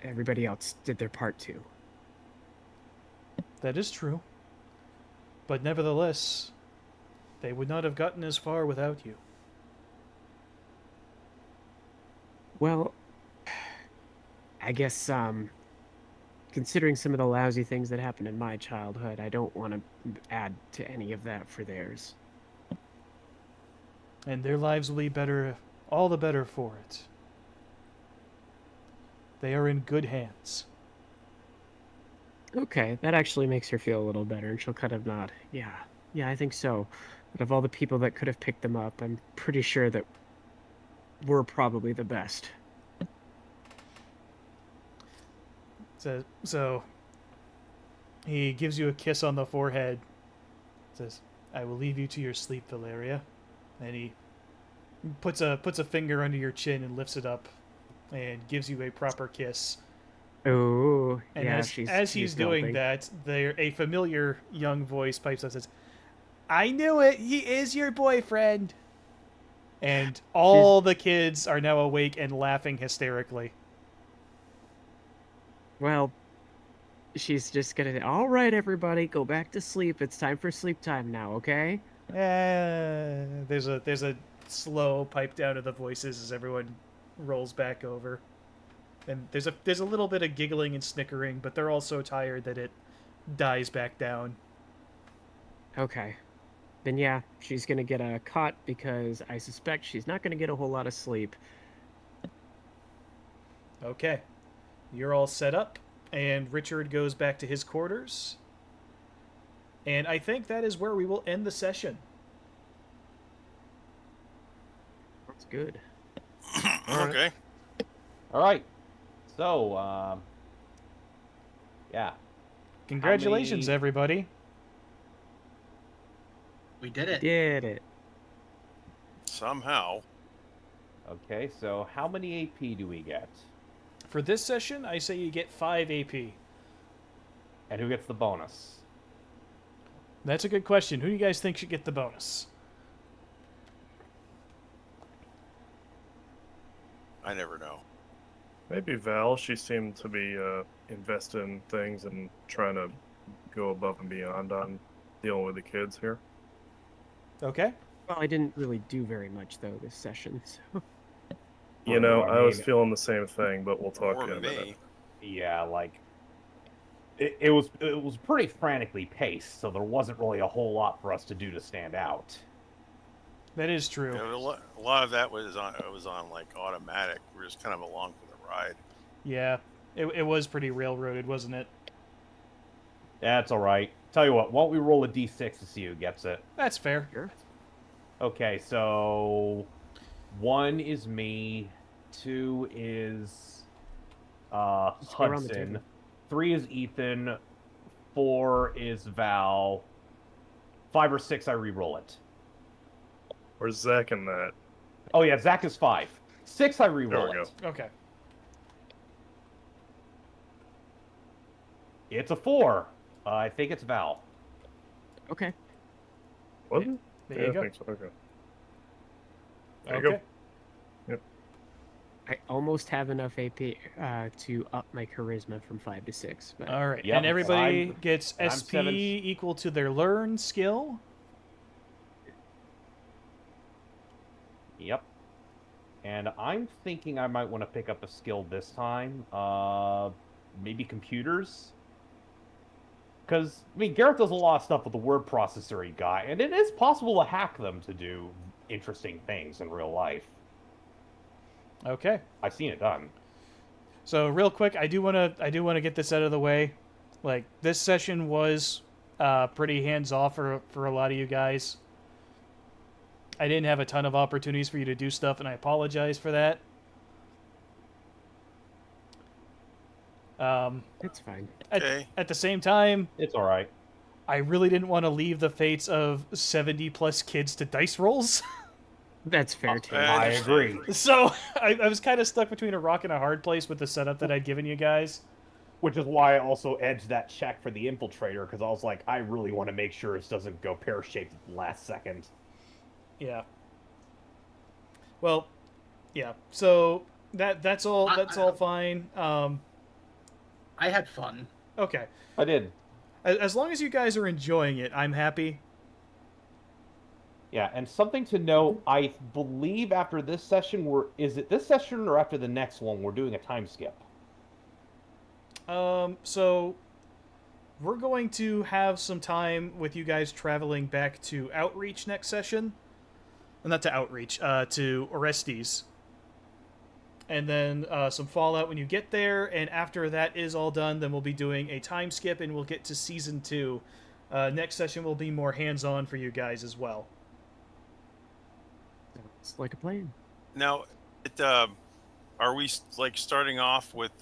everybody else did their part too. That is true. But nevertheless, they would not have gotten as far without you. Well, I guess, considering some of the lousy things that happened in my childhood, I don't want to add to any of that for theirs. And their lives will be better, all the better for it. They are in good hands. Okay, that actually makes her feel a little better, and she'll kind of nod. Yeah, I think so. But of all the people that could have picked them up, I'm pretty sure that we're probably the best. So he gives you a kiss on the forehead. Says, "I will leave you to your sleep, Valeria." And he puts a finger under your chin and lifts it up and gives you a proper kiss. Oh, and yeah, as he's doing that, a familiar young voice pipes up and says, "I knew it! He is your boyfriend!" And all the kids are now awake and laughing hysterically. Well, she's just gonna, all right, everybody, go back to sleep. It's time for sleep time now, okay? There's a slow pipe down of the voices as everyone rolls back over. And there's a little bit of giggling and snickering, but they're all so tired that it dies back down. Okay. Then yeah, she's gonna get a cot because I suspect she's not gonna get a whole lot of sleep. Okay. You're all set up, and Richard goes back to his quarters. And I think that is where we will end the session. That's good. Okay. All right. So, yeah. Congratulations, everybody. We did it. Did it. Somehow. Okay, so how many AP do we get? For this session, I say you get 5 AP. And who gets the bonus? That's a good question. Who do you guys think should get the bonus? I never know. Maybe Val. She seemed to be invested in things and trying to go above and beyond on dealing with the kids here. Okay. Well, I didn't really do very much though this session. So. You know, I I was mean, feeling the same thing, but we'll talk Or in a minute. me. yeah, like it was pretty frantically paced, so there wasn't really a whole lot for us to do to stand out. That is true. A lot of that was on like automatic. We're just kind of along for the ride. Yeah. It was pretty railroaded, wasn't it? That's all right. Tell you what, why don't we roll a d6 to see who gets it? That's fair. Sure. Okay, so 1 is me, 2 is Just go around the Hudson, table. 3 is Ethan, 4 is Val, 5 or 6 I re-roll it. Where's Zach in that? Oh yeah, Zach is 5. 6, I There reroll we it. go. Okay. It's a 4. I think it's Val. Okay. Was it? There Yeah, you I go. think so. Okay. There Okay. you go. I almost have enough AP to up my charisma from 5 to 6. But All right. Yep, And everybody I'm- gets and I'm SP 7. equal to their learn skill. Yep. And I'm thinking I might want to pick up a skill this time. Maybe computers? Because, I mean, Garrett does a lot of stuff with the word processor he got, and it is possible to hack them to do interesting things in real life. Okay. I've seen it done. So real quick, I do want to get this out of the way. Like, this session was pretty hands off for a lot of you guys. I didn't have a ton of opportunities for you to do stuff, and I apologize for that. it's fine. Okay. At the same time, It's all right. I really didn't want to leave the fates of 70 plus kids to dice rolls. That's fair too. I agree. So I was kind of stuck between a rock and a hard place with the setup that I'd given you guys. Which is why I also edged that check for the infiltrator, because I was like, I really want to make sure it doesn't go pear-shaped at the last second. Yeah. Well, yeah. So that's all. That's all fine. I had fun. Okay. I did. As long as you guys are enjoying it, I'm happy. Yeah, and something to note, I believe after this session, is it this session or after the next one, we're doing a time skip? So we're going to have some time with you guys traveling back to Outreach next session. Not to Outreach, to Orestes. And then some Fallout when you get there, and after that is all done, then we'll be doing a time skip, and we'll get to Season 2. Next session will be more hands-on for you guys as well. It's like a plan. Now, are we like starting off with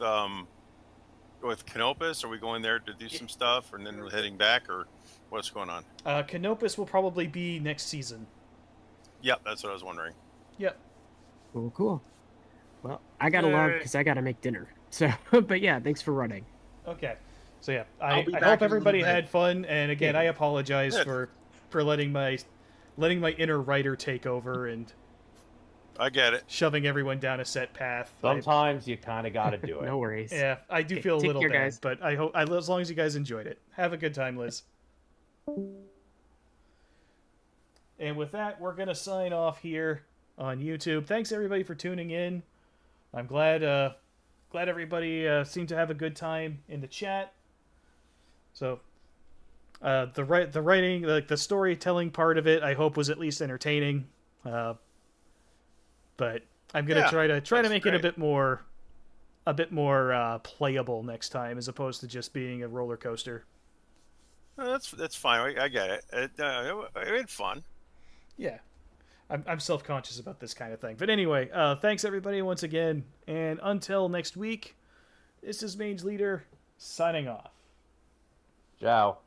Canopus? Are we going there to do some stuff, and then heading back, or what's going on? Canopus will probably be next season. Yep, that's what I was wondering. Yep. Cool. Well, I gotta log because I gotta make dinner. So, but yeah, thanks for running. Okay. So yeah, I'll I be back hope in a everybody little bit. had fun, and again, I apologize Good. for letting my inner writer take over and I get it. shoving everyone down a set path. Sometimes you kind of got to do it. No worries. Yeah, I do Okay, feel a take little care, bad, guys. but I hope as long as you guys enjoyed it. Have a good time, Liz. And with that, we're gonna sign off here on YouTube. Thanks everybody for tuning in. I'm glad everybody seemed to have a good time in the chat. So the writing, like the storytelling part of it, I hope was at least entertaining. But I'm gonna try to that's make it a great. bit more playable next time, as opposed to just being a roller coaster. That's fine. I get it. It had fun. Yeah, I'm self-conscious about this kind of thing. But anyway, thanks everybody once again, and until next week, this is Mange Leader signing off. Ciao.